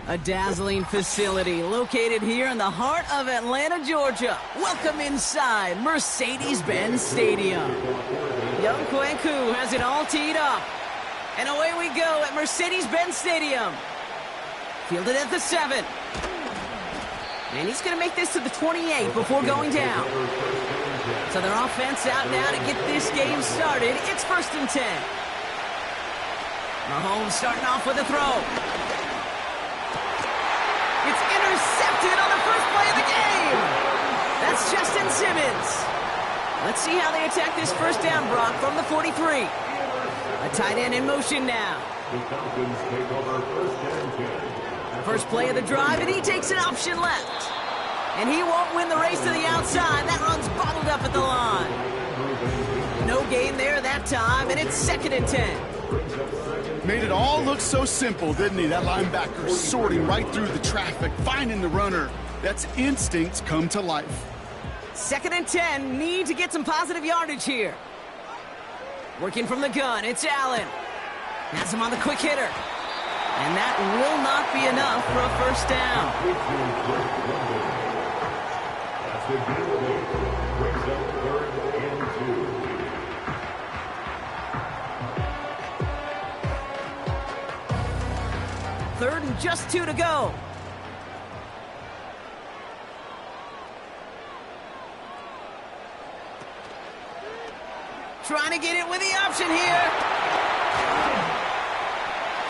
A dazzling facility located here in the heart of Atlanta, Georgia. Welcome inside Mercedes-Benz Stadium. Young Kwenku has it all teed up. And away we go at Mercedes-Benz Stadium. Fielded at the 7. And he's going to make this to the 28 before going down. So their offense out now to get this game started. It's 1st and 10. Mahomes starting off with a throw. It's intercepted on the first play of the game. That's Justin Simmons. Let's see how they attack this first down, Brock, from the 43. A tight end in motion now. First play of the drive, and he takes an option left. And he won't win the race to the outside. That run's bottled up at the line. No gain there that time, and it's 2nd and 10. Made it all look so simple, didn't he? That linebacker sorting right through the traffic, finding the runner. That's instincts come to life. 2nd and 10, need to get some positive yardage here. Working from the gun, it's Allen. Has him on the quick hitter. And that will not be enough for a first down. Third and just 2 to go. Trying to get it with the option here.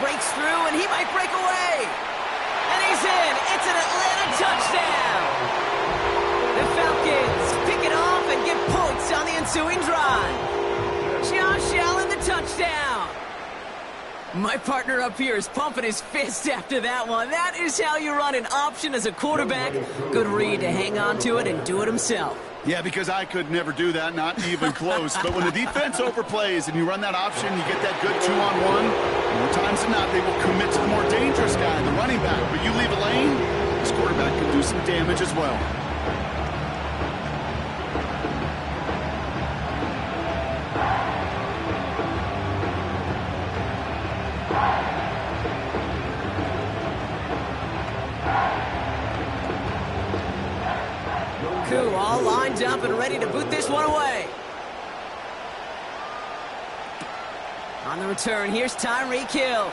Breaks through, and he might break away. And he's in. It's an Atlanta touchdown. The Falcons pick it off and get points on the ensuing drive. Josh Allen, the touchdown. My partner up here is pumping his fist after that one. That is how you run an option as a quarterback. Good read to hang on to it and do it himself. Yeah, because I could never do that, not even close. But when the defense overplays and you run that option, you get that good 2-on-1. More times than not, they will commit to the more dangerous guy, the running back. But you leave a lane, this quarterback can do some damage as well. All lined up and ready to boot this one away. On the return, here's Tyreek Hill.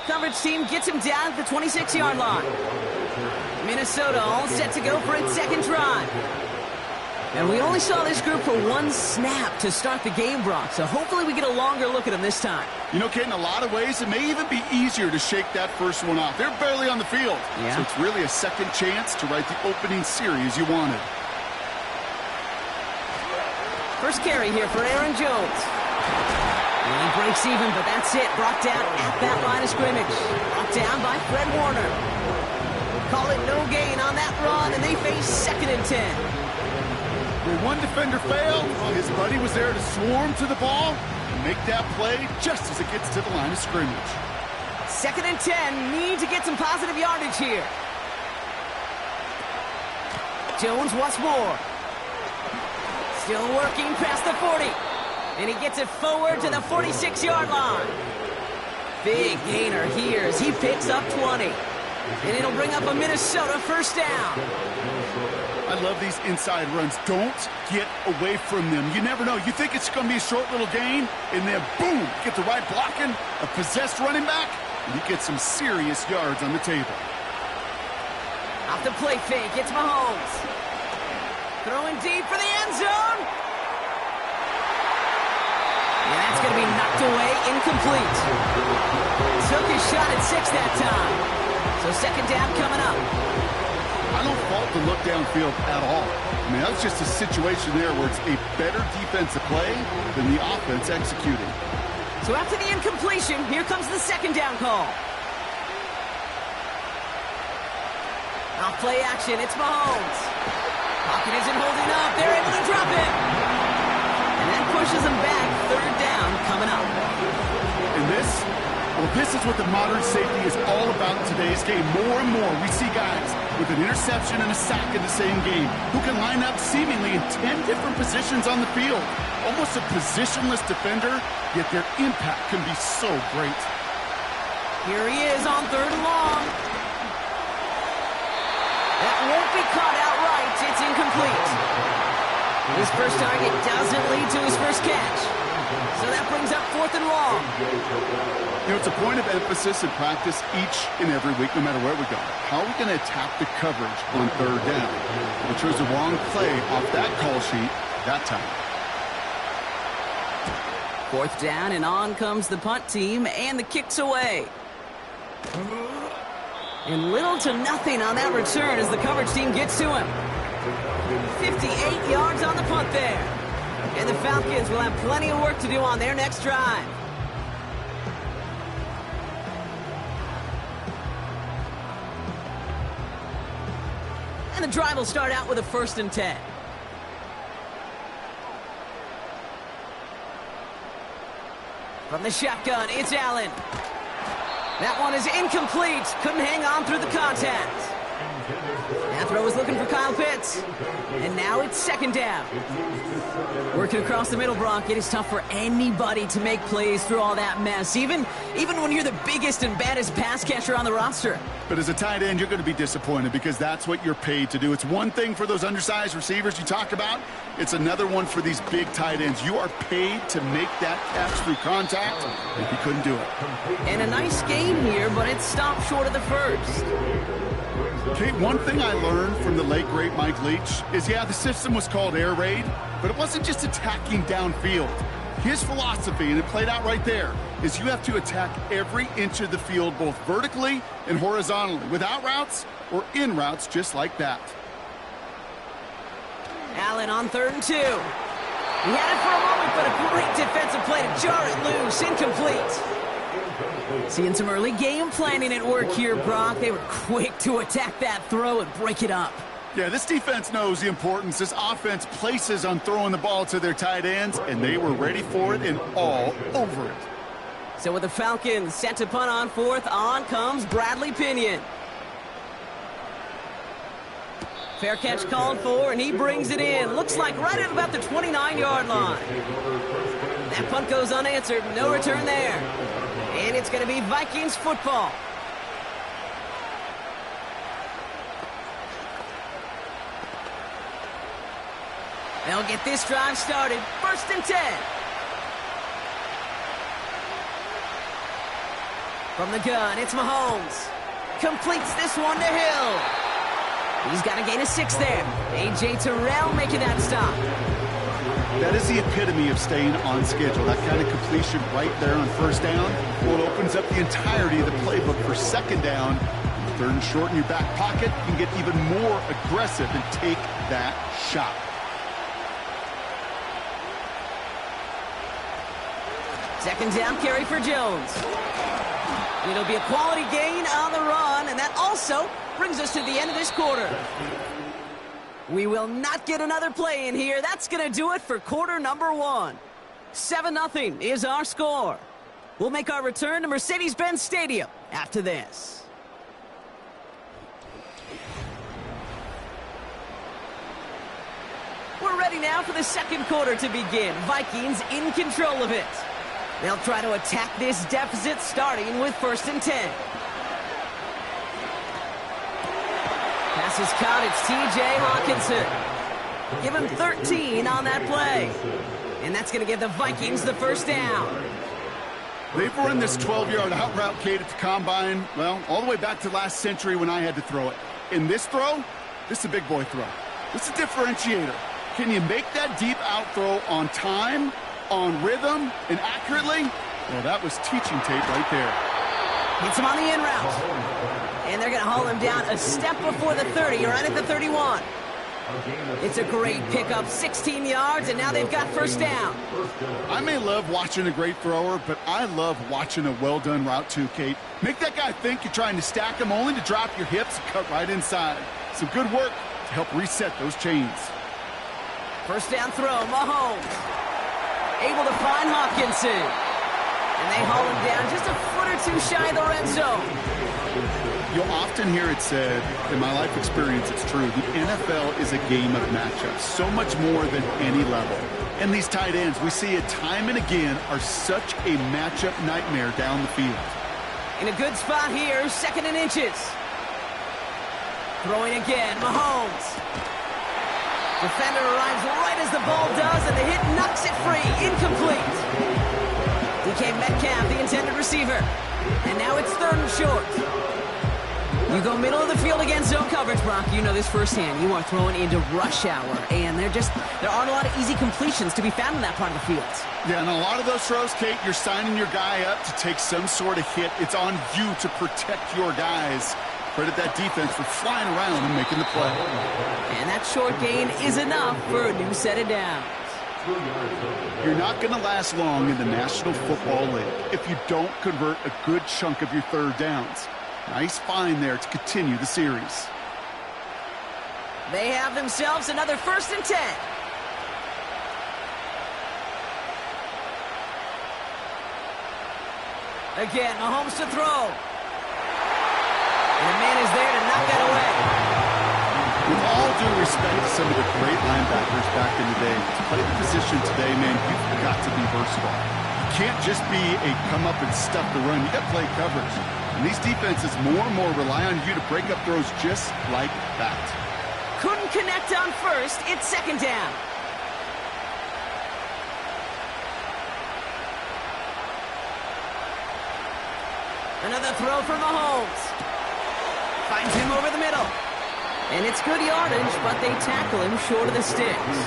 Coverage team gets him down at the 26-yard line. Minnesota all set to go for its second drive. And we only saw this group for one snap to start the game, Brock, so hopefully we get a longer look at them this time. You know, Kate, in a lot of ways, it may even be easier to shake that first one off. They're barely on the field, so it's really a second chance to write the opening series you wanted. First carry here for Aaron Jones. And he breaks even, but that's it. Brought down at that line of scrimmage. Brought down by Fred Warner. Call it no gain on that run, and they face 2nd and 10. When one defender failed, his buddy was there to swarm to the ball and make that play just as it gets to the line of scrimmage. 2nd and 10, need to get some positive yardage here. Jones once more. Still working past the 40. And he gets it forward to the 46-yard line. Big gainer here as he picks up 20. And it'll bring up a Minnesota first down. I love these inside runs. Don't get away from them. You never know. You think it's going to be a short little gain, and then boom, get the right blocking, a possessed running back, and you get some serious yards on the table. Off the play fake, it's Mahomes. Throwing deep for the end zone. And that's going to be knocked away, incomplete. Took his shot at 6 that time. So second down coming up. I don't fault the look downfield at all. I mean, that's just a situation there where it's a better defensive play than the offense executing. So after the incompletion, here comes the second down call. Off play action, it's Mahomes. Pocket isn't holding up. They're able to drop it. And that pushes them back. Third down coming up. And this is what the modern safety is all about in today's game. More and more, we see guys with an interception and a sack in the same game who can line up seemingly in 10 different positions on the field. Almost a positionless defender, yet their impact can be so great. Here he is on 3rd and long. That won't be caught outright. It's incomplete. His first target doesn't lead to his first catch. So that brings up 4th and long. You know, it's a point of emphasis in practice each and every week, no matter where we go. How are we going to attack the coverage on 3rd down? We chose the wrong play off that call sheet that time. 4th down, and on comes the punt team, and the kick's away. And little to nothing on that return as the coverage team gets to him. 58 yards on the punt there. And the Falcons will have plenty of work to do on their next drive. And the drive will start out with a 1st and 10. From the shotgun, it's Allen. That one is incomplete. Couldn't hang on through the contact. That throw was looking for Kyle Pitts. And now it's 2nd down. Working across the middle, Brock. It is tough for anybody to make plays through all that mess, even when you're the biggest and baddest pass catcher on the roster. But as a tight end, you're going to be disappointed because that's what you're paid to do. It's one thing for those undersized receivers you talk about. It's another one for these big tight ends. You are paid to make that catch through contact, and he couldn't do it. And a nice gain here, but it stopped short of the 1st. Okay, one thing I learned from the late, great Mike Leach is, yeah, the system was called air raid, but it wasn't just attacking downfield. His philosophy, and it played out right there, is you have to attack every inch of the field, both vertically and horizontally, without routes or in routes just like that. Allen on 3rd and 2. He had it for a moment, but a great defensive play to jar it loose. Incomplete. Seeing some early game planning at work here, Brock. They were quick to attack that throw and break it up. Yeah, this defense knows the importance this offense places on throwing the ball to their tight ends, and they were ready for it and all over it. So with the Falcons set to punt on 4th, on comes Bradley Pinion. Fair catch called for, and he brings it in. Looks like right at about the 29-yard line. That punt goes unanswered. No return there. And it's going to be Vikings football. They'll get this drive started. 1st and 10. From the gun, it's Mahomes. Completes this one to Hill. He's got to gain a 6 there. A.J. Terrell making that stop. That is the epitome of staying on schedule. That kind of completion right there on 1st down. Well, it opens up the entirety of the playbook for 2nd down. 3rd and short in your back pocket. You can get even more aggressive and take that shot. Second down carry for Jones. It'll be a quality gain on the run, and that also brings us to the end of this quarter. We will not get another play in here. That's going to do it for quarter number 1. 7-0 is our score. We'll make our return to Mercedes-Benz Stadium after this. We're ready now for the 2nd quarter to begin. Vikings in control of it. They'll try to attack this deficit starting with 1st and 10. Pass is caught. It's T.J. Hawkinson. Give him 13 on that play. And that's going to give the Vikings the 1st down. They've run this 12-yard out route, Kate, at the combine, well, all the way back to last century when I had to throw it. In this throw, this is a big boy throw. This is a differentiator. Can you make that deep out throw on time, on rhythm, and accurately? Well, that was teaching tape right there. Hits him on the in route. And they're going to haul him down a step before the 30, right at the 31. It's a great pickup, 16 yards, and now they've got 1st down. I may love watching a great thrower, but I love watching a well-done route too, Kate. Make that guy think you're trying to stack him only to drop your hips and cut right inside. Some good work to help reset those chains. 1st down throw, Mahomes. Able to find Hawkinson. And they haul him down just a foot or 2 shy of the red zone. You'll often hear it said, in my life experience, it's true, the NFL is a game of matchups, so much more than any level. And these tight ends, we see it time and again, are such a matchup nightmare down the field. In a good spot here, 2nd and inches. Throwing again, Mahomes. Defender arrives right as the ball does, and the hit knocks it free. Incomplete. DK Metcalf, the intended receiver. And now it's 3rd and short. You go middle of the field against zone coverage, Brock. You know this firsthand. You are throwing into rush hour, and there aren't a lot of easy completions to be found in that part of the field. Yeah, and a lot of those throws, Kate, you're signing your guy up to take some sort of hit. It's on you to protect your guys. Credit that defense for flying around and making the play. And that short gain is enough for a new set of downs. You're not going to last long in the National Football League if you don't convert a good chunk of your 3rd downs. Nice find there to continue the series. They have themselves another 1st and 10. Again, Mahomes to throw. And the man is there to knock that away. With all due respect to some of the great linebackers back in the day, to play the position today, man, you've got to be versatile. You can't just be a come up and stuff the run. You got to play coverage. And these defenses more and more rely on you to break up throws just like that. Couldn't connect on 1st. It's 2nd down. Another throw for Mahomes. Finds him over the middle. And it's good yardage, but they tackle him short of the sticks.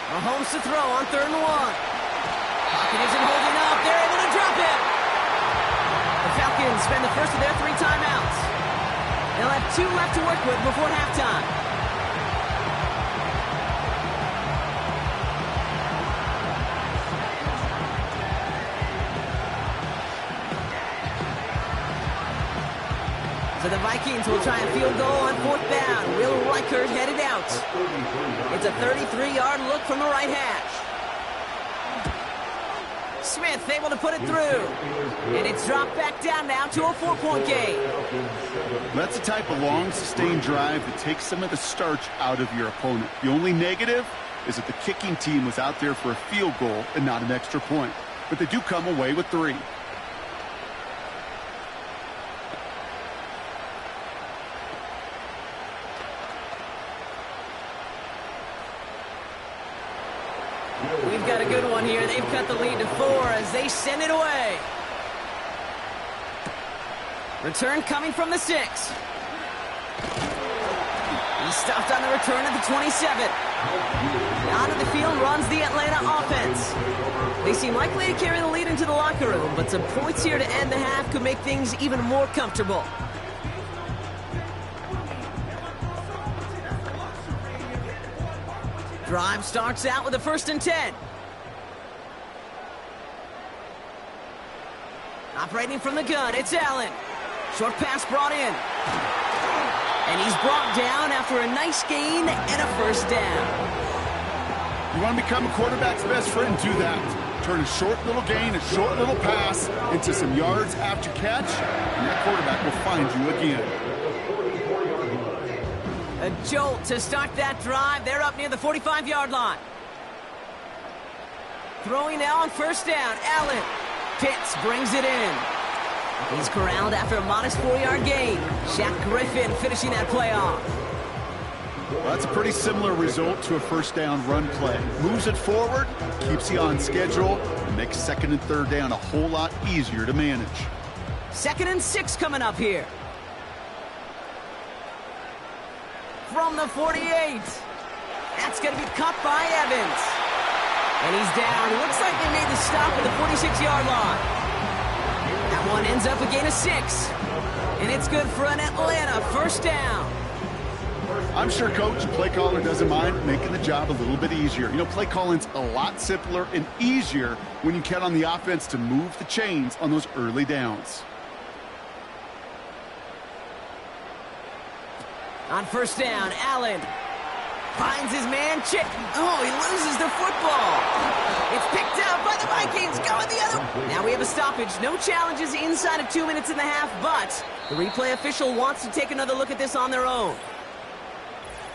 Mahomes to throw on 3rd and 1. Pocket isn't holding up. They're able to drop him. The Falcons spend the first of their 3 timeouts. They'll have 2 left to work with before halftime. So the Vikings will try a field goal on 4th down. Will Reichert headed out. It's a 33-yard look from the right hash. Smith able to put it through. And it's dropped back down now to a 4-point game. That's the type of long, sustained drive that takes some of the starch out of your opponent. The only negative is that the kicking team was out there for a field goal and not an extra point. But they do come away with 3. We've got a good one here. They've cut the lead to 4 as they send it away. Return coming from the 6. He stopped on the return at the 27. Out of the field runs the Atlanta offense. They seem likely to carry the lead into the locker room, but some points here to end the half could make things even more comfortable. Drive starts out with a 1st and 10. Operating from the gun, it's Allen. Short pass brought in. And he's brought down after a nice gain and a 1st down. You want to become a quarterback's best friend? Do that. Turn a short little gain, a short little pass into some yards after catch, and that quarterback will find you again. A jolt to start that drive. They're up near the 45-yard line. Throwing now on 1st down. Allen. Pitts brings it in. He's corralled after a modest 4-yard gain. Shaq Griffin finishing that play off. Well, that's a pretty similar result to a 1st down run play. Moves it forward, keeps you on schedule, and makes 2nd and 3rd down a whole lot easier to manage. 2nd and 6 coming up here. From the 48. That's going to be caught by Evans. And he's down. It looks like they made the stop at the 46-yard line. That one ends up a gain of 6. And it's good for an Atlanta 1st down. I'm sure coach and play caller doesn't mind making the job a little bit easier. You know, play calling's a lot simpler and easier when you count on the offense to move the chains on those early downs. On first down, Allen finds his man, Oh, he loses the football. It's picked up by the Vikings, going the other. Now we have a stoppage. No challenges inside of 2 minutes and a half, but the replay official wants to take another look at this on their own.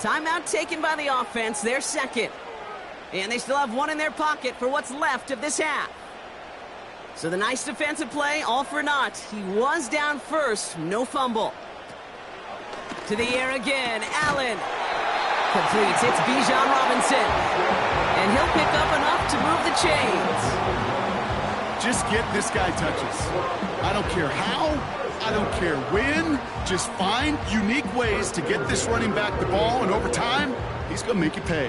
Timeout taken by the offense, their second. And they still have one in their pocket for what's left of this half. So the nice defensive play, all for naught. He was down first, no fumble. To the air again, Allen. Completes, it's Bijan Robinson. And he'll pick up enough to move the chains. Just get this guy touches. I don't care how, I don't care when. Just find unique ways to get this running back the ball, and over time, he's going to make you pay.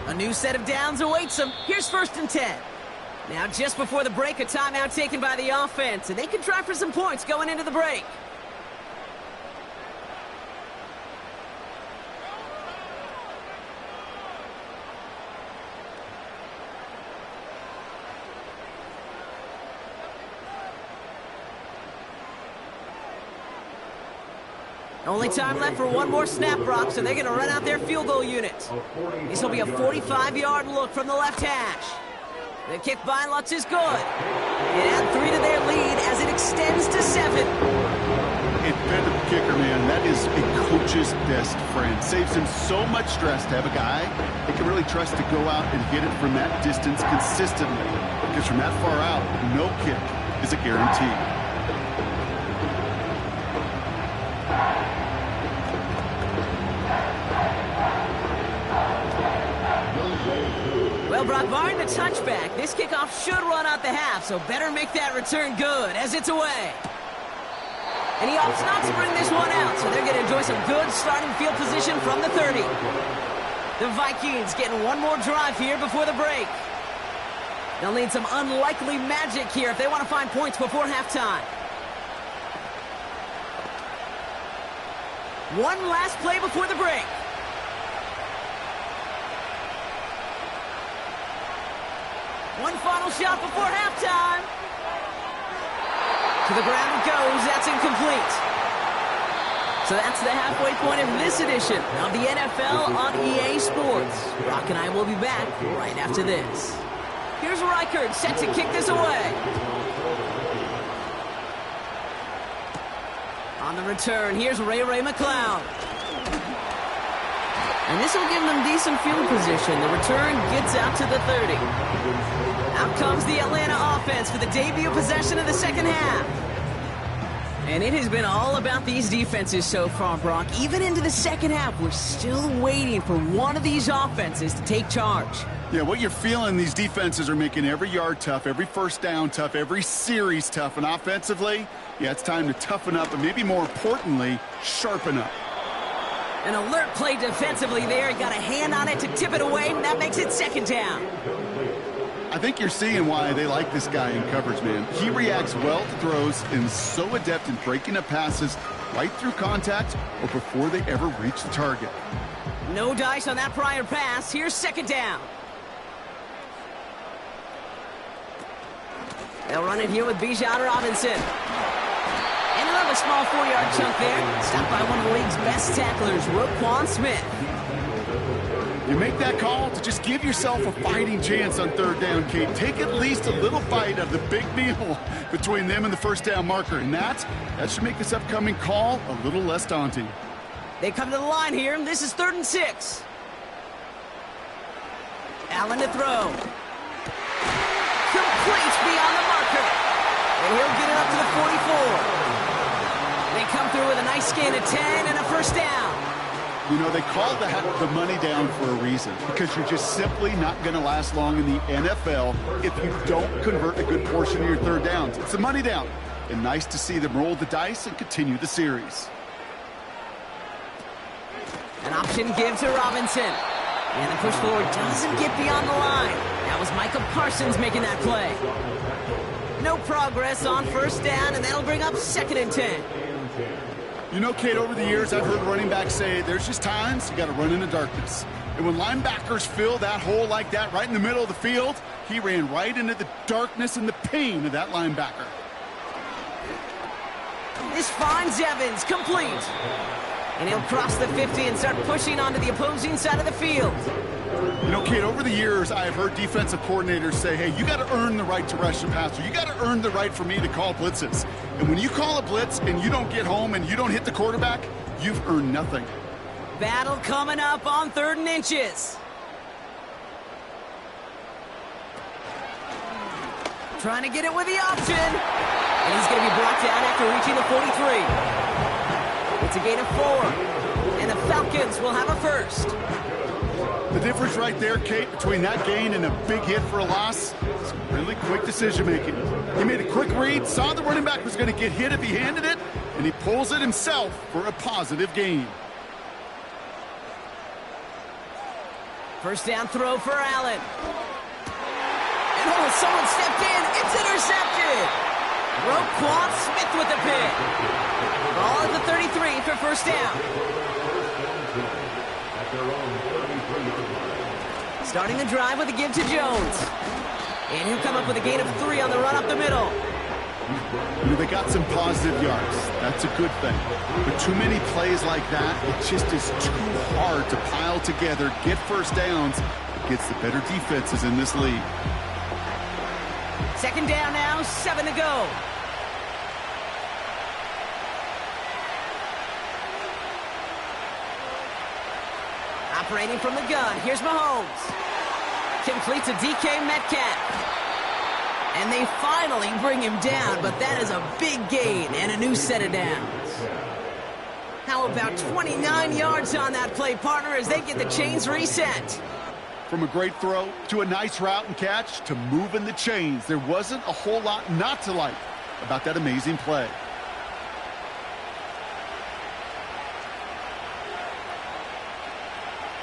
A new set of downs awaits him. Here's 1st and 10. Now, just before the break, a timeout taken by the offense, and they can try for some points going into the break. Only time left for one more snap, Brock, so they're going to run out their field goal unit. This will be a 45-yard look from the left hash. The kick by Lutz is good. It add 3 to their lead as it extends to 7. Dependable kicker, man. That is a coach's best friend. Saves him so much stress to have a guy he can really trust to go out and hit it from that distance consistently. Because from that far out, no kick is a guarantee. Well, Brock, barring the touchback, this kickoff should run out the half, so better make that return good as it's away. And he opts not to bring this one out, so they're going to enjoy some good starting field position from the 30. The Vikings getting one more drive here before the break. They'll need some unlikely magic here if they want to find points before halftime. One last play before the break. One final shot before halftime. To the ground it goes. That's incomplete. So that's the halfway point of this edition of the NFL on EA Sports. Brock and I will be back right after this. Here's Reichard set to kick this away. On the return, here's Ray McCloud. And this will give them decent field position. The return gets out to the 30. Out comes the Atlanta offense for the debut possession of the second half. And it has been all about these defenses so far, Brock. Even into the second half, we're still waiting for one of these offenses to take charge. Yeah, what you're feeling, these defenses are making every yard tough, every first down tough, every series tough. And offensively, yeah, it's time to toughen up, and maybe more importantly, sharpen up. An alert play defensively there. Got a hand on it to tip it away, and that makes it second down. I think you're seeing why they like this guy in coverage, man. He reacts well to throws and is so adept in breaking up passes right through contact or before they ever reach the target. No dice on that prior pass. Here's second down. They'll run it here with Bijan Robinson. And he'll have a small 4-yard chunk there. Stopped by one of the league's best tacklers, Roquan Smith. You make that call to just give yourself a fighting chance on third down, Kate. Take at least a little bite of the big meal between them and the first down marker. And that should make this upcoming call a little less daunting. They come to the line here. This is 3rd and 6. Allen to throw. Complete beyond the marker. And he'll get it up to the 44. They come through with a nice gain of 10 and a first down. You know, they call the money down for a reason, because you're just simply not going to last long in the NFL if you don't convert a good portion of your third downs. It's the money down. And nice to see them roll the dice and continue the series. An option give to Robinson. And the push forward doesn't get beyond the line. That was Michael Parsons making that play. No progress on first down, and that'll bring up 2nd and 10. You know, Kate, over the years, I've heard running backs say there's just times you got to run in the darkness. And when linebackers fill that hole like that right in the middle of the field, he ran right into the darkness and the pain of that linebacker. This finds Evans, complete. And he'll cross the 50 and start pushing onto the opposing side of the field. You know, Kate, over the years, I have heard defensive coordinators say, hey, you got to earn the right to rush the passer. You got to earn the right for me to call blitzes. And when you call a blitz and you don't get home and you don't hit the quarterback, you've earned nothing. Battle coming up on 3rd and inches. Trying to get it with the option. And he's going to be brought down after reaching the 43. It's a gain of 4. And the Falcons will have a first. The difference right there, Kate, between that gain and a big hit for a loss is really quick decision-making. He made a quick read, saw the running back was going to get hit if he handed it, and he pulls it himself for a positive gain. First down throw for Allen. And oh, someone stepped in. It's intercepted. Roquan Smith with the pick. Ball at the 33 for first down. Starting the drive with a give to Jones. And he'll come up with a gain of 3 on the run up the middle. You know, they got some positive yards. That's a good thing. But too many plays like that, it just is too hard to pile together, get first downs against the better defenses in this league. Second down now, 7 to go. Operating from the gun, here's Mahomes. Completes a DK Metcalf. And they finally bring him down, but that is a big gain and a new set of downs. How about 29 yards on that play, partner, as they get the chains reset? From a great throw to a nice route and catch to moving the chains, there wasn't a whole lot not to like about that amazing play.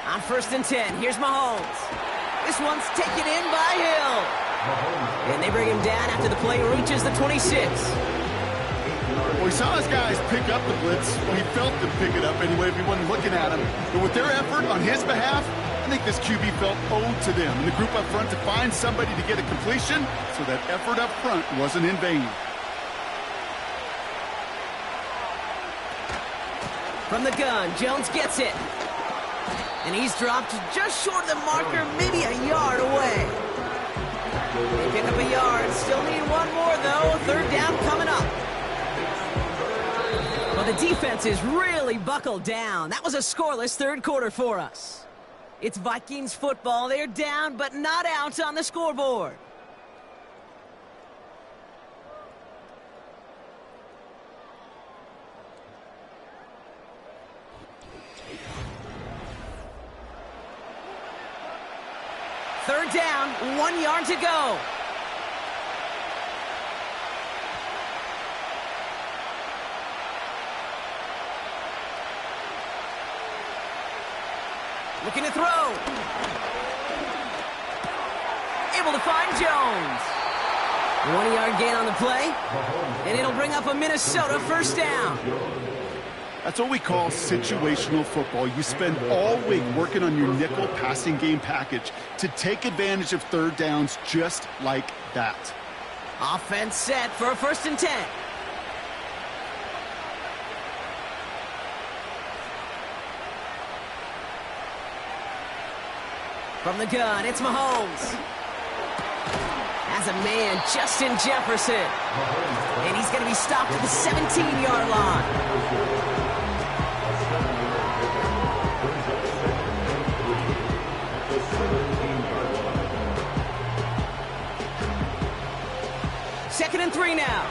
On 1st and 10, here's Mahomes. This one's taken in by Hill. And they bring him down after the play reaches the 26. Well, we saw his guys pick up the blitz. Well, he felt them pick it up anyway if he wasn't looking at him. But with their effort on his behalf, I think this QB felt owed to them. And the group up front to find somebody to get a completion, so that effort up front wasn't in vain. From the gun, Jones gets it. And he's dropped just short of the marker, maybe a yard away. They pick up a yard. Still need one more, though. 3rd down coming up. Well, the defense is really buckled down. That was a scoreless 3rd quarter for us. It's Vikings football. They're down, but not out on the scoreboard. Third down, 1 yard to go. Looking to throw. Able to find Jones. 1 yard gain on the play. And it'll bring up a Minnesota first down. That's what we call situational football. You spend all week working on your nickel passing game package to take advantage of 3rd downs just like that. Offense set for a 1st and 10. From the gun, it's Mahomes. Has a man, Justin Jefferson. And he's going to be stopped at the 17-yard line. Second and 3 now.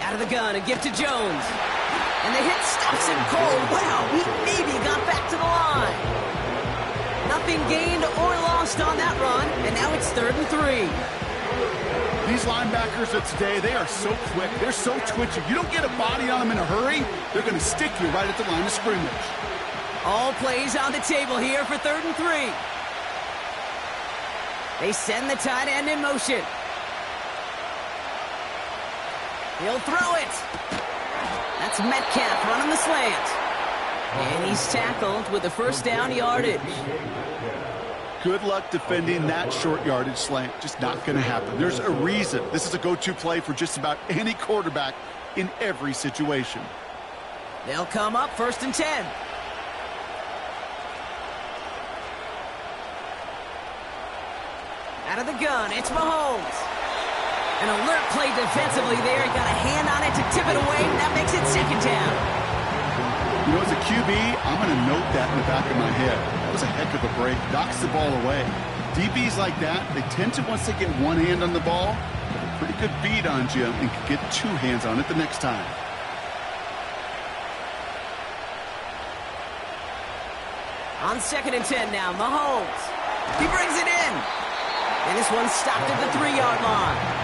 Out of the gun, a gift to Jones. And the hit stops him cold. Wow, he maybe got back to the line. Nothing gained or lost on that run, and now it's 3rd and 3. These linebackers of today, they are so quick. They're so twitchy. You don't get a body on them in a hurry, they're going to stick you right at the line of scrimmage. All plays on the table here for 3rd and 3. They send the tight end in motion. He'll throw it. That's Metcalf running the slant. And he's tackled with the first down yardage. Good luck defending that short yardage slant. Just not going to happen. There's a reason. This is a go-to play for just about any quarterback in every situation. They'll come up 1st and 10. Out of the gun, it's Mahomes. An alert play defensively there. He got a hand on it to tip it away. That makes it 2nd down. You know, as a QB, I'm going to note that in the back of my head. That was a heck of a break. Knocks the ball away. DBs like that, they tend to, once they get one hand on the ball, have a pretty good beat on you and can get 2 hands on it the next time. On 2nd and 10 now, Mahomes. He brings it in. And this one's stopped at the 3-yard line.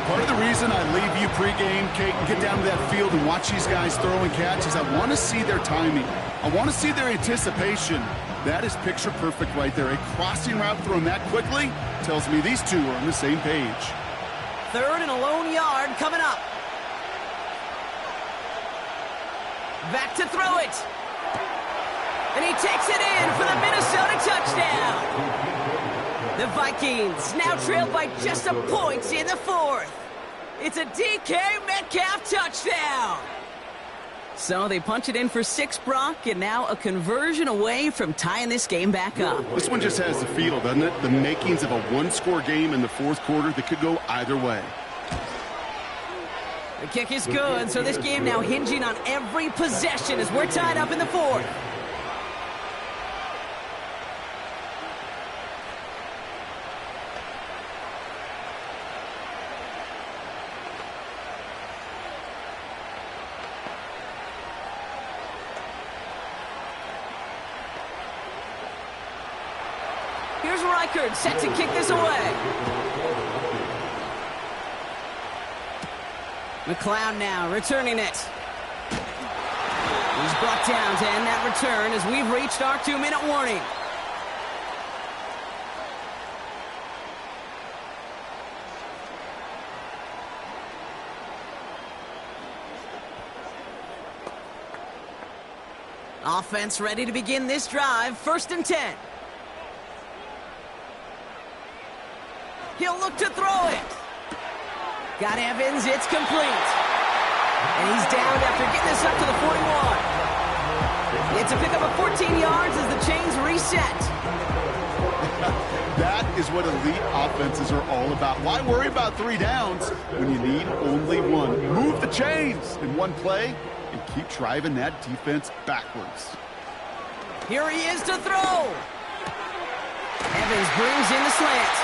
Part of the reason I leave you pregame, Kate, and get down to that field and watch these guys throw and catch is I want to see their timing. I want to see their anticipation. That is picture perfect right there. A crossing route thrown that quickly tells me these two are on the same page. 3rd and a lone yard coming up. Back to throw it. And he takes it in for the Minnesota touchdown. The Vikings now trailed by just a point in the 4th. It's a DK Metcalf touchdown. So they punch it in for 6, Brock, and now a conversion away from tying this game back up. This one just has the feel, doesn't it? The makings of a one-score game in the 4th quarter that could go either way. The kick is good, so this game now hinging on every possession as we're tied up in the 4th. Here's Reichard set to kick this away. McLeod now returning it. He's brought down to end that return as we've reached our 2-minute warning. Offense ready to begin this drive. 1st and 10. He'll look to throw it. Got Evans, it's complete. And he's down after getting this up to the 41. It's a pickup of 14 yards as the chains reset. That is what elite offenses are all about. Why worry about 3 downs when you need only 1? Move the chains in one play and keep driving that defense backwards. Here he is to throw. Evans brings in the slant.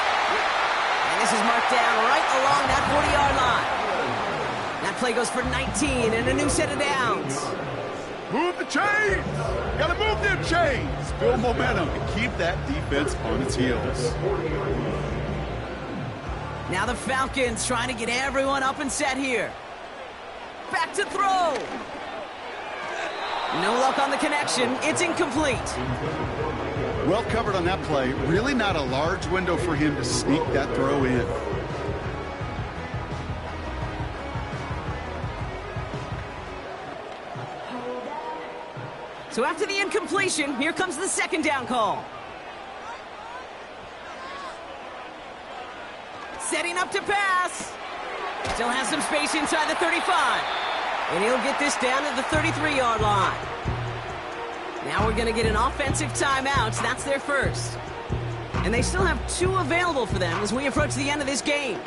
And this is marked down right along that 40-yard line. That play goes for 19 and a new set of downs. Move the chains! Gotta move them chains! Build momentum and keep that defense on its heels. Now the Falcons trying to get everyone up and set here. Back to throw. No luck on the connection. It's incomplete. Well covered on that play. Really not a large window for him to sneak that throw in. So after the incompletion, here comes the 2nd down call. Setting up to pass. Still has some space inside the 35. And he'll get this down to the 33-yard line. Now we're going to get an offensive timeout. That's their first. And they still have 2 available for them as we approach the end of this game.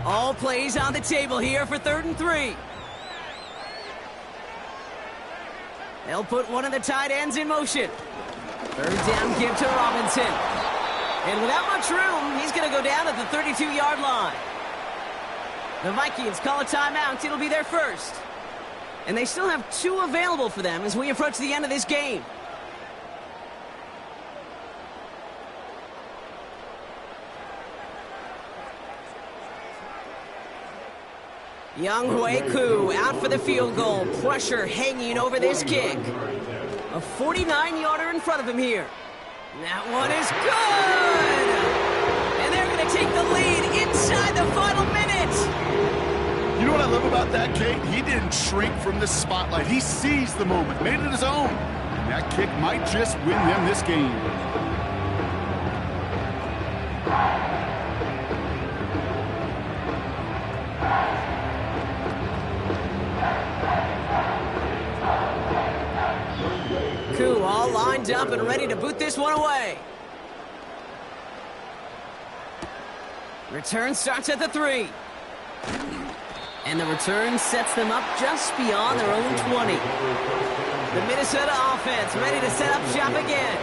All plays on the table here for 3rd and 3. They'll put one of the tight ends in motion. 3rd down give to Robinson. And without much room, he's going to go down at the 32-yard line. The Vikings call a timeout. It'll be their first. And they still have 2 available for them as we approach the end of this game. Young Hui Koo out for the field goal. Pressure hanging over this kick. A 49-yarder in front of him here. That one is good! And they're going to take the lead inside the final minute. You know what I love about that, Kate? He didn't shrink from the spotlight. He seized the moment, made it his own. And that kick might just win them this game. Koo all lined up and ready to boot this one away. Return starts at the 3. And the return sets them up just beyond their own 20. The Minnesota offense ready to set up shop again.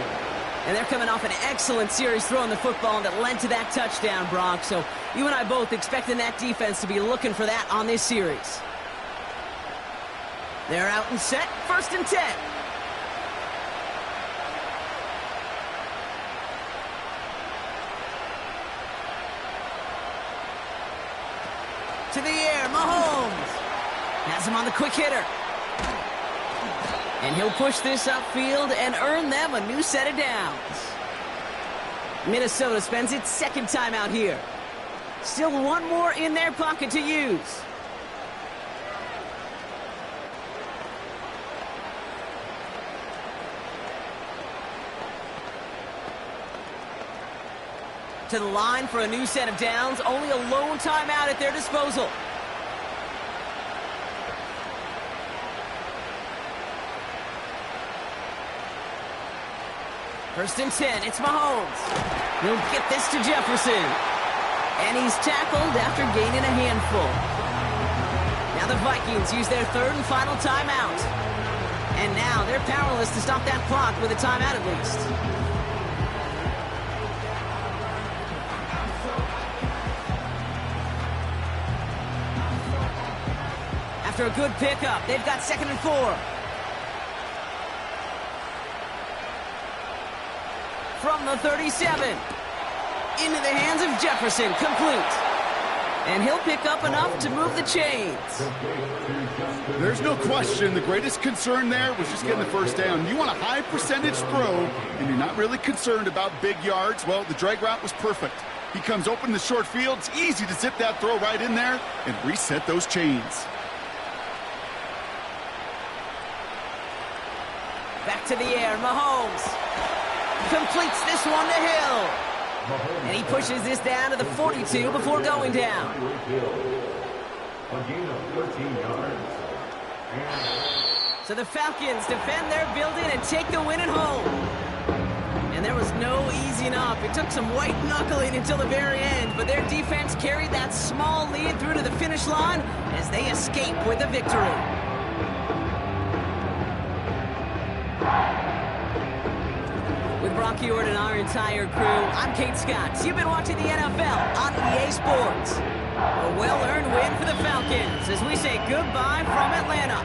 And they're coming off an excellent series throwing the football that led to that touchdown, Brock. So you and I both expecting that defense to be looking for that on this series. They're out and set, 1st and 10. To the air, Mahomes. Has him on the quick hitter. And he'll push this upfield and earn them a new set of downs. Minnesota spends its 2nd time out here. Still one more in their pocket to use. To the line for a new set of downs. Only a lone timeout at their disposal. First and 10, it's Mahomes. He'll get this to Jefferson. And he's tackled after gaining a handful. Now the Vikings use their 3rd and final timeout. And now they're powerless to stop that clock with a timeout at least. After a good pickup, they've got 2nd and 4. From the 37. Into the hands of Jefferson, complete. And he'll pick up enough to move the chains. There's no question the greatest concern there was just getting the 1st down. You want a high percentage throw, and you're not really concerned about big yards. Well, the drag route was perfect. He comes open in the short field. It's easy to zip that throw right in there and reset those chains. Back to the air, Mahomes. Completes this one to Hill. And he pushes this down to the 42 before going down. So the Falcons defend their building and take the win at home. And there was no easing up. It took some white knuckling until the very end, but their defense carried that small lead through to the finish line as they escape with a victory. With Brock Ewart and our entire crew, I'm Kate Scott. You've been watching the NFL on EA Sports. A well-earned win for the Falcons as we say goodbye from Atlanta.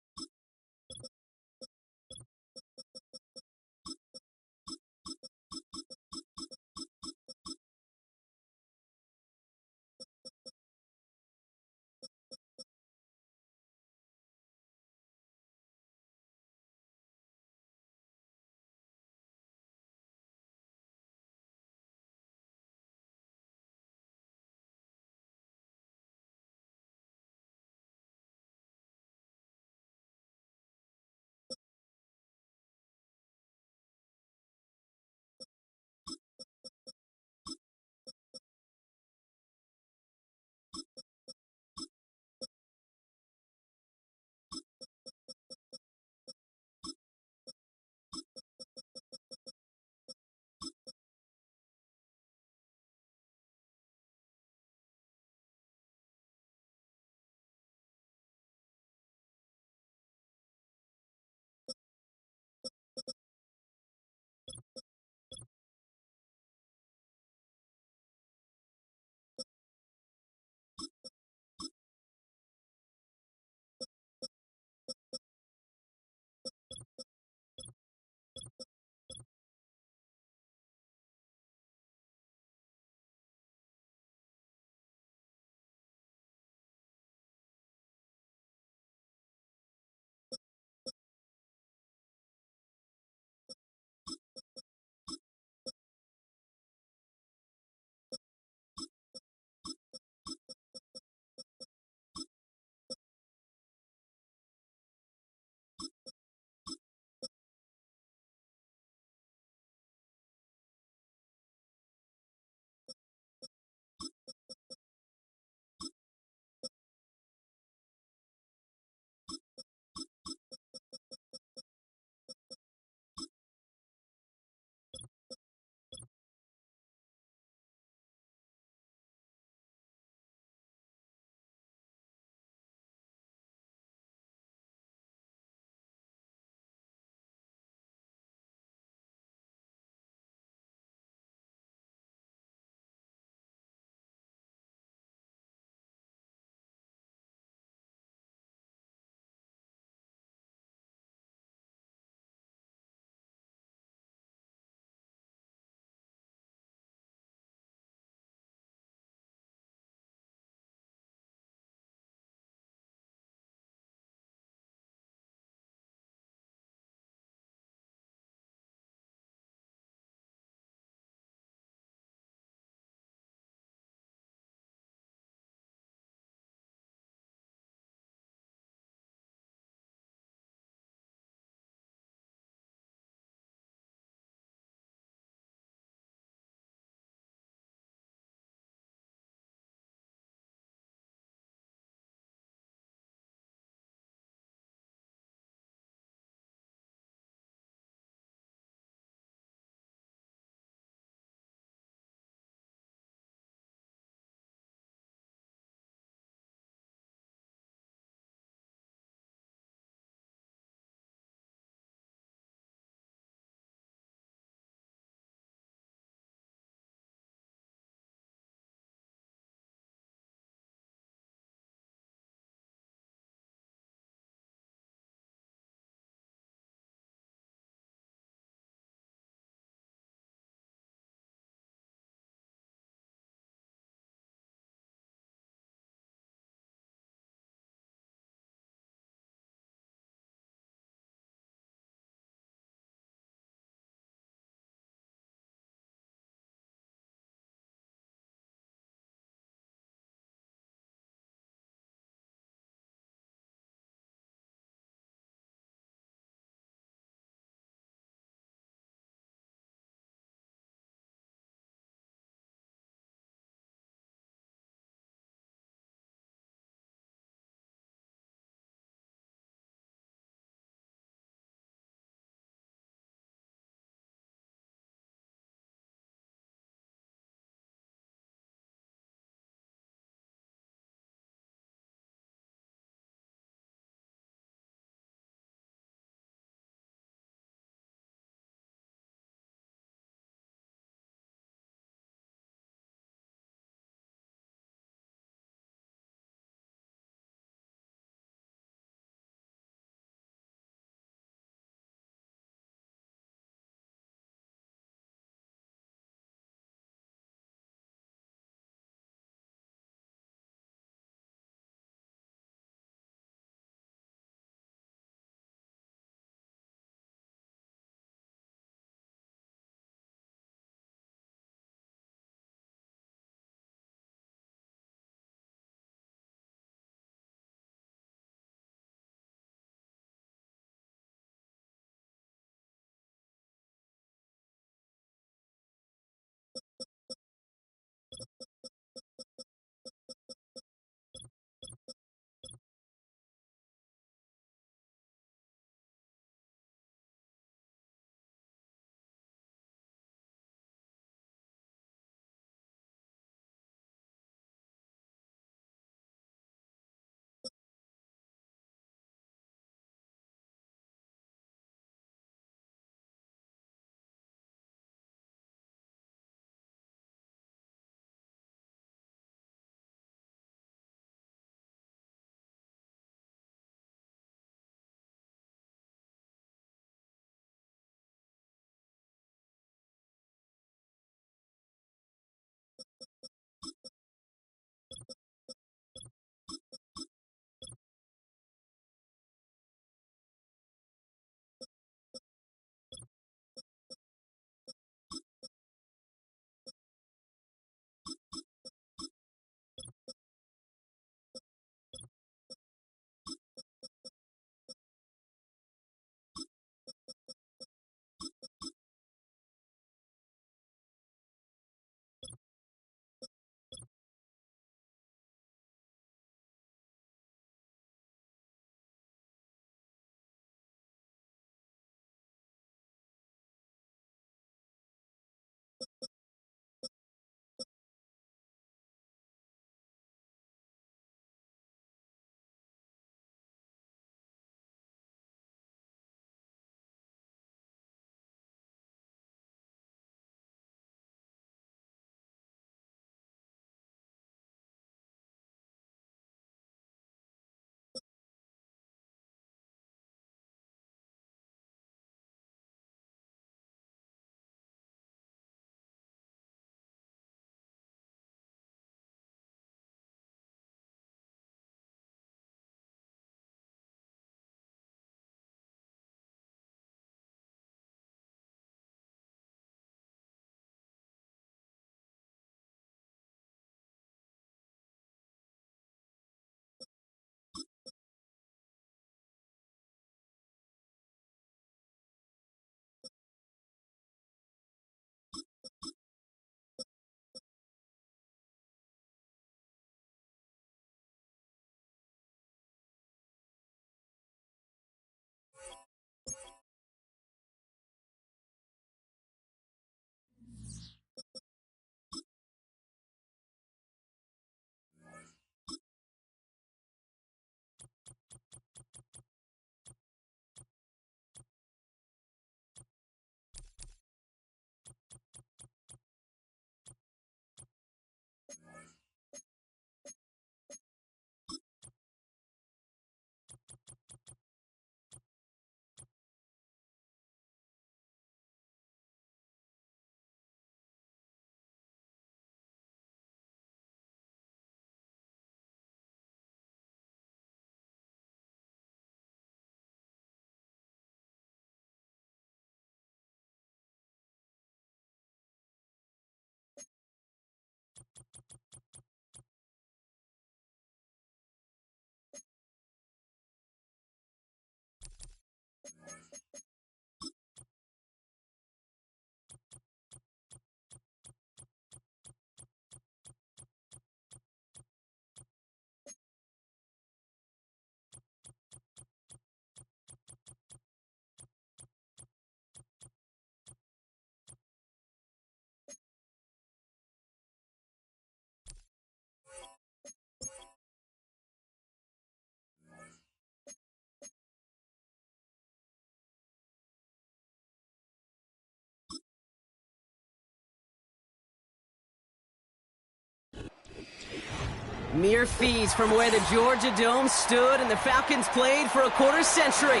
Mere feet from where the Georgia Dome stood and the Falcons played for a quarter century.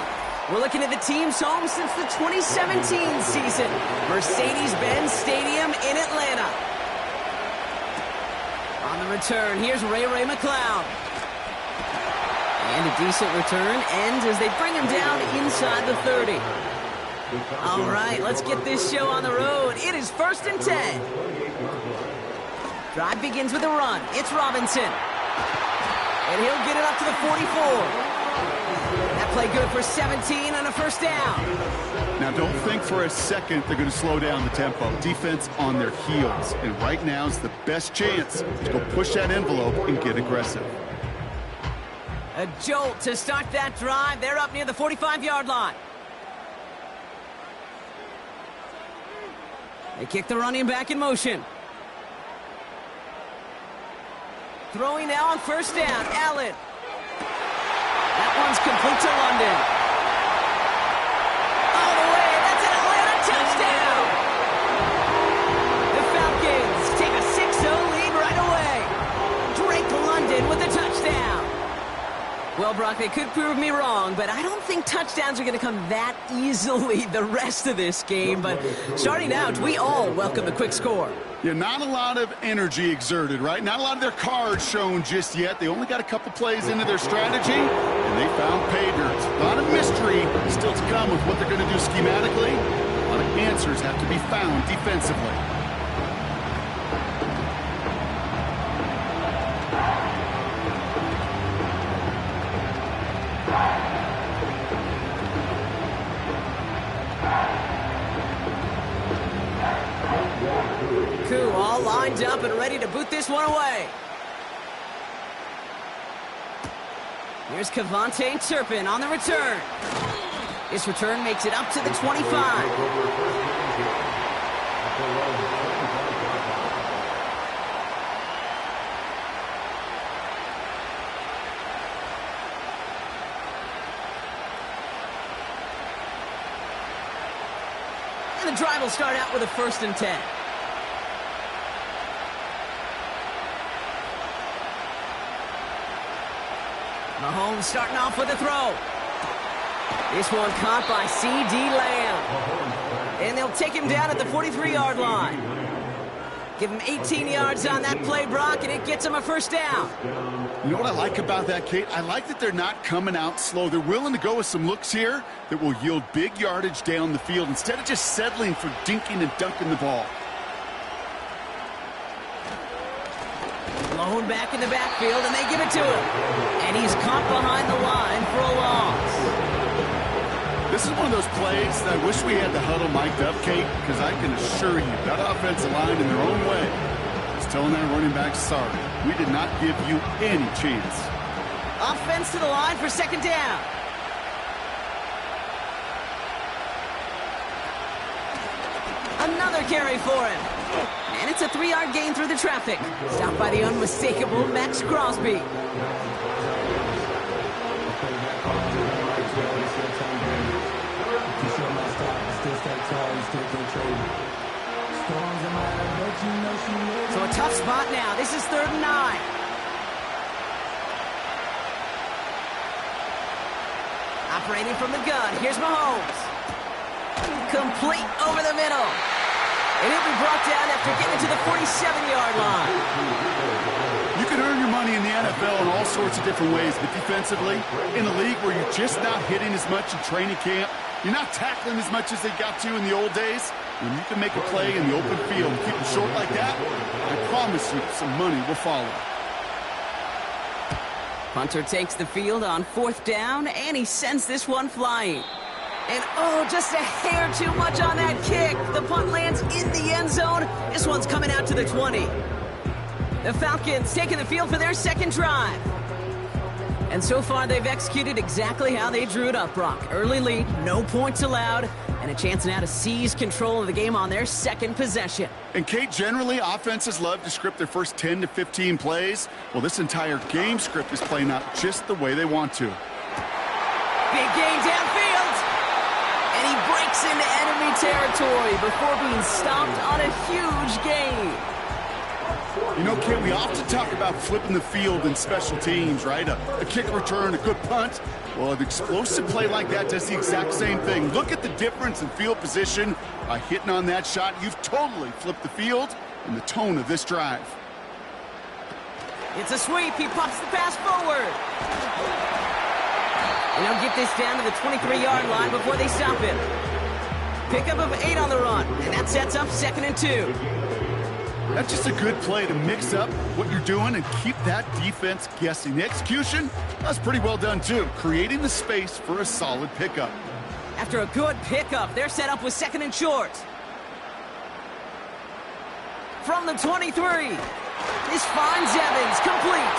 We're looking at the team's home since the 2017 season. Mercedes-Benz Stadium in Atlanta. On the return, here's Ray McCloud. And a decent return ends as they bring him down inside the 30. All right, let's get this show on the road. It is 1st and 10. Drive begins with a run. It's Robinson. And he'll get it up to the 44. That play good for 17 and a first down. Now, don't think for a second they're going to slow down the tempo. Defense on their heels. And right now is the best chance to go push that envelope and get aggressive. A jolt to start that drive. They're up near the 45-yard line. They kick the running back in motion. Throwing now on first down, Allen. That one's complete to London. All the way, that's an Atlanta touchdown! The Falcons take a 6-0 lead right away. Drake London with the touchdown. Well, Brock, they could prove me wrong, but I don't think touchdowns are going to come that easily the rest of this game. But starting out, we all welcome the quick score. Yeah, not a lot of energy exerted, right? Not a lot of their cards shown just yet. They only got a couple plays into their strategy, and they found pay dirt. A lot of mystery still to come with what they're going to do schematically. A lot of answers have to be found defensively. All lined up and ready to boot this one away. Here's Kevontae Turpin on the return. This return makes it up to the 25. And the drive will start out with a 1st and 10. Mahomes starting off with a throw. This one caught by C.D. Lamb. And they'll take him down at the 43-yard line. Give him 18 yards on that play, Brock, and it gets him a first down. You know what I like about that, Kate? I like that they're not coming out slow. They're willing to go with some looks here that will yield big yardage down the field instead of just settling for dinking and dunking the ball. Blown back in the backfield, and they give it to him. And he's caught behind the line for a loss. This is one of those plays that I wish we had the huddle mic'd up, Kate, because I can assure you that offensive line in their own way is telling that running back, sorry, we did not give you any chance. Offense to the line for 2nd down. Another carry for him. And it's a 3-yard gain through the traffic. Stopped by the unmistakable Max Crosby. So a tough spot now. This is 3rd and 9. Operating from the gun. Here's Mahomes. Complete over the middle. And he'll be brought down after getting to the 47-yard line. You can earn your money in the NFL in all sorts of different ways, but defensively, in a league where you're just not hitting as much in training camp, you're not tackling as much as they got to in the old days, when you can make a play in the open field and keep it short like that, I promise you some money will follow. Hunter takes the field on 4th down, and he sends this one flying. And oh, just a hair too much on that kick. The punt lands in the end zone. This one's coming out to the 20. The Falcons taking the field for their second drive. And so far, they've executed exactly how they drew it up, Brock. Early lead, no points allowed, and a chance now to seize control of the game on their second possession. And, Kate, generally, offenses love to script their first 10 to 15 plays. Well, this entire game script is playing out just the way they want to. Big gain downfield. And he breaks into enemy territory before being stopped on a huge gain. You know, Kate, we often talk about flipping the field in special teams, right? A kick return, a good punt. Well, an explosive play like that does the exact same thing. Look at the difference in field position. By hitting on that shot, you've totally flipped the field and the tone of this drive. It's a sweep. He pops the pass forward. And he'll get this down to the 23-yard line before they stop him. Pickup of 8 on the run, and that sets up 2nd and 2. That's just a good play to mix up what you're doing and keep that defense guessing. The execution, that's pretty well done too, creating the space for a solid pickup. After a good pickup, they're set up with 2nd and short. From the 23, this finds Evans complete.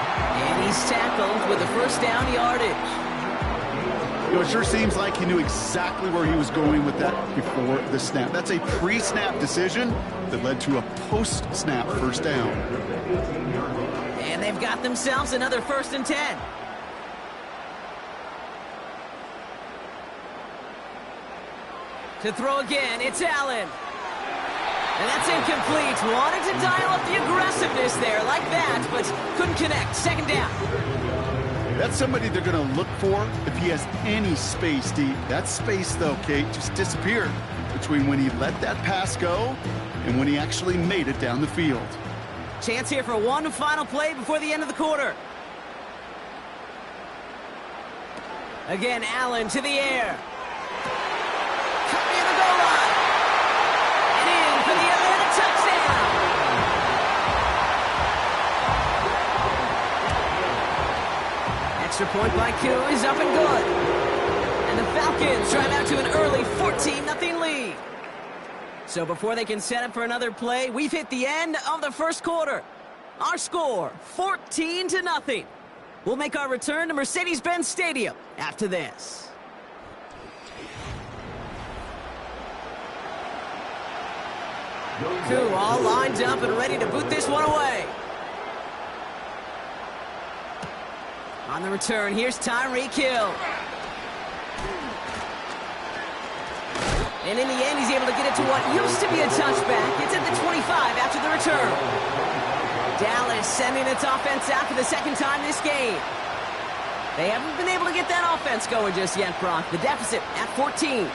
And he's tackled with a first down yardage. You know, it sure seems like he knew exactly where he was going with that before the snap. That's a pre-snap decision that led to a post-snap first down. And they've got themselves another 1st and 10. To throw again, it's Allen. And that's incomplete. Wanted to dial up the aggressiveness there like that, but couldn't connect. 2nd down. That's somebody they're going to look for if he has any space deep. That space, though, Kate, just disappeared between when he let that pass go and when he actually made it down the field. Chance here for one final play before the end of the quarter. Again, Allen to the air. Cut near the goal line. And in for the Atlanta touchdown. Extra point by Q is up and good. And the Falcons drive out to an early 14-0 lead. So before they can set up for another play, we've hit the end of the first quarter. Our score, 14-0. We'll make our return to Mercedes-Benz Stadium after this. Q all lined up and ready to boot this one away. On the return, here's Tyreek Hill. And in the end, he's able to get it to what used to be a touchback. It's at the 25 after the return. Dallas sending its offense out for the 2nd time this game. They haven't been able to get that offense going just yet, Brock. The deficit at 14.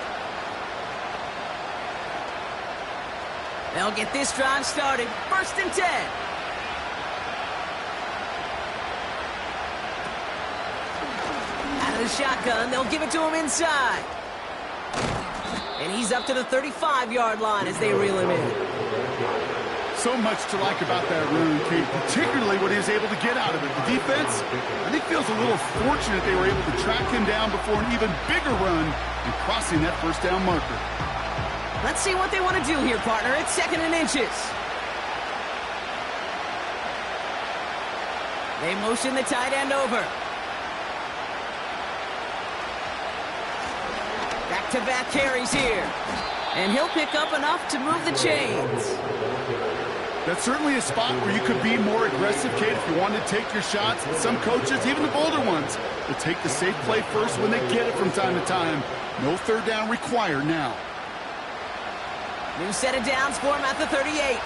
They'll get this drive started. 1st and 10. Out of the shotgun, they'll give it to him inside. And he's up to the 35-yard line as they reel him in. So much to like about that run, Kate, particularly what he was able to get out of it. The defense, I think, feels a little fortunate they were able to track him down before an even bigger run and crossing that first down marker. Let's see what they want to do here, partner. It's 2nd and inches. They motion the tight end over. Back-to-back carries here. And he'll pick up enough to move the chains. That's certainly a spot where you could be more aggressive, Kate, if you wanted to take your shots. Some coaches, even the bolder ones, will take the safe play first when they get it from time to time. No 3rd down required now. New set of downs for him at the 38.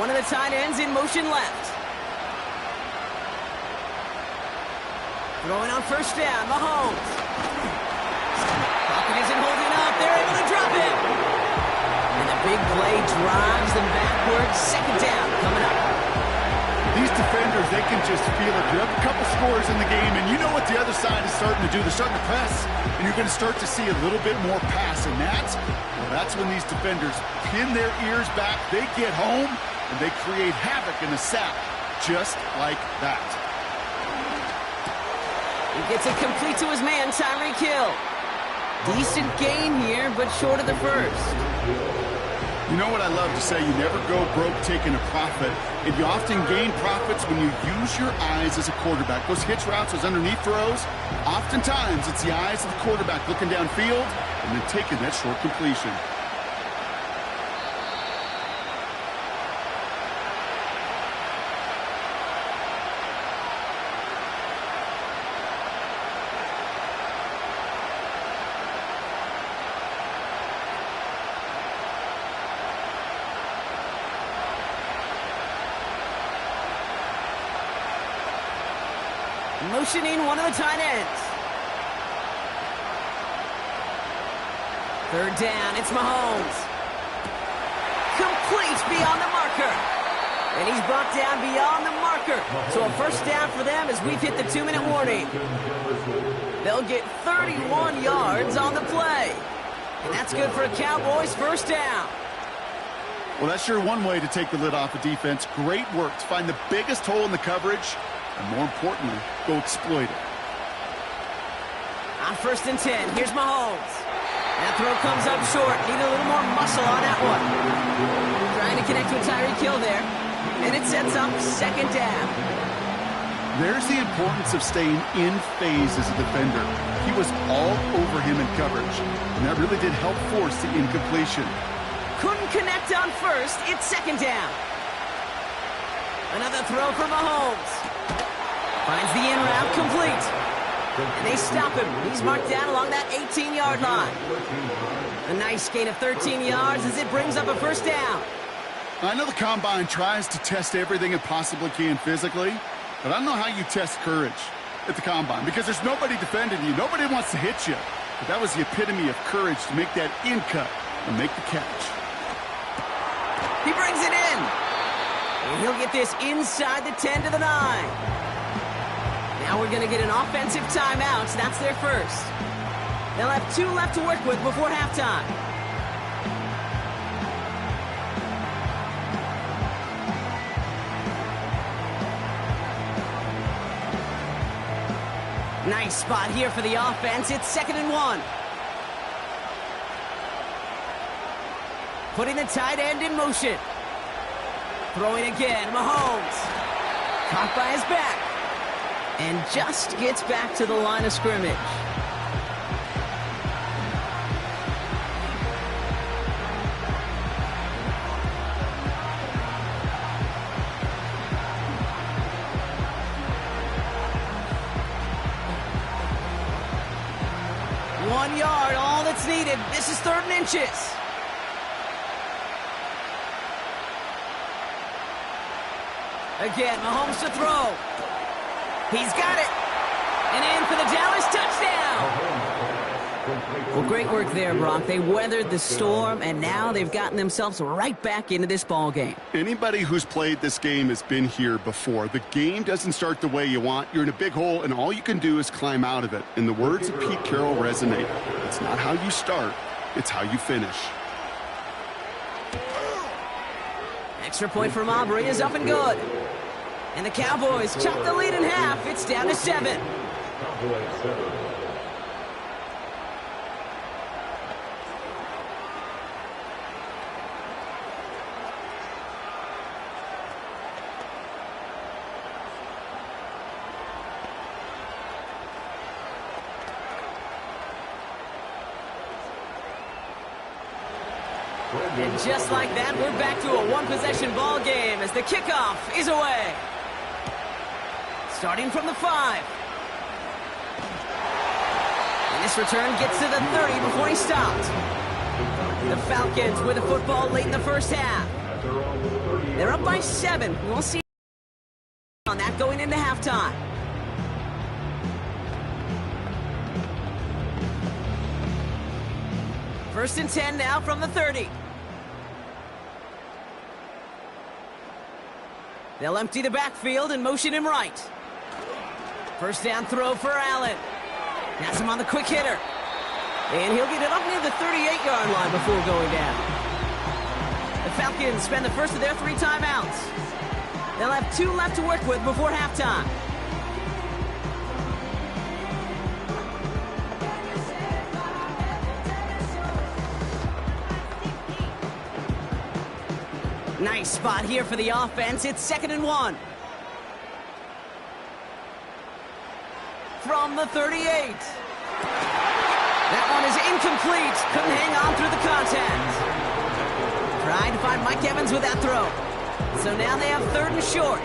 One of the tight ends in motion left. Throwing on 1st down, Mahomes. Pocket isn't holding up. They're able to drop it. And the big play drives them backwards. 2nd down coming up. These defenders, they can just feel it. You have a couple scores in the game, and you know what the other side is starting to do. They're starting to press, and you're going to start to see a little bit more pass. And that's when these defenders pin their ears back. They get home, and they create havoc in the sack, just like that. He gets it complete to his man, Tyreek Hill. Decent gain here, but short of the first. You know what I love to say? You never go broke taking a profit. And you often gain profits when you use your eyes as a quarterback. Those hitch routes, those underneath throws, oftentimes it's the eyes of the quarterback looking downfield and then taking that short completion. Motioning one of the tight ends. Third down, it's Mahomes. Complete beyond the marker. And he's brought down beyond the marker. So a first down for them as we've hit the 2-minute warning. They'll get 31 yards on the play. And that's good for a Cowboys first down. Well, that's sure one way to take the lid off a defense. Great work to find the biggest hole in the coverage. And more importantly, go exploit it. On 1st and 10, here's Mahomes. That throw comes up short. Need a little more muscle on that one. Trying to connect with Tyreek Hill there. And it sets up 2nd down. There's the importance of staying in phase as a defender. He was all over him in coverage. And that really did help force the incompletion. Couldn't connect on 1st. It's 2nd down. Another throw for Mahomes. Finds the in route complete. And they stop him. He's marked down along that 18-yard line. A nice gain of 13 yards as it brings up a first down. I know the Combine tries to test everything it possibly can physically, but I don't know how you test courage at the Combine because there's nobody defending you. Nobody wants to hit you. But that was the epitome of courage to make that in cut and make the catch. He brings it in. And he'll get this inside the 10 to the 9. Now we're going to get an offensive timeout. That's their first. They'll have 2 left to work with before halftime. Nice spot here for the offense. It's 2nd and 1. Putting the tight end in motion. Throwing again, Mahomes. Caught by his back. And just gets back to the line of scrimmage. One yard, all that's needed. This is 3rd and inches. Again, Mahomes to throw. He's got it. And in for the Dallas touchdown. Well, great work there, Brock. They weathered the storm, and now they've gotten themselves right back into this ball game. Anybody who's played this game has been here before. The game doesn't start the way you want. You're in a big hole, and all you can do is climb out of it. And the words of Pete Carroll resonate. It's not how you start, it's how you finish. Extra point from Aubrey is up and good. And the Cowboys chop the lead in half. It's down to 7. And just like that, we're back to a one-possession ball game as the kickoff is away. Starting from the 5. And this return gets to the 30 before he stopped. The Falcons with the football late in the first half. They're up by 7. We'll see on that going into halftime. First and 10 now from the 30. They'll empty the backfield and motion him right. First down throw for Allen. Has him on the quick hitter. And he'll get it up near the 38-yard line before going down. The Falcons spend the first of their 3 timeouts. They'll have 2 left to work with before halftime. Nice spot here for the offense. It's 2nd and 1. From the 38. That one is incomplete. Couldn't hang on through the contact. Trying to find Mike Evans with that throw. So now they have 3rd and short.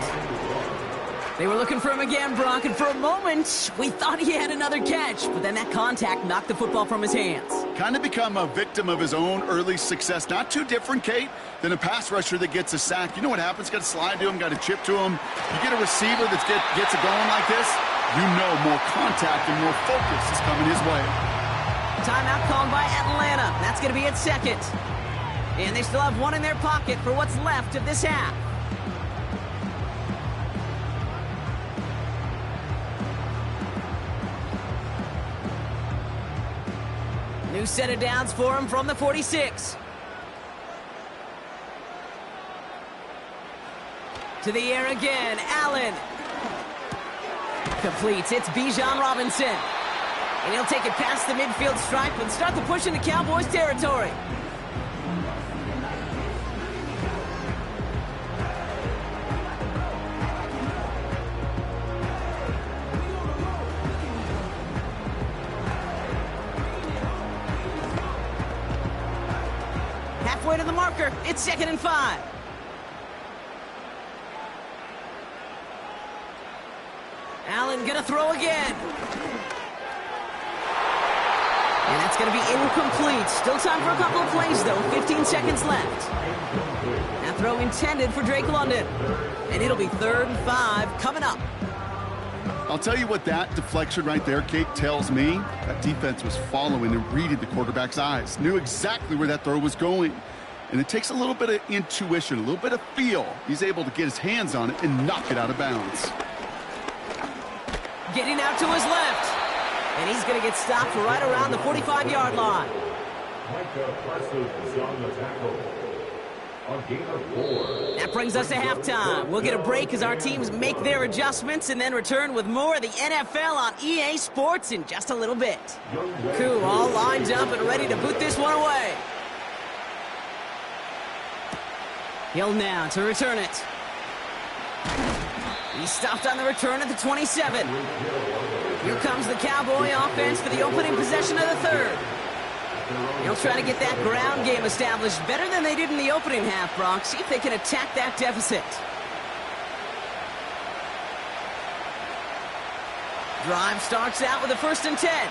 They were looking for him again, Brock, and for a moment, we thought he had another catch, but then that contact knocked the football from his hands. Kind of become a victim of his own early success. Not too different, Kate, than a pass rusher that gets a sack. You know what happens? Got to slide to him, got to chip to him. You get a receiver that gets it going like this, you know more contact and more focus is coming his way. Timeout called by Atlanta. That's going to be its 2nd. And they still have one in their pocket for what's left of this half. New set of downs for him from the 46. To the air again, Allen. Completes, it's Bijan Robinson. And he'll take it past the midfield stripe and start the push into Cowboys territory. Halfway to the marker, it's 2nd and 5. Allen gonna throw again. And that's gonna be incomplete. Still time for a couple of plays though, 15 seconds left. That throw intended for Drake London. And it'll be 3rd and 5 coming up. I'll tell you what that deflection right there, Kate, tells me. That defense was following and reading the quarterback's eyes. Knew exactly where that throw was going. And it takes a little bit of intuition, a little bit of feel. He's able to get his hands on it and knock it out of bounds. Getting out to his left. And he's going to get stopped right around the 45-yard line. That brings us to halftime. We'll get a break as our teams make their adjustments and then return with more of the NFL on EA Sports in just a little bit. Koo all lined up and ready to boot this one away. Hill now to return it. He stopped on the return at the 27. Here comes the Cowboy offense for the opening possession of the 3rd. They'll try to get that ground game established better than they did in the opening half, Brock. See if they can attack that deficit. Drive starts out with a 1st and 10.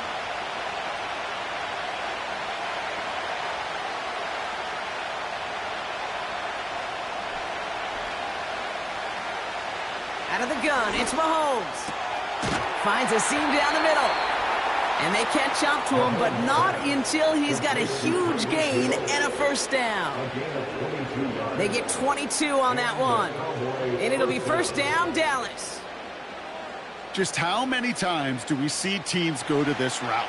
Out of the gun, it's Mahomes. Finds a seam down the middle. And they catch up to him, but not until he's got a huge gain and a 1st down. They get 22 on that one. And it'll be 1st down, Dallas. Just how many times do we see teams go to this route?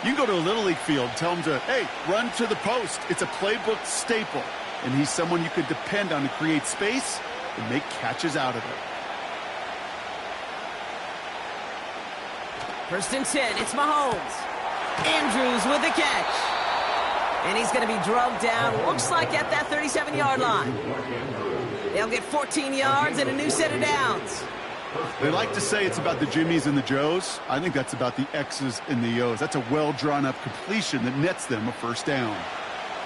You can go to a Little League field, tell them to, hey, run to the post. It's a playbook staple. And he's someone you could depend on to create space and make catches out of it. 1st and 10, it's Mahomes. Andrews with the catch. And he's going to be drugged down, looks like at that 37-yard line. They'll get 14 yards and a new set of downs. They like to say it's about the Jimmies and the Joes. I think that's about the X's and the O's. That's a well-drawn-up completion that nets them a 1st down.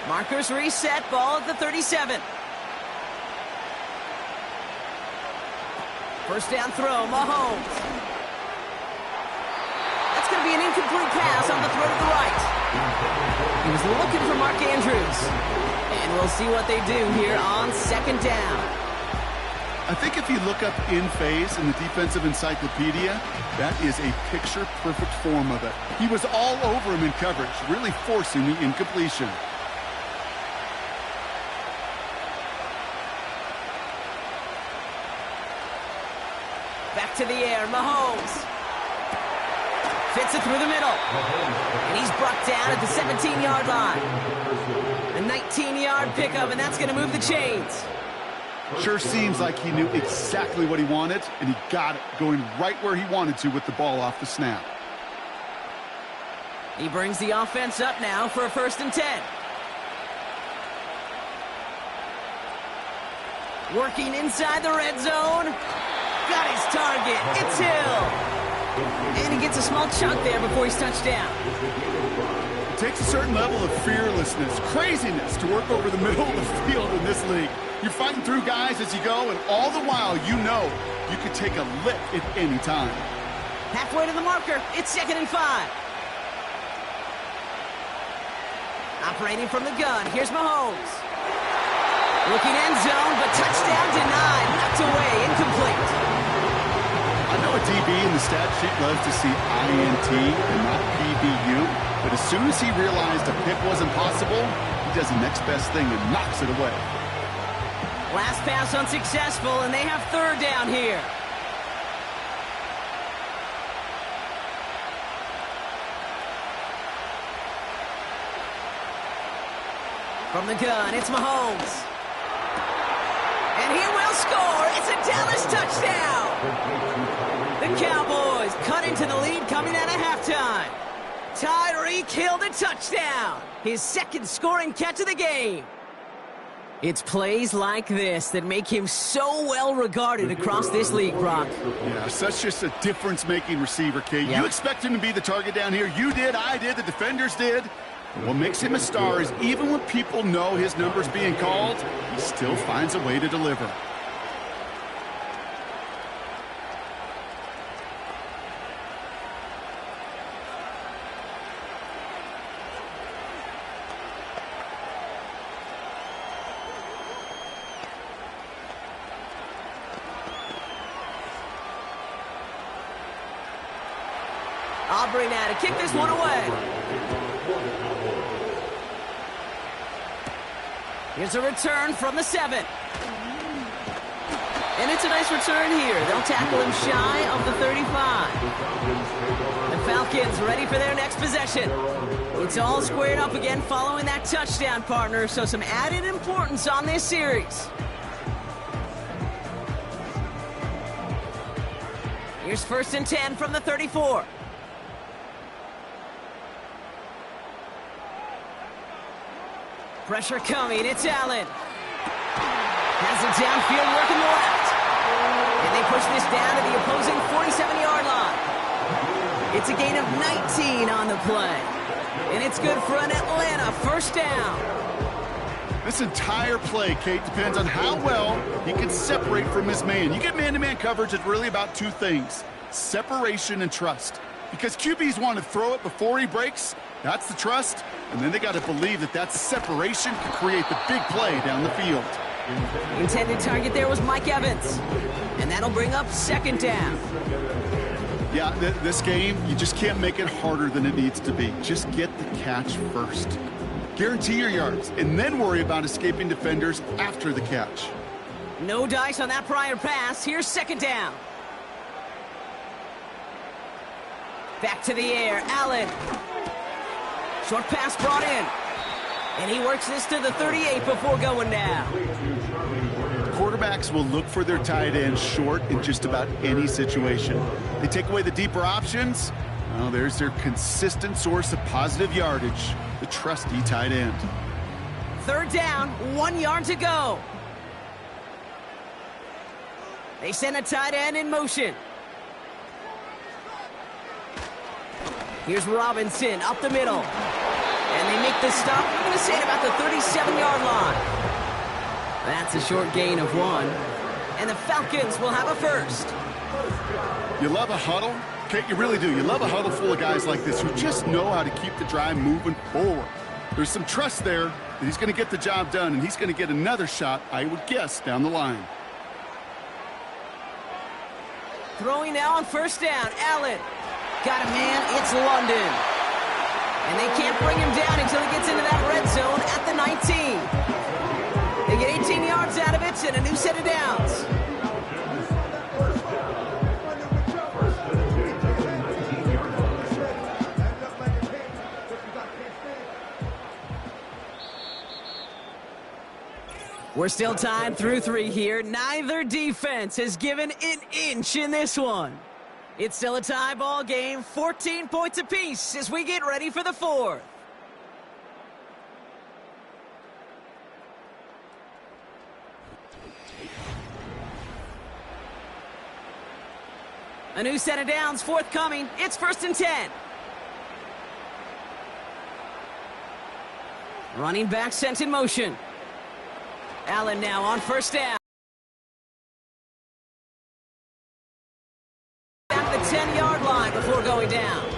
Markers reset, ball at the 37. 1st down throw, Mahomes. That's going to be an incomplete pass on the throw to the right. He was looking for Mark Andrews. And we'll see what they do here on 2nd down. I think if you look up in phase in the defensive encyclopedia, that is a picture-perfect form of it. He was all over him in coverage, really forcing the incompletion. Back to the air, Mahomes. Fits it through the middle. And he's brought down at the 17-yard line. A 19-yard pickup, and that's going to move the chains. Sure seems like he knew exactly what he wanted, and he got it, going right where he wanted to with the ball off the snap. He brings the offense up now for a 1st and 10. Working inside the red zone. Got his target. It's Hill. And he gets a small chunk there before he's touched down. It takes a certain level of fearlessness, craziness to work over the middle of the field in this league. You're fighting through guys as you go, and all the while you know you could take a lick at any time. Halfway to the marker. It's 2nd and 5. Operating from the gun. Here's Mahomes. Looking end zone, but touchdown denied. Knocked away. Incomplete. I know a DB in the stat sheet loves to see INT and not PBU, but as soon as he realized a pick wasn't possible, he does the next best thing and knocks it away. Last pass unsuccessful, and they have 3rd down here. From the gun, it's Mahomes. And he will score. It's a Dallas touchdown. The Cowboys cut into the lead coming out of halftime. Tyreek Hill the touchdown. His 2nd scoring catch of the game. It's plays like this that make him so well regarded across this league, Brock. Yeah, such just a difference-making receiver, Kate. You expect him to be the target down here. You did, I did, the defenders did. What makes him a star is even when people know his number's being called, he still finds a way to deliver. Aubrey now to kick this one away. Here's a return from the 7. And it's a nice return here. They'll tackle him shy of the 35. The Falcons ready for their next possession. It's all squared up again following that touchdown, partner, so some added importance on this series. Here's 1st and 10 from the 34. Pressure coming, it's Allen. Has it downfield, working the left. And they push this down to the opposing 47-yard line. It's a gain of 19 on the play. And it's good for an Atlanta 1st down. This entire play, Kate, depends on how well he can separate from his man. You get man-to-man coverage, it's really about 2 things: separation and trust. Because QBs want to throw it before he breaks. That's the trust. And then they got to believe that that separation can create the big play down the field. Intended target there was Mike Evans. And that'll bring up 2nd down. Yeah, this game, you just can't make it harder than it needs to be. Just get the catch first. Guarantee your yards, and then worry about escaping defenders after the catch. No dice on that prior pass. Here's 2nd down. Back to the air, Allen. Short pass brought in. And he works this to the 38 before going down. Quarterbacks will look for their tight end short in just about any situation. They take away the deeper options. Well, there's their consistent source of positive yardage, the trusty tight end. 3rd down, 1 yard to go. They send a tight end in motion. Here's Robinson up the middle. And they make the stop, I'm going to say, at about the 37-yard line. That's a short gain of 1. And the Falcons will have a 1st. You love a huddle? Kate, you really do. You love a huddle full of guys like this who just know how to keep the drive moving forward. There's some trust there that he's going to get the job done, and he's going to get another shot, I would guess, down the line. Throwing now on 1st down, Allen. Got a man, it's London. And they can't bring him down until he gets into that red zone at the 19. They get 18 yards out of it and a new set of downs. We're still tied through 3 here. Neither defense has given an inch in this one. It's still a tie ball game, 14 points apiece as we get ready for the 4th. A new set of downs forthcoming. It's 1st and 10. Running back sent in motion. Allen now on 1st down. Down to the 10-yard line before going down.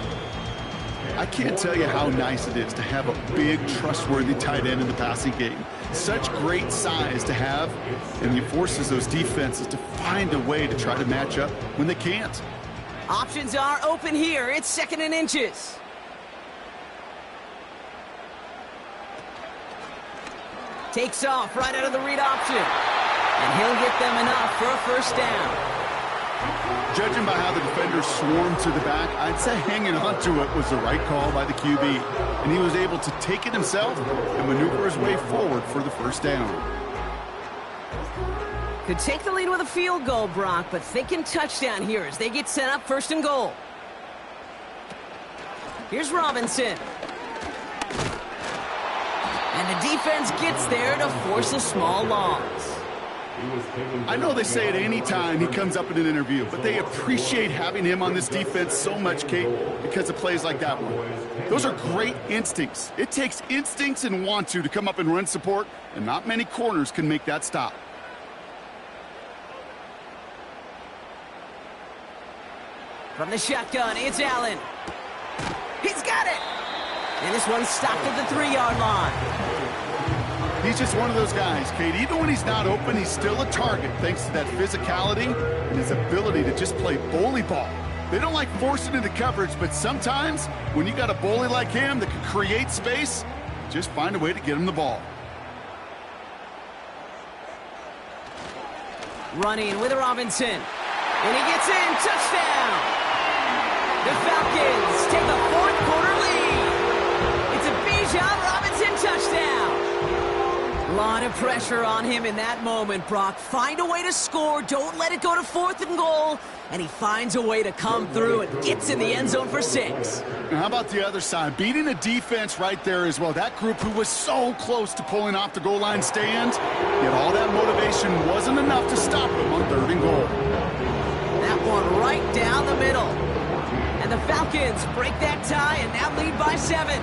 I can't tell you how nice it is to have a big, trustworthy tight end in the passing game. Such great size to have, and he forces those defenses to find a way to try to match up when they can't. Options are open here. It's 2nd and inches. Takes off right out of the read option. And he'll get them enough for a 1st down. Judging by how the defenders swarmed to the back, I'd say hanging on to it was the right call by the QB. And he was able to take it himself and maneuver his way forward for the 1st down. Could take the lead with a field goal, Brock, but thinking touchdown here as they get set up 1st and goal. Here's Robinson. And the defense gets there to force a small loss. I know they say it any time he comes up in an interview, but they appreciate having him on this defense so much, Kate, because of plays like that one. Those are great instincts. It takes instincts and want to come up and run support, and not many corners can make that stop. From the shotgun, it's Allen. He's got it! And this one's stopped at the 3-yard line. He's just one of those guys, Kate. Even when he's not open, he's still a target thanks to that physicality and his ability to just play bully ball. They don't like forcing into coverage, but sometimes when you got a bully like him that can create space, just find a way to get him the ball. Running with Robinson. And he gets in. Touchdown! The Falcons take a 4th-quarter lead. It's a Bijan Robinson touchdown. A lot of pressure on him in that moment, Brock. Find a way to score. Don't let it go to 4th and goal. And he finds a way to come through and gets in the end zone for 6. Now how about the other side? Beating a defense right there as well. That group who was so close to pulling off the goal line stand, yet all that motivation wasn't enough to stop him on 3rd and goal. That one right down the middle. And the Falcons break that tie and now lead by 7.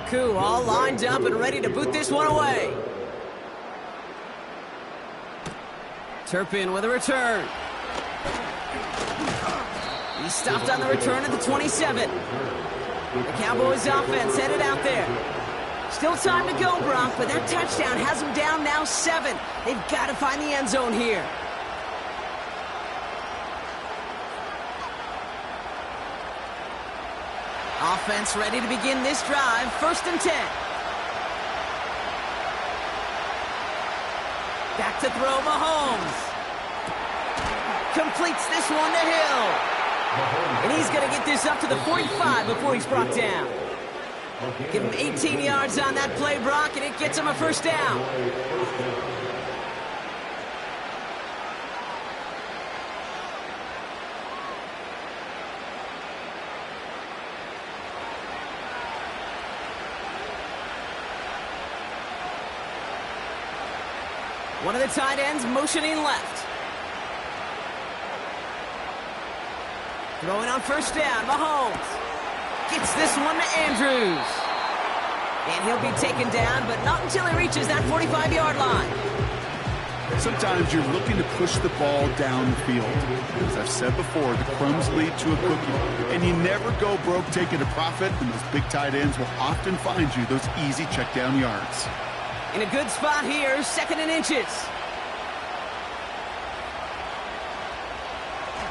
Koo all lined up and ready to boot this one away. Turpin with a return. He stopped on the return at the 27. The Cowboys offense headed out there. Still time to go, Brock, but that touchdown has them down now 7. They've got to find the end zone here. Offense ready to begin this drive. 1st and 10. Back to throw, Mahomes. Completes this one to Hill. And he's going to get this up to the 45 before he's brought down. Give him 18 yards on that play, Brock, and it gets him a 1st down. One of the tight ends motioning left. Throwing on 1st down, Mahomes. Gets this one to Andrews. And he'll be taken down, but not until he reaches that 45-yard line. Sometimes you're looking to push the ball down the field. As I've said before, the crumbs lead to a cookie. And you never go broke taking a profit, and those big tight ends will often find you those easy check down yards. In a good spot here, 2nd and inches.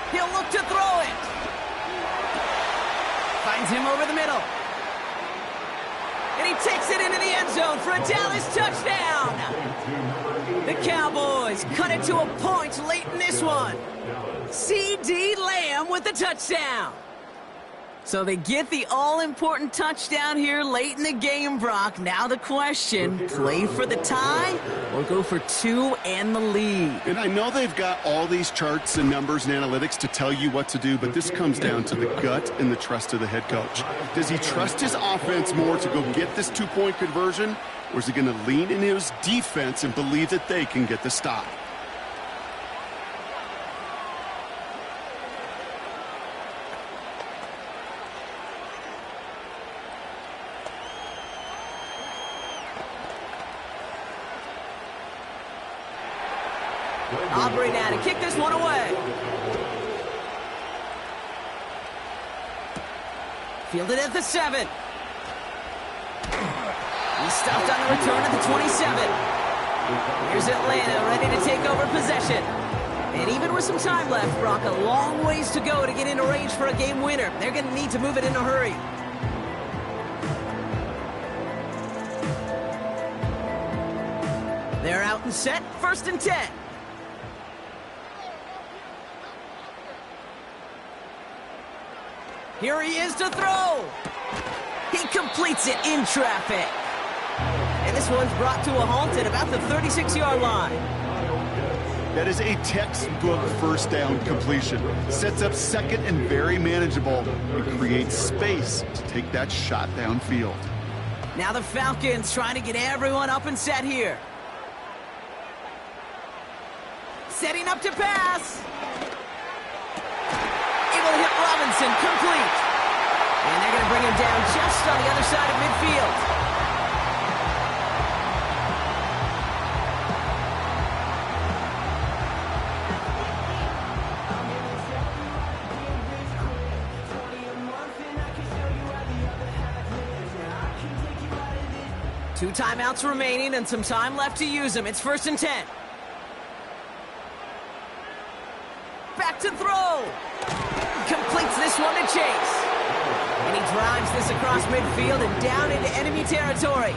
He'll look to throw it. Finds him over the middle. And he takes it into the end zone for a Dallas touchdown. The Cowboys cut it to a point late in this one. C.D. Lamb with the touchdown. So they get the all-important touchdown here late in the game, Brock. Now the question, play for the tie or go for two and the lead? And I know they've got all these charts and numbers and analytics to tell you what to do, but this comes down to the gut and the trust of the head coach. Does he trust his offense more to go get this two-point conversion, or is he going to lean in his defense and believe that they can get the stop? Aubrey now to kick this one away. Fielded at the 7. He's stopped on the return at the 27. Here's Atlanta ready to take over possession. And even with some time left, Brock, a long ways to go to get into range for a game winner. They're going to need to move it in a hurry. They're out and set, 1st and 10. Here he is to throw. He completes it in traffic. And this one's brought to a halt at about the 36-yard line. That is a textbook first down completion. Sets up second and very manageable. It creates space to take that shot downfield. Now the Falcons trying to get everyone up and set here. Setting up to pass. Able to hit Robinson, complete. And they're going to bring him down just on the other side of midfield. Two timeouts remaining and some time left to use them. It's 1st and 10. Back to throw. Completes this one to Chase. And he drives this across midfield and down into enemy territory.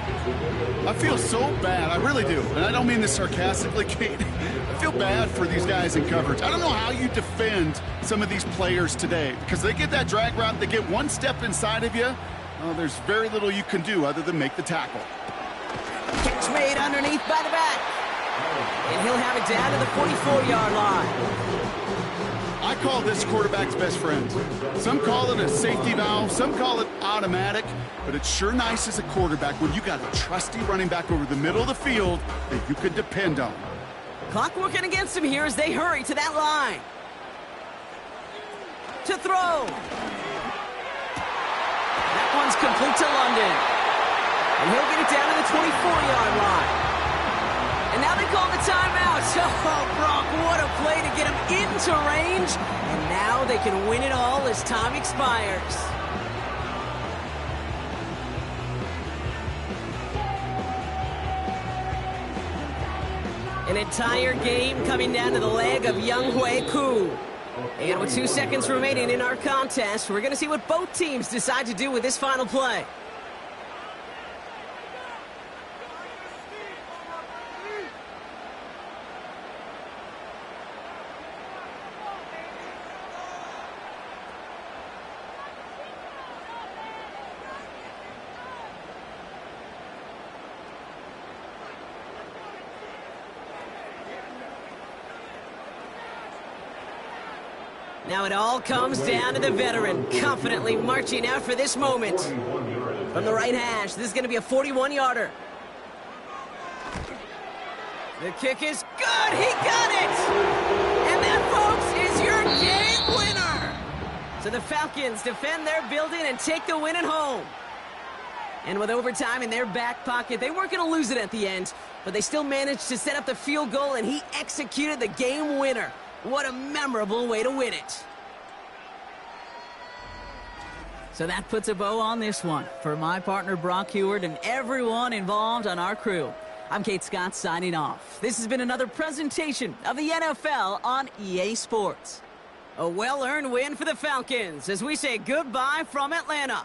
I feel so bad. I really do. And I don't mean this sarcastically, Kate. I feel bad for these guys in coverage. I don't know how you defend some of these players today because they get that drag route. They get one step inside of you. Oh, there's very little you can do other than make the tackle. Catch made underneath by the back. And he'll have it down to the 44-yard line. I call this quarterback's best friend. Some call it a safety valve, some call it automatic, but it's sure nice as a quarterback when you got a trusty running back over the middle of the field that you can depend on. Clock working against him here as they hurry to that line. To throw. That one's complete to London. And he'll get it down to the 24-yard line. And now they call the timeout. Oh, Brock, what a play to get him into range. And now they can win it all as time expires. An entire game coming down to the leg of Younghoe Koo. And with 2 seconds remaining in our contest, we're going to see what both teams decide to do with this final play. Now it all comes down to the veteran, confidently marching out for this moment. From the right hash, this is going to be a 41-yarder. The kick is good. He got it. And that, folks, is your game winner. So the Falcons defend their building and take the win at home. And with overtime in their back pocket, they weren't going to lose it at the end, but they still managed to set up the field goal, and he executed the game winner. What a memorable way to win it. So that puts a bow on this one. For my partner, Brock Heward, and everyone involved on our crew, I'm Kate Scott signing off. This has been another presentation of the NFL on EA Sports. A well-earned win for the Falcons as we say goodbye from Atlanta.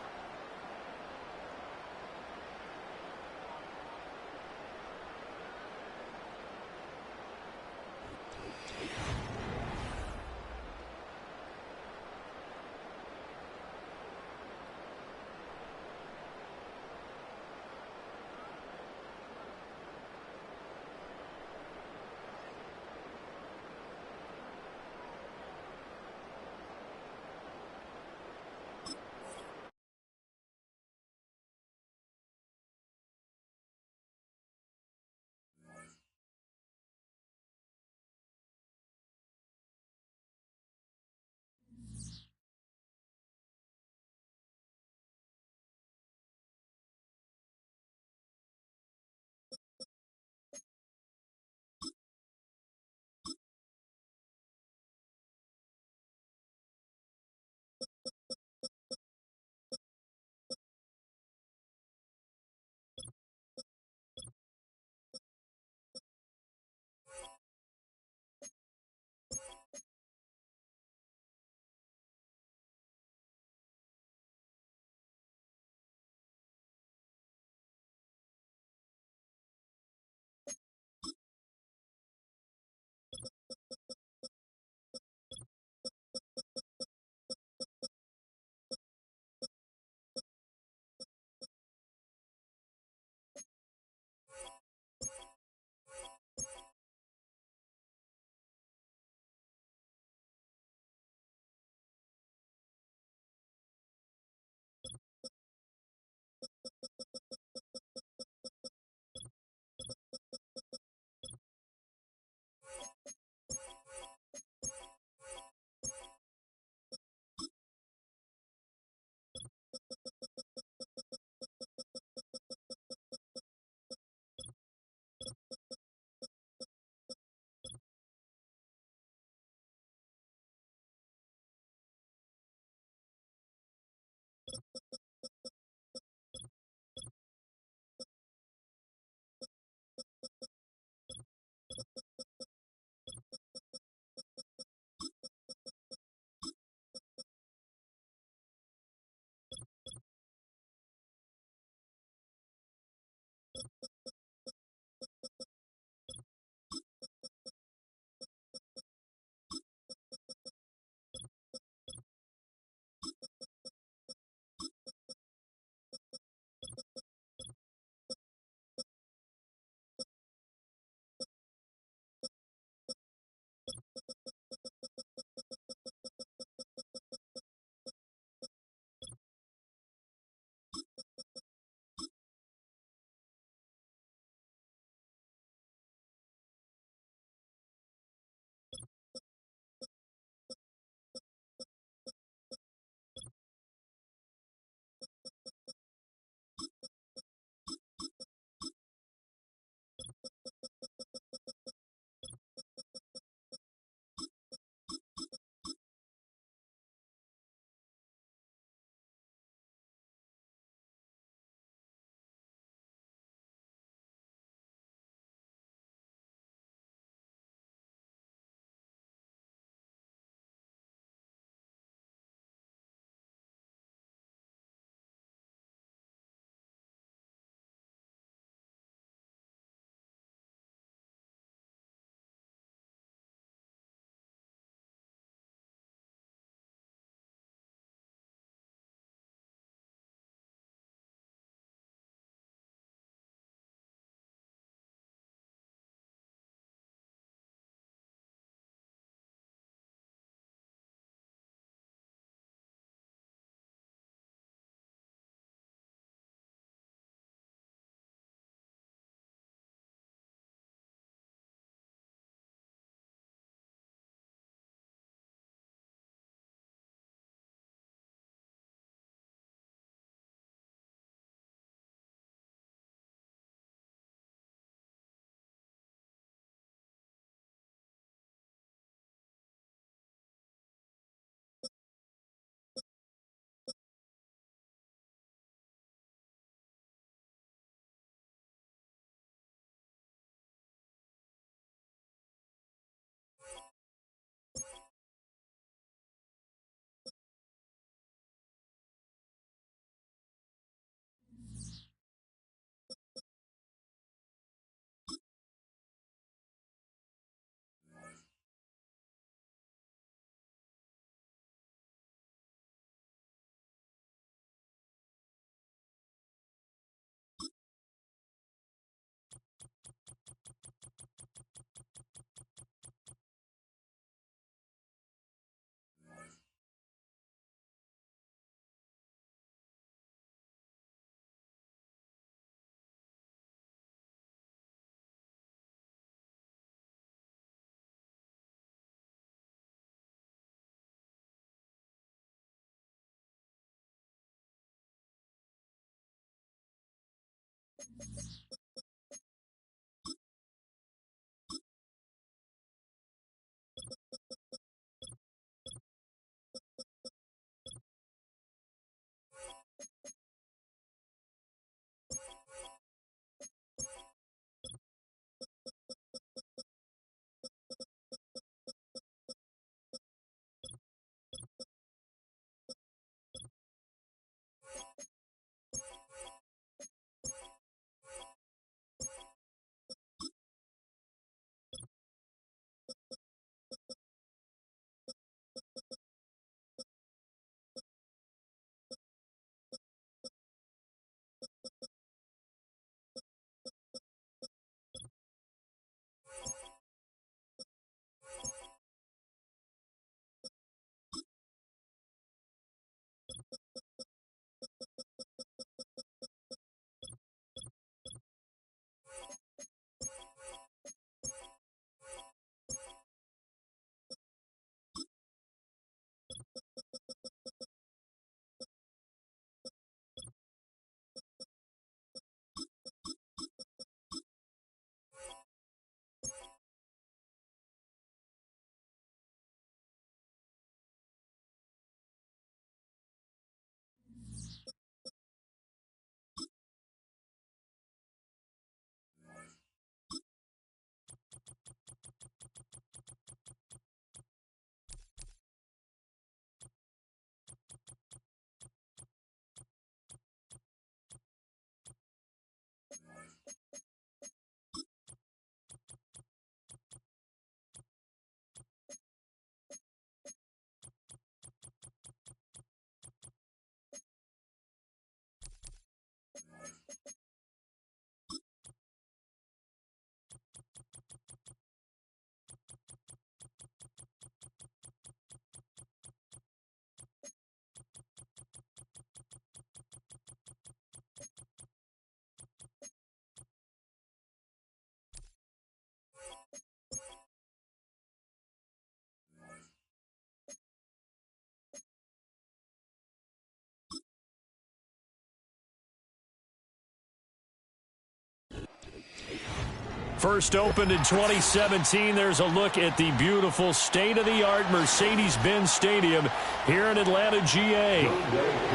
First opened in 2017. There's a look at the beautiful state-of-the-art Mercedes-Benz Stadium here in Atlanta, GA.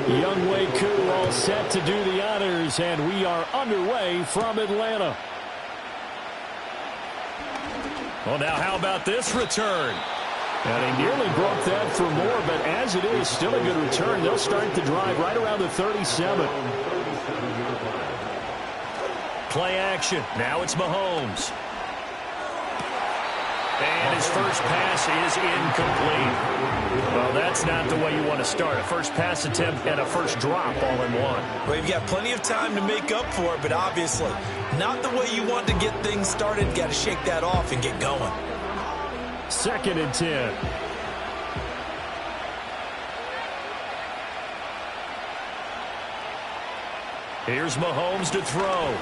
Younghoe Koo all set to do the honors, and we are underway from Atlanta. Well, now how about this return? And he nearly broke that for more, but as it is, still a good return. They'll start the drive right around the 37. Play action. Now it's Mahomes. And his first pass is incomplete. Well, that's not the way you want to start. A first pass attempt and a first drop all in one. Well, you've got plenty of time to make up for it, but obviously not the way you want to get things started. Got to shake that off and get going. 2nd and 10. Here's Mahomes to throw.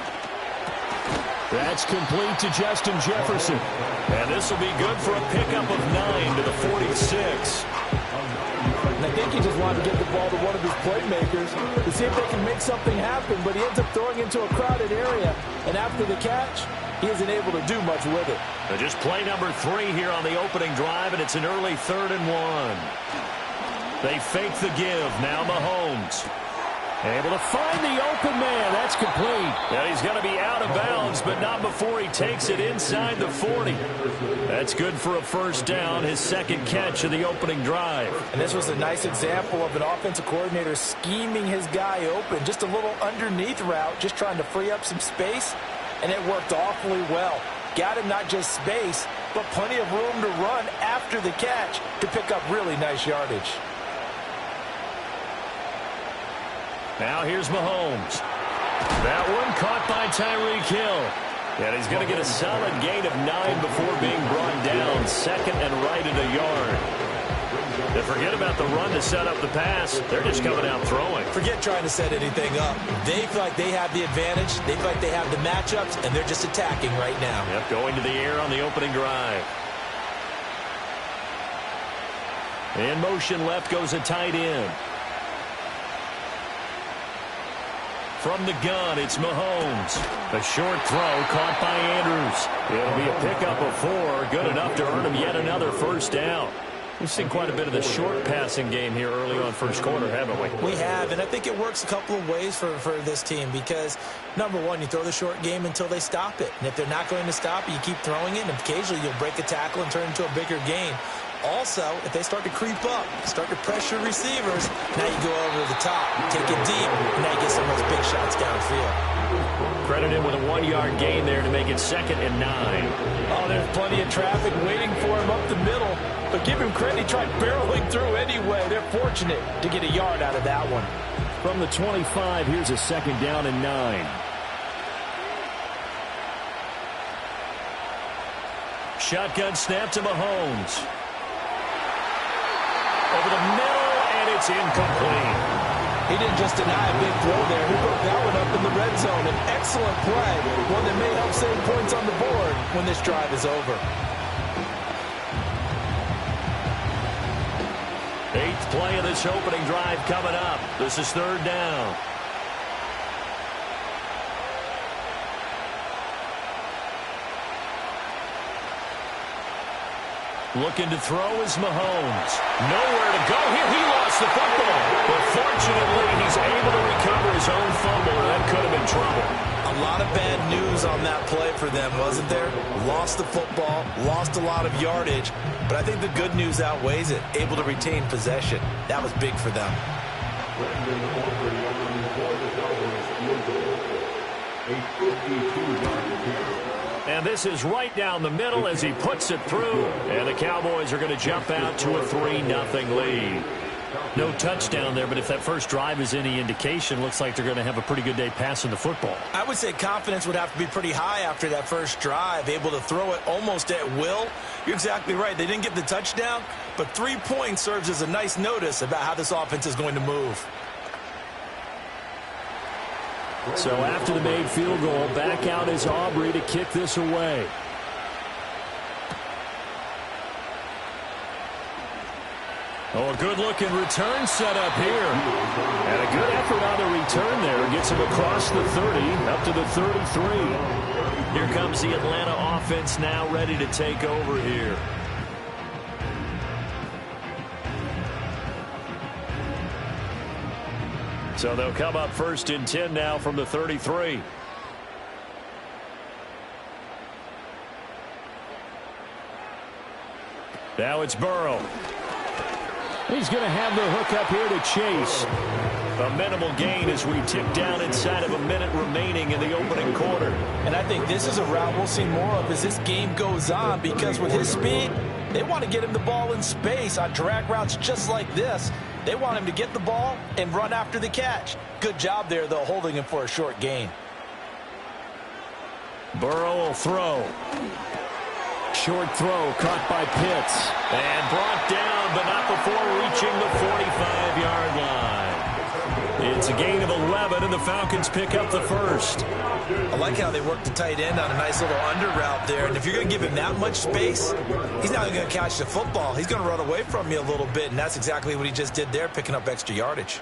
That's complete to Justin Jefferson. And this will be good for a pickup of 9 to the 46. And I think he just wanted to get the ball to one of his playmakers to see if they can make something happen, but he ends up throwing into a crowded area. And after the catch, he isn't able to do much with it. And just play number 3 here on the opening drive, and it's an early 3rd and 1. They fake the give. Now Mahomes. Able to find the open man. That's complete. Yeah, he's going to be out of bounds, but not before he takes it inside the 40. That's good for a first down, his 2nd catch of the opening drive. And this was a nice example of an offensive coordinator scheming his guy open. Just a little underneath route, just trying to free up some space, and it worked awfully well. Got him not just space, but plenty of room to run after the catch to pick up really nice yardage. Now here's Mahomes. That one caught by Tyreek Hill. And he's going to get a solid gain of 9 before being brought down. 2nd and right at a yard. They forget about the run to set up the pass. They're just coming out throwing. Forget trying to set anything up. They feel like they have the advantage. They feel like they have the matchups, and they're just attacking right now. Yep, going to the air on the opening drive. In motion left goes a tight end. From the gun, it's Mahomes. A short throw caught by Andrews. It'll be a pickup of 4, good enough to earn him yet another first down. We've seen quite a bit of the short passing game here early on first quarter, haven't we? We have, and I think it works a couple of ways for this team because, number one, you throw the short game until they stop it. And if they're not going to stop it, you keep throwing it, and occasionally you'll break a tackle and turn it into a bigger gain. Also, if they start to creep up, start to pressure receivers, now you go over the top, take it deep, and now you get some of those big shots downfield. Credit him with a 1-yard gain there to make it 2nd and 9. Oh, there's plenty of traffic waiting for him up the middle, but give him credit, he tried barreling through anyway. They're fortunate to get a yard out of that one. From the 25, here's a 2nd down and 9. Shotgun snap to Mahomes. Over the middle, and it's incomplete. He didn't just deny a big throw there. He broke that one up in the red zone. An excellent play, one that may help save points on the board when this drive is over. 8th play of this opening drive coming up. This is 3rd down. Looking to throw is Mahomes. Nowhere to go here. He lost the football. But fortunately, he's able to recover his own fumble, and that could have been trouble. A lot of bad news on that play for them, wasn't there? Lost the football, lost a lot of yardage, but I think the good news outweighs it. Able to retain possession. That was big for them. And this is right down the middle as he puts it through. And the Cowboys are going to jump out to a 3-0 lead. No touchdown there, but if that first drive is any indication, looks like they're going to have a pretty good day passing the football. I would say confidence would have to be pretty high after that first drive, able to throw it almost at will. You're exactly right. They didn't get the touchdown, but 3 points serves as a nice notice about how this offense is going to move. So after the made field goal, back out is Aubrey to kick this away. Oh, a good-looking return set up here. And a good effort on the return there. Gets him across the 30, up to the 33. Here comes the Atlanta offense now ready to take over here. So they'll come up 1st and 10 now from the 33. Now it's Burrow. He's going to have the hook up here to Chase. A minimal gain as we tick down inside of a minute remaining in the opening quarter. And I think this is a route we'll see more of as this game goes on, because with his speed, they want to get him the ball in space on drag routes just like this. They want him to get the ball and run after the catch. Good job there, though, holding him for a short gain. Burrow will throw. Short throw caught by Pitts. And brought down, but not before reaching the 45-yard line. It's a gain of 11, and the Falcons pick up the first. I like how they work the tight end on a nice little under route there. And if you're going to give him that much space, he's not going to catch the football. He's going to run away from you a little bit, and that's exactly what he just did there, picking up extra yardage.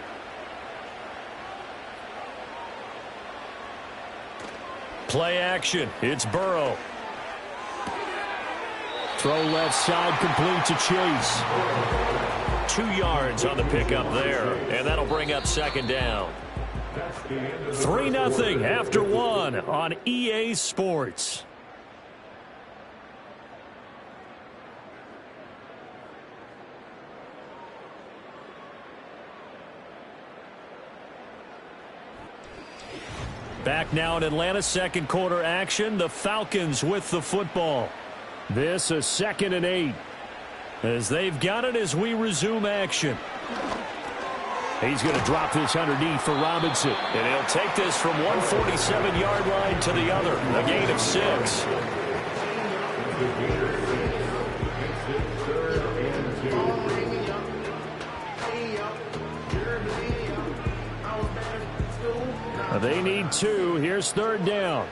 Play action. It's Burrow. Throw left side, complete to Chase. 2 yards on the pickup there, and that'll bring up 2nd down. 3-0 after 1 on EA Sports. Back now in Atlanta, 2nd quarter action. The Falcons with the football. This a 2nd and 8. As they've got it as we resume action. He's going to drop this underneath for Robinson. And he'll take this from 147-yard line to the other. A gain of 6. They need 2. Here's 3rd down.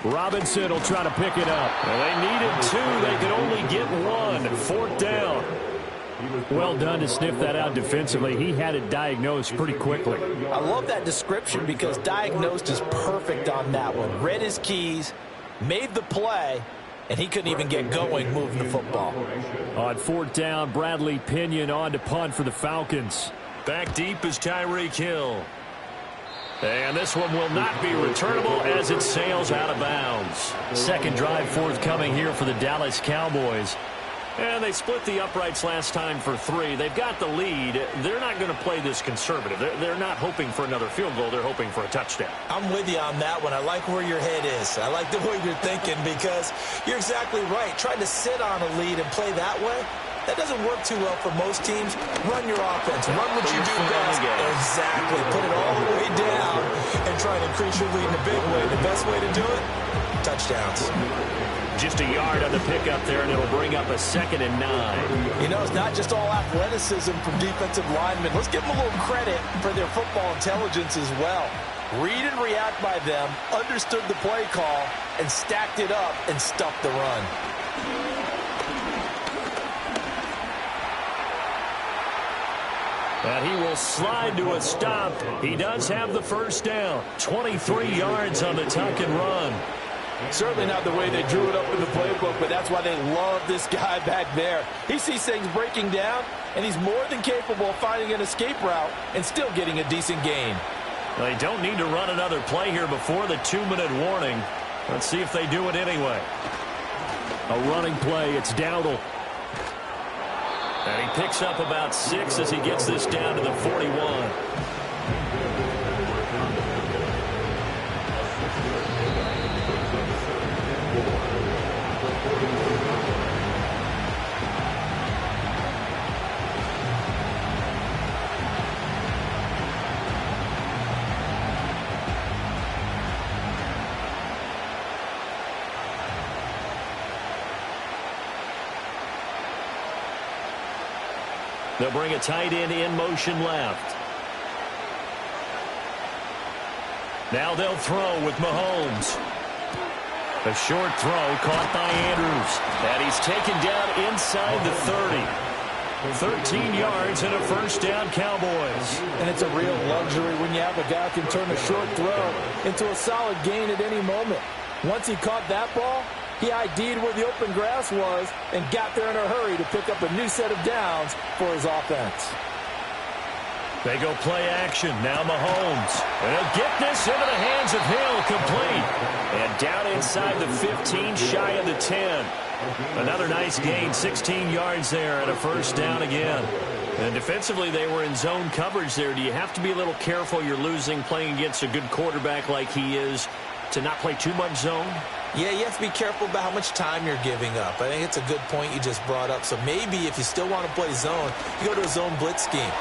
Robinson will try to pick it up. Well, they needed 2. They could only get 1. 4th down. Well done to sniff that out defensively. He had it diagnosed pretty quickly. I love that description because diagnosed is perfect on that one. Read his keys, made the play, and he couldn't even get going moving the football. On 4th down, Bradley Pinion on to punt for the Falcons. Back deep is Tyreek Hill. And this one will not be returnable as it sails out of bounds. 2nd drive forthcoming here for the Dallas Cowboys. And they split the uprights last time for 3. They've got the lead. They're not going to play this conservative. They're not hoping for another field goal. They're hoping for a touchdown. I'm with you on that one. I like where your head is. I like the way you're thinking because you're exactly right. Trying to sit on a lead and play that way, that doesn't work too well for most teams. Run your offense. Run what you do best. Exactly. Put it all the way down and try and increase your lead in a big way. The best way to do it, touchdowns. Just a yard on the pickup there, and it'll bring up a 2nd and 9. You know, it's not just all athleticism from defensive linemen. Let's give them a little credit for their football intelligence as well. Read and react by them, understood the play call, and stacked it up and stuffed the run. And he will slide to a stop. He does have the 1st down. 23 yards on the tuck and run. Certainly not the way they drew it up in the playbook, but that's why they love this guy back there. He sees things breaking down, and he's more than capable of finding an escape route and still getting a decent gain. They don't need to run another play here before the 2-minute warning. Let's see if they do it anyway. A running play. It's Dowdle. And he picks up about 6 as he gets this down to the 41. They'll bring a tight end in motion left. Now they'll throw with Mahomes. A short throw caught by Andrews. And he's taken down inside the 30. 13 yards and a first down, Cowboys. And it's a real luxury when you have a guy who can turn a short throw into a solid gain at any moment. Once he caught that ball, he ID'd where the open grass was and got there in a hurry to pick up a new set of downs for his offense. They go play action. Now Mahomes. And he'll get this into the hands of Hill, complete. And down inside the 15, shy of the 10. Another nice gain, 16 yards there and a first down again. And defensively, they were in zone coverage there. Do you have to be a little careful? You're losing playing against a good quarterback like he is to not play too much zone? Yeah, you have to be careful about how much time you're giving up. I think it's a good point you just brought up. So maybe if you still want to play zone, you go to a zone blitz scheme.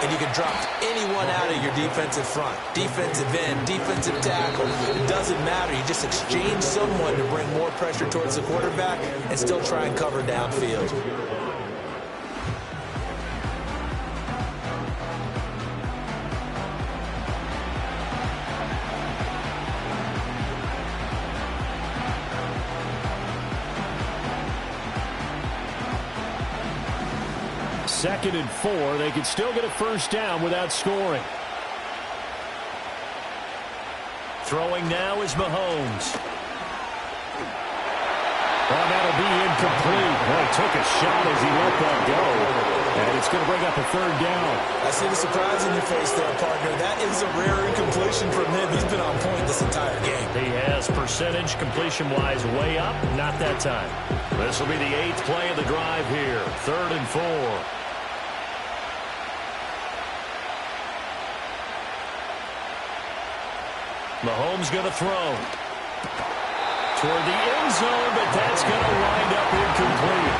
And you can drop anyone out of your defensive front. Defensive end, defensive tackle. It doesn't matter. You just exchange someone to bring more pressure towards the quarterback and still try and cover downfield. Second and 4. They could still get a first down without scoring. Throwing now is Mahomes. Oh, that'll be incomplete. Boy, took a shot as he let that go. And it's going to bring up a third down. I see the surprise in your face there, partner. That is a rare incompletion from him. He's been on point this entire game. He has percentage completion-wise way up. Not that time. This will be the 8th play of the drive here. 3rd and 4. Mahomes going to throw toward the end zone, but that's going to wind up incomplete.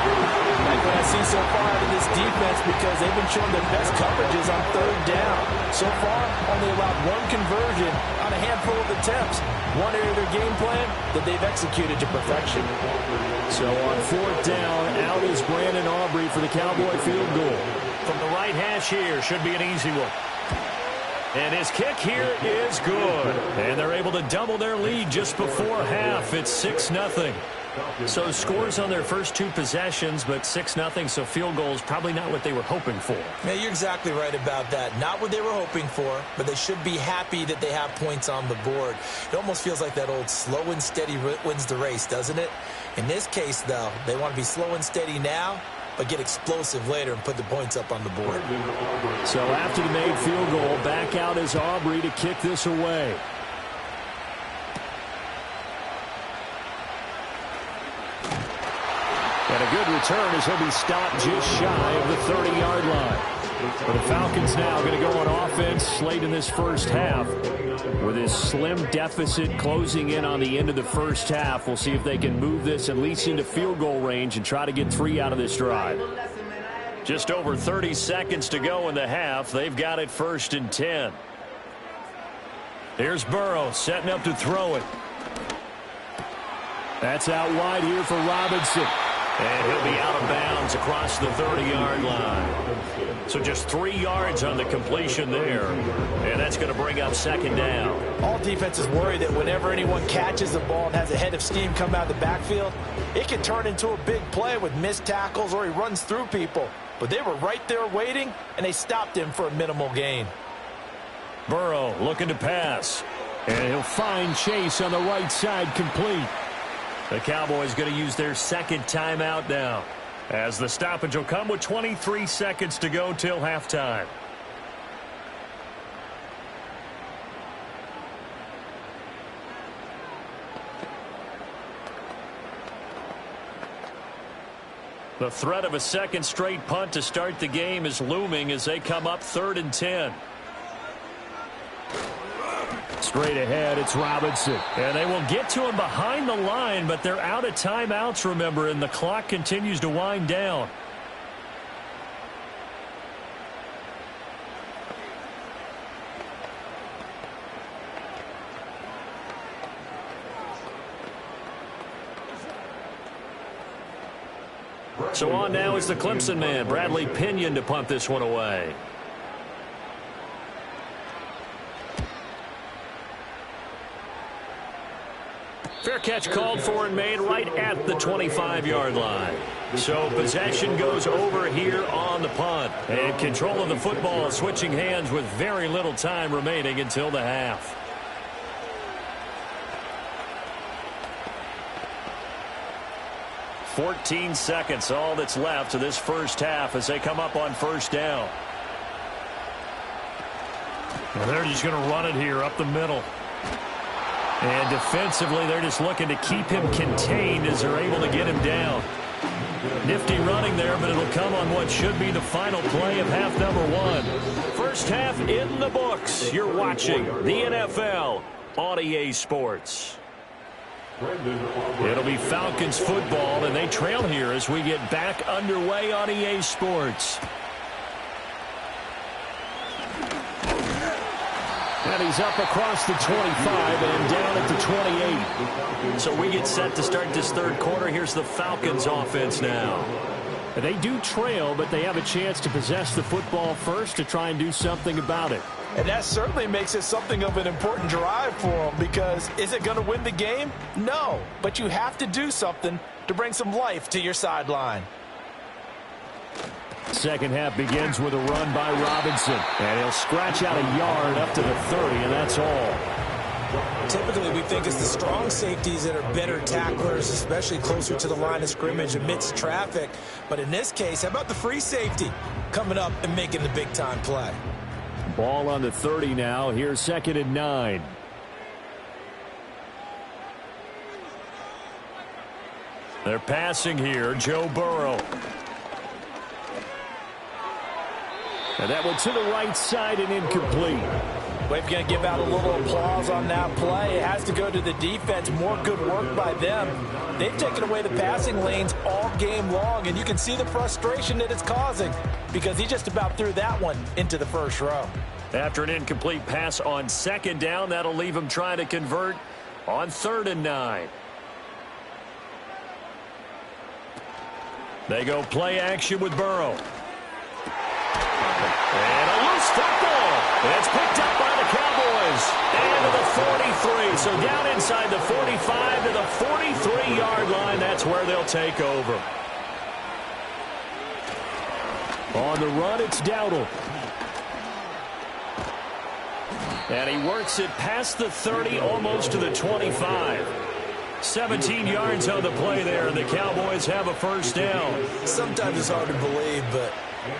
Like what I see so far out of this defense, because they've been showing their best coverages on 3rd down. So far, only allowed one conversion on a handful of attempts. One area of their game plan that they've executed to perfection. So on 4th down, out is Brandon Aubrey for the Cowboy field goal. From the right hash here, should be an easy one. And his kick here is good. And they're able to double their lead just before half. It's 6-0. So scores on their first 2 possessions, but 6-0, so field goal is probably not what they were hoping for. Yeah, you're exactly right about that. Not what they were hoping for, but they should be happy that they have points on the board. It almost feels like that old slow and steady wins the race, doesn't it? In this case, though, they want to be slow and steady now, but get explosive later and put the points up on the board. So after the made field goal, back out is Aubrey to kick this away. And a good return as he'll be stopped just shy of the 30-yard line. But the Falcons now going to go on offense late in this first half. With this slim deficit closing in on the end of the first half, we'll see if they can move this at least into field goal range and try to get 3 out of this drive. Just over 30 seconds to go in the half. They've got it 1st and 10. Here's Burrow setting up to throw it. That's out wide here for Robinson. And he'll be out of bounds across the 30-yard line. So just 3 yards on the completion there. And that's going to bring up 2nd down. All defenses worry that whenever anyone catches the ball and has a head of steam come out of the backfield, it can turn into a big play with missed tackles or he runs through people. But they were right there waiting, and they stopped him for a minimal gain. Burrow looking to pass. And he'll find Chase on the right side, complete. The Cowboys going to use their 2nd timeout now, as the stoppage will come with 23 seconds to go till halftime. The threat of a 2nd straight punt to start the game is looming as they come up 3rd and 10. Straight ahead, it's Robinson. And they will get to him behind the line, but they're out of timeouts, remember, and the clock continues to wind down. So on now is the Clemson man, Bradley Pinion, to punt this one away. Fair catch called for and made right at the 25-yard line. So possession goes over here on the punt. And control of the football switching hands with very little time remaining until the half. "14 seconds, all that's left of this first half as they come up on first down. And they're just going to run it here up the middle. And defensively, they're just looking to keep him contained as they're able to get him down. Nifty running there, but it'll come on what should be the final play of half number one. First half in the books. You're watching the NFL on EA Sports. It'll be Falcons football, and they trail here as we get back underway on EA Sports. And he's up across the 25 and down at the 28. So we get set to start this third quarter. Here's the Falcons offense now. They do trail, but they have a chance to possess the football first to try and do something about it. And that certainly makes it something of an important drive for them, because is it going to win the game? No, but you have to do something to bring some life to your sideline. Second half begins with a run by Robinson. And he'll scratch out a yard up to the 30, and that's all. Typically, we think it's the strong safeties that are better tacklers, especially closer to the line of scrimmage amidst traffic. But in this case, how about the free safety coming up and making the big-time play? Ball on the 30 now. Here's 2nd and 9. They're passing here. Joe Burrow. And that one to the right side and incomplete. We're going to give out a little applause on that play. It has to go to the defense. More good work by them. They've taken away the passing lanes all game long, and you can see the frustration that it's causing because he just about threw that one into the first row. After an incomplete pass on 2nd down, that'll leave him trying to convert on 3rd and 9. They go play action with Burrow. And a loose football. It's picked up by the Cowboys. And to the 43. So down inside the 45 to the 43-yard line. That's where they'll take over. On the run, it's Dowdle. And he works it past the 30, almost to the 25. 17 yards on the play there, and the Cowboys have a first down. Sometimes it's hard to believe, but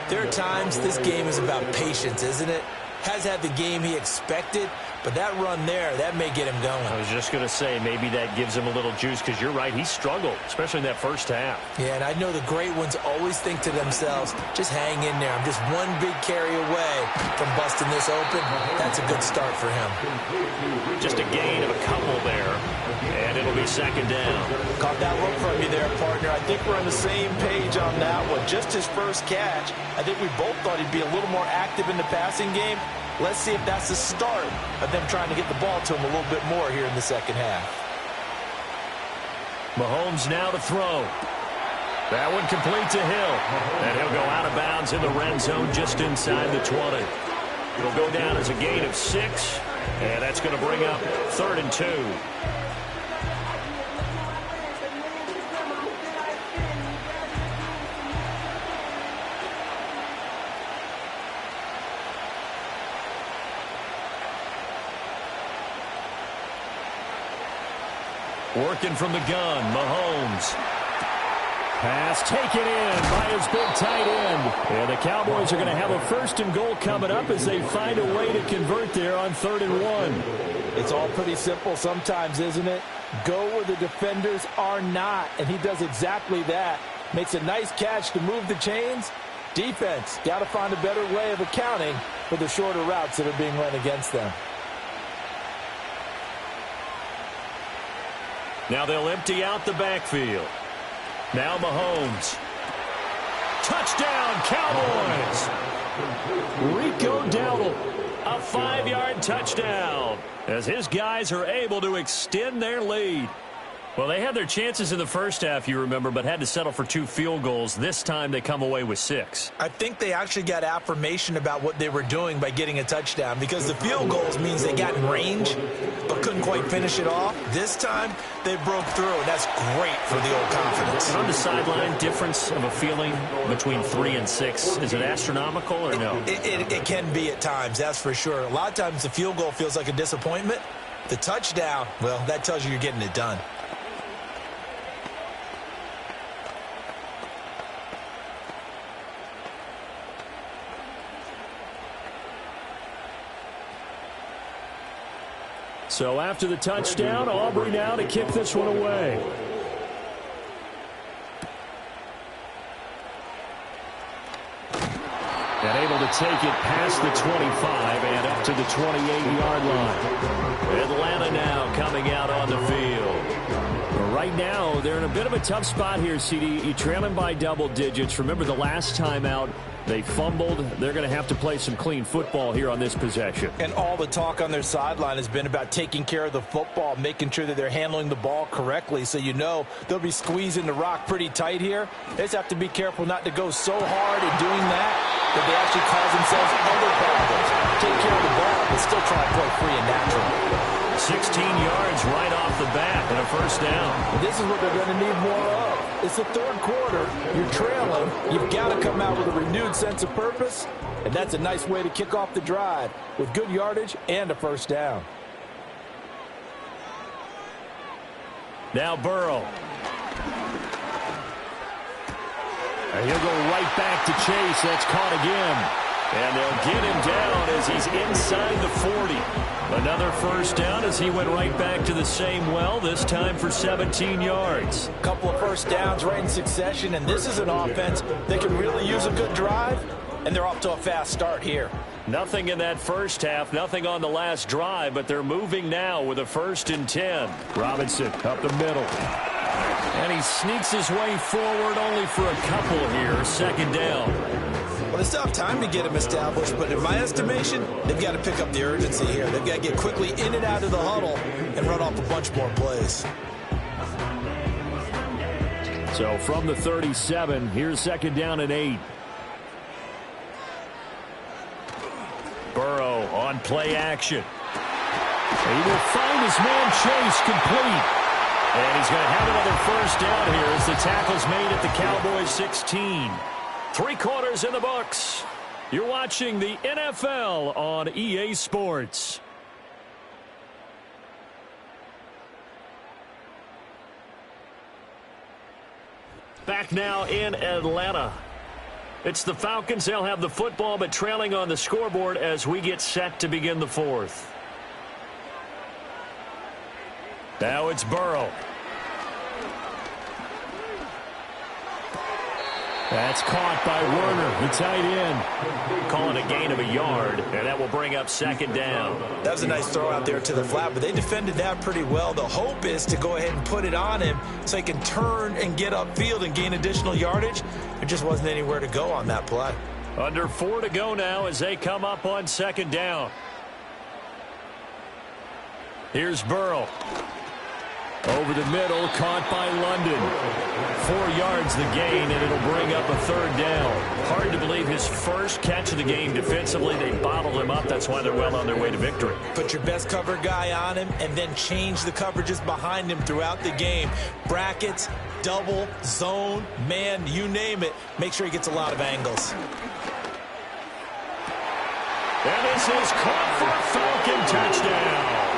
there are times this game is about patience, isn't it? Has had the game he expected, but that run there, that may get him going. I was just going to say, maybe that gives him a little juice, because you're right, he struggled, especially in that first half. Yeah, and I know the great ones always think to themselves, just hang in there. I'm just one big carry away from busting this open. That's a good start for him. Just a gain of a couple there, and it'll be 2nd down. Caught that look from you there, partner. I think we're on the same page on that one. Just his first catch. I think we both thought he'd be a little more active in the passing game. Let's see if that's the start of them trying to get the ball to him a little bit more here in the second half. Mahomes now to throw. That one complete to Hill. And he'll go out of bounds in the red zone just inside the 20. It'll go down as a gain of 6. And that's going to bring up 3rd and 2. Working from the gun, Mahomes. Pass taken in by his big tight end. And the Cowboys are going to have a 1st and goal coming up as they find a way to convert there on 3rd and 1. It's all pretty simple sometimes, isn't it? Go where the defenders are not, and he does exactly that. Makes a nice catch to move the chains. Defense, got to find a better way of accounting for the shorter routes that are being run against them. Now they'll empty out the backfield. Now Mahomes. Touchdown, Cowboys! Rico Dowdle, a 5-yard touchdown as his guys are able to extend their lead. Well, they had their chances in the first half, you remember, but had to settle for 2 field goals. This time they come away with 6. I think they actually got affirmation about what they were doing by getting a touchdown, because the field goals means they got in range but couldn't quite finish it off. This time they broke through, and that's great for the old confidence. And on the sideline, difference of a feeling between 3 and 6, is it astronomical or no? It can be at times, that's for sure. A lot of times the field goal feels like a disappointment. The touchdown, well, that tells you you're getting it done. So after the touchdown, Aubrey now to kick this one away. And able to take it past the 25 and up to the 28-yard line. Atlanta now coming out on the field. Right now, they're in a bit of a tough spot here, CD. You're trailing by double digits. Remember the last time out, they fumbled. They're going to have to play some clean football here on this possession. And all the talk on their sideline has been about taking care of the football, making sure that they're handling the ball correctly. So you know they'll be squeezing the rock pretty tight here. They just have to be careful not to go so hard in doing that they actually cause themselves other problems. Take care of the ball, but still try to play free and natural. 16 yards right off the bat and a first down. This is what they're going to need more of. It's the third quarter. You're trailing. You've got to come out with a renewed sense of purpose, and that's a nice way to kick off the drive with good yardage and a first down. Now Burrow. And he'll go right back to Chase. That's caught again. And they'll get him down as he's inside the 40. Another first down as he went right back to the same well, this time for 17 yards. A couple of first downs right in succession, and this is an offense that can really use a good drive, and they're off to a fast start here. Nothing in that first half, nothing on the last drive, but they're moving now with a 1st and 10. Robinson up the middle. And he sneaks his way forward only for a couple here, 2nd down. Well, they still have time to get him established, but in my estimation, they've got to pick up the urgency here. They've got to get quickly in and out of the huddle and run off a bunch more plays. So from the 37, here's 2nd down and 8. Burrow on play action. He will find his man Chase complete. And he's going to have another first down here as the tackle's made at the Cowboys 16. 3 quarters in the books. You're watching the NFL on EA Sports. Back now in Atlanta. It's the Falcons. They'll have the football, but trailing on the scoreboard as we get set to begin the 4th. Now it's Burrow. That's caught by Werner, the tight end. Calling a gain of a yard, and that will bring up 2nd down. That was a nice throw out there to the flat, but they defended that pretty well. The hope is to go ahead and put it on him so he can turn and get upfield and gain additional yardage. There just wasn't anywhere to go on that play. Under 4 to go now as they come up on 2nd down. Here's Burrow. Over the middle, caught by London. 4 yards the gain, and it'll bring up a 3rd down. Hard to believe his first catch of the game defensively. They bottled him up. That's why they're well on their way to victory. Put your best cover guy on him and then change the coverages behind him throughout the game. Brackets, double, zone, man, you name it. Make sure he gets a lot of angles. And this is caught for a Falcon touchdown.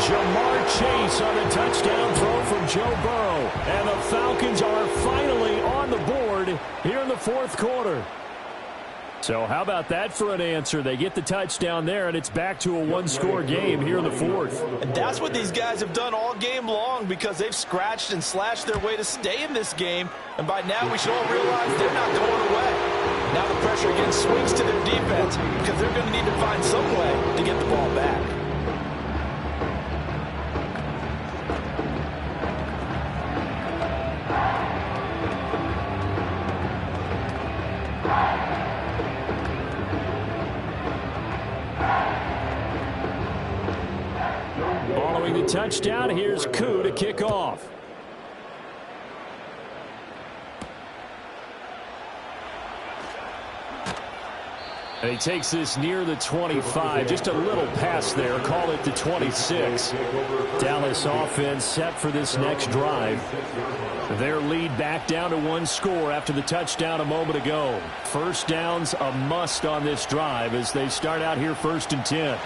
Jamar Chase on a touchdown throw from Joe Burrow. And the Falcons are finally on the board here in the 4th quarter. So how about that for an answer? They get the touchdown there, and it's back to a 1-score game here in the 4th. And that's what these guys have done all game long, because they've scratched and slashed their way to stay in this game. And by now we should all realize they're not going away. Now the pressure again swings to their defense, because they're going to need to find some way to get the ball back. Ball Throwing the touchdown, here's Koo to kick off. And he takes this near the 25. Just a little pass there. Call it the 26. Dallas offense set for this next drive. Their lead back down to one score after the touchdown a moment ago. First down's a must on this drive as they start out here 1st and 10.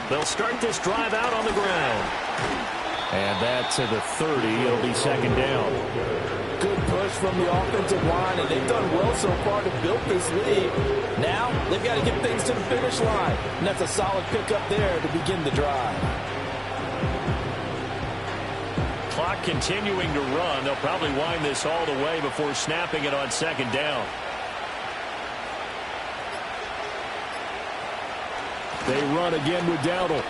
They'll start this drive out on the ground. And that to the 30. It'll be 2nd down. Good push from the offensive line, and they've done well so far to build this lead. Now, they've got to get things to the finish line, and that's a solid pickup there to begin the drive. Clock continuing to run. They'll probably wind this all the way before snapping it on 2nd down. They run again with Dowdle.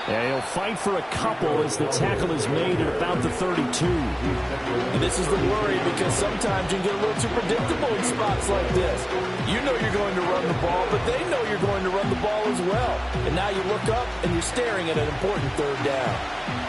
And he'll fight for a couple as the tackle is made at about the 32. And this is the worry because sometimes you can get a little too predictable in spots like this. You know you're going to run the ball, but they know you're going to run the ball as well. And now you look up and you're staring at an important 3rd down.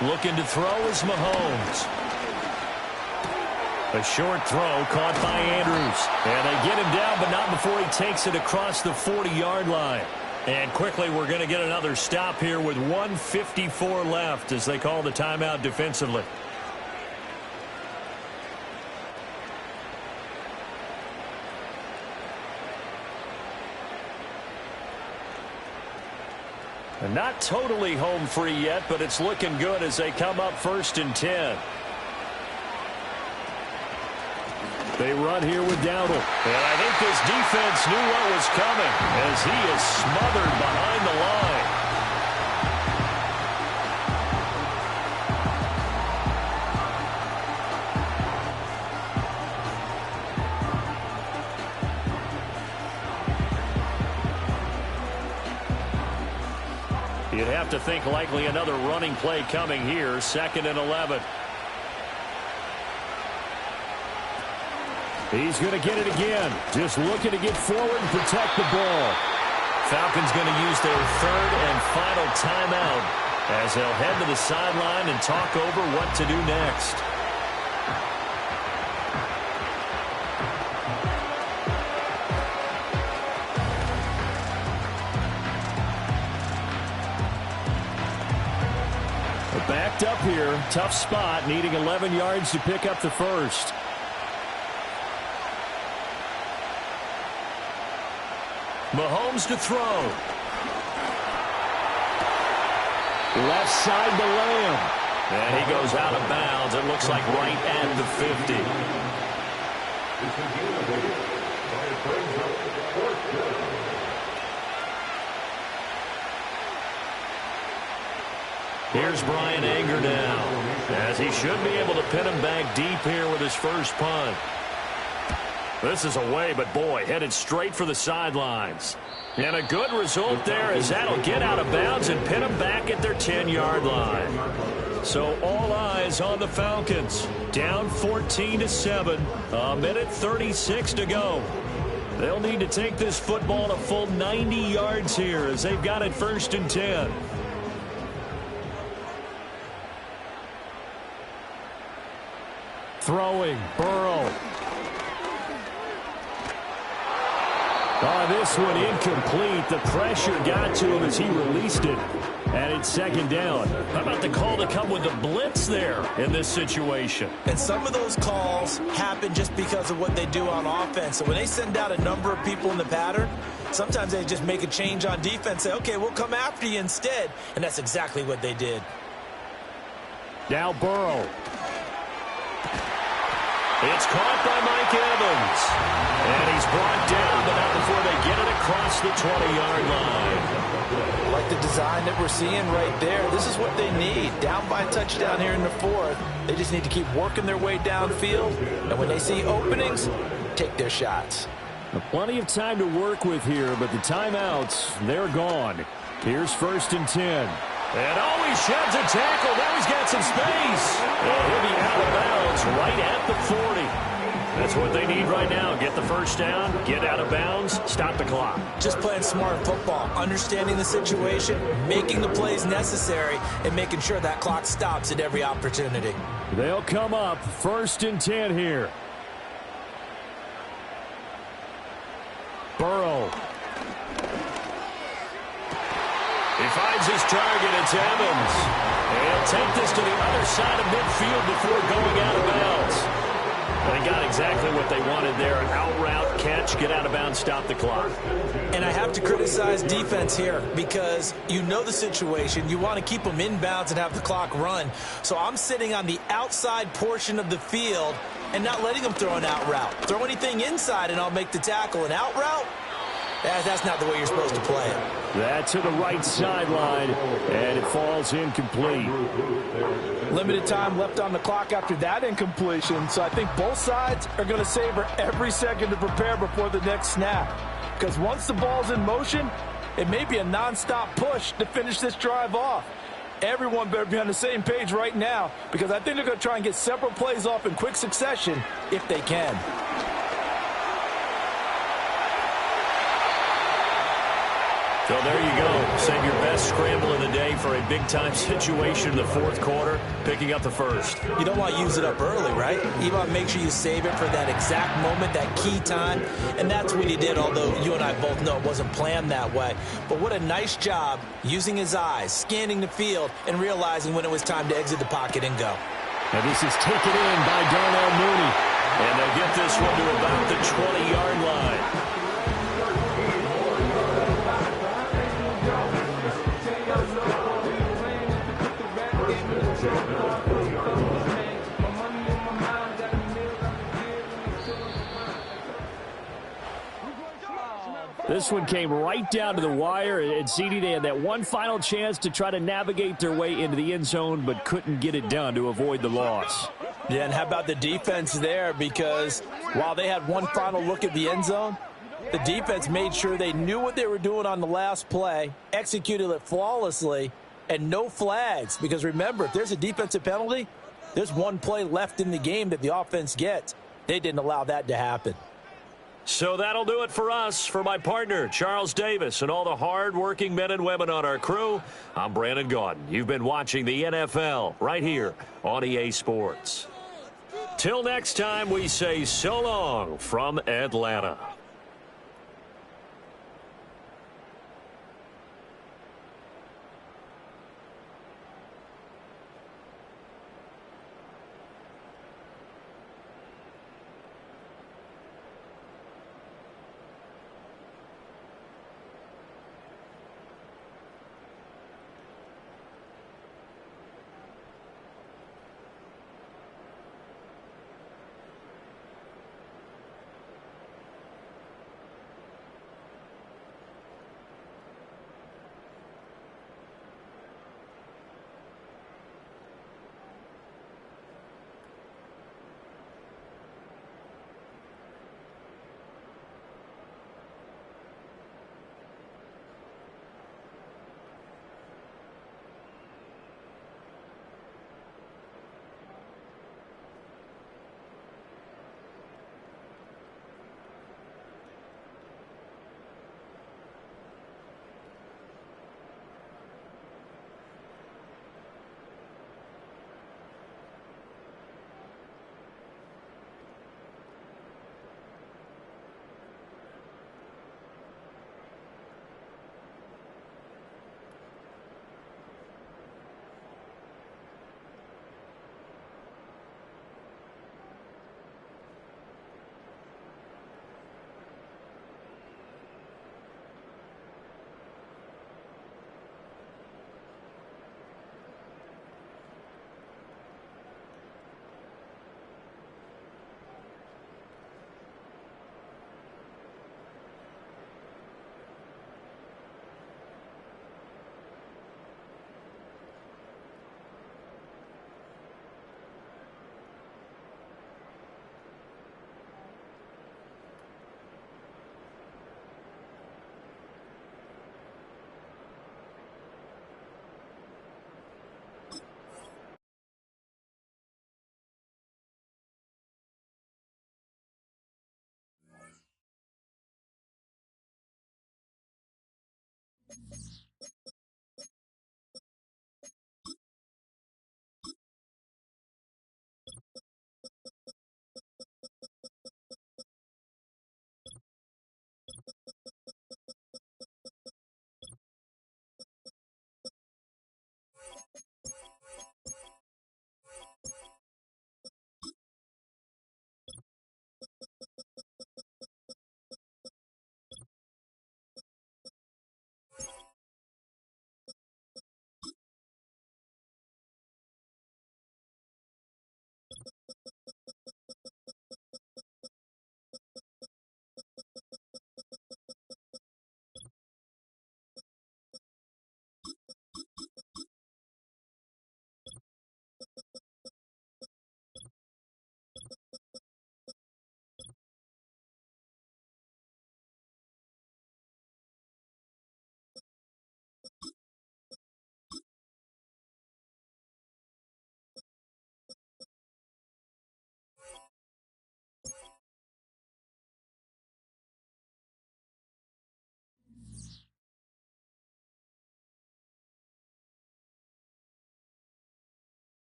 Looking to throw is Mahomes. A short throw caught by Andrews. And they get him down, but not before he takes it across the 40-yard line. And quickly we're going to get another stop here with 1:54 left as they call the timeout defensively. And not totally home free yet, but it's looking good as they come up 1st and 10. They run here with Dowdle. And I think this defense knew what was coming as he is smothered behind the line. You'd have to think likely another running play coming here. 2nd and 11. He's going to get it again. Just looking to get forward and protect the ball. Falcons going to use their 3rd and final timeout as they'll head to the sideline and talk over what to do next. Backed up here. Tough spot. Needing 11 yards to pick up the first. Mahomes to throw. Left side to Lamb. And he goes out of bounds. It looks like right at the 50. Here's Brian Anger now, as he should be able to pin him back deep here with his first punt. This is away, but boy, headed straight for the sidelines. And a good result there as that'll get out of bounds and pin them back at their 10-yard line. So all eyes on the Falcons. Down 14-7, a minute 36 to go. They'll need to take this football a full 90 yards here as they've got it 1st and 10. Throwing, Burrow. Oh, this one incomplete. The pressure got to him as he released it. And it's 2nd down. How about the call to come with the blitz there in this situation? And some of those calls happen just because of what they do on offense. So when they send out a number of people in the pattern, sometimes they just make a change on defense. Say, okay, we'll come after you instead. And that's exactly what they did. Now Burrow. It's caught by Mike Evans. And he's brought down, but not before they get it across the 20-yard line. Like the design that we're seeing right there, this is what they need. Down by a touchdown here in the fourth. They just need to keep working their way downfield. And when they see openings, take their shots. Plenty of time to work with here, but the timeouts, they're gone. Here's 1st and 10. And he sheds a tackle. Now he's got some space. And he'll be out of bounds right at the 40. That's what they need right now. Get the first down, get out of bounds, stop the clock. Just playing smart football, understanding the situation, making the plays necessary, and making sure that clock stops at every opportunity. They'll come up 1st and 10 here. Burrow. He finds his target. It's Evans. And he'll take this to the other side of midfield before going out of bounds. They got exactly what they wanted there. Out route, catch, get out of bounds, stop the clock. And I have to criticize defense here because you know the situation. You want to keep them in bounds and have the clock run. So I'm sitting on the outside portion of the field and not letting them throw an out route. Throw anything inside and I'll make the tackle. An out route? That's not the way you're supposed to play it. That's to the right sideline, and it falls incomplete. Limited time left on the clock after that incompletion, so I think both sides are going to savor every second to prepare before the next snap. Because once the ball's in motion, it may be a nonstop push to finish this drive off. Everyone better be on the same page right now because I think they're going to try and get several plays off in quick succession if they can. So there you go. Save your best scramble of the day for a big-time situation in the fourth quarter, picking up the first. You don't want to use it up early, right? You want to make sure you save it for that exact moment, that key time. And that's what he did, although you and I both know it wasn't planned that way. But what a nice job using his eyes, scanning the field, and realizing when it was time to exit the pocket and go. And this is taken in by Darnell Mooney. And they'll get this one to about the 20-yard line. This one came right down to the wire, and CD, they had that one final chance to try to navigate their way into the end zone, but couldn't get it done to avoid the loss. Yeah, and how about the defense there? Because while they had one final look at the end zone, the defense made sure they knew what they were doing on the last play, executed it flawlessly, and no flags. Because remember, if there's a defensive penalty, there's one play left in the game that the offense gets. They didn't allow that to happen. So that'll do it for us. For my partner, Charles Davis, and all the hard-working men and women on our crew, I'm Brandon Gaudin. You've been watching the NFL right here on EA Sports. Till next time, we say so long from Atlanta.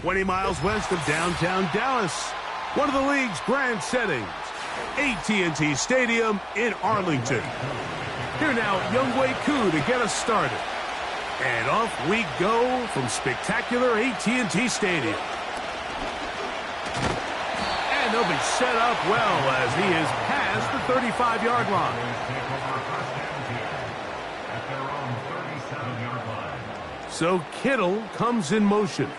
20 miles west of downtown Dallas, one of the league's grand settings, AT&T Stadium in Arlington. Here now, Younghoe Koo to get us started. And off we go from spectacular AT&T Stadium. And they'll be set up well as he is past the 35-yard line. So Kittle comes in motion.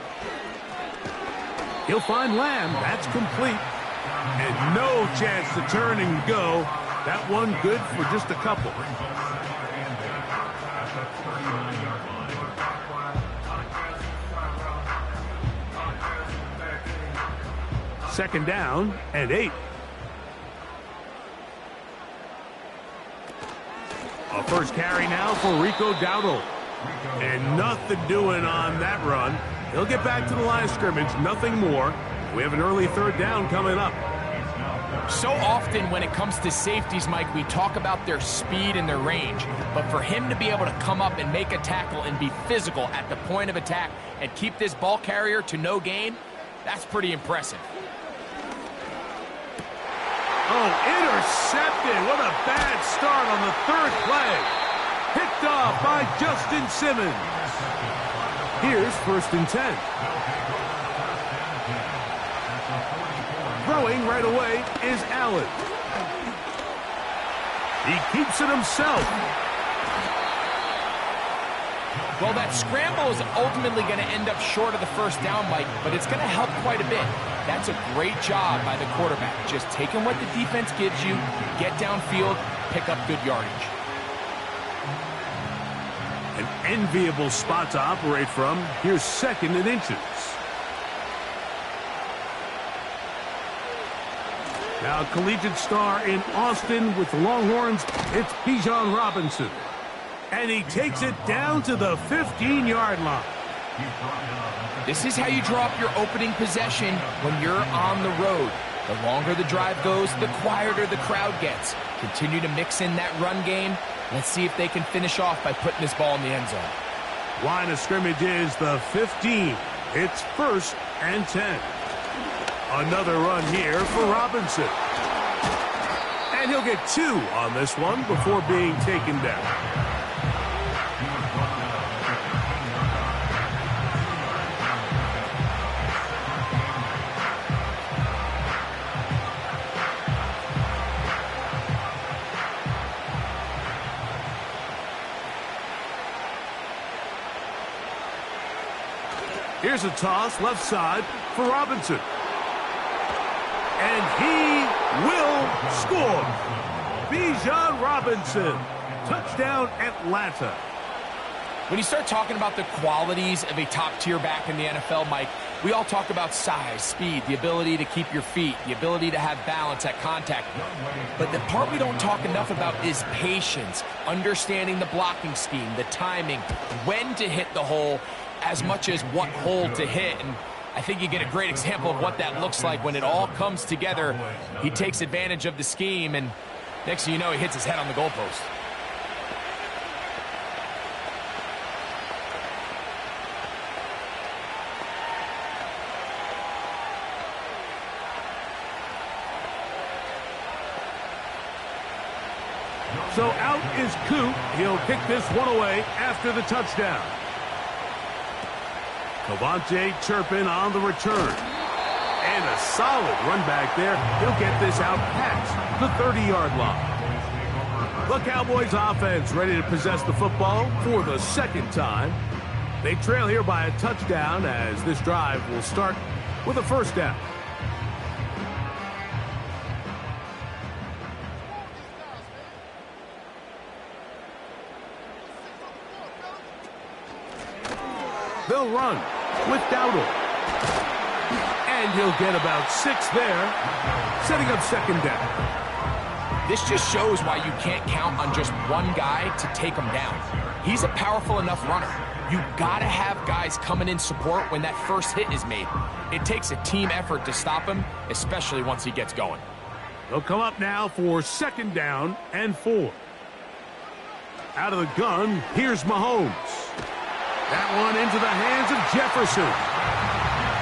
He'll find Lamb. That's complete. And no chance to turn and go. That one good for just a couple. Second down and 8. A first carry now for Rico Dowdle. And nothing doing on that run. He'll get back to the line of scrimmage, nothing more. We have an early third down coming up. So often when it comes to safeties, Mike, we talk about their speed and their range. But for him to be able to come up and make a tackle and be physical at the point of attack and keep this ball carrier to no gain, that's pretty impressive. Oh, intercepted. What a bad start on the third play. Picked off by Justin Simmons. Here's 1st and 10. Throwing right away is Allen. He keeps it himself. Well, that scramble is ultimately going to end up short of the first down, Mike, but it's going to help quite a bit. That's a great job by the quarterback. Just taking what the defense gives you, get downfield, pick up good yardage. An enviable spot to operate from. Here's 2nd and inches. Now collegiate star in Austin with the Longhorns, it's Bijan Robinson. And he takes it down to the 15-yard line. This is how you draw up your opening possession when you're on the road. The longer the drive goes, the quieter the crowd gets. Continue to mix in that run game. Let's see if they can finish off by putting this ball in the end zone. Line of scrimmage is the 15. It's 1st and 10. Another run here for Robinson. And he'll get 2 on this one before being taken down. Here's a toss left side for Robinson. And he will score. Bijan Robinson. Touchdown, Atlanta. When you start talking about the qualities of a top-tier back in the NFL, Mike, we all talk about size, speed, the ability to keep your feet, the ability to have balance at contact. But the part we don't talk enough about is patience, understanding the blocking scheme, the timing, when to hit the hole, as much as what hole to hit. And I think you get a great example of what that looks like when it all comes together. He takes advantage of the scheme, and next thing you know, he hits his head on the goalpost. So out is Coop. He'll kick this one away after the touchdown. Cavante Turpin on the return. And a solid run back there. He'll get this out past the 30-yard line. The Cowboys offense ready to possess the football for the second time. They trail here by a touchdown as this drive will start with a first down. They'll run with Dowdle. And he'll get about 6 there, setting up second down. This just shows why you can't count on just one guy to take him down. He's a powerful enough runner. You gotta have guys coming in support when that first hit is made. It takes a team effort to stop him, especially once he gets going. They'll come up now for second down and 4. Out of the gun, here's Mahomes. That one into the hands of Jefferson.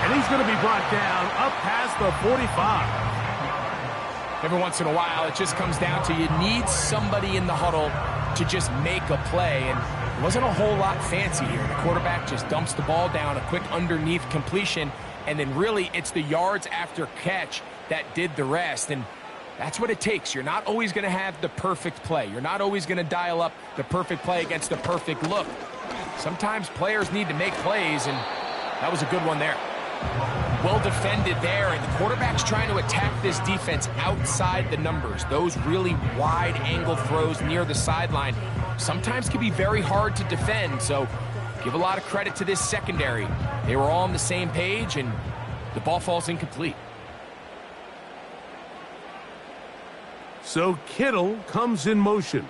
And he's going to be brought down up past the 45. Every once in a while, it just comes down to you need somebody in the huddle to just make a play. And it wasn't a whole lot fancy here. The quarterback just dumps the ball down, a quick underneath completion, and then really it's the yards after catch that did the rest. And that's what it takes. You're not always going to have the perfect play. You're not always going to dial up the perfect play against the perfect look. Sometimes players need to make plays, and that was a good one there. Well defended there, and the quarterback's trying to attack this defense outside the numbers. Those really wide-angle throws near the sideline sometimes can be very hard to defend, so give a lot of credit to this secondary. They were all on the same page, and the ball falls incomplete. So Kittle comes in motion.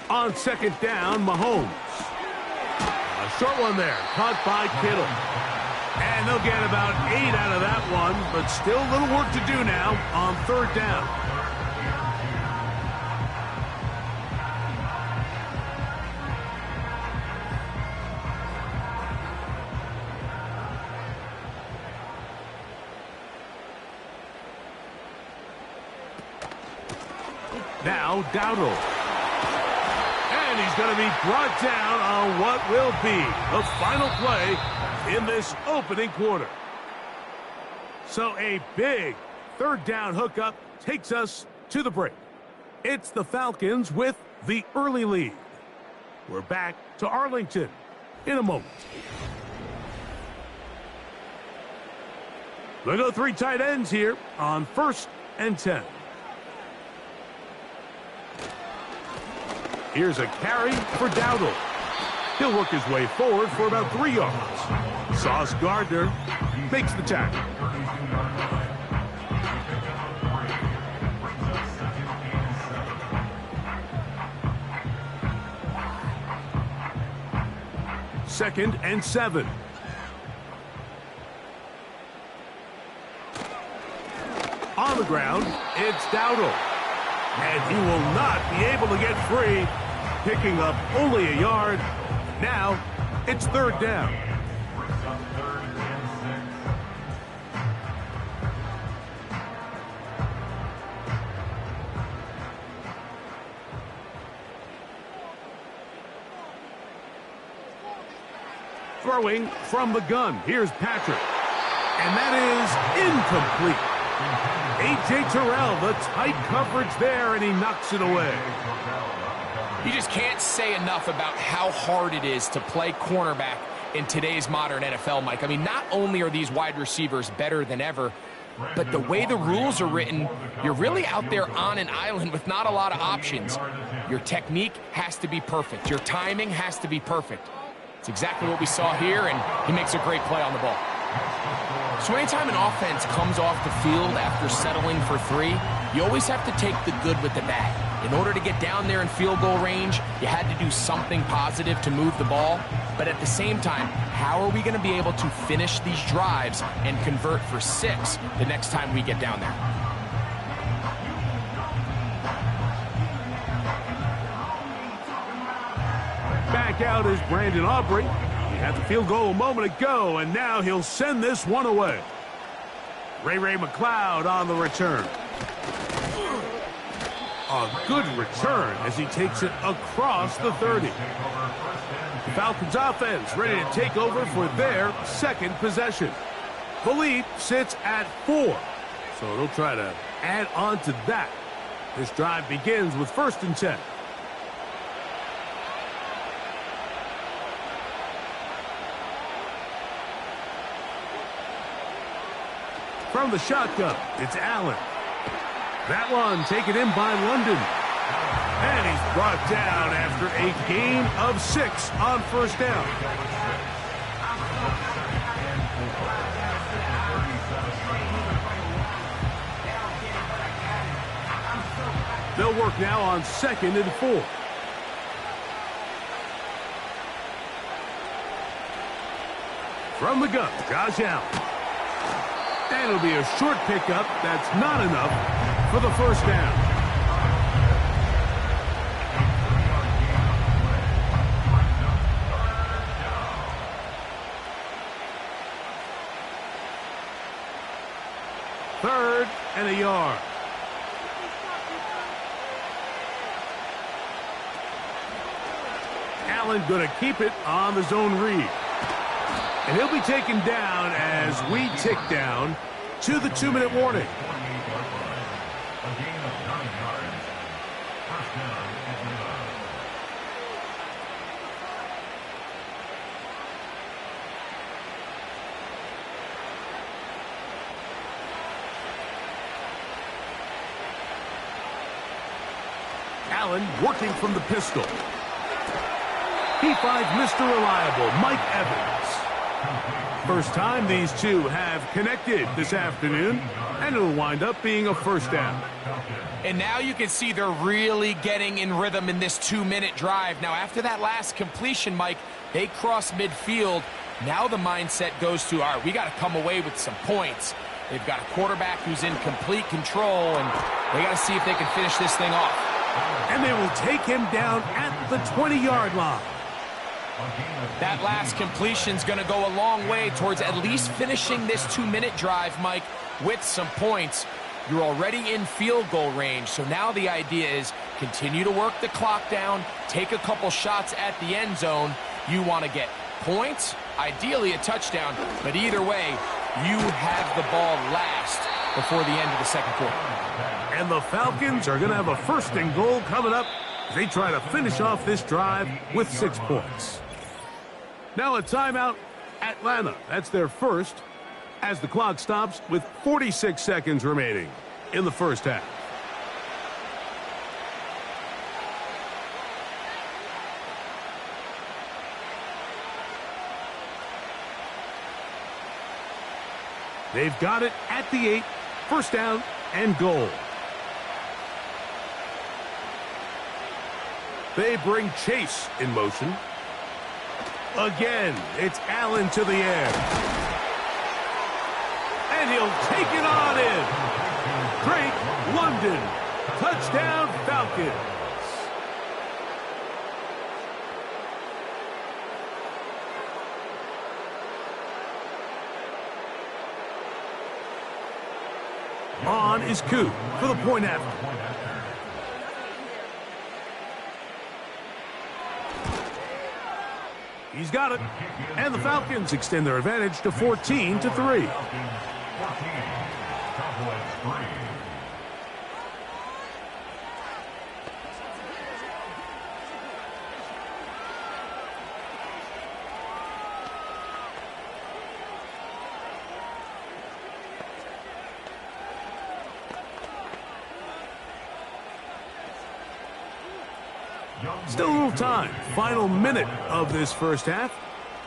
On second down, Mahomes. A short one there, caught by Kittle. And they'll get about 8 out of that one, but still a little work to do now on third down. Now Dowdle. And he's going to be brought down on what will be the final play in this opening quarter. So a big third down hookup takes us to the break. It's the Falcons with the early lead. We're back to Arlington in a moment. We'll go 3 tight ends here on 1st and 10. Here's a carry for Dowdle. He'll work his way forward for about 3 yards. Sauce Gardner makes the tackle. Second and 7. On the ground, it's Dowdle. And he will not be able to get free, picking up only a yard. Now, it's third down. Throwing from the gun. Here's Patrick. And that is incomplete. A.J. Terrell, the tight coverage there, and he knocks it away. You just can't say enough about how hard it is to play cornerback in today's modern NFL, Mike. I mean, not only are these wide receivers better than ever, but the way the rules are written, you're really out there on an island with not a lot of options. Your technique has to be perfect. Your timing has to be perfect. It's exactly what we saw here, and he makes a great play on the ball. So anytime an offense comes off the field after settling for 3, you always have to take the good with the bad. In order to get down there in field goal range, you had to do something positive to move the ball. But at the same time, how are we going to be able to finish these drives and convert for 6 the next time we get down there? Back out is Brandon Aubrey. He had the field goal a moment ago, and now he'll send this one away. Ray McLeod on the return. A good return as he takes it across the 30. The Falcons offense ready to take over for their second possession. The lead sits at 4, so they'll try to add on to that. This drive begins with 1st and 10. From the shotgun, it's Allen. That one taken in by London. And he's brought down after a gain of 6 on 1st down. They'll work now on 2nd and 4. From the gun, Josh Allen. And it'll be a short pickup. That's not enough for the 1st down. Third and a yard. Allen going to keep it on the zone read. And he'll be taken down as we tick down to the 2-minute warning. Allen working from the pistol. He finds Mr. Reliable, Mike Evans. First time these two have connected this afternoon, and it'll wind up being a 1st down. And now you can see they're really getting in rhythm in this 2-minute drive. Now, after that last completion, Mike, they cross midfield. Now the mindset goes to, all right, we got to come away with some points. They've got a quarterback who's in complete control, and they got to see if they can finish this thing off. And they will take him down at the 20-yard line. That last completion's going to go a long way towards at least finishing this 2-minute drive, Mike, with some points. You're already in field goal range, so now the idea is continue to work the clock down, take a couple shots at the end zone. You want to get points, ideally a touchdown, but either way, you have the ball last before the end of the 2nd quarter. And the Falcons are going to have a 1st and goal coming up as they try to finish off this drive with 6 points. Now a timeout, Atlanta. That's their first as the clock stops with 46 seconds remaining in the 1st half. They've got it at the 8, 1st down and goal. They bring Chase in motion. Again, it's Allen to the air. And he'll take it on in. Drake London. Touchdown Falcons. On is Koo for the point after. He's got it. And the Falcons extend their advantage to 14-3. Still a little time. Final minute of this first half.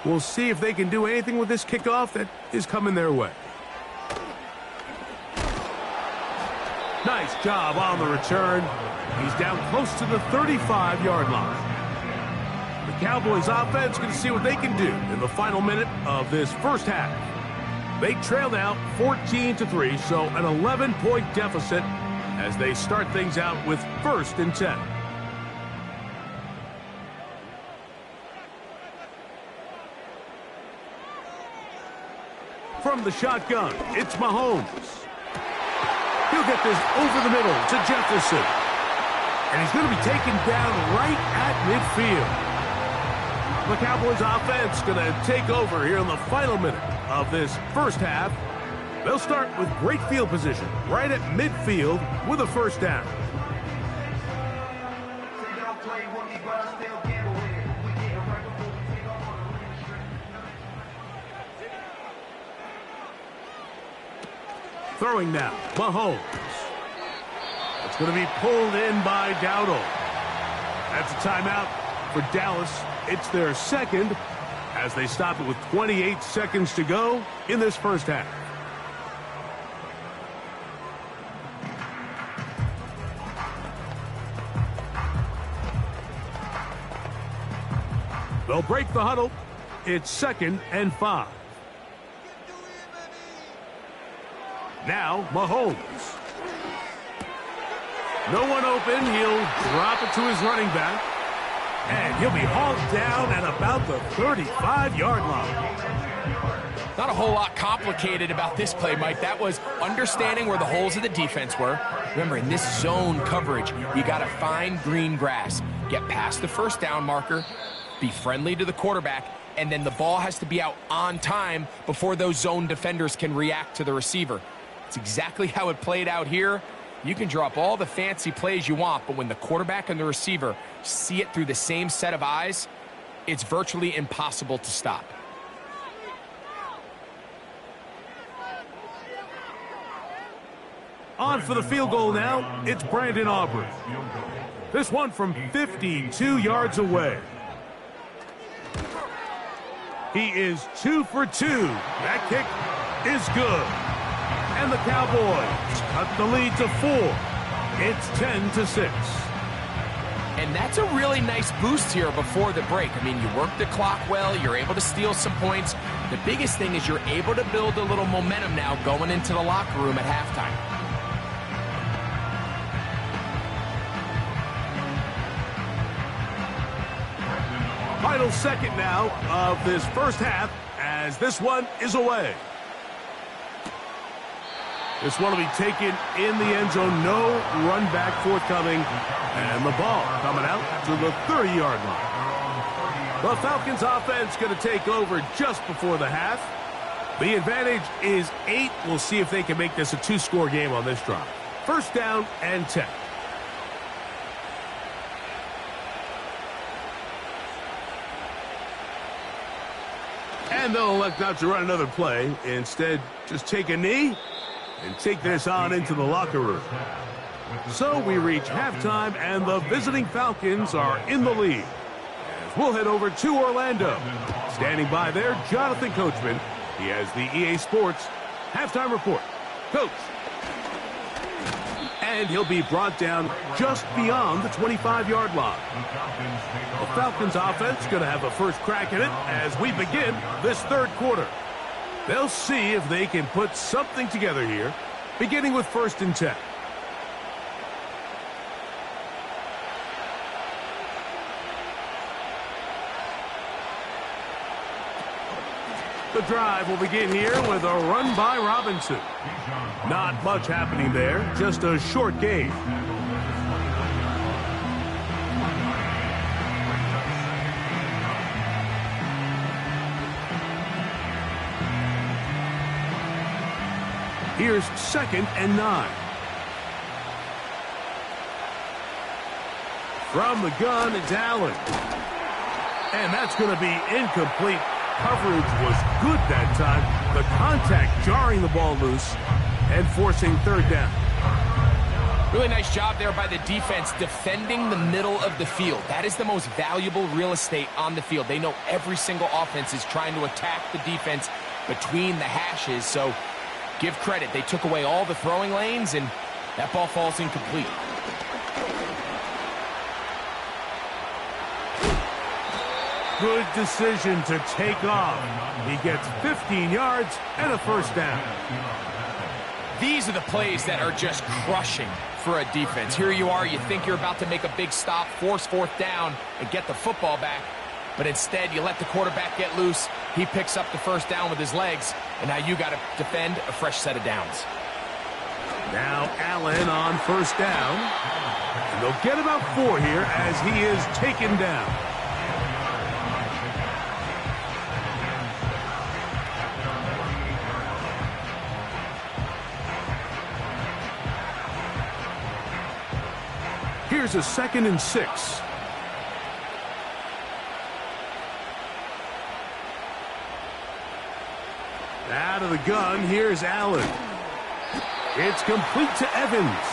We'll see if they can do anything with this kickoff that is coming their way. Nice job on the return. He's down close to the 35-yard line. The Cowboys offense can see what they can do in the final minute of this first half. They trail now 14-3, so an 11-point deficit as they start things out with 1st and 10. From the shotgun, it's Mahomes. He'll get this over the middle to Jefferson. And he's going to be taken down right at midfield. The Cowboys offense going to take over here in the final minute of this first half. They'll start with great field position right at midfield with a 1st down. Throwing now, Mahomes. It's going to be pulled in by Dowdle. That's a timeout for Dallas. It's their 2nd as they stop it with 28 seconds to go in this first half. They'll break the huddle. It's 2nd and 5. Now, Mahomes. No one open. He'll drop it to his running back. And he'll be hauled down at about the 35-yard line. Not a whole lot complicated about this play, Mike. That was understanding where the holes of the defense were. Remember, in this zone coverage, you got to find green grass. Get past the 1st down marker, be friendly to the quarterback, and then the ball has to be out on time before those zone defenders can react to the receiver. It's exactly how it played out here. You can draw up all the fancy plays you want, but when the quarterback and the receiver see it through the same set of eyes, it's virtually impossible to stop. On for the field goal now, it's Brandon Aubrey. This one from 52 yards away. He is 2 for 2. That kick is good. And the Cowboys cut the lead to 4. It's 10-6. And that's a really nice boost here before the break. I mean, you work the clock well, you're able to steal some points. The biggest thing is you're able to build a little momentum now going into the locker room at halftime. Final second now of this first half as this one is away. This one will be taken in the end zone. No run back forthcoming. And the ball coming out to the 30-yard line. The Falcons offense going to take over just before the half. The advantage is 8. We'll see if they can make this a 2-score game on this drive. 1st down and 10. And they'll elect not to run another play. Instead, just take a knee and take this on into the locker room. So we reach halftime, and the visiting Falcons are in the lead. As we'll head over to Orlando. Standing by there, Jonathan Coachman. He has the EA Sports halftime report. Coach. And he'll be brought down just beyond the 25-yard line. The Falcons offense going to have a first crack at it as we begin this 3rd quarter. They'll see if they can put something together here, beginning with 1st and 10. The drive will begin here with a run by Robinson. Not much happening there, just a short gain. Here's 2nd and 9. From the gun, it's Allen. And that's going to be incomplete. Coverage was good that time. The contact jarring the ball loose and forcing 3rd down. Really nice job there by the defense defending the middle of the field. That is the most valuable real estate on the field. They know every single offense is trying to attack the defense between the hashes, so give credit. They took away all the throwing lanes, and that ball falls incomplete. Good decision to take off. He gets 15 yards and a first down. These are the plays that are just crushing for a defense. Here you are, you think you're about to make a big stop, force fourth down, and get the football back. But instead, you let the quarterback get loose. He picks up the first down with his legs, and now you got to defend a fresh set of downs. Now Allen on first down. And they'll get about 4 here as he is taken down. Here's a 2nd and 6. Out of the gun, here's Allen. It's complete to Evans.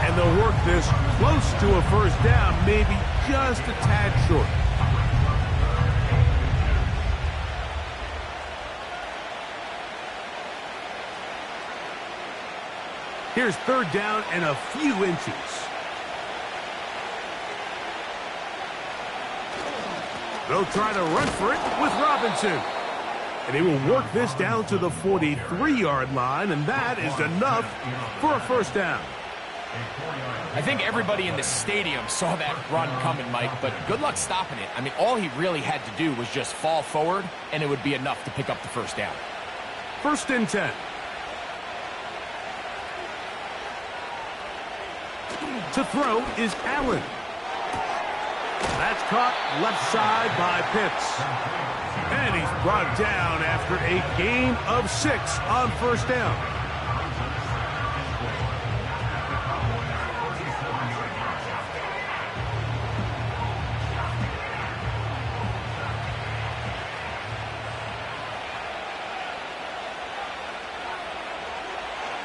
And they'll work this close to a first down, maybe just a tad short. Here's 3rd down and a few inches. They'll try to run for it with Robinson. And he will work this down to the 43-yard line, and that is enough for a first down. I think everybody in the stadium saw that run coming, Mike, but good luck stopping it. I mean, all he really had to do was just fall forward, and it would be enough to pick up the first down. 1st and 10. To throw is Allen. That's caught left side by Pitts. And he's brought down after a gain of 6 on first down.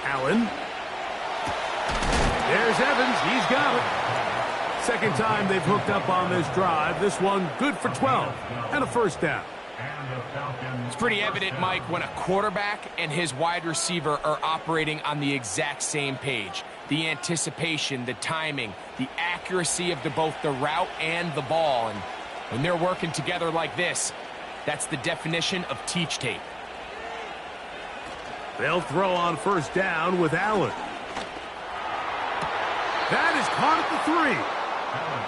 Allen. There's Evans. He's got it. 2nd time they've hooked up on this drive. This one good for 12 and a first down. It's pretty evident, Mike, when a quarterback and his wide receiver are operating on the exact same page. The anticipation, the timing, the accuracy of both the route and the ball. And when they're working together like this, that's the definition of teach tape. They'll throw on first down with Allen. That is caught at the 3.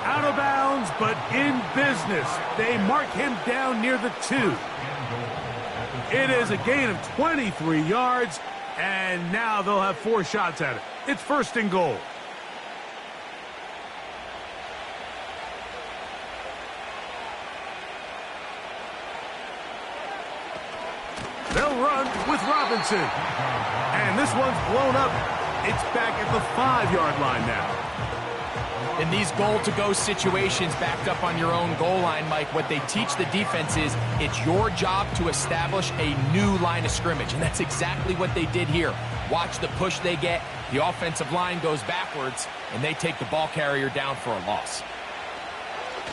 Out of bounds, but in business. They mark him down near the 2. It is a gain of 23 yards, and now they'll have 4 shots at it. It's 1st and goal. They'll run with Robinson. And this one's blown up. It's back at the 5-yard line now. In these goal-to-go situations backed up on your own goal line, Mike, what they teach the defense is it's your job to establish a new line of scrimmage, and that's exactly what they did here. Watch the push they get. The offensive line goes backwards, and they take the ball carrier down for a loss.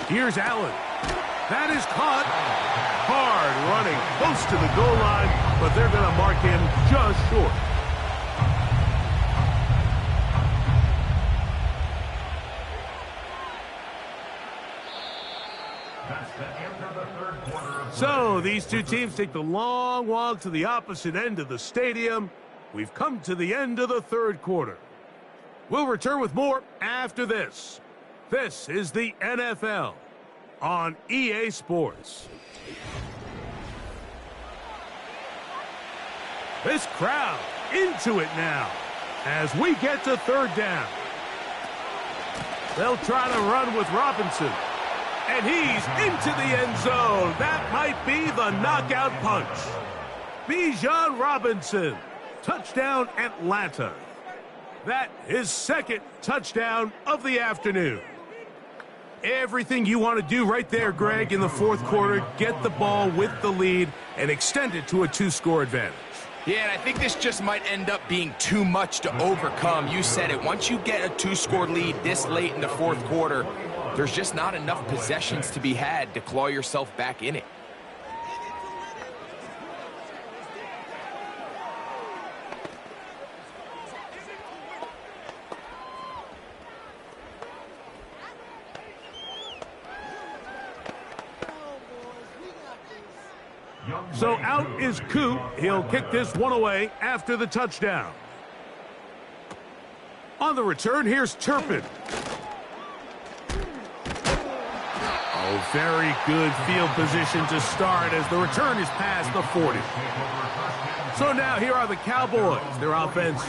Here's Allen. That is caught. Hard running close to the goal line, but they're going to mark him just short. So these two teams take the long walk to the opposite end of the stadium. We've come to the end of the 3rd quarter. We'll return with more after this. This is the NFL on EA Sports. This crowd into it now as we get to 3rd down. They'll try to run with Robinson. And he's into the end zone. That might be the knockout punch. Bijan Robinson. Touchdown, Atlanta. That is 2nd touchdown of the afternoon. Everything you want to do right there, Greg, in the 4th quarter. Get the ball with the lead and extend it to a 2-score advantage. Yeah, and I think this just might end up being too much to overcome. You said it. Once you get a 2-score lead this late in the fourth quarter, there's just not enough possessions to be had to claw yourself back in it. So out is Coop. He'll kick this one away after the touchdown. On the return, here's Turpin. Oh, very good field position to start as the return is past the 40. So now here are the Cowboys. Their offense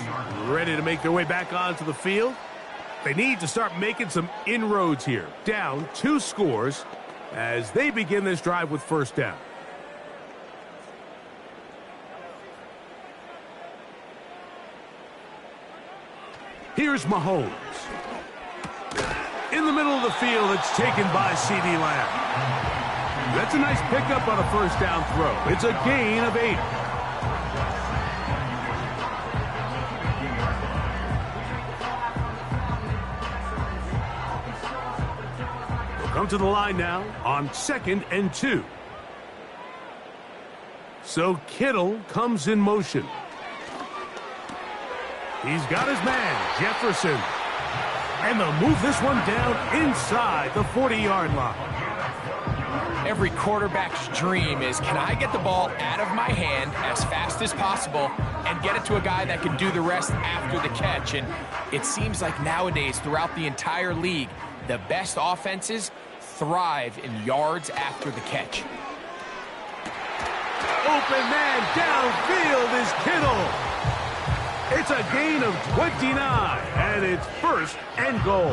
ready to make their way back onto the field. They need to start making some inroads here. Down 2 scores as they begin this drive with first down. Here's Mahomes. In the middle of the field, it's taken by C.D. Lamb. That's a nice pickup on a first down throw. It's a gain of 8. They'll come to the line now on 2nd and 2. So Kittle comes in motion. He's got his man, Jefferson. And they'll move this one down inside the 40-yard line. Every quarterback's dream is, can I get the ball out of my hand as fast as possible and get it to a guy that can do the rest after the catch? And it seems like nowadays, throughout the entire league, the best offenses thrive in yards after the catch. Open man downfield is Kittle. It's a gain of 29, and it's 1st and goal.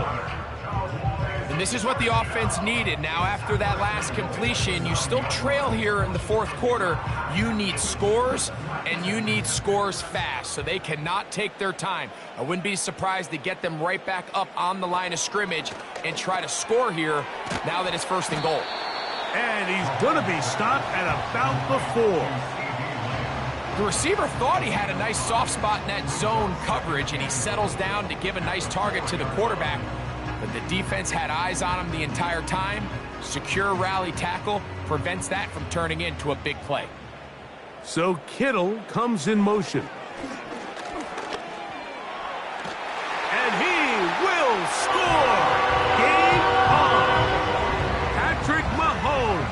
And this is what the offense needed. Now, after that last completion, you still trail here in the fourth quarter. You need scores, and you need scores fast, so they cannot take their time. I wouldn't be surprised to get them right back up on the line of scrimmage and try to score here now that it's 1st and goal. And he's going to be stopped at about the 4. The receiver thought he had a nice soft spot in that zone coverage, and he settles down to give a nice target to the quarterback. But the defense had eyes on him the entire time. Secure rally tackle prevents that from turning into a big play. So Kittle comes in motion. And he will score! Game on! Patrick Mahomes.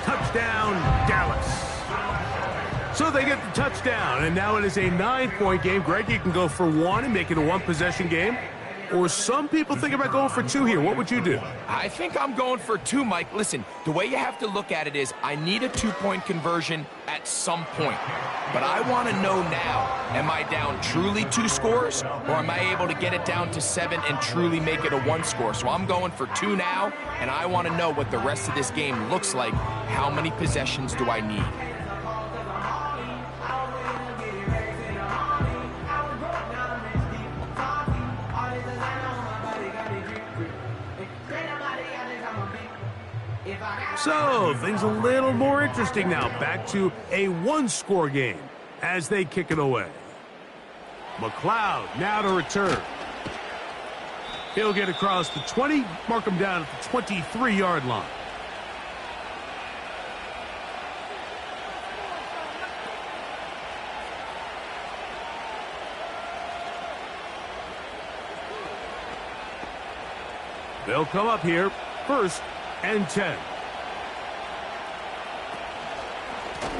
Touchdown, Dallas. So they get the touchdown, and now it is a 9-point game. Greg, you can go for 1 and make it a 1-possession game. Or some people think about going for 2 here. What would you do? I think I'm going for 2, Mike. Listen, the way you have to look at it is I need a 2-point conversion at some point. But I want to know now, am I down truly 2 scores, or am I able to get it down to 7 and truly make it a 1 score? So I'm going for 2 now, and I want to know what the rest of this game looks like. How many possessions do I need? So, things a little more interesting now. Back to a 1-score game as they kick it away. McLeod now to return. He'll get across the 20, mark him down at the 23-yard line. They'll come up here, 1st and 10.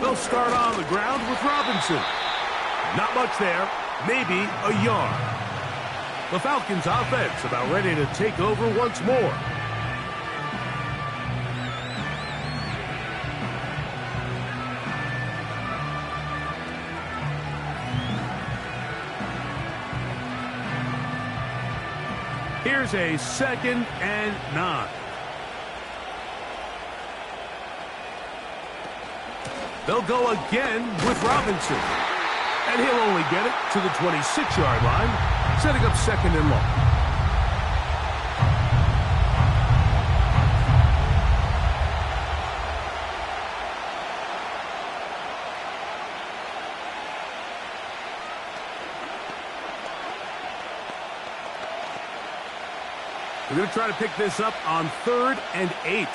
They'll start on the ground with Robinson. Not much there, maybe a yard. The Falcons offense about ready to take over once more. Here's a 2nd and 9. They'll go again with Robinson. And he'll only get it to the 26-yard line, setting up 2nd and long. We're going to try to pick this up on 3rd and 8.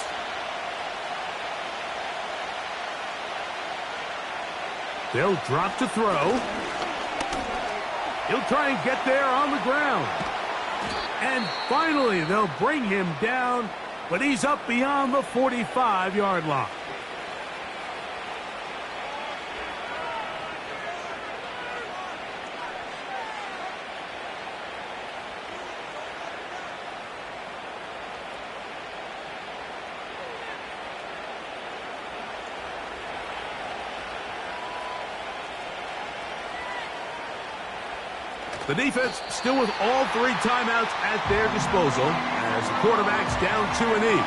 They'll drop to throw. He'll try and get there on the ground. And finally, they'll bring him down, but he's up beyond the 45-yard line. The defense still with all 3 timeouts at their disposal as the quarterback's down to a knee.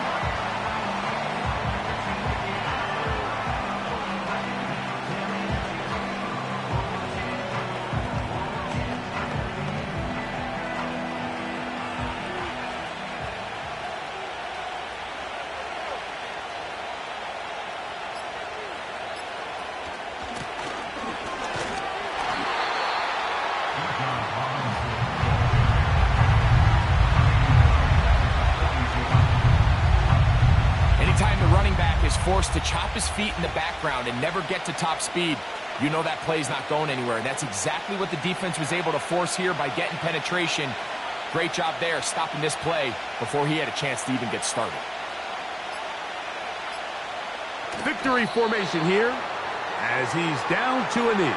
Forced to chop his feet in the background and never get to top speed, you know that play's not going anywhere. And that's exactly what the defense was able to force here by getting penetration. Great job there, stopping this play before he had a chance to even get started. Victory formation here as he's down to a knee.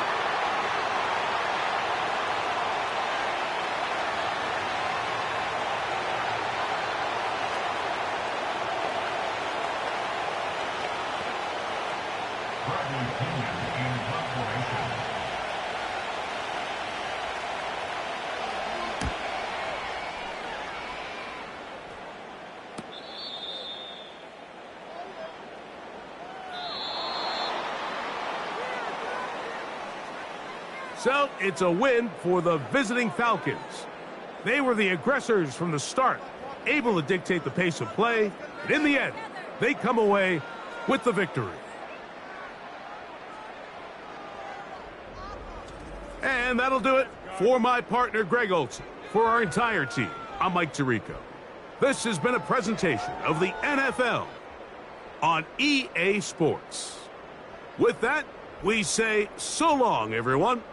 So it's a win for the visiting Falcons. They were the aggressors from the start, able to dictate the pace of play, and in the end, they come away with the victory. And that'll do it for my partner, Greg Olson. For our entire team, I'm Mike Tirico. This has been a presentation of the NFL on EA Sports. With that, we say so long, everyone.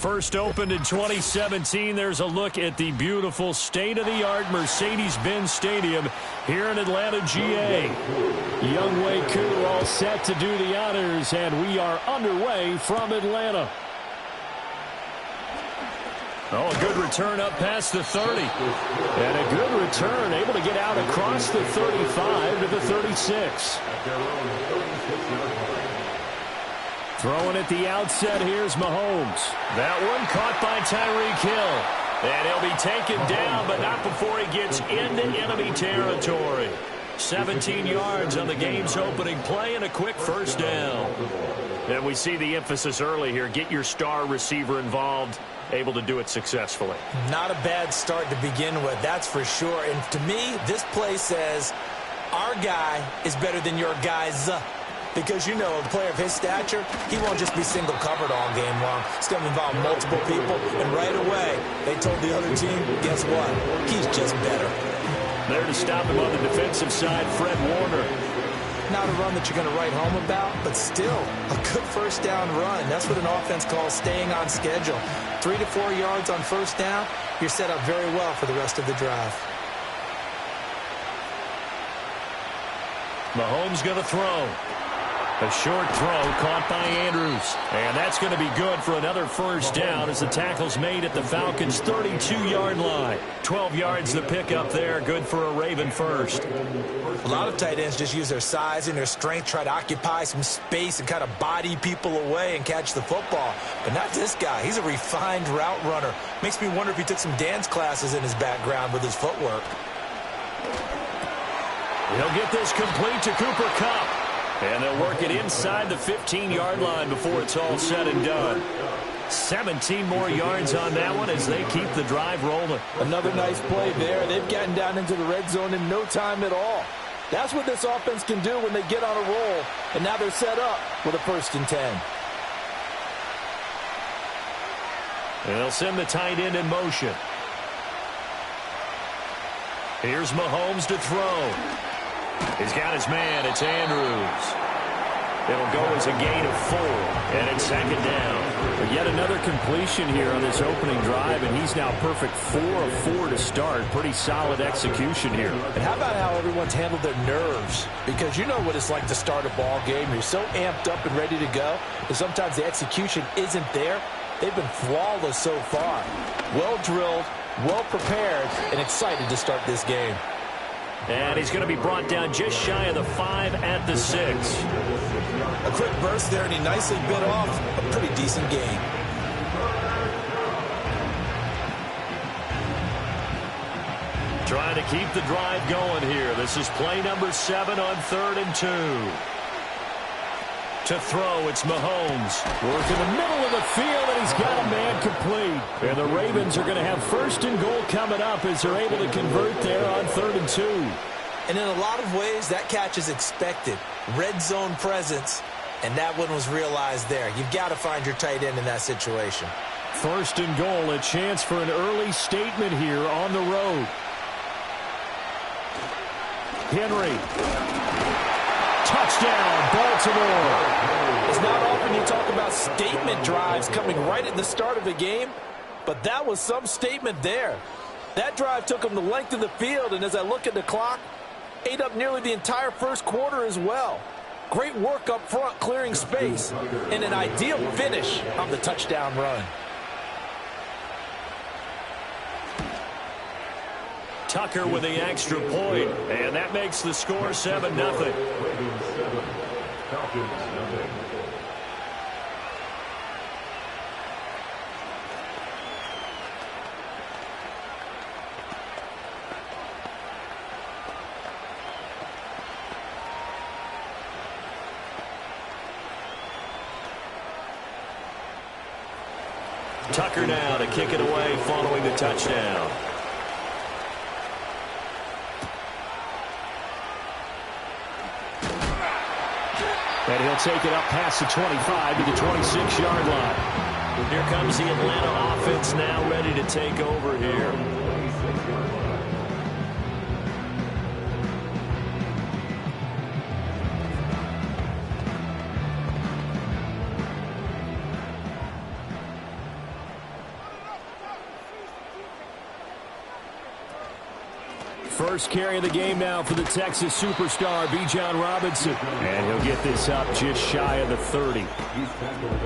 First opened in 2017. There's a look at the beautiful state-of-the-art Mercedes-Benz Stadium here in Atlanta, GA. Younghoe Koo all set to do the honors, and we are underway from Atlanta. Oh, a good return up past the 30. And a good return, able to get out across the 35 to the 36. Throwing at the outset, here's Mahomes. That one caught by Tyreek Hill. And he'll be taken down, but not before he gets into enemy territory. 17 yards on the game's opening play and a quick first down. And we see the emphasis early here. Get your star receiver involved. Able to do it successfully. Not a bad start to begin with, that's for sure. And to me, this play says our guy is better than your guys. Because, you know, a player of his stature, he won't just be single covered all game long. It's going to involve multiple people. And right away, they told the other team, guess what? He's just better. There to stop him on the defensive side, Fred Warner. Not a run that you're going to write home about, but still a good first down run. That's what an offense calls staying on schedule. 3 to 4 yards on first down, you're set up very well for the rest of the drive. Mahomes going to throw. A short throw caught by Andrews. And that's going to be good for another first down as the tackle's made at the Falcons' 32-yard line. 12 yards to pick up there. Good for a Raven first. A lot of tight ends just use their size and their strength, try to occupy some space and kind of body people away and catch the football. But not this guy. He's a refined route runner. Makes me wonder if he took some dance classes in his background with his footwork. He'll get this complete to Cooper Kupp. And they'll work it inside the 15-yard line before it's all said and done. 17 more yards on that one as they keep the drive rolling. Another nice play there. They've gotten down into the red zone in no time at all. That's what this offense can do when they get on a roll. And now they're set up with a 1st and 10. And they'll send the tight end in motion. Here's Mahomes to throw. He's got his man. It's Andrews. It'll go as a gain of 4, and it's 2nd down. But yet another completion here on this opening drive, and he's now perfect 4 of 4 to start. Pretty solid execution here. And how about how everyone's handled their nerves? Because you know what it's like to start a ball game. You're so amped up and ready to go, and sometimes the execution isn't there. They've been flawless so far. Well drilled, well prepared, and excited to start this game. And he's going to be brought down just shy of the 5 at the 6. A quick burst there, and he nicely bit off a pretty decent gain. Trying to keep the drive going here. This is play number 7 on 3rd and 2. To throw, it's Mahomes. Work in the middle of the field, and he's got a man complete. And the Ravens are going to have 1st and goal coming up as they're able to convert there on 3rd and 2. And in a lot of ways, that catch is expected. Red zone presence, and that one was realized there. You've got to find your tight end in that situation. 1st and goal, a chance for an early statement here on the road. Henry. Touchdown, Baltimore. It's not often you talk about statement drives coming right at the start of a game, but that was some statement there. That drive took them the length of the field, and as I look at the clock, ate up nearly the entire first quarter as well. Great work up front, clearing space, and an ideal finish on the touchdown run. Tucker with the extra point, and that makes the score 7-0. Tucker now to kick it away following the touchdown. And he'll take it up past the 25 to the 26-yard line. Here comes the Atlanta offense now ready to take over here. First carry of the game now for the Texas superstar, Bijan Robinson. And he'll get this up just shy of the 30.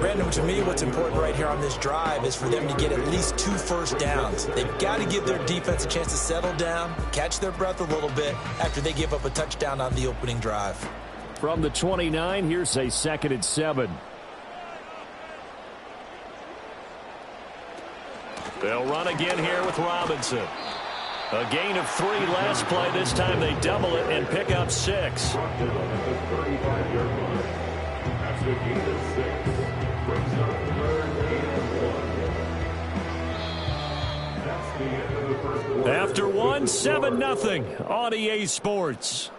Brandon, to me, what's important right here on this drive is for them to get at least 2 first downs. They've got to give their defense a chance to settle down, catch their breath a little bit after they give up a touchdown on the opening drive. From the 29, here's a 2nd and 7. They'll run again here with Robinson. A gain of 3 last play. This time they double it and pick up 6. After 1, 7-0 on EA Sports.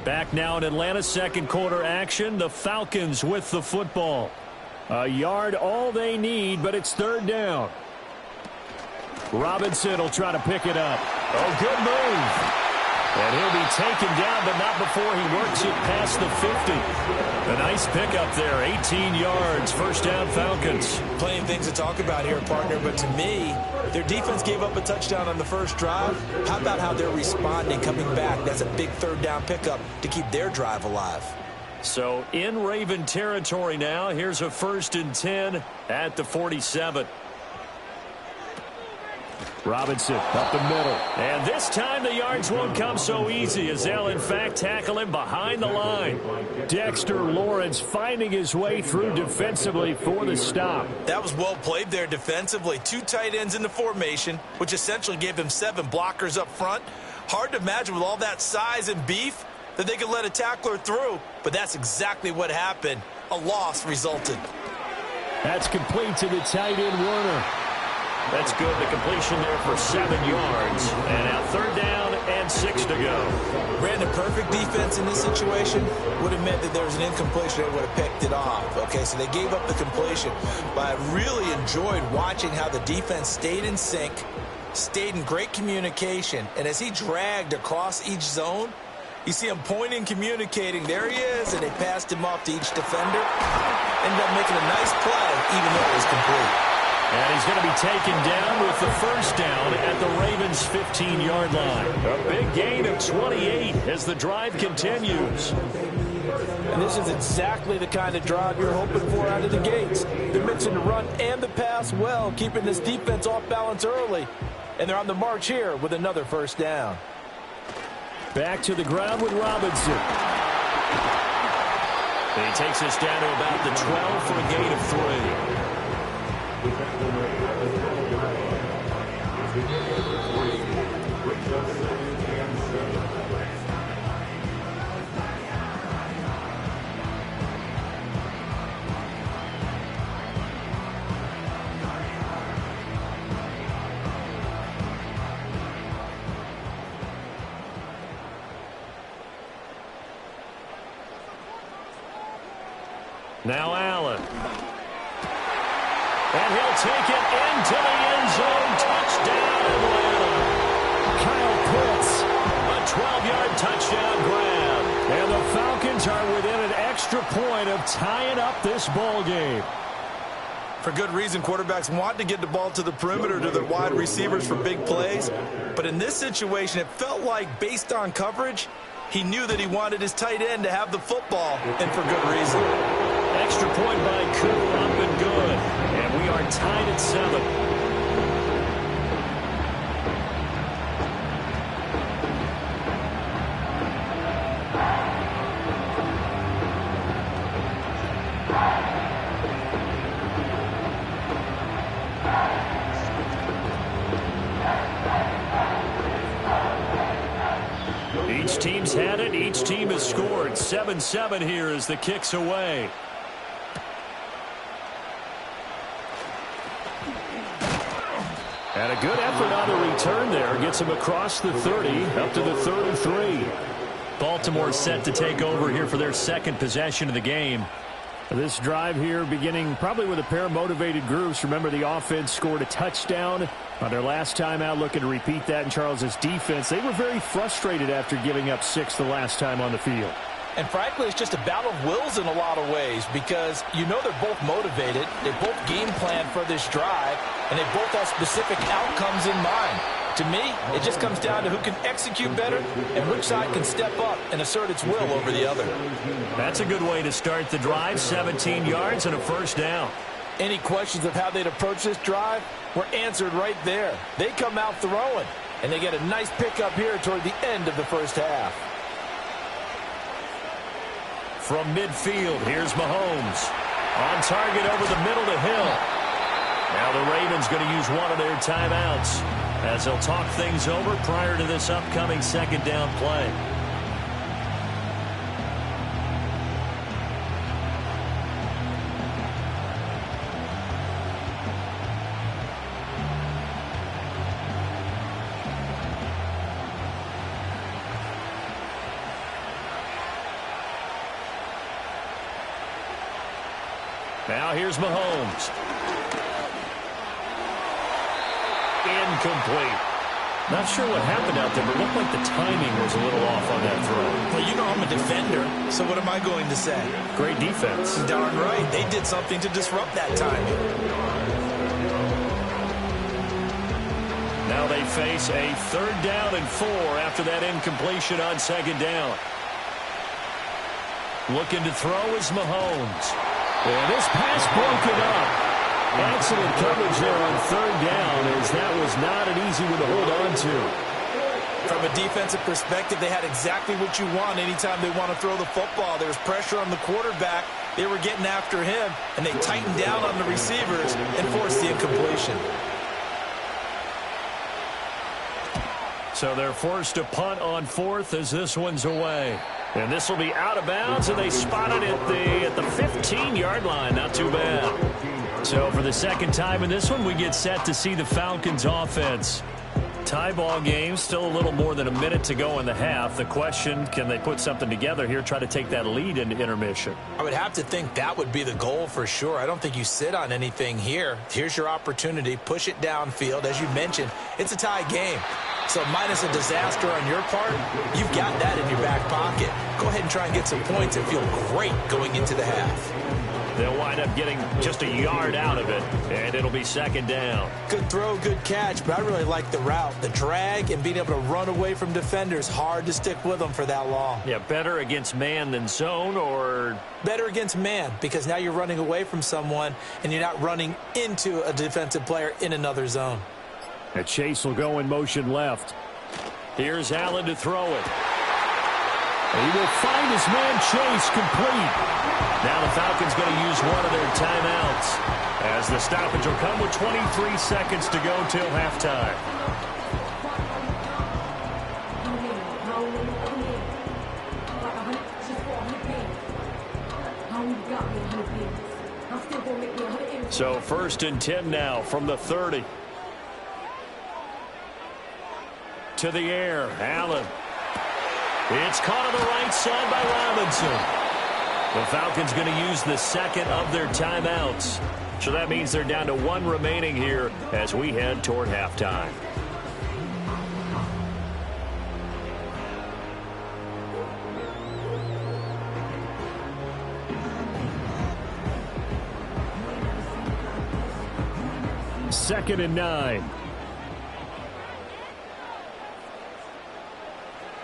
Back now in Atlanta's second quarter action. The Falcons with the football. A yard all they need, but it's 3rd down. Robinson will try to pick it up. Oh, good move. And he'll be taken down, but not before he works it past the 50. A nice pickup there, 18 yards, 1st down Falcons. Plenty of things to talk about here, partner, but to me, their defense gave up a touchdown on the first drive. How about how they're responding, coming back? That's a big 3rd down pickup to keep their drive alive. So in Raven territory now, here's a 1st and 10 at the 47. Robinson up the middle. And this time the yards won't come so easy as they'll in fact tackle him behind the line. Dexter Lawrence finding his way through defensively for the stop. That was well played there defensively. 2 tight ends in the formation, which essentially gave him 7 blockers up front. Hard to imagine with all that size and beef that they could let a tackler through, but that's exactly what happened. A loss resulted. That's complete to the tight end Warner. That's good. The completion there for 7 yards. And now 3rd down and 6 to go. Brandon, perfect defense in this situation would have meant that there was an incompletion. They would have picked it off. Okay, so they gave up the completion. But I really enjoyed watching how the defense stayed in sync, stayed in great communication. And as he dragged across each zone, you see him pointing, communicating. There he is, and they passed him off to each defender. Ended up making a nice play, even though it was complete. And he's going to be taken down with the 1st down at the Ravens' 15-yard line. A big gain of 28 as the drive continues. And this is exactly the kind of drive you're hoping for out of the gates. They're mixing the run and the pass well, keeping this defense off balance early. And they're on the march here with another 1st down. Back to the ground with Robinson. And he takes us down to about the 12 for a gain of 3. Now Allen. And he'll take it into the end zone. Touchdown, Atlanta. Kyle Pitts, a 12-yard touchdown grab. And the Falcons are within an extra point of tying up this ball game. For good reason, quarterbacks want to get the ball to the perimeter to their wide receivers for big plays. But in this situation, it felt like, based on coverage, he knew that he wanted his tight end to have the football, and for good reason. Extra point by Koo, up and good. And we are tied at 7. Each team's had it. Each team has scored. 7-7 here as the kick's away. And a good effort on the return there. Gets him across the 30, up to the 33. Baltimore set to take over here for their second possession of the game. This drive here beginning probably with a pair of motivated groups. Remember, the offense scored a touchdown on their last time out, looking to repeat that in Charles's defense. They were very frustrated after giving up 6 the last time on the field. And frankly, it's just a battle of wills in a lot of ways because you know they're both motivated, they both game plan for this drive, and they both have specific outcomes in mind. To me, it just comes down to who can execute better and which side can step up and assert its will over the other. That's a good way to start the drive, 17 yards and a first down. Any questions of how they'd approach this drive were answered right there. They come out throwing, and they get a nice pickup here toward the end of the first half. From midfield, here's Mahomes. On target over the middle to Hill. Now the Ravens going to use one of their timeouts as they'll talk things over prior to this upcoming second down play. Now here's Mahomes. Incomplete. Not sure what happened out there, but it looked like the timing was a little off on that throw. Well, you know I'm a defender, so what am I going to say? Great defense. Darn right. They did something to disrupt that timing. Now they face a 3rd down and 4 after that incompletion on 2nd down. Looking to throw is Mahomes. And this pass broken up. Excellent coverage there on 3rd down, as that was not an easy one to hold on to. From a defensive perspective, they had exactly what you want anytime they want to throw the football. There was pressure on the quarterback. They were getting after him, and they tightened down on the receivers and forced the incompletion. So they're forced to punt on 4th as this one's away. And this will be out of bounds, and they spot it at the 15-yard line. Not too bad. So for the second time in this one, we get set to see the Falcons offense. Tie ball game, still a little more than a minute to go in the half. The question, can they put something together here, try to take that lead into intermission? I would have to think that would be the goal for sure. I don't think you sit on anything here. Here's your opportunity. Push it downfield. As you mentioned, it's a tie game. So minus a disaster on your part, you've got that in your back pocket. Go ahead and try and get some points and feel great going into the half. They'll wind up getting just a yard out of it, and it'll be 2nd down. Good throw, good catch, but I really like the route. The drag and being able to run away from defenders, hard to stick with them for that long. Yeah, better against man than zone, or? Better against man, because now you're running away from someone, and you're not running into a defensive player in another zone. And Chase will go in motion left. Here's Allen to throw it. He will find his man Chase complete. Now the Falcons going to use one of their timeouts as the stoppage will come with 23 seconds to go till halftime. So 1st and 10 now from the 30. To the air, Allen. It's caught on the right side by Robinson. The Falcons going to use the second of their timeouts. So that means they're down to 1 remaining here as we head toward halftime. Second and 9.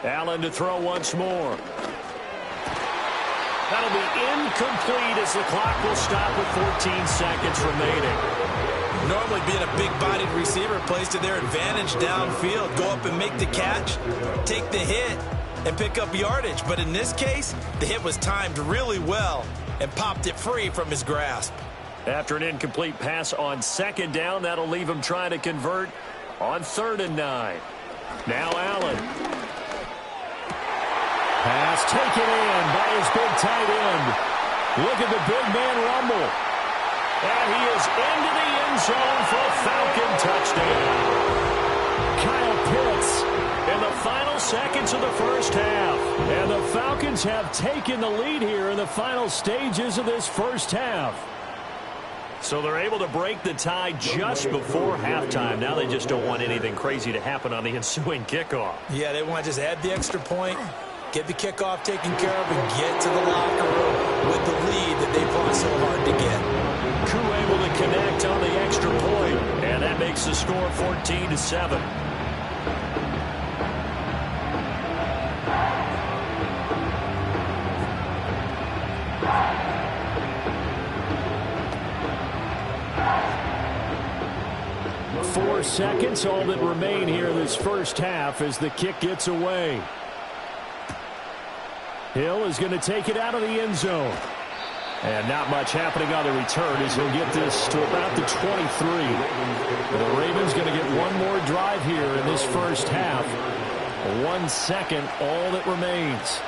Allen to throw once more. That'll be incomplete as the clock will stop with 14 seconds remaining. Normally being a big-bodied receiver plays to their advantage downfield. Go up and make the catch, take the hit, and pick up yardage. But in this case, the hit was timed really well and popped it free from his grasp. After an incomplete pass on 2nd down, that'll leave him trying to convert on 3rd and 9. Now Allen. Pass taken in by his big tight end. Look at the big man rumble. And he is into the end zone for a Falcon touchdown. Kyle Pitts in the final seconds of the first half. And the Falcons have taken the lead here in the final stages of this first half. So they're able to break the tie just before halftime. Now they just don't want anything crazy to happen on the ensuing kickoff. Yeah, they want to just add the extra point Get the kickoff taken care of and get to the locker room with the lead that they fought so hard to get. Koo able to connect on the extra point, and that makes the score 14-7. Four seconds, all that remain here in this first half as the kick gets away. Hill is going to take it out of the end zone. And not much happening on the return as he'll get this to about the 23. The Ravens going to get one more drive here in this first half. 1 second, all that remains.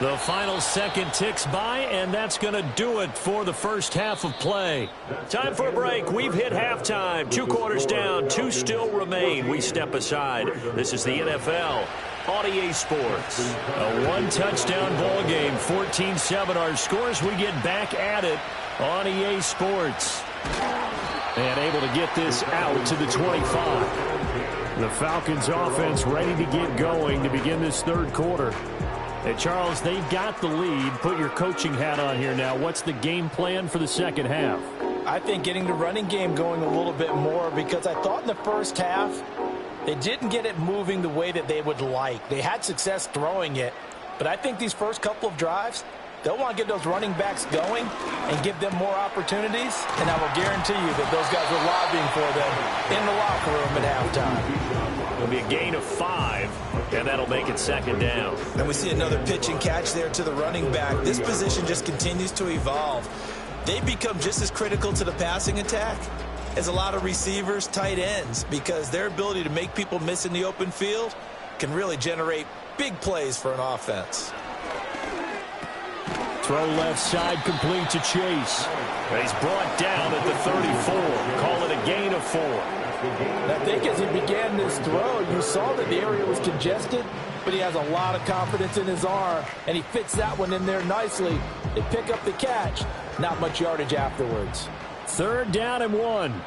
The final second ticks by, and that's going to do it for the first half of play. Time for a break. We've hit halftime. 2 quarters down, 2 still remain. We step aside. This is the NFL on EA Sports. A 1-touchdown ball game, 14-7 our scores. We get back at it on EA Sports. And able to get this out to the 25. The Falcons offense ready to get going to begin this third quarter. Hey, Charles, they've got the lead. Put your coaching hat on here now. What's the game plan for the second half? I think getting the running game going a little bit more, because I thought in the first half they didn't get it moving the way that they would like. They had success throwing it, but I think these first couple of drives, they'll want to get those running backs going and give them more opportunities, and I will guarantee you that those guys are lobbying for them in the locker room at halftime. It'll be a gain of 5, and that'll make it second down. And we see another pitch and catch there to the running back. This position just continues to evolve. They become just as critical to the passing attack as a lot of receivers, tight ends, because their ability to make people miss in the open field can really generate big plays for an offense. Throw left side complete to Chase. He's brought down at the 34. Call it a gain of 4. I think as he began this throw, you saw that the area was congested, but he has a lot of confidence in his arm, and he fits that one in there nicely. They pick up the catch. Not much yardage afterwards. 3rd down and 1.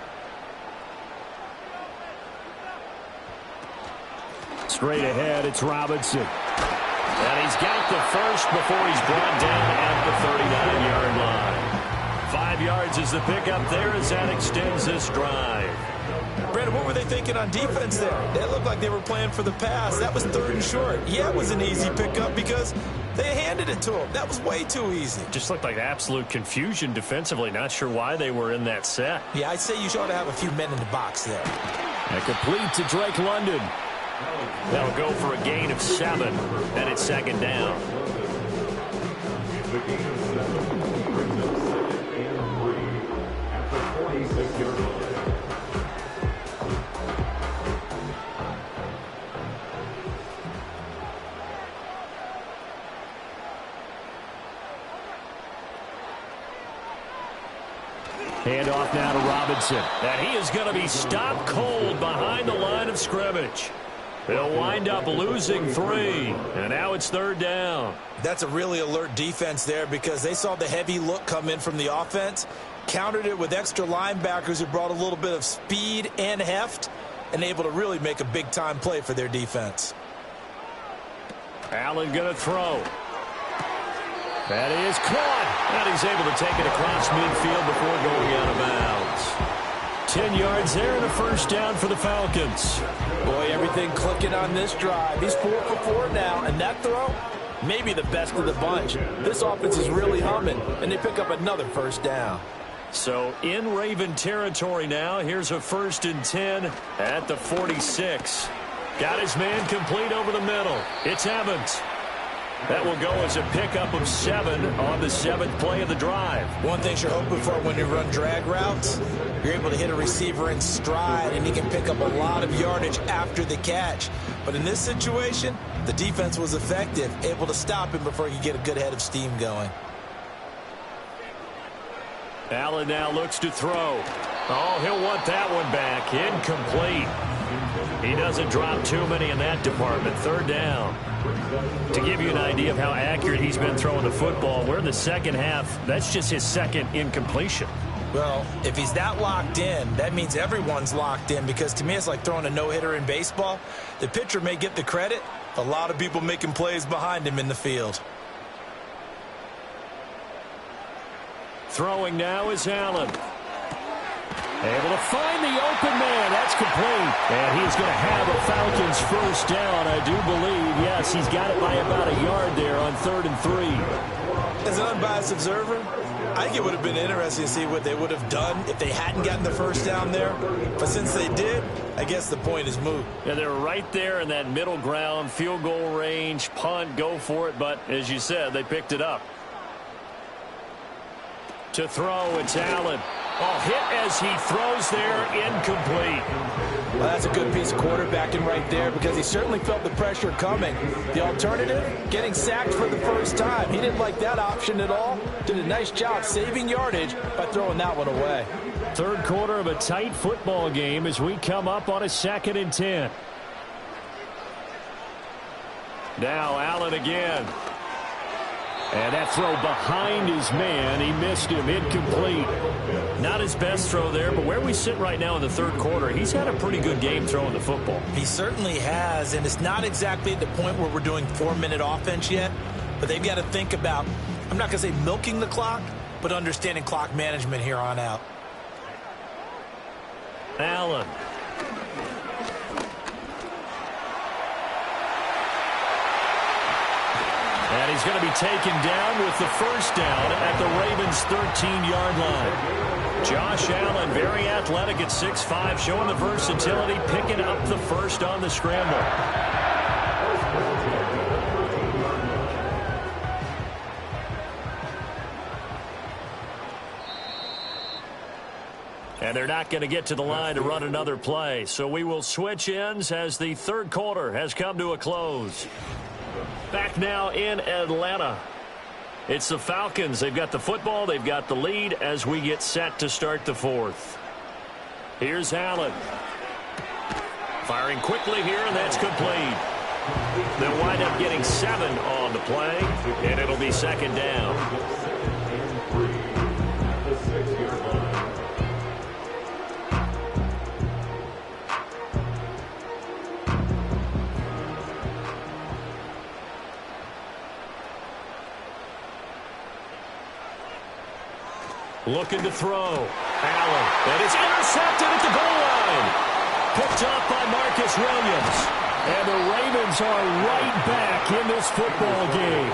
Straight ahead, it's Robinson. And he's got the first before he's brought down at the 39-yard line. 5 yards is the pickup there as that extends this drive. Brandon, what were they thinking on defense there? They looked like they were playing for the pass. That was 3rd and short. Yeah, it was an easy pickup because they handed it to him. That was way too easy. Just looked like absolute confusion defensively. Not sure why they were in that set. Yeah, I'd say you ought to have a few men in the box there. And complete to Drake London. That'll go for a gain of 7. And it's second down. Handoff now to Robinson. And he is going to be stopped cold behind the line of scrimmage. They'll wind up losing 3. And now it's 3rd down. That's a really alert defense there because they saw the heavy look come in from the offense, countered it with extra linebackers who brought a little bit of speed and heft, and able to really make a big-time play for their defense. Allen going to throw. That is caught. And he's able to take it across midfield before going out of bounds. 10 yards there and a first down for the Falcons. Boy, everything clicking on this drive. He's 4 for 4 now, and that throw, maybe the best of the bunch. This offense is really humming, and they pick up another first down. So in Raven territory now. Here's a 1st and 10 at the 46. Got his man complete over the middle. It's Evans. That will go as a pickup of 7 on the 7th play of the drive. One thing you're hoping for when you run drag routes, you're able to hit a receiver in stride, and he can pick up a lot of yardage after the catch. But in this situation, the defense was effective, able to stop him before he could get a good head of steam going. Allen now looks to throw. Oh, he'll want that one back. Incomplete. He doesn't drop too many in that department. Third down. To give you an idea of how accurate he's been throwing the football, we're in the second half. That's just his second incompletion. Well, if he's that locked in, that means everyone's locked in, because to me it's like throwing a no-hitter in baseball. The pitcher may get the credit. A lot of people making plays behind him in the field. Throwing now is Allen. Able to find the open man. That's complete. And he's going to have a Falcons first down, I do believe. Yes, he's got it by about a yard there on 3rd and 3. As an unbiased observer, I think it would have been interesting to see what they would have done if they hadn't gotten the first down there. But since they did, I guess the point is moot. Yeah, they're right there in that middle ground, field goal range, punt, go for it. But as you said, they picked it up. To throw, it's Allen. Oh, hit as he throws there, incomplete. Well, that's a good piece of quarterbacking right there, because he certainly felt the pressure coming. The alternative, getting sacked for the first time. He didn't like that option at all. Did a nice job saving yardage by throwing that one away. Third quarter of a tight football game as we come up on a 2nd and 10. Now Allen again. And that throw behind his man, he missed him, incomplete. Not his best throw there, but where we sit right now in the third quarter, he's had a pretty good game throwing the football. He certainly has, and it's not exactly at the point where we're doing 4-minute offense yet, but they've got to think about, I'm not going to say milking the clock, but understanding clock management here on out. Allen. And he's going to be taken down with the first down at the Ravens' 13-yard line. Josh Allen, very athletic at 6'5", showing the versatility, picking up the first on the scramble. And they're not going to get to the line to run another play. So we will switch ends as the third quarter has come to a close. Back now in Atlanta. It's the Falcons. They've got the football. They've got the lead as we get set to start the fourth. Here's Allen. Firing quickly here, and that's complete. They'll wind up getting 7 on the play, and it'll be second down. Looking to throw. Allen. And it's intercepted at the goal line. Picked up by Marcus Williams. And the Ravens are right back in this football game.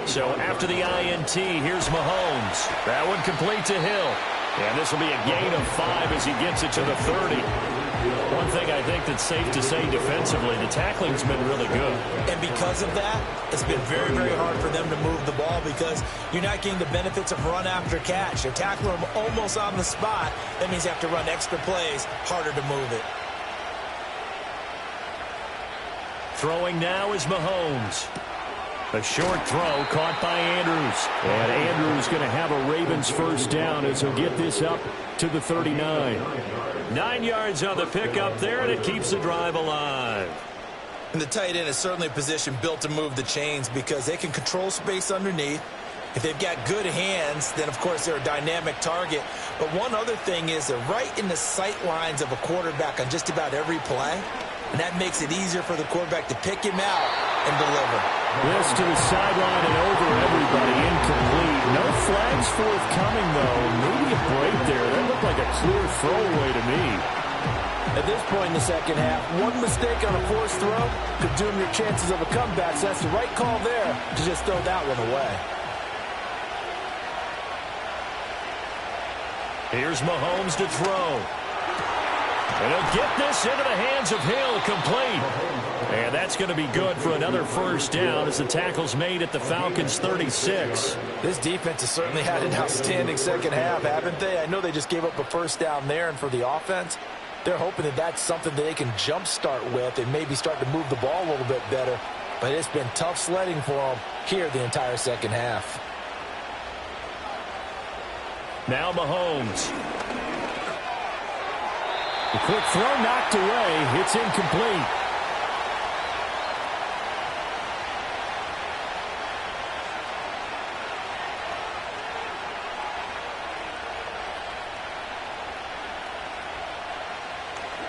So after the INT, here's Mahomes. That one complete to Hill. And this will be a gain of 5 as he gets it to the 30. One thing I think that's safe to say defensively, the tackling's been really good. And because of that, it's been very, very hard for them to move the ball, because you're not getting the benefits of run after catch. They're tackling them almost on the spot. That means you have to run extra plays, harder to move it. Throwing now is Mahomes. A short throw caught by Andrews. And Andrews going to have a Ravens first down as he'll get this up to the 39. 9 yards on the pickup there, and it keeps the drive alive. And the tight end is certainly a position built to move the chains, because they can control space underneath. If they've got good hands, then, of course, they're a dynamic target. But one other thing is they're right in the sight lines of a quarterback on just about every play. And that makes it easier for the quarterback to pick him out and deliver. This to the sideline and over everybody, incomplete. No flags forthcoming, though. Maybe a break there. That looked like a clear throwaway to me. At this point in the second half, one mistake on a forced throw could doom your chances of a comeback. So that's the right call there to just throw that one away. Here's Mahomes to throw. And he'll get this into the hands of Hill, complete. And that's going to be good for another first down as the tackle's made at the Falcons' 36. This defense has certainly had an outstanding second half, haven't they? I know they just gave up a first down there, and for the offense, they're hoping that that's something that they can jumpstart with and maybe start to move the ball a little bit better. But it's been tough sledding for them here the entire second half. Now Mahomes. The quick throw knocked away. It's incomplete.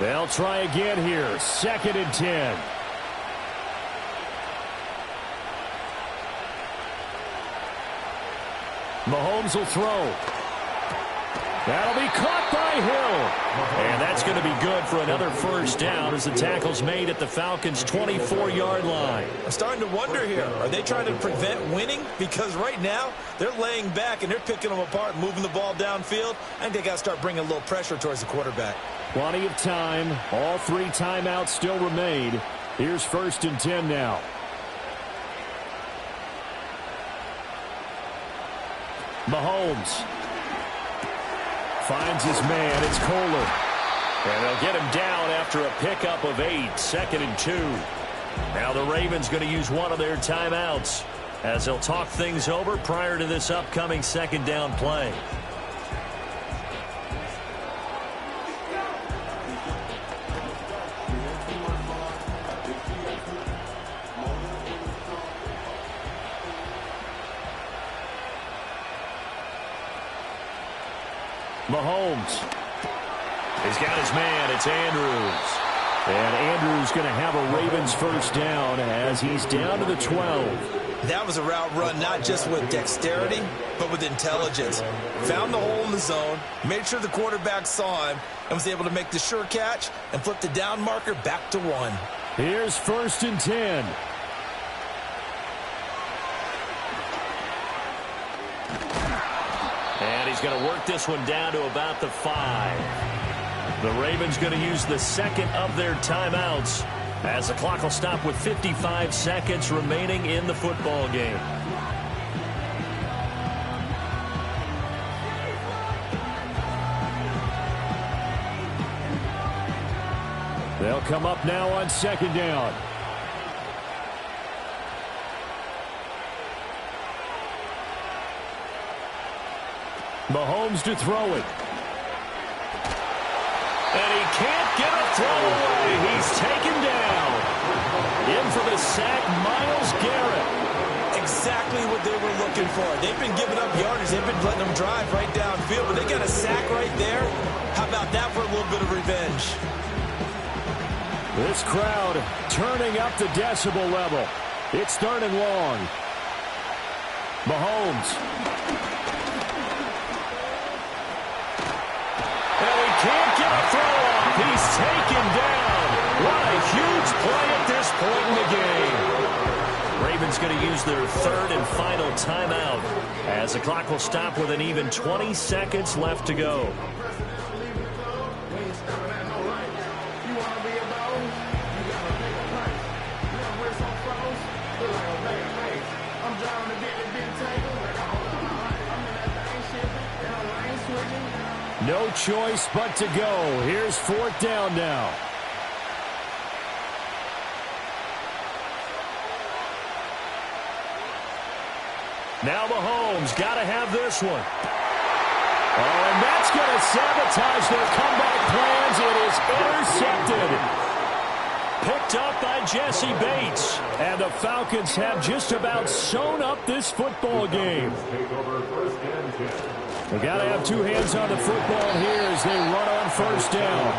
They'll try again here. 2nd and 10. Mahomes will throw. That'll be caught by Hill. And that's going to be good for another first down as the tackle's made at the Falcons' 24-yard line. I'm starting to wonder here. Are they trying to prevent winning? Because right now, they're laying back and they're picking them apart, moving the ball downfield. I think they got to start bringing a little pressure towards the quarterback. Plenty of time. All 3 timeouts still remain. Here's 1st and 10 now. Mahomes finds his man. It's Kohler. And they'll get him down after a pickup of 8. 2nd and 2. Now the Ravens going to use one of their timeouts as they'll talk things over prior to this upcoming 2nd down play. Mahomes. He's got his man. It's Andrews. And Andrews going to have a Ravens first down as he's down to the 12. That was a route run not just with dexterity, but with intelligence. Found the hole in the zone, made sure the quarterback saw him, and was able to make the sure catch and flip the down marker back to 1. Here's 1st and 10. And he's going to work this one down to about the 5. The Ravens going to use the 2nd of their timeouts as the clock will stop with 55 seconds remaining in the football game. They'll come up now on 2nd down. Mahomes to throw it. And he can't get a throw away. He's taken down. In for the sack, Myles Garrett. Exactly what they were looking for. They've been giving up yardage. They've been letting them drive right downfield, but they got a sack right there. How about that for a little bit of revenge? This crowd turning up the decibel level. It's 3rd and long. Mahomes. Can't get a throw off. He's taken down. What a huge play at this point in the game. Ravens going to use their 3rd and final timeout as the clock will stop with an even 20 seconds left to go. No choice but to go. Here's 4th down now. Now Mahomes got to have this one. Oh, and that's going to sabotage their comeback plans. It is intercepted. Picked up by Jesse Bates. And the Falcons have just about sewn up this football game. They got to have 2 hands on the football here as they run on 1st down.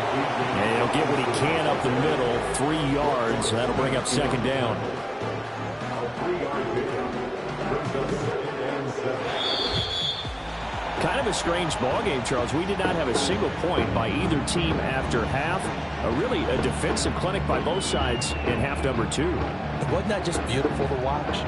And he'll get what he can up the middle, 3 yards. That'll bring up 2nd down. Kind of a strange ball game, Charles. We did not have a single point by either team after half. Really a defensive clinic by both sides in half number 2. Wasn't that just beautiful to watch?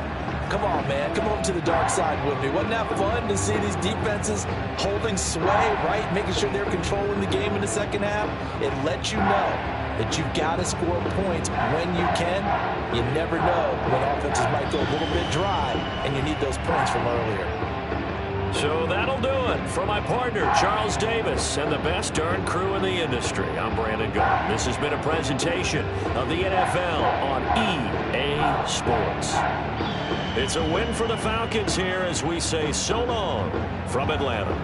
Come on, man. Come over to the dark side with me. Wasn't that fun to see these defenses holding sway, right? Making sure they're controlling the game in the second half. It lets you know that you've got to score points when you can. You never know when offenses might go a little bit dry, and you need those points from earlier. So that'll do it for my partner, Charles Davis, and the best darn crew in the industry. I'm Brandon Gault. This has been a presentation of the NFL on EA Sports. It's a win for the Falcons here as we say so long from Atlanta.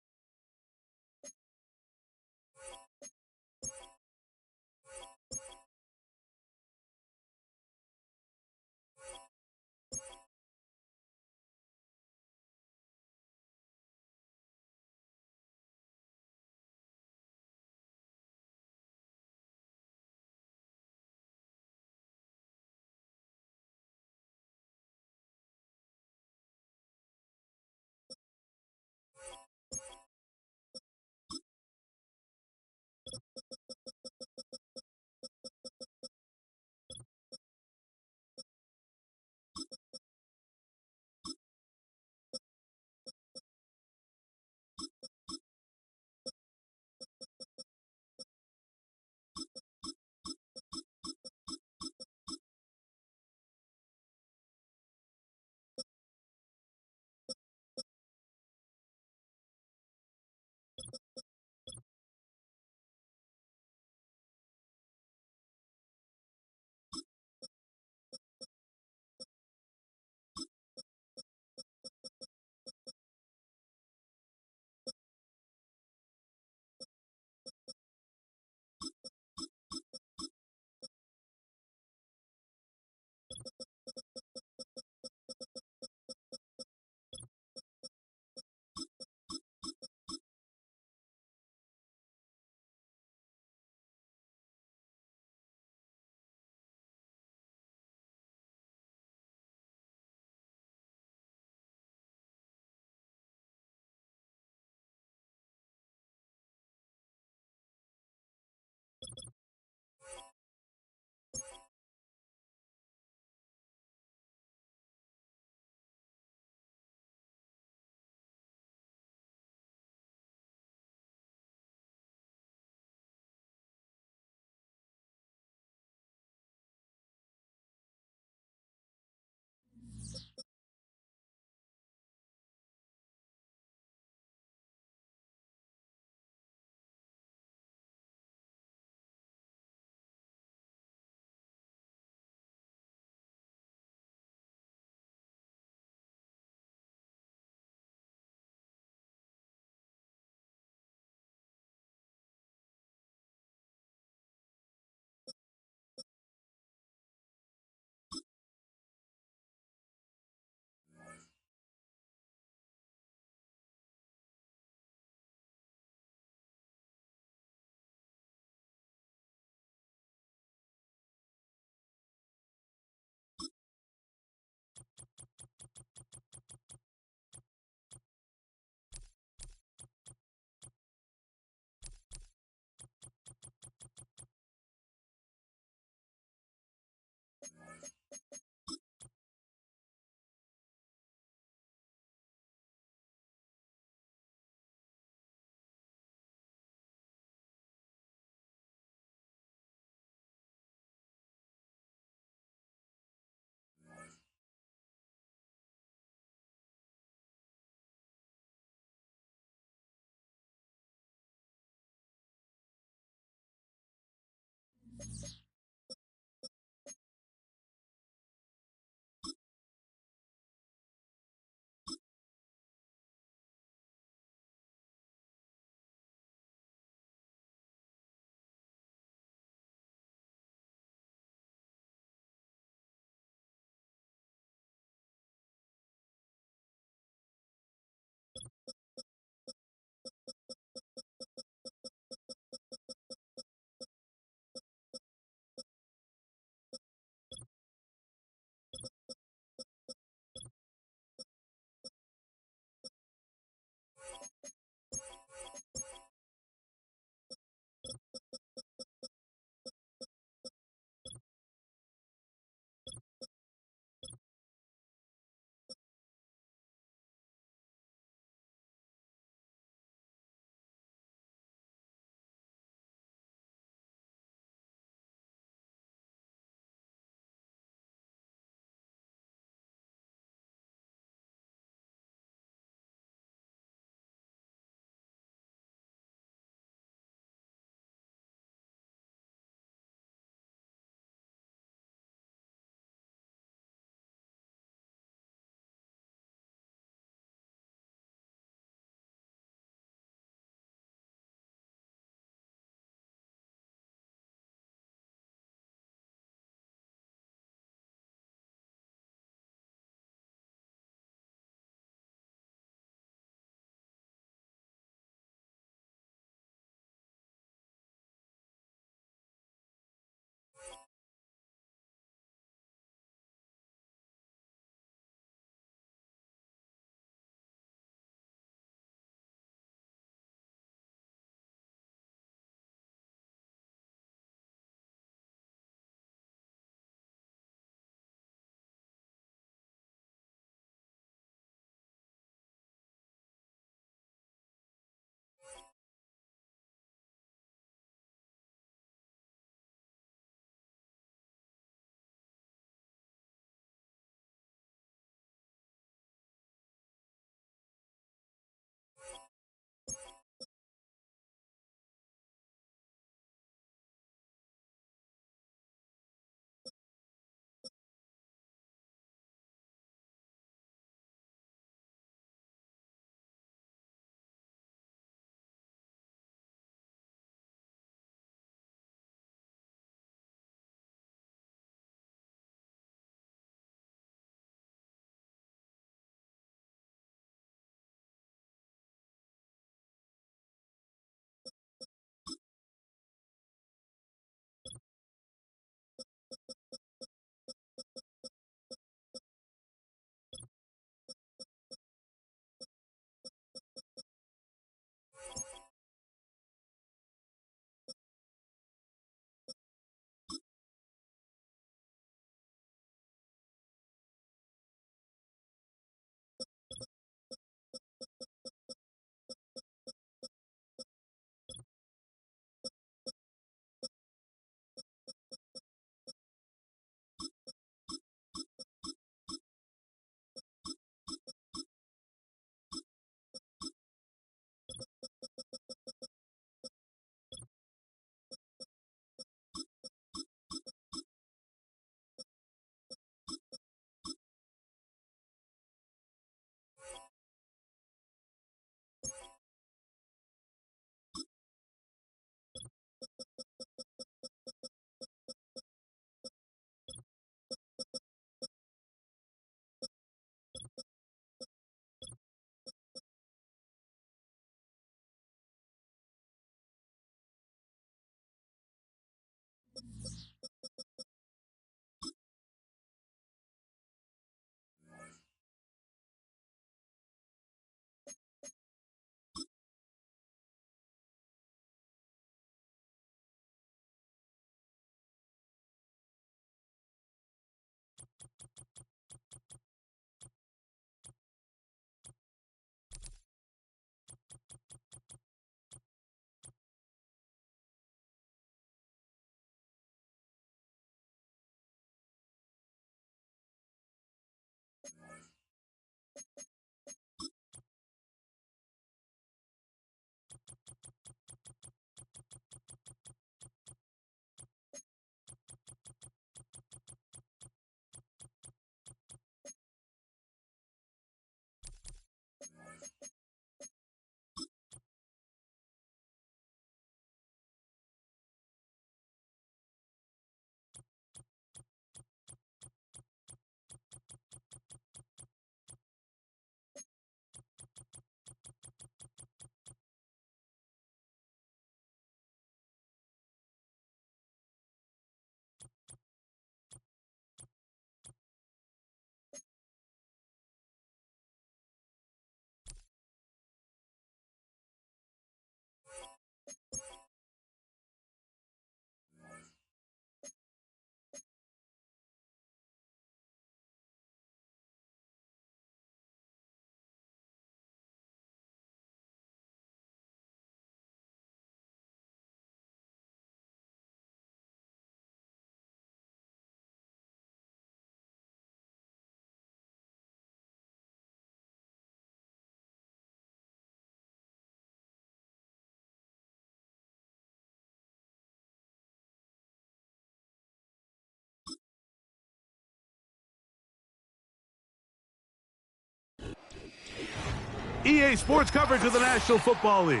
EA Sports coverage of the National Football League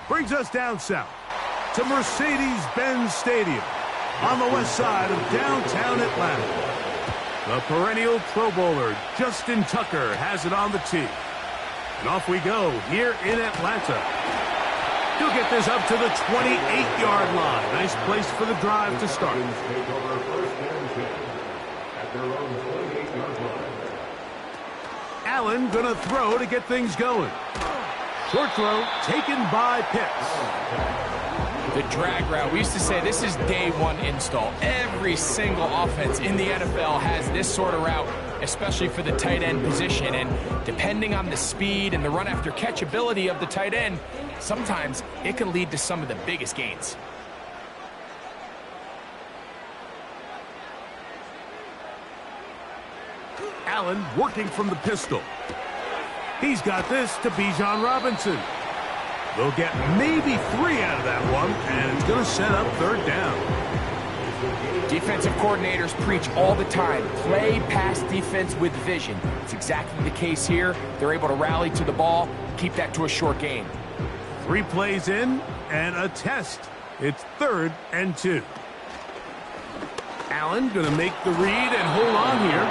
brings us down south to Mercedes-Benz Stadium on the west side of downtown Atlanta. The perennial Pro Bowler Justin Tucker has it on the tee. And off we go here in Atlanta. He'll get this up to the 28-yard line. Nice place for the drive to start. Allen gonna throw to get things going. Short throw taken by Pitts. The drag route, we used to say this is day one install. Every single offense in the NFL has this sort of route, especially for the tight end position. And depending on the speed and the run after catch ability of the tight end, sometimes it can lead to some of the biggest gains. Allen working from the pistol. He's got this to Bijan Robinson. They'll get maybe 3 out of that one, and it's going to set up third down. Defensive coordinators preach all the time, play pass defense with vision. It's exactly the case here. They're able to rally to the ball, keep that to a short gain. 3 plays in, and a test. It's 3rd and 2. Allen going to make the read and hold on here.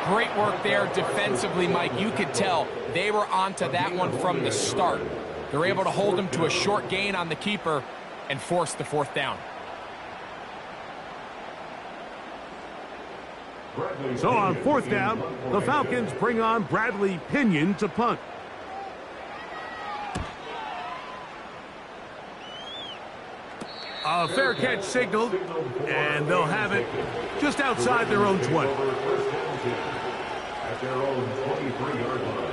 Great work there defensively, Mike. You could tell they were onto that one from the start. They're able to hold him to a short gain on the keeper and force the 4th down. So on 4th down, the Falcons bring on Bradley Pinion to punt. A fair catch signaled, and they'll have it just outside their own 20. At their own 23-yard line.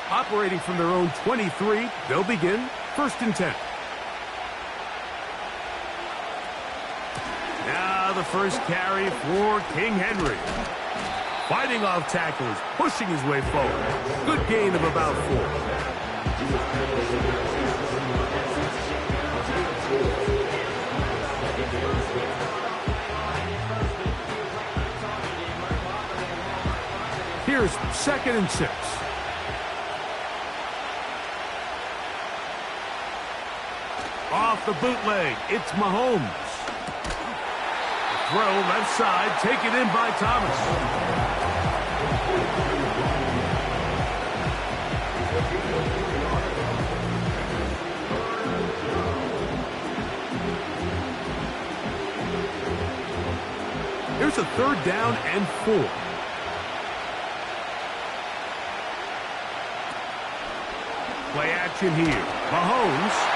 Operating from their own 23, they'll begin 1st and 10. Now the first carry for King Henry. Fighting off tackles, pushing his way forward. Good gain of about 4. Here's 2nd and 6. Off the bootleg, it's Mahomes. Throw left side, taken in by Thomas. Here's a 3rd down and 4. Play action here. Mahomes.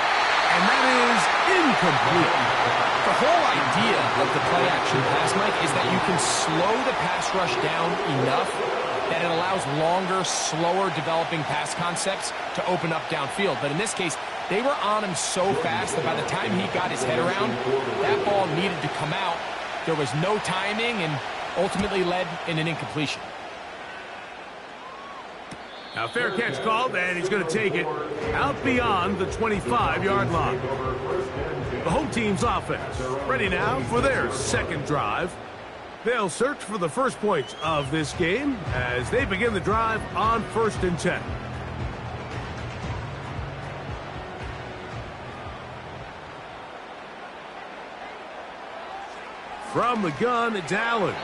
And that is incomplete. The whole idea of the play-action pass, Mike, is that you can slow the pass rush down enough that it allows longer, slower developing pass concepts to open up downfield. But in this case, they were on him so fast that by the time he got his head around, that ball needed to come out. There was no timing and ultimately led in an incompletion. Now, fair catch called, and he's going to take it out beyond the 25-yard line. The home team's offense ready now for their 2nd drive. They'll search for the first points of this game as they begin the drive on 1st and 10. From the gun, it's Allen.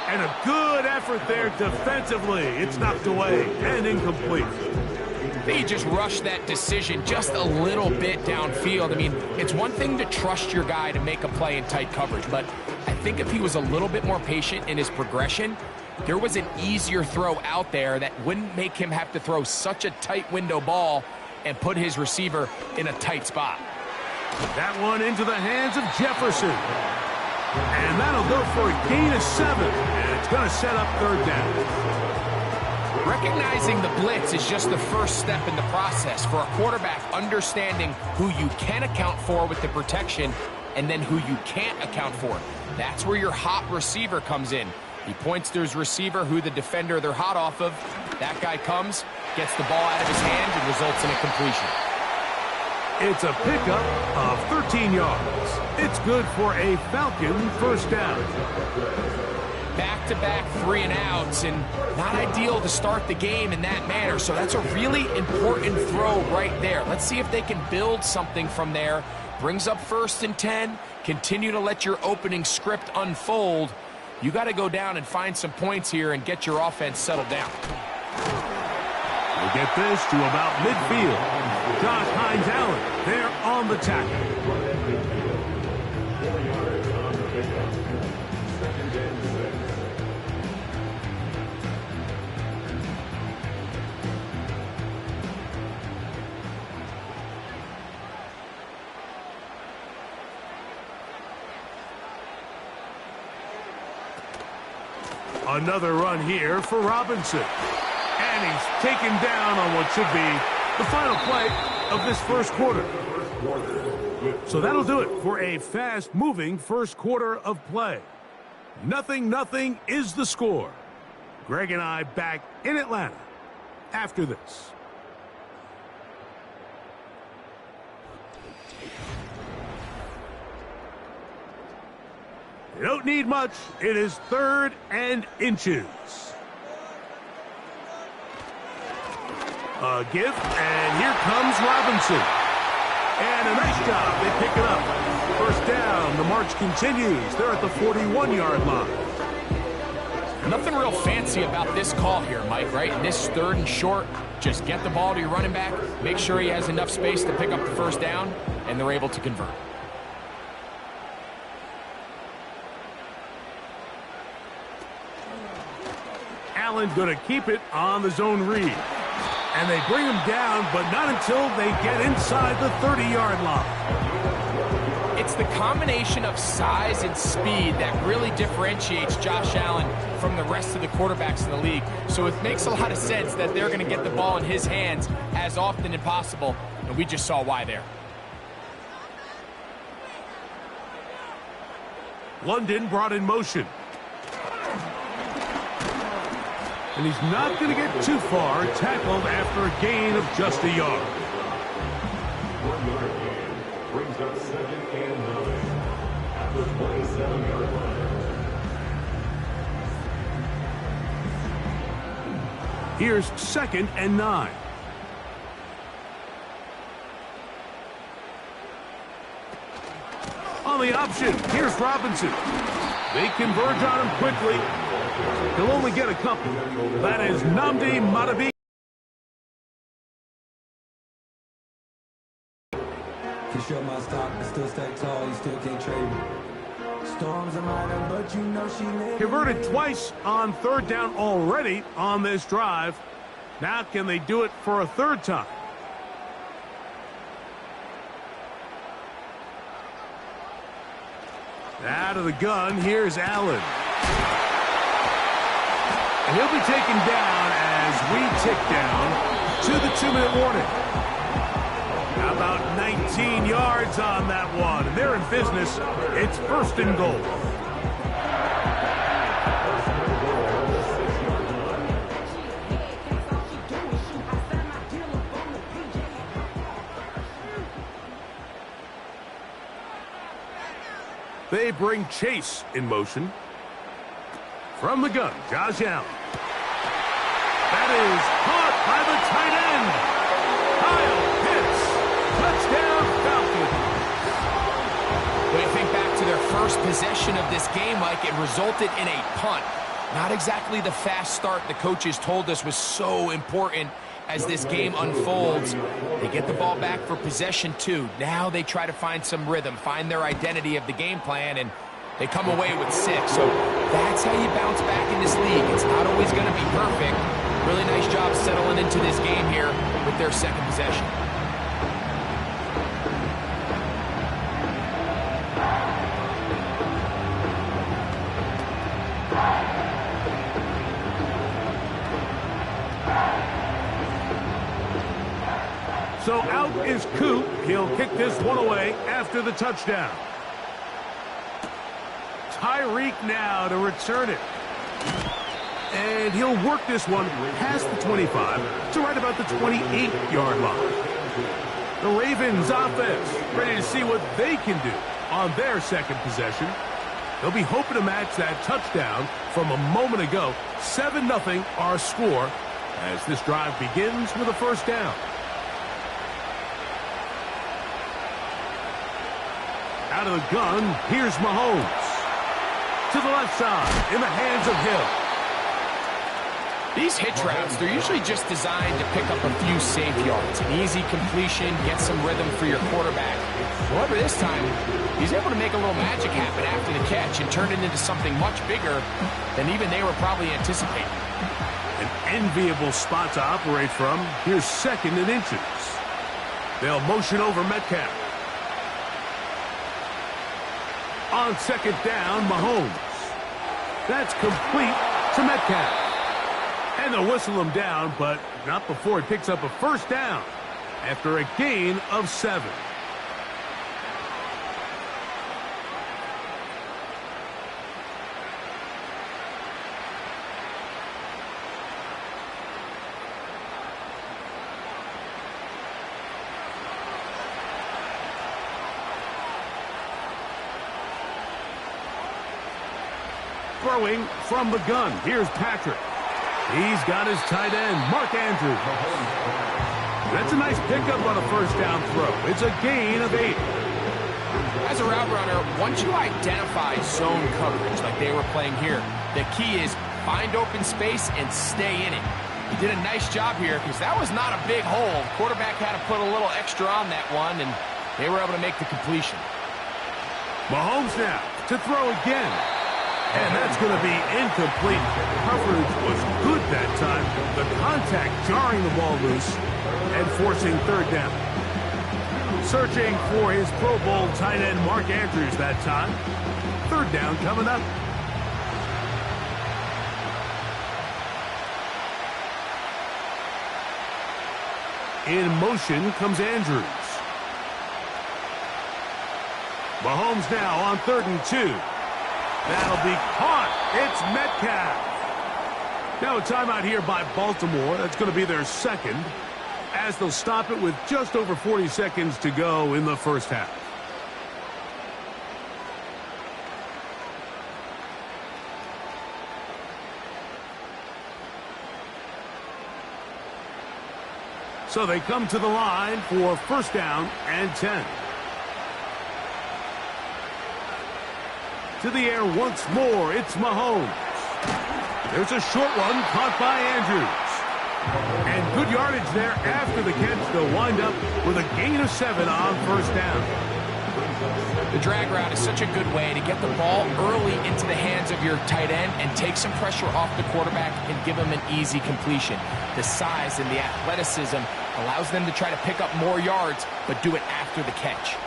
And a good effort there defensively. It's knocked away and incomplete. They just rushed that decision just a little bit downfield. I mean, it's one thing to trust your guy to make a play in tight coverage, but I think if he was a little bit more patient in his progression, there was an easier throw out there that wouldn't make him have to throw such a tight window ball and put his receiver in a tight spot. That one into the hands of Jefferson. And that'll go for a gain of 7. And it's going to set up 3rd down. Recognizing the blitz is just the first step in the process for a quarterback understanding who you can account for with the protection and then who you can't account for. That's where your hot receiver comes in. He points to his receiver, who the defender they're hot off of. That guy comes, gets the ball out of his hand, and results in a completion. It's a pickup of 13 yards. It's good for a Falcon first down. Back-to-back 3-and-outs, and not ideal to start the game in that manner. So that's a really important throw right there. Let's see if they can build something from there. Brings up 1st and 10. Continue to let your opening script unfold. You got to go down and find some points here and get your offense settled down. We'll get this to about midfield. Josh Hines-Allen there on the tackle. Another run here for Robinson. And he's taken down on what should be the final play of this first quarter. So that'll do it for a fast-moving first quarter of play. 0-0 is the score. Greg and I back in Atlanta after this. You don't need much. It is 3rd and inches. A give, and here comes Robinson. And a nice job. They pick it up. First down. The march continues. They're at the 41-yard line. Nothing real fancy about this call here, Mike, right? In this 3rd and short, just get the ball to your running back, make sure he has enough space to pick up the first down, and they're able to convert. Allen going to keep it on the zone read. And they bring him down, but not until they get inside the 30-yard line. It's the combination of size and speed that really differentiates Josh Allen from the rest of the quarterbacks in the league. So it makes a lot of sense that they're going to get the ball in his hands as often as possible, and we just saw why there. London brought in motion. And he's not going to get too far, tackled after a gain of just a yard. Brings up 2nd and 9 at the 27-yard line. Here's 2nd and 9. On the option, here's Robinson. They converge on him quickly. He'll only get a couple. That is Nnamdi Madubuike. Can show my stock, but still stack tall. You still can't trade me. Storms are mine, but you know she lives. Converted twice on 3rd down already on this drive. Now can they do it for a 3rd time? Out of the gun, here's Allen. And he'll be taken down as we tick down to the 2-minute warning. How about 19 yards on that one? And they're in business. It's 1st and goal. They bring Chase in motion. From the gun, Josh Allen. That is caught by the tight end. Kyle Pitts. Touchdown, Falcons. When you think back to their first possession of this game, Mike, it resulted in a punt. Not exactly the fast start the coaches told us was so important as this game unfolds. They get the ball back for possession 2. Now they try to find some rhythm, find their identity of the game plan, and they come away with 6. So that's how you bounce back in this league. It's not always going to be perfect. Really nice job settling into this game here with their 2nd possession. So out is Coop. He'll kick this one away after the touchdown. Tyreek now to return it. And he'll work this one past the 25 to right about the 28-yard line. The Ravens offense ready to see what they can do on their second possession. They'll be hoping to match that touchdown from a moment ago. 7-0 our score as this drive begins with a first down. Out of the gun, here's Mahomes. To the left side, in the hands of Hill. These hitch routes, they're usually just designed to pick up a few safe yards. An easy completion, get some rhythm for your quarterback. However, this time, he's able to make a little magic happen after the catch and turn it into something much bigger than even they were probably anticipating. An enviable spot to operate from. Here's 2nd and inches. They'll motion over Metcalf. On 2nd down, Mahomes. That's complete to Metcalf. And they'll whistle him down, but not before he picks up a first down after a gain of 7. Throwing from the gun. Here's Patrick. He's got his tight end, Mark Andrews. That's a nice pickup on a first down throw. It's a gain of 8. As a route runner, once you identify zone coverage like they were playing here, the key is find open space and stay in it. He did a nice job here because that was not a big hole. Quarterback had to put a little extra on that one, and they were able to make the completion. Mahomes now to throw again. And that's going to be incomplete. Coverage was good that time. The contact jarring the ball loose and forcing 3rd down. Searching for his Pro Bowl tight end Mark Andrews that time. 3rd down coming up. In motion comes Andrews. Mahomes now on 3rd and 2. That'll be caught. It's Metcalf. Now a timeout here by Baltimore. That's going to be their 2nd, as they'll stop it with just over 40 seconds to go in the first half. So they come to the line for first down and 10. To the air once more, it's Mahomes. There's a short one caught by Andrews. And good yardage there after the catch. They'll wind up with a gain of 7 on first down. The drag route is such a good way to get the ball early into the hands of your tight end and take some pressure off the quarterback and give him an easy completion. The size and the athleticism allows them to try to pick up more yards, but do it after the catch.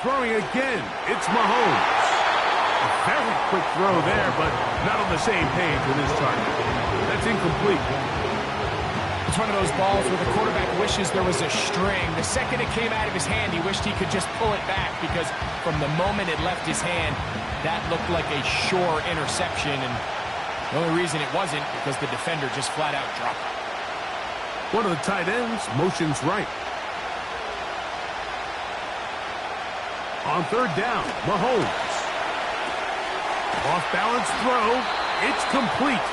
Throwing again, it's Mahomes. A very quick throw there, but not on the same page with his target. That's incomplete. It's one of those balls where the quarterback wishes there was a string. The second it came out of his hand, he wished he could just pull it back because from the moment it left his hand, that looked like a sure interception, and the only reason it wasn't because the defender just flat out dropped it. One of the tight ends motions right. On 3rd down, Mahomes. Off-balance throw. It's complete.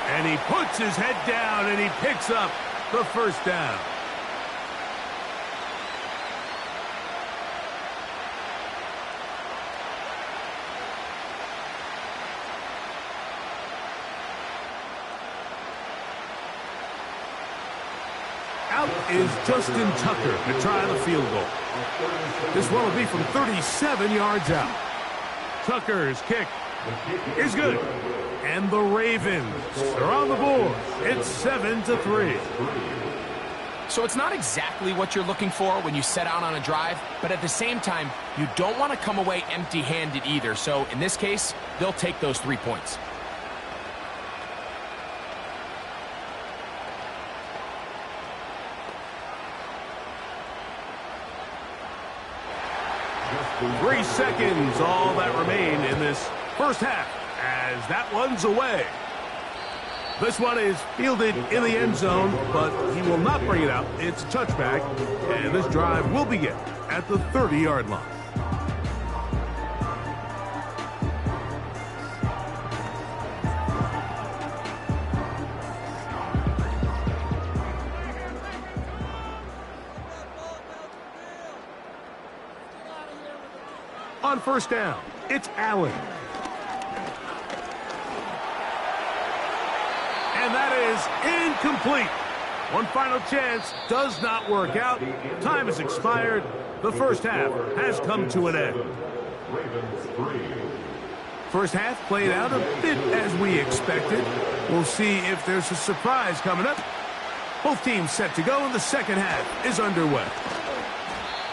And he puts his head down and he picks up the first down. Out is Justin Tucker to try the field goal. This one will be from 37 yards out. Tucker's kick is good. And the Ravens are on the board. It's 7-3. So it's not exactly what you're looking for when you set out on a drive, but at the same time, you don't want to come away empty-handed either. So in this case, they'll take those 3 points. Three seconds, all that remain in this first half, as that one's away. This one is fielded in the end zone, but he will not bring it out. It's a touchback, and this drive will begin at the 30-yard line. On first down, it's Allen. And that is incomplete. One final chance does not work out. Time has expired. The first half has come to an end. First half played out a bit as we expected. We'll see if there's a surprise coming up. Both teams set to go, and the second half is underway.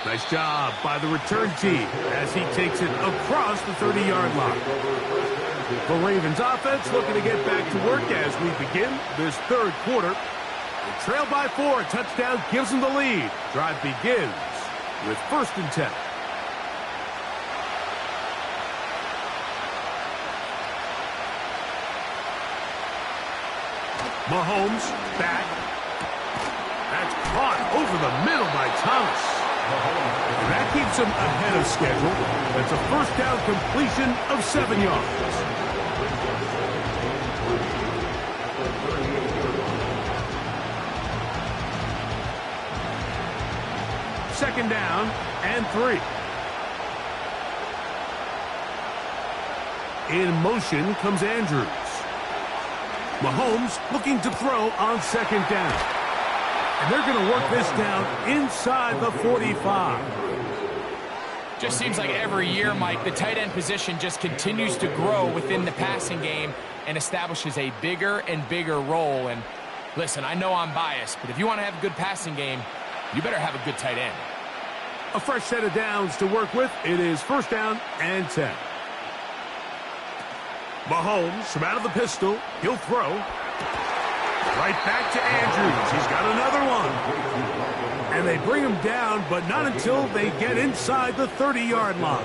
Nice job by the return team as he takes it across the 30-yard line. The Ravens offense looking to get back to work as we begin this third quarter. They trail by 4. A touchdown gives them the lead. Drive begins with 1st and 10. Mahomes back. That's caught over the middle by Thomas. That keeps him ahead of schedule. That's a first down completion of 7 yards. Second down and 3. In motion comes Andrews. Mahomes looking to throw on second down. And they're going to work this down inside the 45. Just seems like every year, Mike, the tight end position just continues to grow within the passing game and establishes a bigger and bigger role. And listen, I know I'm biased, but if you want to have a good passing game, you better have a good tight end. A fresh set of downs to work with. It is first down and 10. Mahomes from out of the pistol. He'll throw. Right back to Andrews. He's got another one. And they bring him down, but not until they get inside the 30-yard line.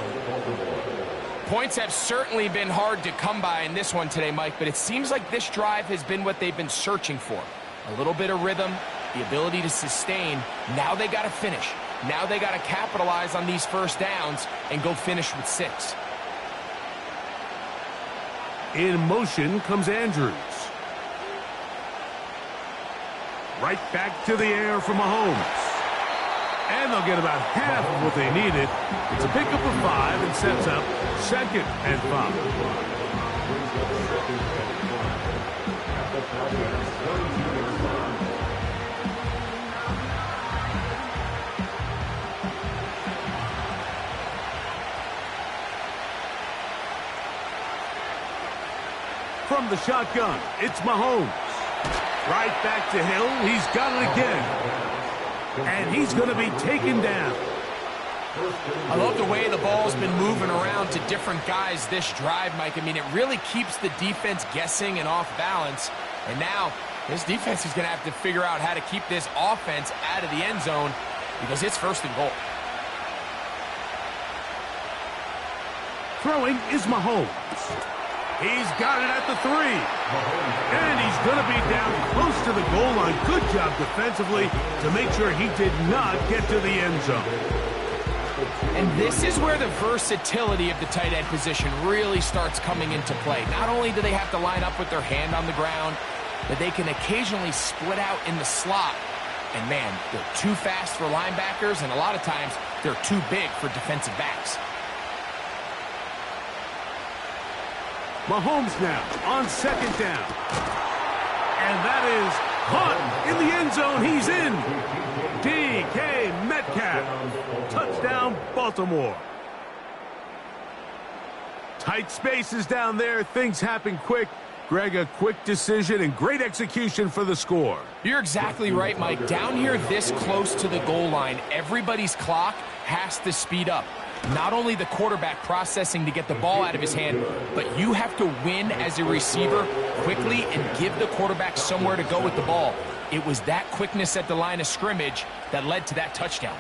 Points have certainly been hard to come by in this one today, Mike, but it seems like this drive has been what they've been searching for. A little bit of rhythm, the ability to sustain. Now they got to finish. Now they got to capitalize on these first downs and go finish with 6. In motion comes Andrews. Right back to the air for Mahomes. And they'll get about half of what they needed. It's a pickup of 5 and sets up 2nd and 5. From the shotgun, it's Mahomes. Right back to Hill. He's got it again. And he's going to be taken down. I love the way the ball's been moving around to different guys this drive, Mike. I mean, it really keeps the defense guessing and off balance. And now this defense is going to have to figure out how to keep this offense out of the end zone because it's 1st and goal. Throwing is Mahomes. He's got it at the 3. And he's going to be down close to the goal line. Good job defensively to make sure he did not get to the end zone. And this is where the versatility of the tight end position really starts coming into play. Not only do they have to line up with their hand on the ground, but they can occasionally split out in the slot. And man, they're too fast for linebackers, and a lot of times they're too big for defensive backs. Mahomes now on 2nd down. And that is caught in the end zone. He's in. DK Metcalf. Touchdown, Baltimore. Tight spaces down there. Things happen quick. Greg, a quick decision and great execution for the score. You're exactly right, Mike. Down here this close to the goal line, everybody's clock has to speed up. Not only the quarterback processing to get the ball out of his hand, but you have to win as a receiver quickly and give the quarterback somewhere to go with the ball. It was that quickness at the line of scrimmage that led to that touchdown.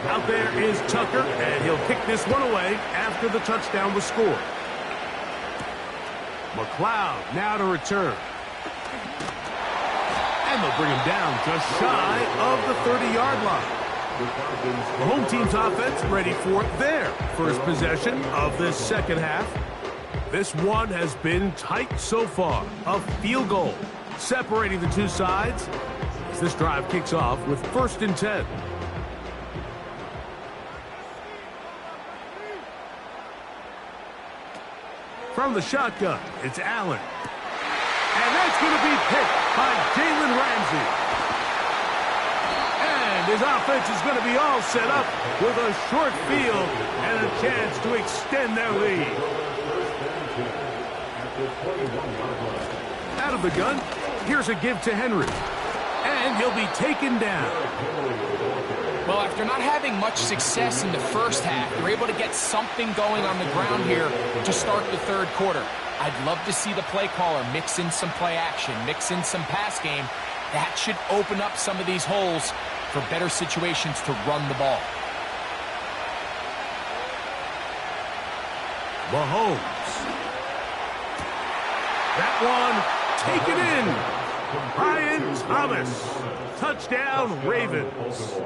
Out there is Tucker, and he'll kick this one away after the touchdown was scored. McLeod now to return. And they'll bring him down just shy of the 30-yard line. The home team's offense ready for their first possession of this second half. This one has been tight so far. A field goal separating the two sides as this drive kicks off with 1st and 10. From the shotgun, it's Allen. And that's going to be picked by Jalen Ramsey. And his offense is going to be all set up with a short field and a chance to extend their lead. Out of the gun, here's a give to Henry. And he'll be taken down. Well, after not having much success in the first half, they're able to get something going on the ground here to start the third quarter. I'd love to see the play caller mix in some play action, mix in some pass game. That should open up some of these holes for better situations to run the ball. Mahomes. That one taken in. Brian Thomas. Touchdown, Ravens.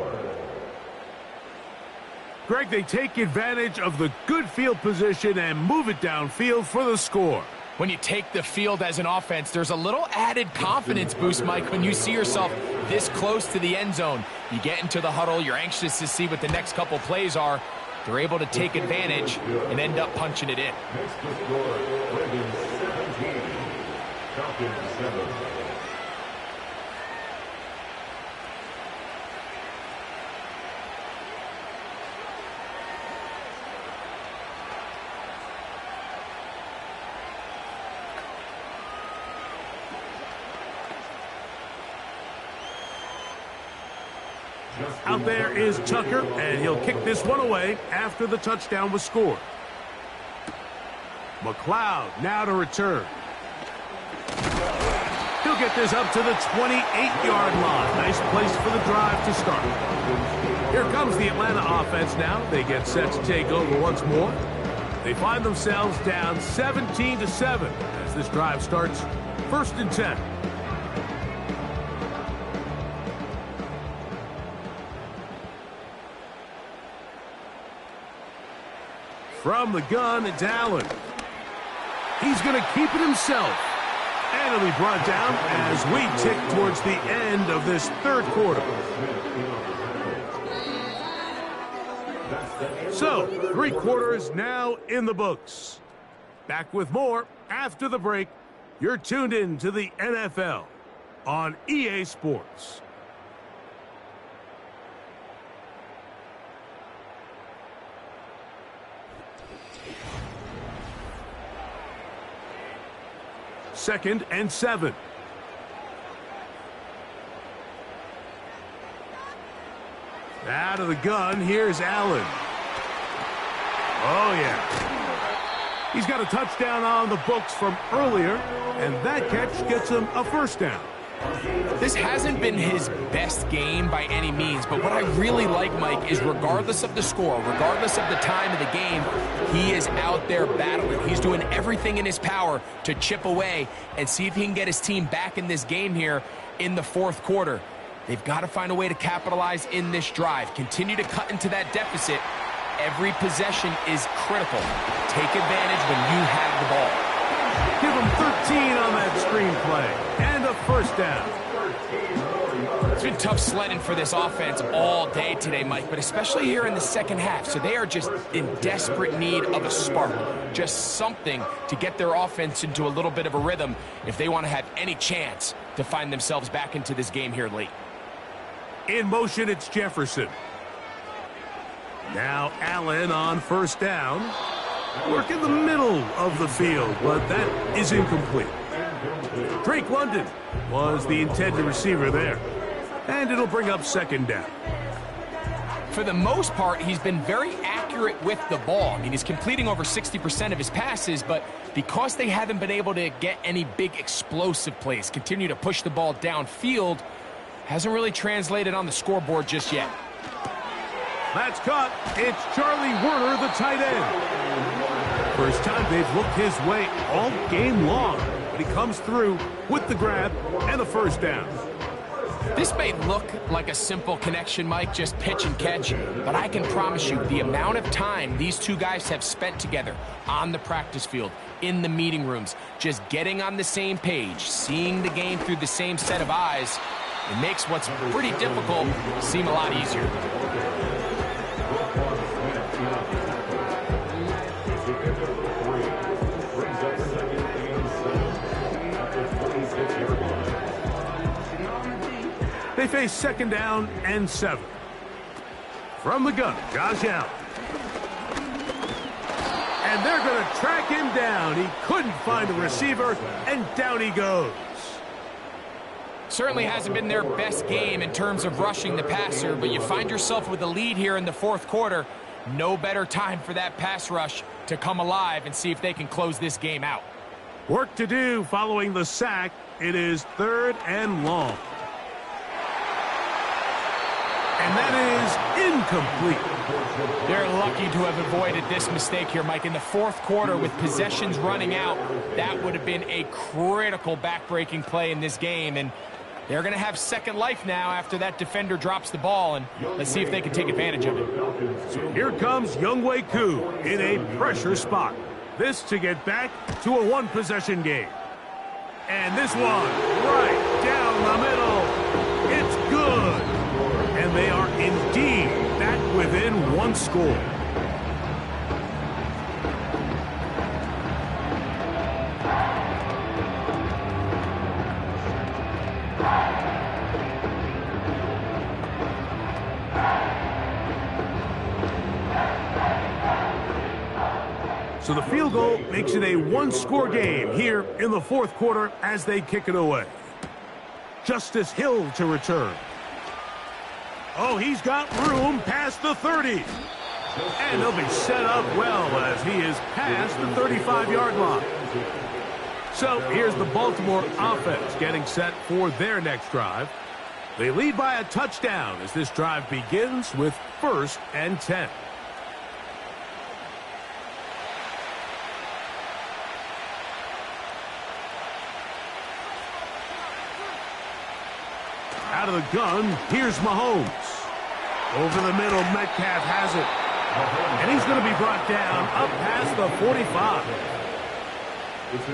Greg, they take advantage of the good field position and move it downfield for the score. When you take the field as an offense, there's a little added confidence boost, Mike, when you see yourself this close to the end zone. You get into the huddle, you're anxious to see what the next couple plays are. They're able to take advantage and end up punching it in. Next to score, Ravens 17, Falcons 7. Out there is Tucker, and he'll kick this one away after the touchdown was scored. McLeod now to return. He'll get this up to the 28-yard line. Nice place for the drive to start. Here comes the Atlanta offense now. They get set to take over once more. They find themselves down 17-7 as this drive starts 1st and 10. From the gun, it's Allen. He's going to keep it himself. And it'll be brought down as we tick towards the end of this third quarter. So, 3 quarters now in the books. Back with more after the break. You're tuned in to the NFL on EA Sports. Second and 7. Out of the gun, here's Allen. Oh, yeah. He's got a touchdown on the books from earlier, and that catch gets him a first down. This hasn't been his best game by any means, but what I really like, Mike, is regardless of the score, regardless of the time of the game, he is out there battling. He's doing everything in his power to chip away and see if he can get his team back in this game here in the fourth quarter. They've got to find a way to capitalize in this drive. Continue to cut into that deficit. Every possession is critical. Take advantage when you have the ball. Give him 13 on that screenplay. And a first down. It's been tough sledding for this offense all day today, Mike, but especially here in the second half. So they are just in desperate need of a spark. Just something to get their offense into a little bit of a rhythm if they want to have any chance to find themselves back into this game here late. In motion, it's Jefferson. Now Allen on first down. Work in the middle of the field, but that is incomplete. Drake London was the intended receiver there. And it'll bring up second down. For the most part, he's been very accurate with the ball. I mean, he's completing over 60% of his passes, but because they haven't been able to get any big explosive plays, continue to push the ball downfield, hasn't really translated on the scoreboard just yet. That's caught. It's Charlie Werner, the tight end. First time they've looked his way all game long, but he comes through with the grab and a first down. This may look like a simple connection, Mike, just pitch and catch, but I can promise you the amount of time these two guys have spent together on the practice field, in the meeting rooms, just getting on the same page, seeing the game through the same set of eyes, it makes what's pretty difficult seem a lot easier. They face second down and 7. From the gun, Josh Allen. And they're going to track him down. He couldn't find the receiver, and down he goes. Certainly hasn't been their best game in terms of rushing the passer, but you find yourself with a lead here in the fourth quarter. No better time for that pass rush to come alive and see if they can close this game out. Work to do following the sack. It is 3rd and long. And that is incomplete. They're lucky to have avoided this mistake here, Mike. In the fourth quarter, with possessions running out, that would have been a critical back-breaking play in this game. And they're going to have second life now after that defender drops the ball. And let's see if they can take advantage of it. So here comes Younghoe Koo in a pressure spot. This to get back to a one-possession game. And this one right down the middle. It's good. And they are indeed back within one score. So the field goal makes it a one-score game here in the fourth quarter as they kick it away. Justice Hill to return. Oh, he's got room past the 30. And he'll be set up well as he is past the 35-yard line. So here's the Baltimore offense getting set for their next drive. They lead by a touchdown as this drive begins with 1st and 10. Out of the gun, here's Mahomes. Over the middle, Metcalf has it. And he's going to be brought down up past the 45.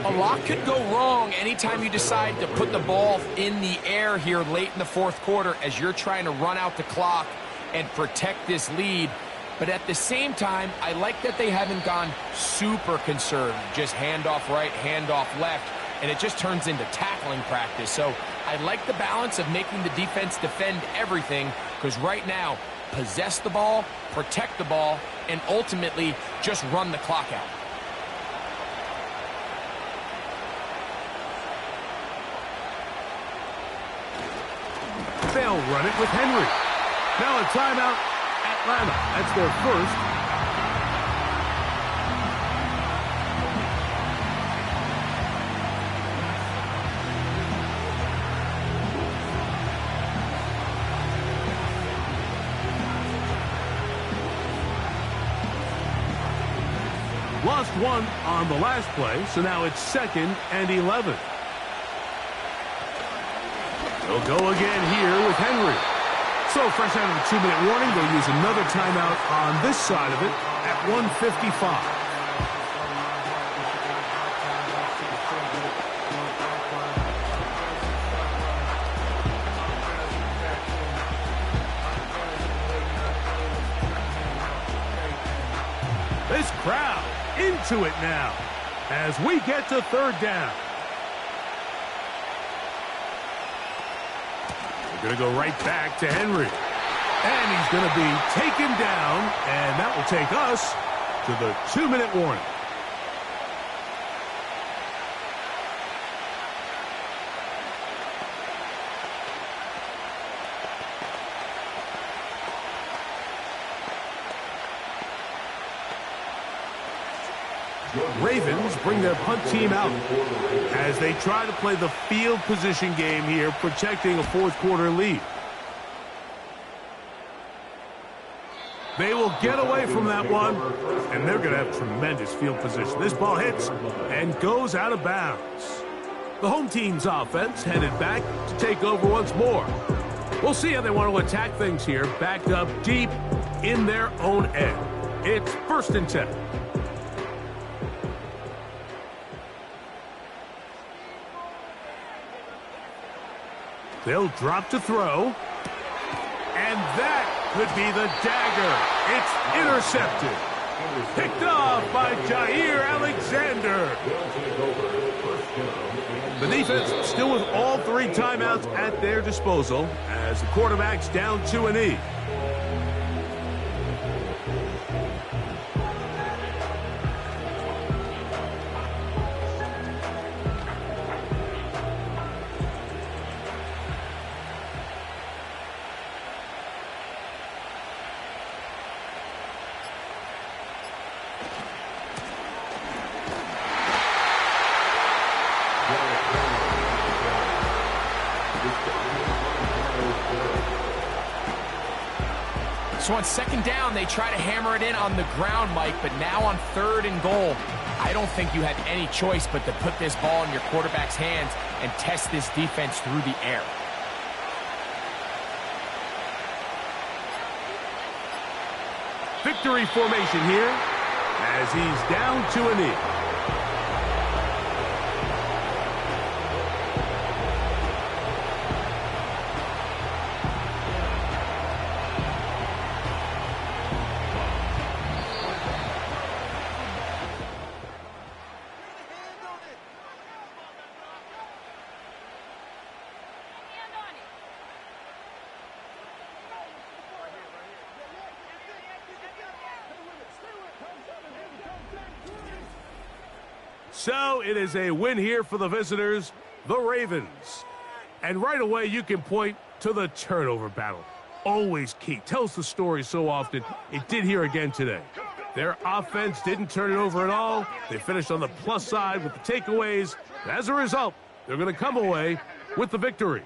A lot could go wrong anytime you decide to put the ball in the air here late in the fourth quarter as you're trying to run out the clock and protect this lead. But at the same time, I like that they haven't gone super conservative. Just handoff right, handoff left, and it just turns into tackling practice. So I like the balance of making the defense defend everything, because right now, possess the ball, protect the ball, and ultimately just run the clock out. They'll run it with Henry. Now a timeout, Atlanta. That's their first. Lost one on the last play, so now it's 2nd and 11. They'll go again here with Henry. So fresh out of the 2-minute warning, they'll use another timeout on this side of it at 1:55. This crowd into it now as we get to 3rd down. We're going to go right back to Henry. And he's going to be taken down, and that will take us to the 2-minute warning. Ravens bring their punt team out as they try to play the field position game here, protecting a fourth quarter lead. They will get away from that one, and they're going to have tremendous field position. This ball hits and goes out of bounds. The home team's offense headed back to take over once more. We'll see how they want to attack things here, backed up deep in their own end. It's 1st and 10. They'll drop to throw. And that could be the dagger. It's intercepted. Picked off by Jair Alexander. The defense still with all 3 timeouts at their disposal as the quarterback's down to a knee. So on 2nd down, they try to hammer it in on the ground, Mike, but now on 3rd and goal, I don't think you had any choice but to put this ball in your quarterback's hands and test this defense through the air. Victory formation here as he's down to a knee. So it is a win here for the visitors, the Ravens. And right away you can point to the turnover battle. Always key. Tells the story so often. It did here again today. Their offense didn't turn it over at all. They finished on the plus side with the takeaways. As a result, they're going to come away with the victory.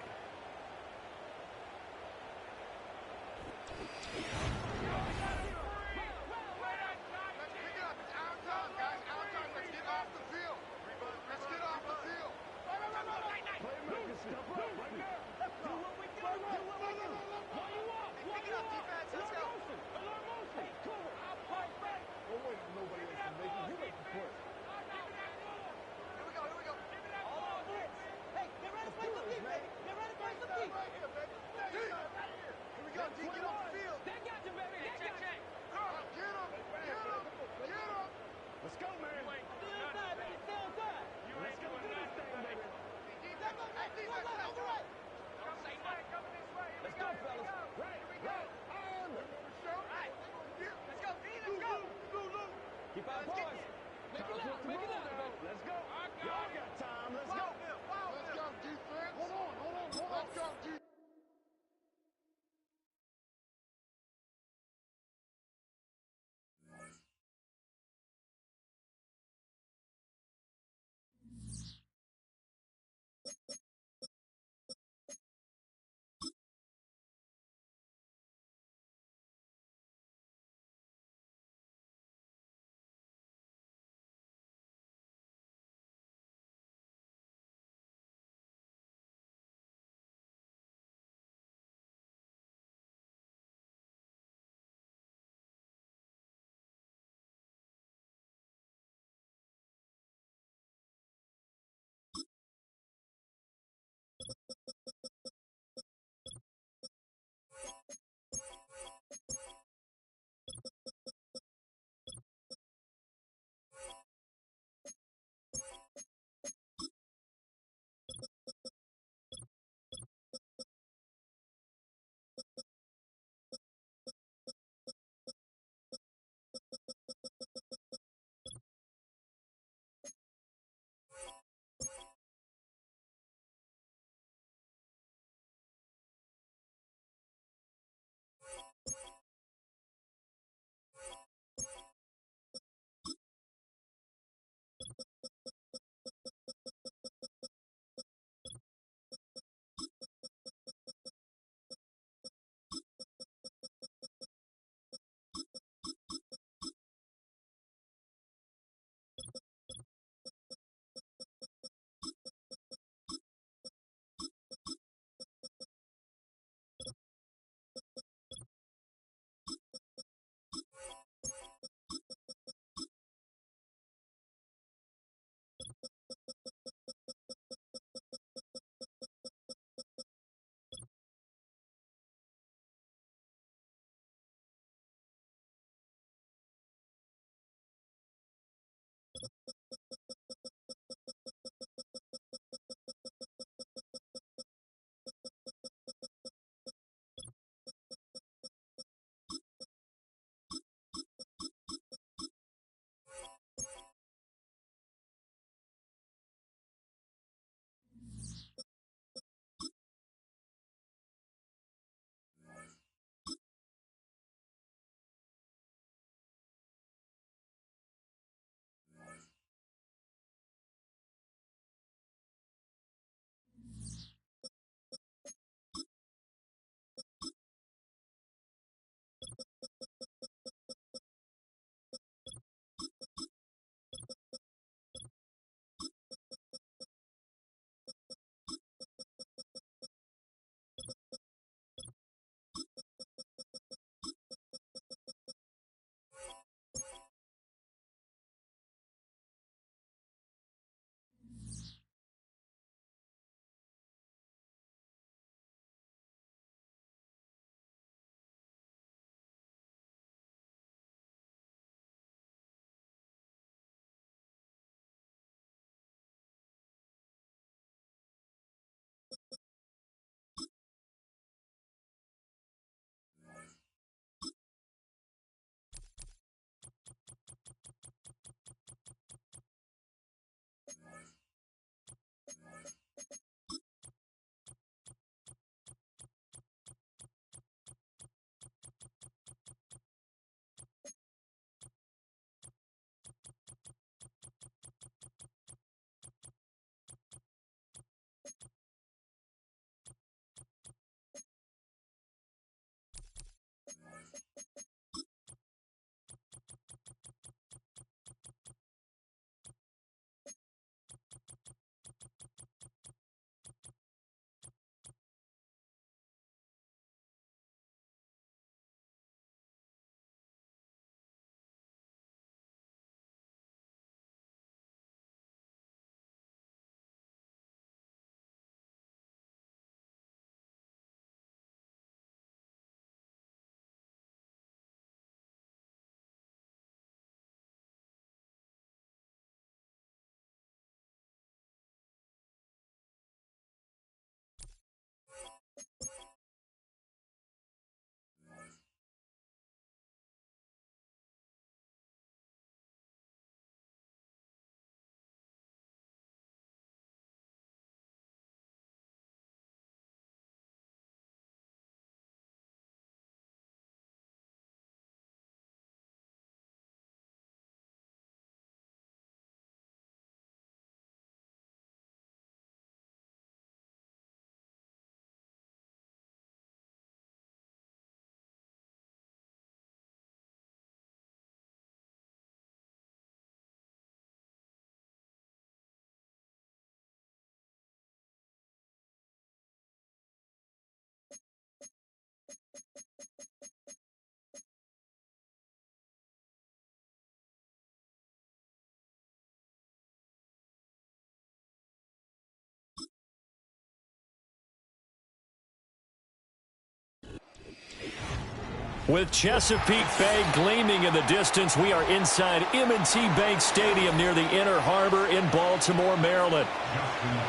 With Chesapeake Bay gleaming in the distance, we are inside M&T Bank Stadium near the Inner Harbor in Baltimore, Maryland.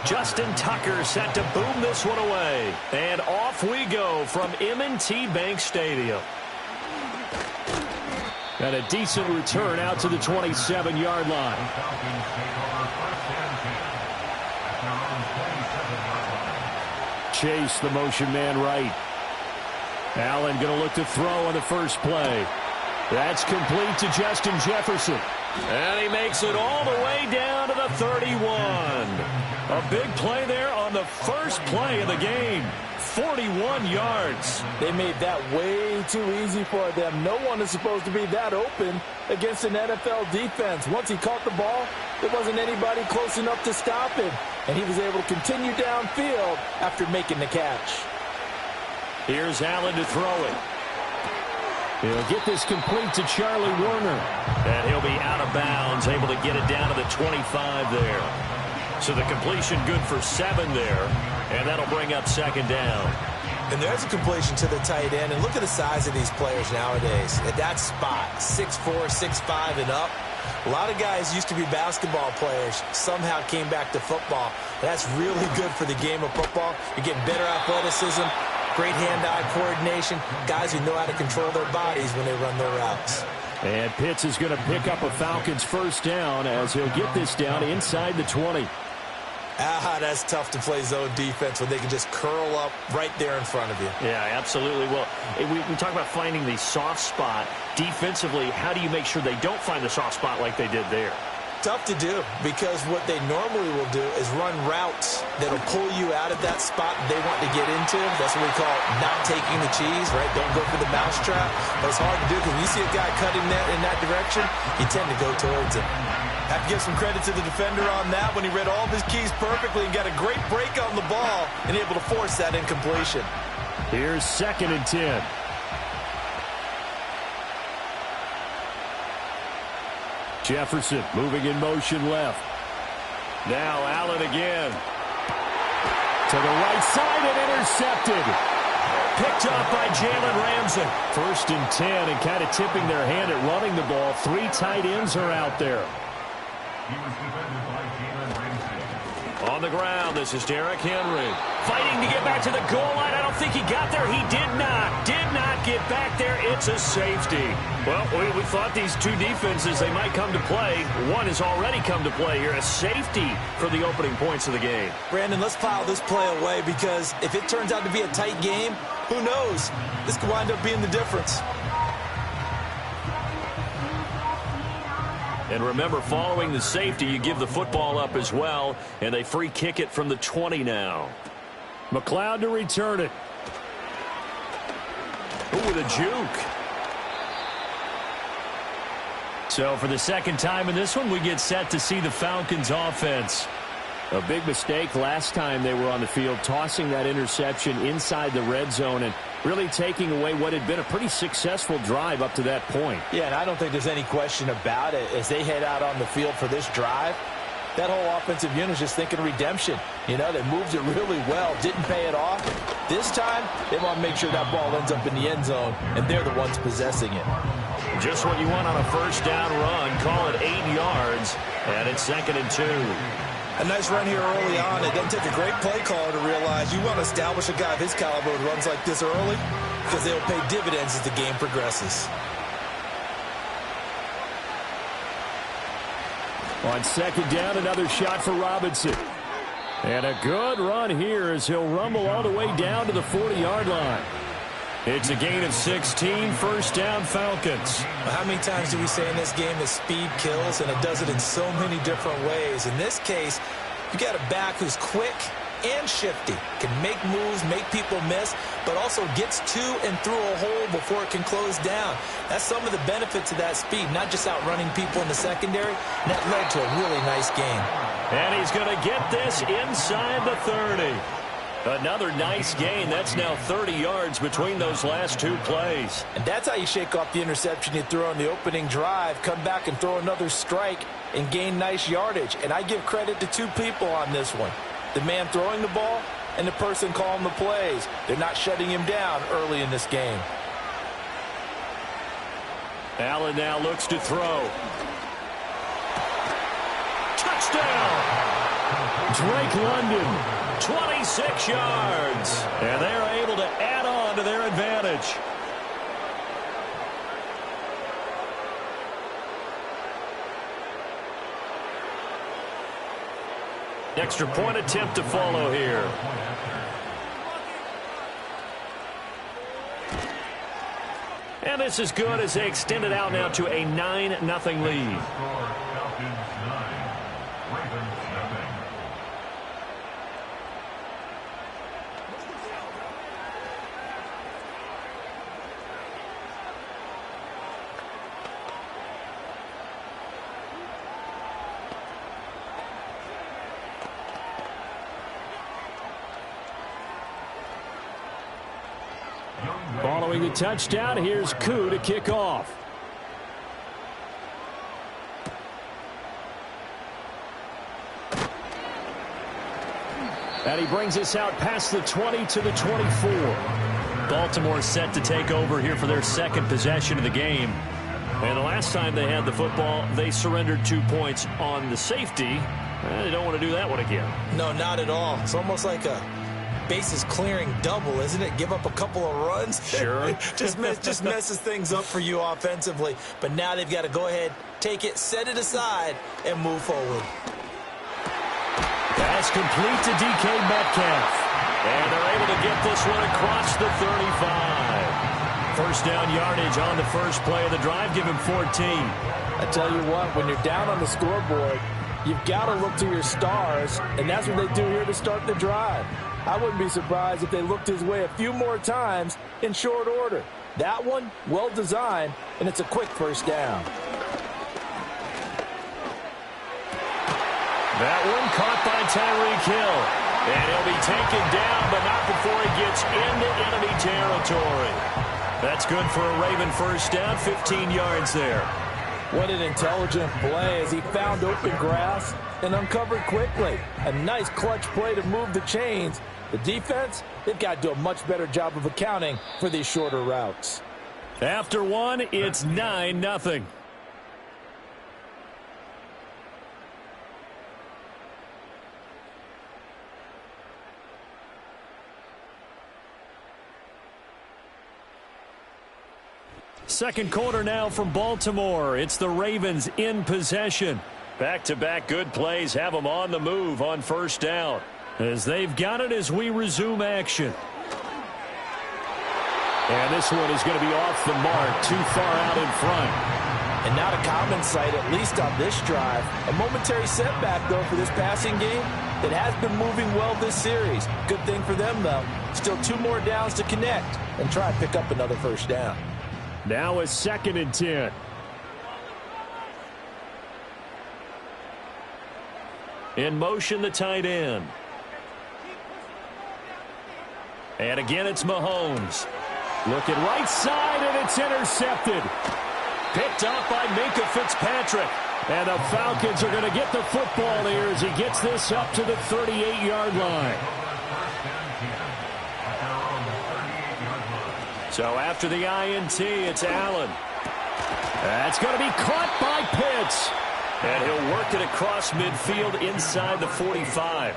Justin Tucker set to boom this one away. And off we go from M&T Bank Stadium. And a decent return out to the 27-yard line. Chase, the motion man right. Allen going to look to throw on the first play. That's complete to Justin Jefferson. And he makes it all the way down to the 31. A big play there on the first play of the game. 41 yards. They made that way too easy for them. No one is supposed to be that open against an NFL defense. Once he caught the ball, there wasn't anybody close enough to stop him. And he was able to continue downfield after making the catch. Here's Allen to throw it. He'll get this complete to Charlie Warner. And he'll be out of bounds, able to get it down to the 25 there. So the completion good for 7 there. And that'll bring up second down. And there's a completion to the tight end. And look at the size of these players nowadays. At that spot, 6'4", 6'5", and up. A lot of guys used to be basketball players, somehow came back to football. That's really good for the game of football. You're getting better athleticism, great hand-eye coordination, guys who know how to control their bodies when they run their routes. And Pitts is going to pick up a Falcons first down as he'll get this down inside the 20. That's tough to play zone defense when they can just curl up right there in front of you. Yeah, absolutely. Well, we talk about finding the soft spot. Defensively, how do you make sure they don't find the soft spot like they did there? Tough to do, because what they normally will do is run routes that'll pull you out of that spot they want to get into. That's what we call not taking the cheese, right? Don't go for the mousetrap. But it's hard to do because when you see a guy cutting that in that direction, you tend to go towards him. Have to give some credit to the defender on that when he read all of his keys perfectly and got a great break on the ball and able to force that incompletion. Here's 2nd and 10. Jefferson moving in motion left. Now Allen again. To the right side and intercepted. Picked up by Jalen Ramsey. 1st and 10 and kind of tipping their hand at running the ball. 3 tight ends are out there. On the ground, this is Derrick Henry. Fighting to get back to the goal line. I don't think he got there. He did not get back there. It's a safety. Well, we thought these two defenses, they might come to play. One has already come to play here. A safety for the opening points of the game. Brandon, let's file this play away because if it turns out to be a tight game, who knows? This could wind up being the difference. And remember, following the safety, you give the football up as well, and they free kick it from the 20 now. McLeod to return it. Ooh, with a juke. So for the second time in this one, we get set to see the Falcons offense. A big mistake last time they were on the field, tossing that interception inside the red zone and really taking away what had been a pretty successful drive up to that point. Yeah, and I don't think there's any question about it. As they head out on the field for this drive, that whole offensive unit is just thinking redemption. You know, they moved it really well, didn't pay it off. This time, they want to make sure that ball ends up in the end zone, and they're the ones possessing it. Just what you want on a first down run. Call it 8 yards, and it's 2nd and 2. A nice run here early on. It doesn't take a great play caller to realize you want to establish a guy of his caliber who runs like this early because they'll pay dividends as the game progresses. On 2nd down, another shot for Robinson. And a good run here as he'll rumble all the way down to the 40-yard line. It's a gain of 16, first down Falcons. Well, how many times do we say in this game that speed kills, and it does it in so many different ways? In this case, you got a back who's quick and shifty, can make moves, make people miss, but also gets to and through a hole before it can close down. That's some of the benefits of that speed, not just outrunning people in the secondary, and that led to a really nice game. And he's going to get this inside the 30. Another nice gain. That's now 30 yards between those last 2 plays. And that's how you shake off the interception you threw on the opening drive, come back and throw another strike and gain nice yardage. And I give credit to 2 people on this one. The man throwing the ball and the person calling the plays. They're not shutting him down early in this game. Allen now looks to throw. Touchdown! Drake London, 26 yards. And they're able to add on to their advantage. Extra point attempt to follow here. And this is good as they extend it out now to a 9-0 lead. Following the touchdown, here's Koo to kick off. And he brings us out past the 20 to the 24. Baltimore set to take over here for their second possession of the game. And the last time they had the football, they surrendered 2 points on the safety. They don't want to do that one again. No, not at all. It's almost like a bases clearing double, isn't it? Give up a couple of runs. Sure. just messes things up for you offensively. But now they've got to go ahead, take it, set it aside, and move forward. Pass complete to DK Metcalf. And they're able to get this one across the 35. First down yardage on the first play of the drive. Give him 14. I tell you what, when you're down on the scoreboard, you've got to look to your stars, and that's what they do here to start the drive. I wouldn't be surprised if they looked his way a few more times in short order. That one, well designed, and it's a quick first down. That one caught by Tyreek Hill. And he'll be taken down, but not before he gets into enemy territory. That's good for a Raven first down, 15 yards there. What an intelligent play as he found open grass and uncovered quickly. A nice clutch play to move the chains. The defense, they've got to do a much better job of accounting for these shorter routes. After one, it's 9-0. Second quarter now from Baltimore. It's the Ravens in possession. Back-to-back good plays have them on the move on first down. As they've got it as we resume action. And this one is going to be off the mark, too far out in front. And not a common sight, at least on this drive. A momentary setback, though, for this passing game that has been moving well this series. Good thing for them, though. Still 2 more downs to connect and try and pick up another first down. Now a 2nd and 10. In motion, the tight end. And again, it's Mahomes. Looking right side, and it's intercepted. Picked up by Minkah Fitzpatrick. And the Falcons are going to get the football here as he gets this up to the 38-yard line. So after the INT, it's Allen. That's going to be caught by Pitts. And he'll work it across midfield inside the 45.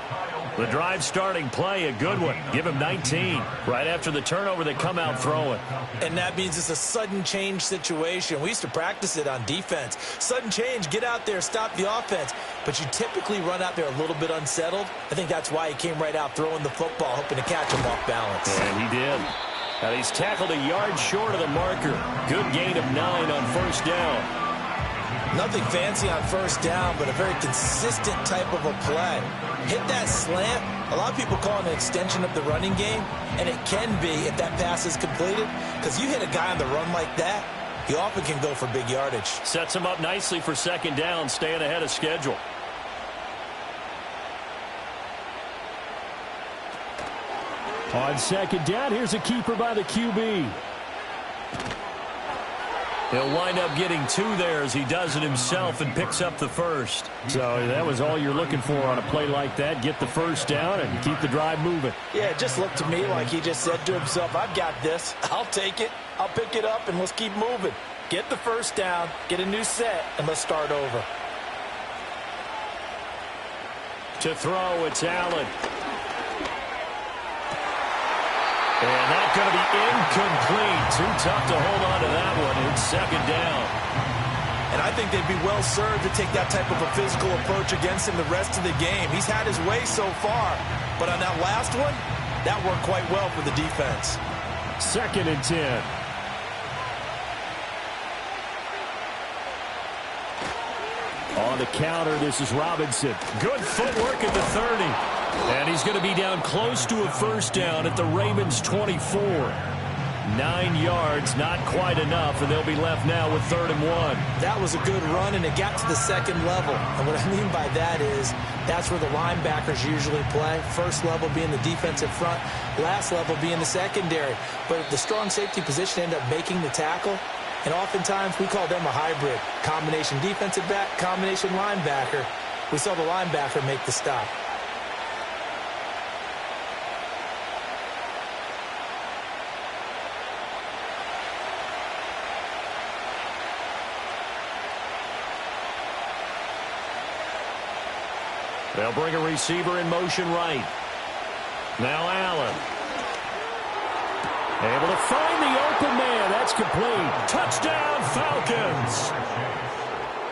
The drive starting play, a good one. Give him 19. Right after the turnover, they come out throwing. And that means it's a sudden change situation. We used to practice it on defense. Sudden change, get out there, stop the offense. But you typically run out there a little bit unsettled. I think that's why he came right out throwing the football, hoping to catch him off balance. And he did. And he's tackled a yard short of the marker. Good gain of 9 on first down. Nothing fancy on first down, but a very consistent type of a play. Hit that slant. A lot of people call it an extension of the running game, and it can be if that pass is completed, because you hit a guy on the run like that, he often can go for big yardage. Sets him up nicely for second down, staying ahead of schedule. On second down, here's a keeper by the QB. He'll wind up getting 2 there as he does it himself and picks up the first. So that was all you're looking for on a play like that. Get the first down and keep the drive moving. Yeah, it just looked to me like he just said to himself, I've got this. I'll take it. I'll pick it up, and let's keep moving. Get the first down, get a new set, and let's start over. To throw, it's Allen. And that's going to be incomplete. Too tough to hold on to that one. It's second down. And I think they'd be well served to take that type of a physical approach against him the rest of the game. He's had his way so far, but on that last one, that worked quite well for the defense. Second and 10. On the counter, this is Robinson. Good footwork at the 30. And he's going to be down close to a first down at the Ravens' 24. 9 yards, not quite enough, and they'll be left now with 3rd and 1. That was a good run, and it got to the second level. And what I mean by that is that's where the linebackers usually play. First level being the defensive front, last level being the secondary. But the strong safety position ended up making the tackle. And oftentimes we call them a hybrid. Combination defensive back, combination linebacker. We saw the linebacker make the stop. They'll bring a receiver in motion right. Now Allen. Able to find the open man. That's complete. Touchdown, Falcons.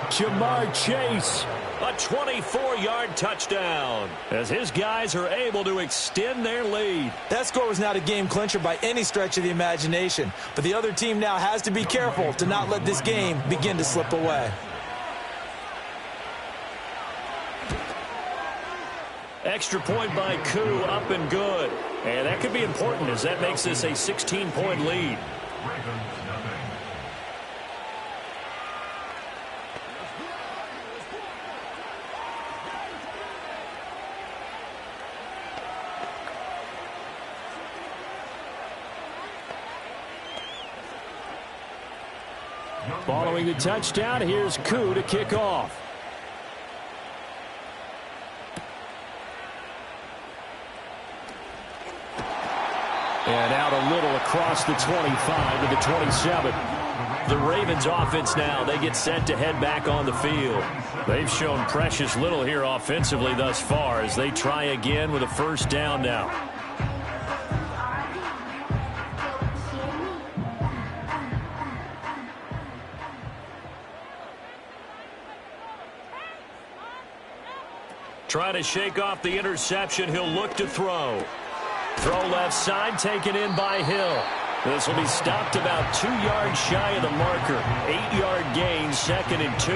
Jamar Chase, a 24-yard touchdown, as his guys are able to extend their lead. That score was not a game clincher by any stretch of the imagination, but the other team now has to be careful to not let this game begin to slip away. Extra point by Koo, up and good. And that could be important as that makes this a 16-point lead. Following the touchdown, here's Koo to kick off. And out a little across the 25 to the 27. The Ravens offense now, they get set to head back on the field. They've shown precious little here offensively thus far as they try again with a first down now. Trying to shake off the interception, he'll look to throw. Throw left side, taken in by Hill. This will be stopped about 2 yards shy of the marker. 8-yard gain, 2nd and 2.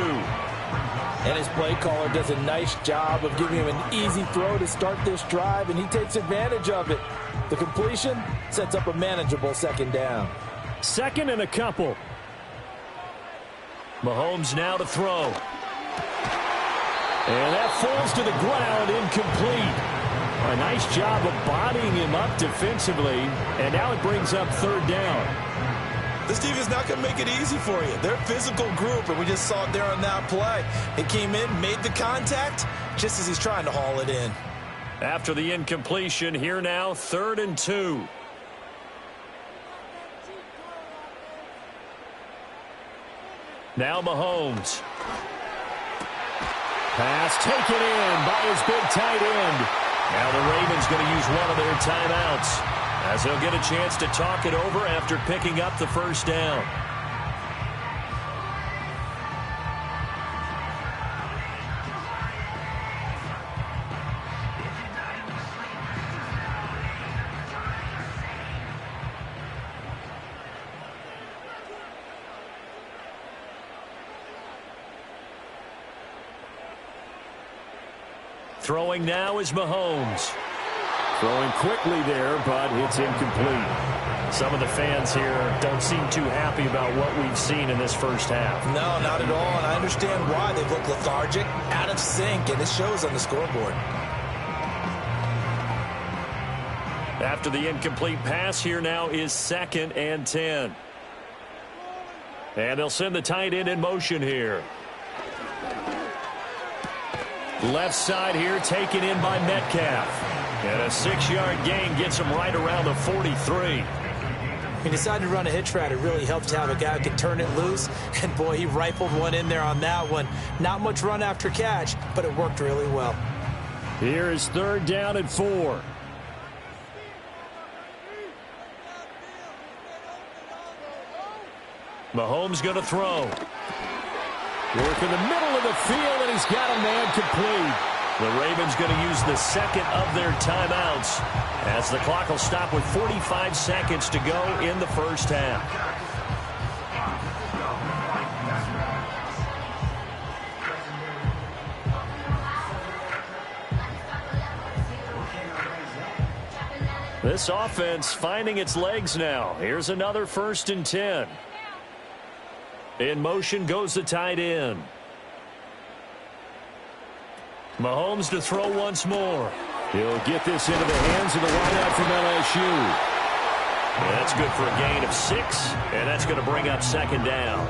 And his play caller does a nice job of giving him an easy throw to start this drive, and he takes advantage of it. The completion sets up a manageable second down. Second and a couple. Mahomes now to throw. And that falls to the ground, incomplete. A nice job of bodying him up defensively, and now it brings up 3rd down. This team is not going to make it easy for you. They're a physical group, and we just saw it there on that play. It came in, made the contact, just as he's trying to haul it in. After the incompletion, here now, 3rd and 2. Now Mahomes. Pass taken in by his big tight end. Now the Ravens going to use one of their timeouts as they'll get a chance to talk it over after picking up the first down. Throwing now is Mahomes. Throwing quickly there, but it's incomplete. Some of the fans here don't seem too happy about what we've seen in this first half. No, not at all, and I understand why. They've looked lethargic, out of sync, and it shows on the scoreboard. After the incomplete pass, here now is 2nd and 10. And they'll send the tight end in motion here. Left side here, taken in by Metcalf. And a 6-yard gain gets him right around the 43. He decided to run a hitch route. It really helps to have a guy who can turn it loose. And, boy, he rifled one in there on that one. Not much run after catch, but it worked really well. Here is 3rd down and 4. Mahomes going to throw. Work in the middle of the field, and he's got a man complete. The Ravens going to use the second of their timeouts as the clock will stop with 45 seconds to go in the first half. This offense finding its legs now. Here's another 1st and 10. In motion goes the tight end. Mahomes to throw once more. He'll get this into the hands of the wideout from LSU. And that's good for a gain of 6, and that's going to bring up 2nd down.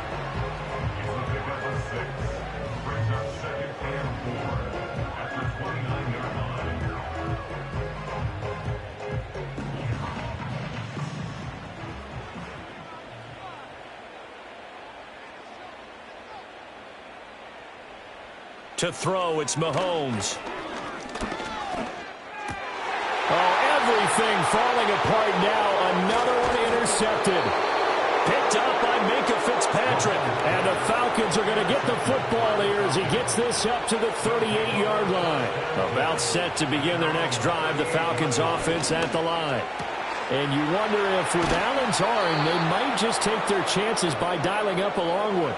To throw, it's Mahomes. Oh, everything falling apart now. Another one intercepted. Picked up by Minkah Fitzpatrick. And the Falcons are going to get the football here as he gets this up to the 38-yard line. About set to begin their next drive. The Falcons offense at the line. And you wonder if with Allen's arm, they might just take their chances by dialing up a long one.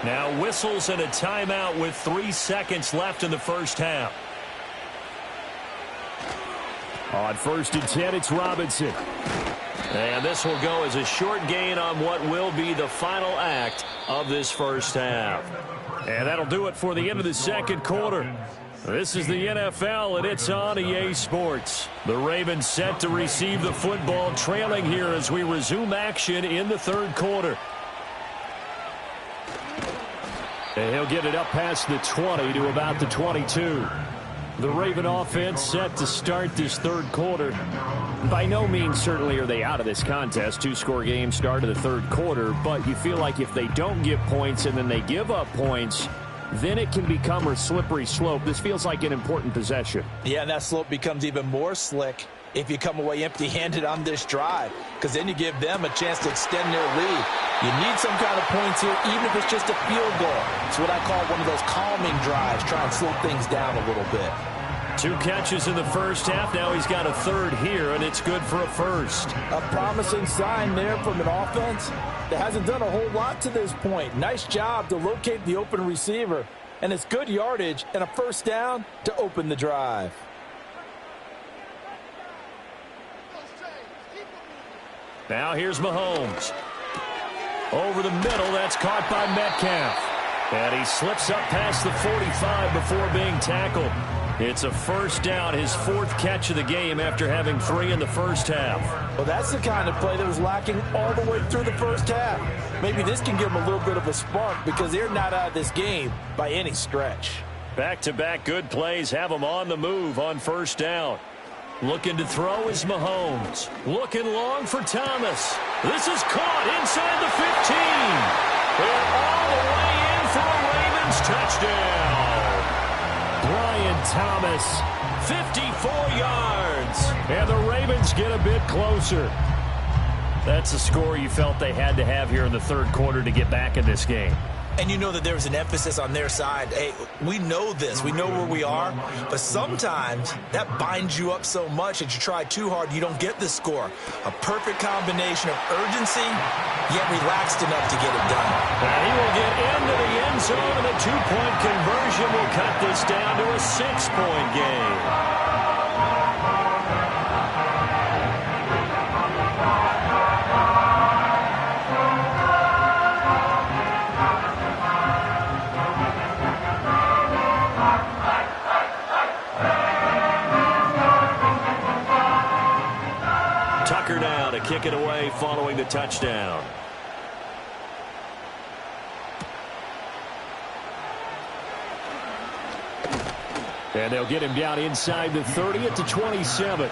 Now whistles and a timeout with 3 seconds left in the first half. On 1st and 10, it's Robinson. And this will go as a short gain on what will be the final act of this first half. And that'll do it for the end of the second quarter. This is the NFL, and it's on EA Sports. The Ravens set to receive the football, trailing here as we resume action in the third quarter. And he'll get it up past the 20 to about the 22. The Raven offense set to start this third quarter. By no means certainly are they out of this contest. 2-score game start of the third quarter. But you feel like if they don't get points and then they give up points, then it can become a slippery slope. This feels like an important possession. Yeah, and that slope becomes even more slick if you come away empty-handed on this drive, because then you give them a chance to extend their lead. You need some kind of points here, even if it's just a field goal. It's what I call one of those calming drives, try and slow things down a little bit. 2 catches in the first half. Now he's got a third here, and it's good for a first. A promising sign there from an offense that hasn't done a whole lot to this point. Nice job to locate the open receiver, and it's good yardage and a first down to open the drive. Now here's Mahomes. Over the middle, that's caught by Metcalf. And he slips up past the 45 before being tackled. It's a first down, his 4th catch of the game after having 3 in the first half. Well, that's the kind of play that was lacking all the way through the first half. Maybe this can give them a little bit of a spark because they're not out of this game by any stretch. Back-to-back good plays have them on the move on first down. Looking to throw is Mahomes. Looking long for Thomas. This is caught inside the 15. And all the way in for a Ravens touchdown. Brian Thomas, 54 yards. And the Ravens get a bit closer. That's a score you felt they had to have here in the third quarter to get back in this game. And you know that there was an emphasis on their side. Hey, we know this. We know where we are. But sometimes that binds you up so much that you try too hard, you don't get the score. A perfect combination of urgency, yet relaxed enough to get it done. And he will get into the end zone, and a 2-point conversion will cut this down to a 6-point game. Now to kick it away following the touchdown. And they'll get him down inside the 30 at the 27.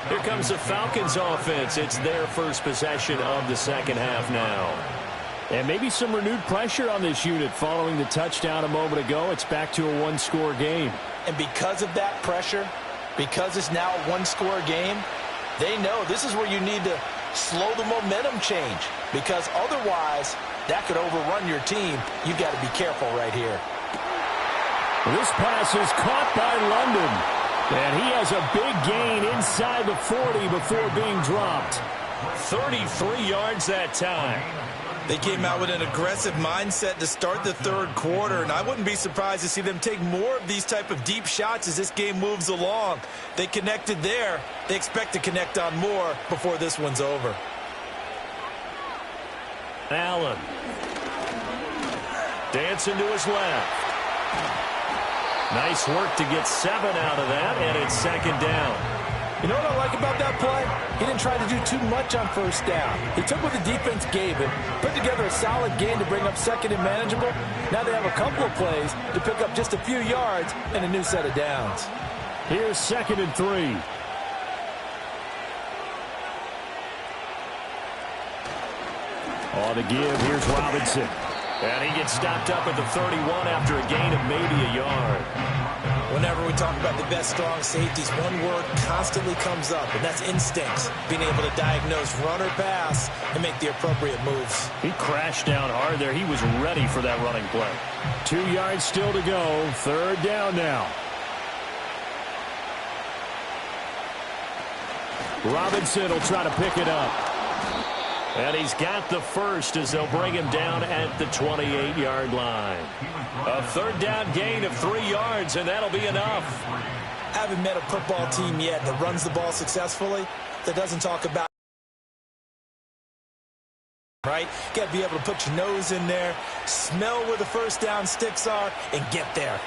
Here comes the Falcons offense. It's their first possession of the second half now. And maybe some renewed pressure on this unit following the touchdown a moment ago. It's back to a one-score game. And because of that pressure, because it's now a one-score game, they know this is where you need to slow the momentum change, because otherwise that could overrun your team. You've got to be careful right here. This pass is caught by London. And he has a big gain inside the 40 before being dropped. 33 yards that time. They came out with an aggressive mindset to start the third quarter, and I wouldn't be surprised to see them take more of these type of deep shots as this game moves along. They connected there. They expect to connect on more before this one's over. Allen. Dancing to his left. Nice work to get 7 out of that, and it's second down. You know what I like about that play? He didn't try to do too much on first down. He took what the defense gave him, put together a solid gain to bring up second and manageable. Now they have a couple of plays to pick up just a few yards and a new set of downs. Here's 2nd and 3. On the give, here's Robinson. And he gets stopped up at the 31 after a gain of maybe a yard. Whenever we talk about the best strong safeties, one word constantly comes up, and that's instincts. Being able to diagnose run or pass and make the appropriate moves. He crashed down hard there. He was ready for that running play. 2 yards still to go. Third down now. Robinson will try to pick it up. And he's got the first as they'll bring him down at the 28-yard line. A third down gain of 3 yards, and that'll be enough. Haven't met a football team yet that runs the ball successfully, that doesn't talk about, right? Got to be able to put your nose in there, smell where the first down sticks are, and get there.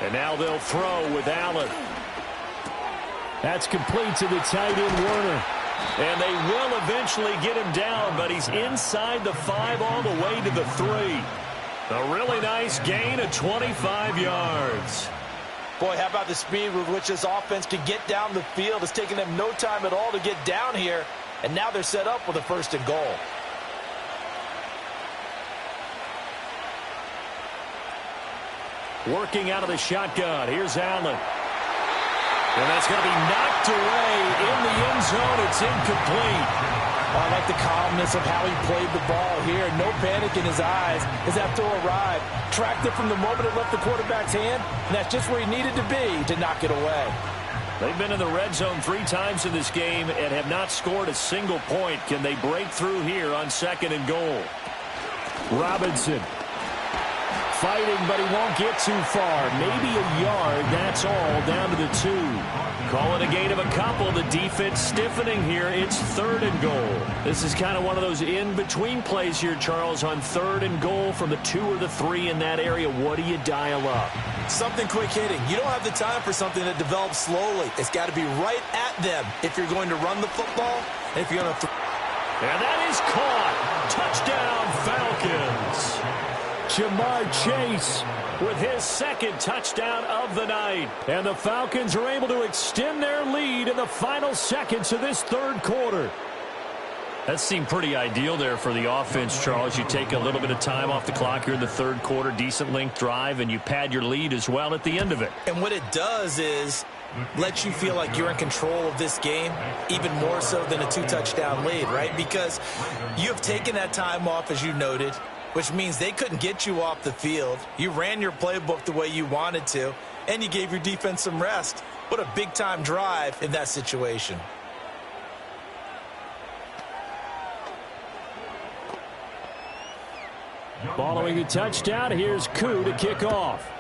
And now they'll throw with Allen. That's complete to the tight end, Warner. And they will eventually get him down, but he's inside the 5 all the way to the 3. A really nice gain of 25 yards. Boy, how about the speed with which this offense can get down the field? It's taken them no time at all to get down here, and now they're set up with a 1st and goal. Working out of the shotgun. Here's Allen. And that's going to be knocked away in the end zone. It's incomplete. I like the calmness of how he played the ball here. No panic in his eyes as that throw arrived. Tracked it from the moment it left the quarterback's hand, and that's just where he needed to be to knock it away. They've been in the red zone 3 times in this game and have not scored a single point. Can they break through here on 2nd and goal? Robinson. Fighting, but he won't get too far. Maybe a yard, that's all, down to the 2. Calling a gain of a couple. The defense stiffening here. It's 3rd and goal. This is kind of one of those in-between plays here, Charles, on 3rd and goal from the 2 or the 3 in that area. What do you dial up? Something quick hitting. You don't have the time for something that develops slowly. It's got to be right at them if you're going to run the football and if you're going to and that is caught. Touchdown, Falcons. Jamar Chase with his 2nd touchdown of the night. And the Falcons are able to extend their lead in the final seconds of this 3rd quarter. That seemed pretty ideal there for the offense, Charles. You take a little bit of time off the clock here in the 3rd quarter, decent length drive, and you pad your lead as well at the end of it. And what it does is let you feel like you're in control of this game, even more so than a 2-touchdown lead, right? Because you have taken that time off, as you noted, which means they couldn't get you off the field. You ran your playbook the way you wanted to, and you gave your defense some rest. What a big-time drive in that situation. Following the touchdown, here's Koo to kick off.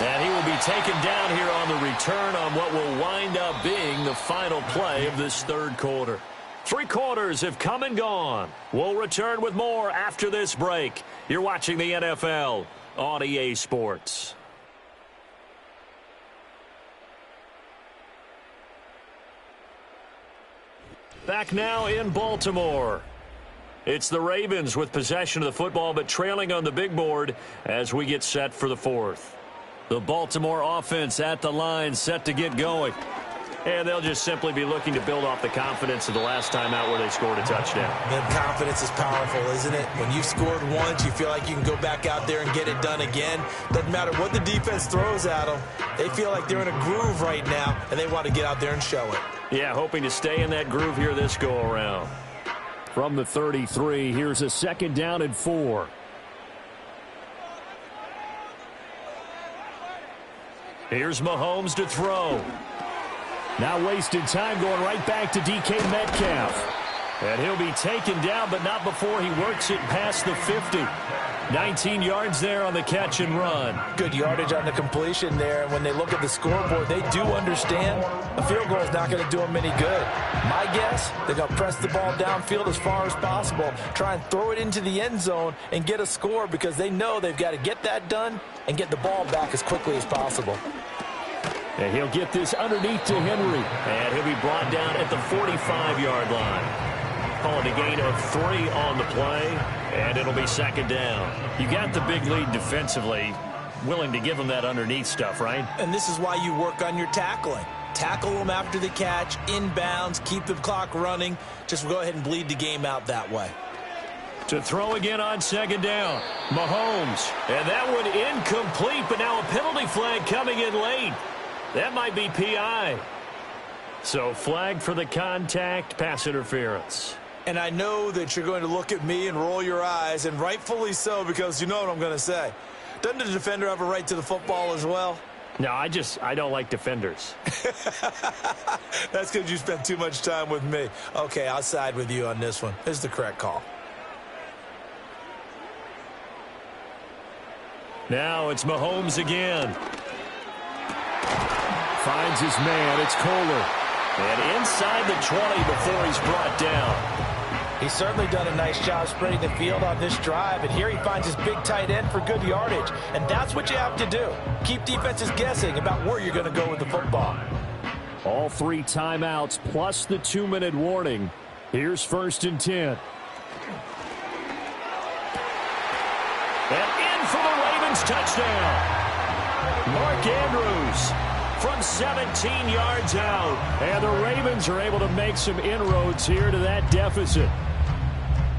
And he will be taken down here on the return on what will wind up being the final play of this 3rd quarter. 3 quarters have come and gone. We'll return with more after this break. You're watching the NFL on EA Sports. Back now in Baltimore. It's the Ravens with possession of the football, but trailing on the big board as we get set for the fourth. The Baltimore offense at the line, set to get going. And they'll just simply be looking to build off the confidence of the last time out where they scored a touchdown. Man, confidence is powerful, isn't it? When you've scored once, you feel like you can go back out there and get it done again. Doesn't matter what the defense throws at them. They feel like they're in a groove right now, and they want to get out there and show it. Yeah, hoping to stay in that groove here this go-around. From the 33, here's a 2nd down and 4. Here's Mahomes to throw. Now wasted time going right back to DK Metcalf. And he'll be taken down, but not before he works it past the 50. 19 yards there on the catch and run. Good yardage on the completion there. And when they look at the scoreboard, they do understand a field goal is not going to do them any good. My guess, they're going to press the ball downfield as far as possible, try and throw it into the end zone and get a score because they know they've got to get that done and get the ball back as quickly as possible. And he'll get this underneath to Henry. And he'll be brought down at the 45-yard line. Call it a gain of 3 on the play, and it'll be 2nd down. You got the big lead defensively, willing to give them that underneath stuff, right? And this is why you work on your tackling. Tackle them after the catch, inbounds, keep the clock running. Just go ahead and bleed the game out that way. To throw again on 2nd down, Mahomes. And that one incomplete, but now a penalty flag coming in late. That might be PI. So flag for the contact, pass interference. And I know that you're going to look at me and roll your eyes, and rightfully so, because you know what I'm going to say. Doesn't the defender have a right to the football as well? No, I don't like defenders. That's because you spent too much time with me. Okay, I'll side with you on this one. This is the correct call. Now it's Mahomes again. Finds his man. It's Kohler. And inside the 20 before he's brought down. He's certainly done a nice job spreading the field on this drive, and here he finds his big tight end for good yardage. And that's what you have to do. Keep defenses guessing about where you're going to go with the football. All 3 timeouts plus the 2-minute warning. Here's 1st and 10. And in for the Ravens touchdown. Mark Andrews from 17 yards out. And the Ravens are able to make some inroads here to that deficit.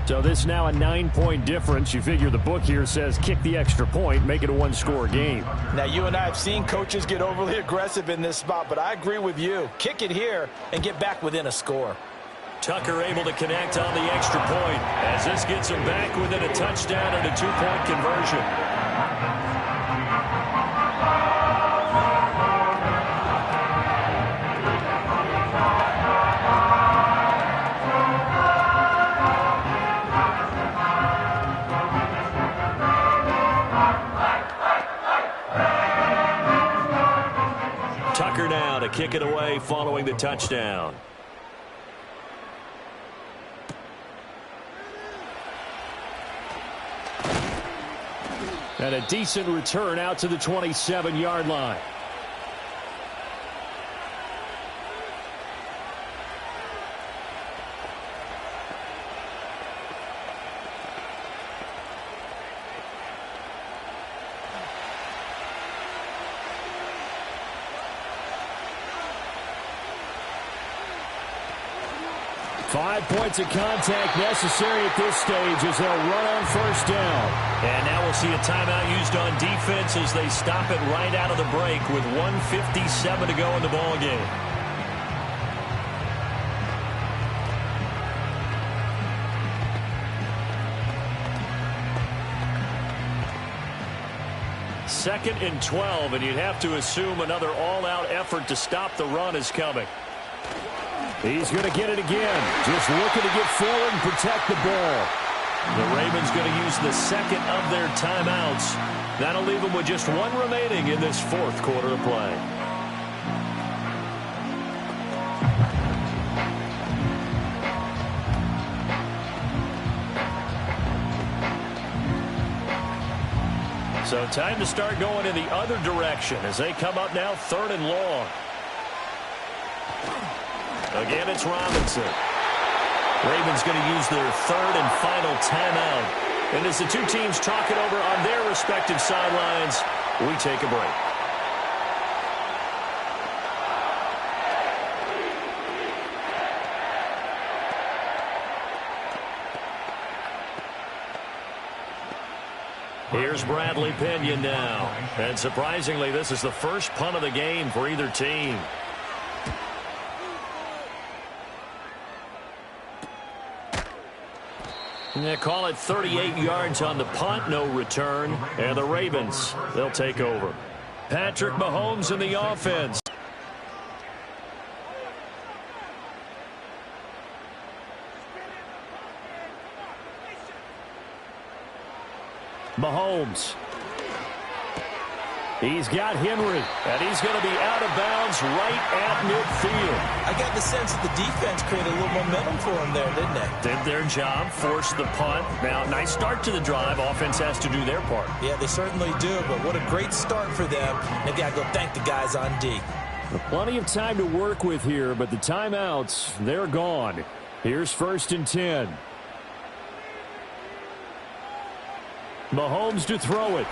So this is now a 9-point difference. You figure the book here says kick the extra point, make it a 1-score game. Now, you and I have seen coaches get overly aggressive in this spot, but I agree with you. Kick it here and get back within a score. Tucker able to connect on the extra point as this gets him back within a touchdown and a 2-point conversion. Tucker now to kick it away following the touchdown. And a decent return out to the 27-yard line. Five points of contact necessary at this stage as they'll run on 1st down. And now we'll see a timeout used on defense as they stop it right out of the break with 1:57 to go in the ball game. Second and 12, and you'd have to assume another all-out effort to stop the run is coming. He's going to get it again. Just looking to get forward and protect the ball. The Ravens going to use the 2nd of their timeouts. That'll leave them with just 1 remaining in this 4th quarter of play. So time to start going in the other direction as they come up now 3rd and long. Again, it's Robinson. Ravens going to use their third and final timeout. And as the two teams talk it over on their respective sidelines, we take a break. Here's Bradley Pinion now. And surprisingly, this is the first punt of the game for either team. They call it 38 yards on the punt, no return. And the Ravens, they'll take over. Patrick Mahomes in the offense. Mahomes. He's got Henry, and he's going to be out of bounds right at midfield. I got the sense that the defense created a little momentum for him there, didn't they? Did their job, forced the punt. Now, nice start to the drive. Offense has to do their part. Yeah, they certainly do, but what a great start for them. They've got to go thank the guys on D. Plenty of time to work with here, but the timeouts, they're gone. Here's 1st and 10. Mahomes to throw it.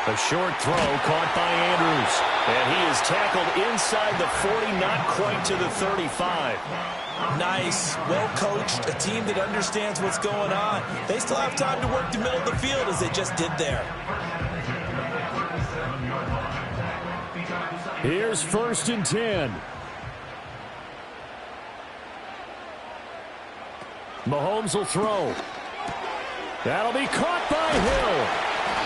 A short throw caught by Andrews. And he is tackled inside the 40, not quite to the 35. Nice. Well coached. A team that understands what's going on. They still have time to work the middle of the field as they just did there. Here's 1st and 10. Mahomes will throw. That'll be caught by Hill.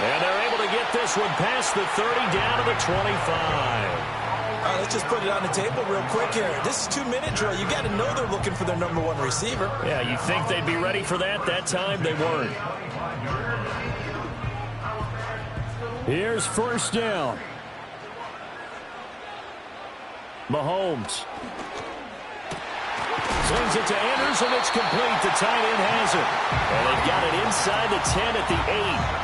And they're able to get this one past the 30 down to the 25. All right, let's just put it on the table real quick here. This is 2-minute drill. You got to know they're looking for their #1 receiver. Yeah, you think they'd be ready for that? That time they weren't. Here's 1st down. Mahomes. Slings it to Andrews, and it's complete. The tight end has it. And they've got it inside the 10 at the 8.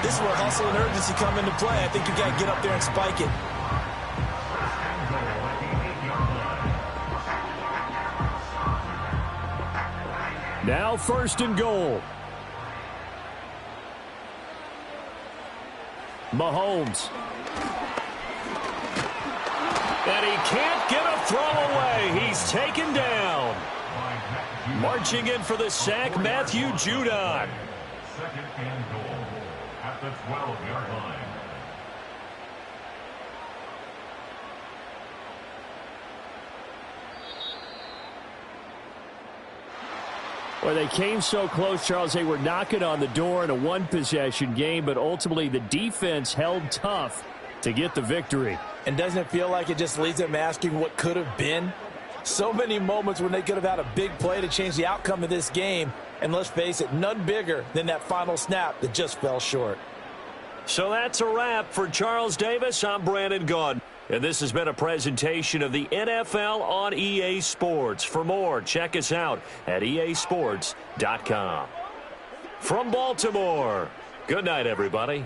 This is where hustle and urgency come into play. I think you got to get up there and spike it. Now 1st and goal. Mahomes. And he can't get a throw away. He's taken down. Marching in for the sack, Matthew Judon. 2nd and goal at the 12-yard line. Well, they came so close, Charles. They were knocking on the door in a one-possession game, but ultimately the defense held tough to get the victory. And doesn't it feel like it just leaves them asking what could have been? So many moments when they could have had a big play to change the outcome of this game. And let's face it, none bigger than that final snap that just fell short. So that's a wrap for Charles Davis. I'm Brandon Gunn. And this has been a presentation of the NFL on EA Sports. For more, check us out at easports.com. From Baltimore, good night, everybody.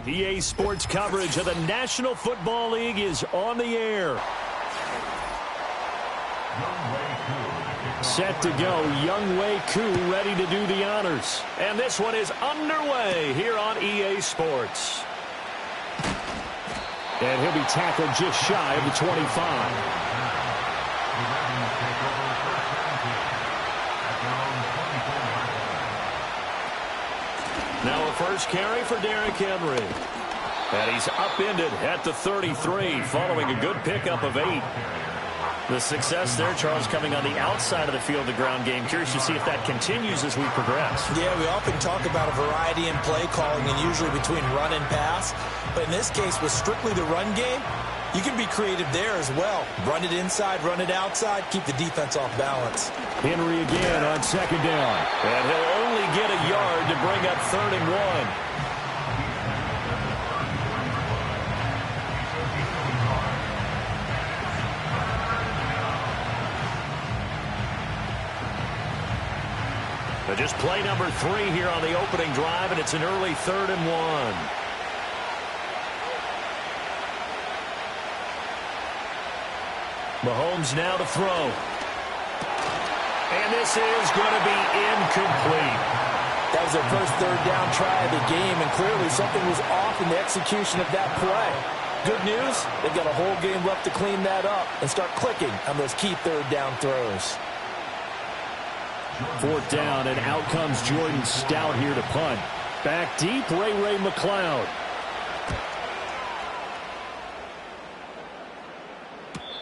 EA Sports coverage of the National Football League is on the air. Set to go, Younghoe Koo ready to do the honors. And this one is underway here on EA Sports. And he'll be tackled just shy of the 25. Now a first carry for Derrick Henry. And he's upended at the 33 following a good pickup of 8. The success there, Charles, coming on the outside of the field, the ground game. Curious to see if that continues as we progress. Yeah, we often talk about a variety in play calling and usually between run and pass. But in this case, with strictly the run game, you can be creative there as well. Run it inside, run it outside, keep the defense off balance. Henry again on second down. And he'll only get a yard to bring up 3rd and 1. Just play number 3 here on the opening drive, and it's an early 3rd and 1. Mahomes now to throw. And this is going to be incomplete. That was their first 3rd down try of the game, and clearly something was off in the execution of that play. Good news, they've got a whole game left to clean that up and start clicking on those key 3rd down throws. 4th down, and out comes Jordan Stout here to punt. Back deep, Ray McLeod.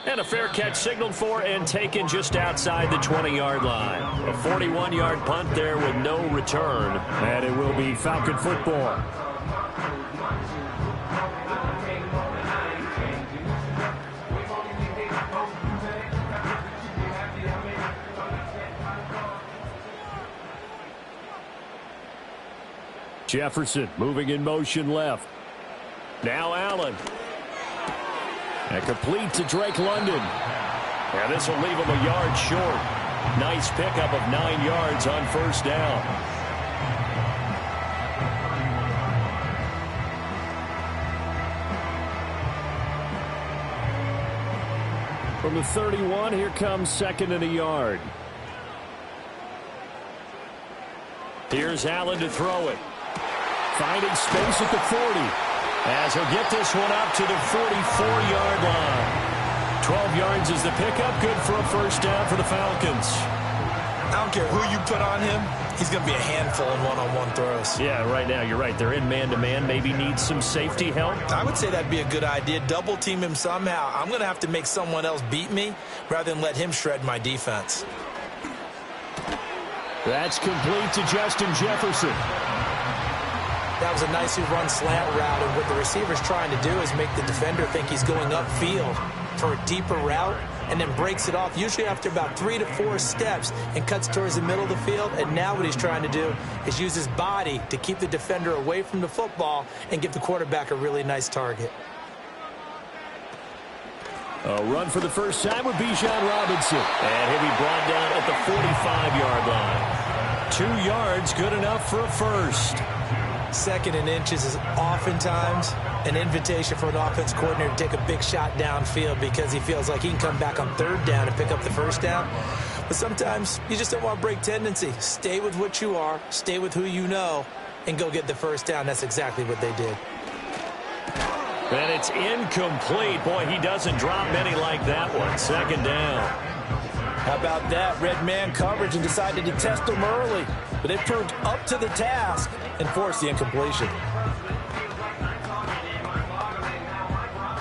And a fair catch signaled for and taken just outside the 20-yard line. A 41-yard punt there with no return. And it will be Falcon football. Jefferson moving in motion left. Now Allen. And complete to Drake London. And this will leave him a yard short. Nice pickup of 9 yards on 1st down. From the 31, here comes 2nd and a yard. Here's Allen to throw it. Finding space at the 40. As he'll get this one up to the 44-yard line. 12 yards is the pickup. Good for a 1st down for the Falcons. I don't care who you put on him. He's going to be a handful in one-on-one throws. Yeah, right now, you're right. They're in man-to-man. Maybe needs some safety help. I would say that'd be a good idea. Double team him somehow. I'm going to have to make someone else beat me rather than let him shred my defense. That's complete to Justin Jefferson. That was a nicely run slant route, and what the receiver's trying to do is make the defender think he's going upfield for a deeper route and then breaks it off, usually after about 3 to 4 steps, and cuts towards the middle of the field. And now what he's trying to do is use his body to keep the defender away from the football and give the quarterback a really nice target. A run for the first time with Bijan Robinson. And he'll be brought down at the 45-yard line. 2 yards, good enough for a first. 2nd and inches is oftentimes an invitation for an offense coordinator to take a big shot downfield because he feels like he can come back on 3rd down and pick up the 1st down. But sometimes you just don't want to break tendency. Stay with what you are, stay with who you know, and go get the 1st down. That's exactly what they did. And it's incomplete. Boy, he doesn't drop many like that one. 2nd down. How about that? Red man coverage and decided to test them early. But they proved up to the task and forced the incompletion.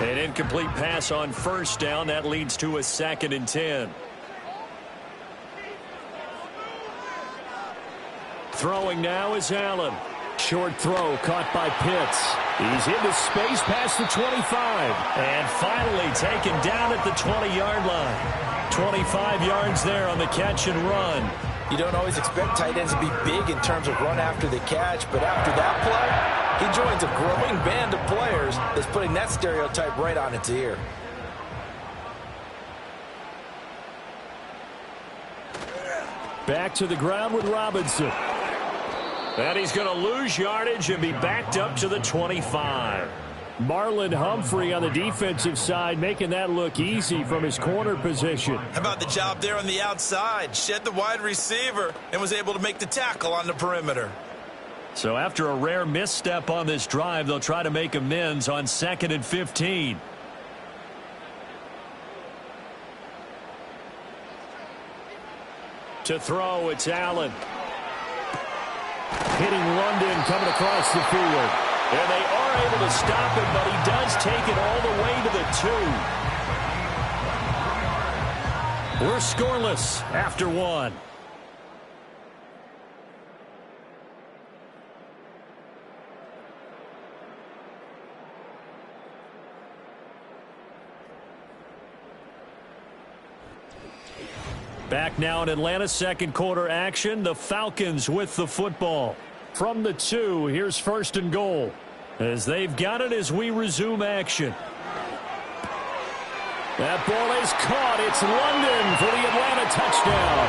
An incomplete pass on 1st down. That leads to a 2nd and 10. Throwing now is Allen. Short throw caught by Pitts. He's into space past the 25. And finally taken down at the 20-yard line. 25 yards there on the catch and run. You don't always expect tight ends to be big in terms of run after the catch, but after that play, he joins a growing band of players that's putting that stereotype right on its ear. Back to the ground with Robinson. And he's going to lose yardage and be backed up to the 25. Marlon Humphrey on the defensive side making that look easy from his corner position. How about the job there on the outside? Shed the wide receiver and was able to make the tackle on the perimeter. So after a rare misstep on this drive, they'll try to make amends on 2nd and 15. To throw, it's Allen. Hitting London coming across the field. And they are able to stop him, but he does take it all the way to the 2. We're scoreless after 1. Back now in Atlanta's second quarter action. The Falcons with the football. From the 2, here's 1st and goal. As they've got it as we resume action. That ball is caught. It's London for the Atlanta touchdown.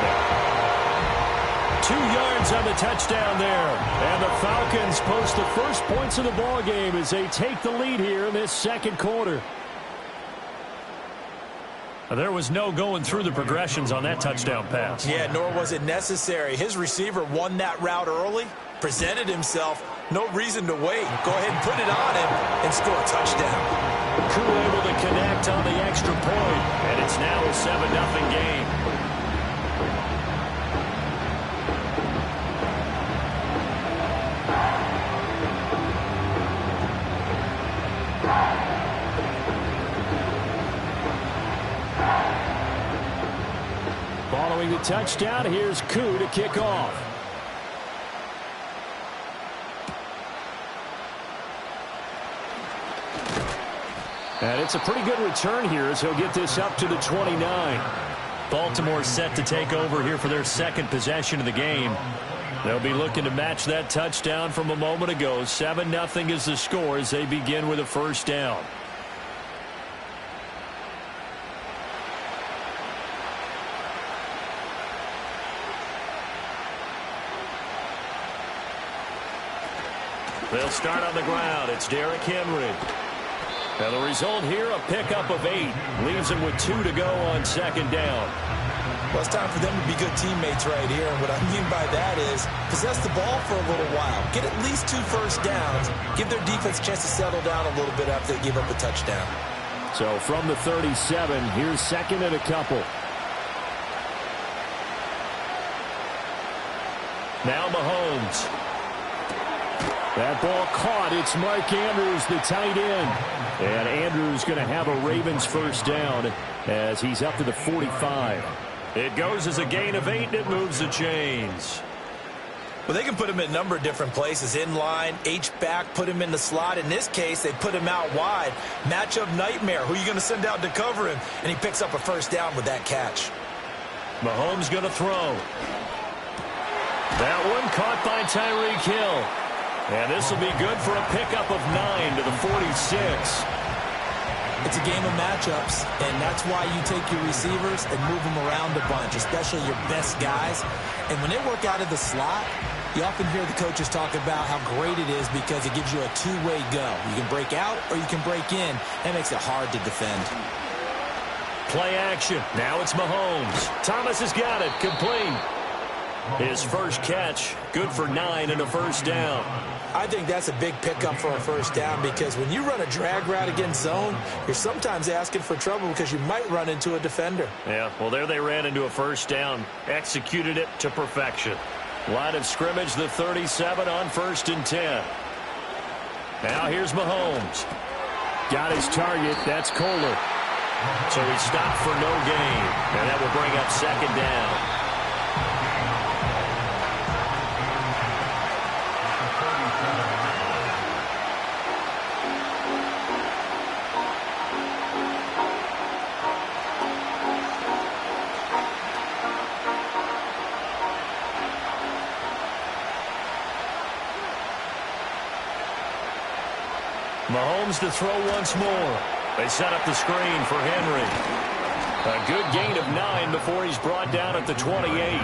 2 yards on the touchdown there. And the Falcons post the first points of the ball game as they take the lead here in this second quarter. There was no going through the progressions on that touchdown pass. Yeah, nor was it necessary. His receiver won that route early, presented himself, no reason to wait. Go ahead and put it on him and score a touchdown. Crew able to connect on the extra point, and it's now a 7-0 game. Following the touchdown, here's Koo to kick off. And it's a pretty good return here as he'll get this up to the 29. Baltimore set to take over here for their second possession of the game. They'll be looking to match that touchdown from a moment ago. 7-0 is the score as they begin with a first down. They'll start on the ground. It's Derrick Henry. And the result here, a pickup of 8. Leaves him with 2 to go on second down. Well, it's time for them to be good teammates right here. And what I mean by that is possess the ball for a little while. Get at least 2 first downs. Give their defense a chance to settle down a little bit after they give up a touchdown. So from the 37, here's 2nd and a couple. Now Mahomes. That ball caught. It's Mark Andrews, the tight end. And Andrews going to have a Ravens first down as he's up to the 45. It goes as a gain of 8, and it moves the chains. Well, they can put him in a number of different places. In line, H-back, put him in the slot. In this case, they put him out wide. Matchup nightmare. Who are you going to send out to cover him? And he picks up a first down with that catch. Mahomes going to throw. That one caught by Tyreek Hill. And this will be good for a pickup of 9 to the 46. It's a game of matchups, and that's why you take your receivers and move them around a bunch, especially your best guys. And when they work out of the slot, you often hear the coaches talk about how great it is because it gives you a two-way go. You can break out or you can break in. That makes it hard to defend. Play action. Now it's Mahomes. Thomas has got it. Complete. His first catch, good for 9 and a first down. I think that's a big pickup for a first down because when you run a drag route against zone, you're sometimes asking for trouble because you might run into a defender. Yeah, well, there they ran into a first down. Executed it to perfection. Line of scrimmage, the 37 on 1st and 10. Now here's Mahomes. Got his target. That's Kohler. So he stopped for no gain. And that will bring up 2nd down. Mahomes to throw once more. They set up the screen for Henry. A good gain of 9 before he's brought down at the 28.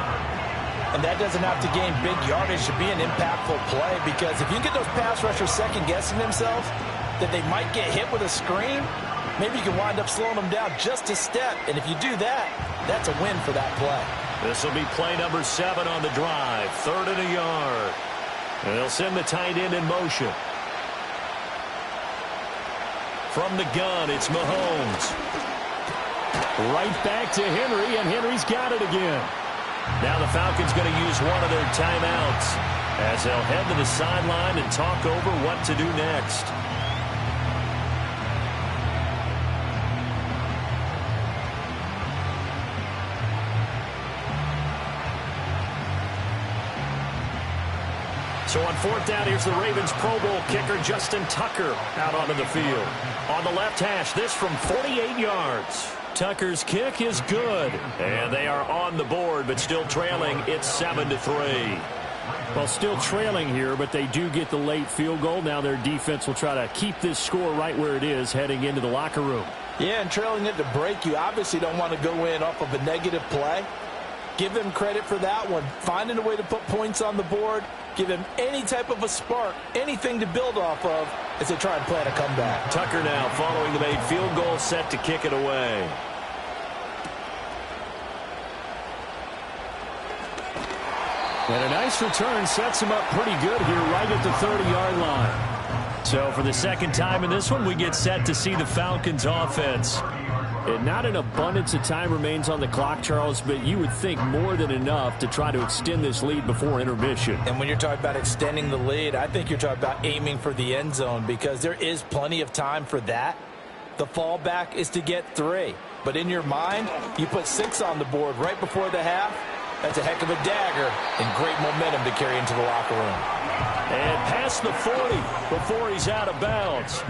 And that doesn't have to gain big yardage to be an impactful play, because if you get those pass rushers second-guessing themselves that they might get hit with a screen, maybe you can wind up slowing them down just a step. And if you do that, that's a win for that play. This will be play number 7 on the drive. 3rd and a yard. And they'll send the tight end in motion. From the gun, it's Mahomes. Right back to Henry, and Henry's got it again. Now the Falcons going to use one of their timeouts as they'll head to the sideline and talk over what to do next. So on 4th down, here's the Ravens Pro Bowl kicker Justin Tucker out onto the field. On the left hash, this from 48 yards. Tucker's kick is good. And they are on the board, but still trailing. It's 7-3. Well, still trailing here, but they do get the late field goal. Now their defense will try to keep this score right where it is heading into the locker room. Yeah, and trailing it to break, you obviously don't want to go in off of a negative play. Give them credit for that one. Finding a way to put points on the board. Give them any type of a spark, anything to build off of as they try and plan a comeback. Tucker now following the made field goal, set to kick it away. And a nice return sets him up pretty good here right at the 30-yard line. So for the second time in this one, we get set to see the Falcons offense. And not an abundance of time remains on the clock, Charles, but you would think more than enough to try to extend this lead before intermission. And when you're talking about extending the lead, I think you're talking about aiming for the end zone, because there is plenty of time for that. The fallback is to get 3. But in your mind, you put 6 on the board right before the half. That's a heck of a dagger and great momentum to carry into the locker room. And past the 40 before he's out of bounds.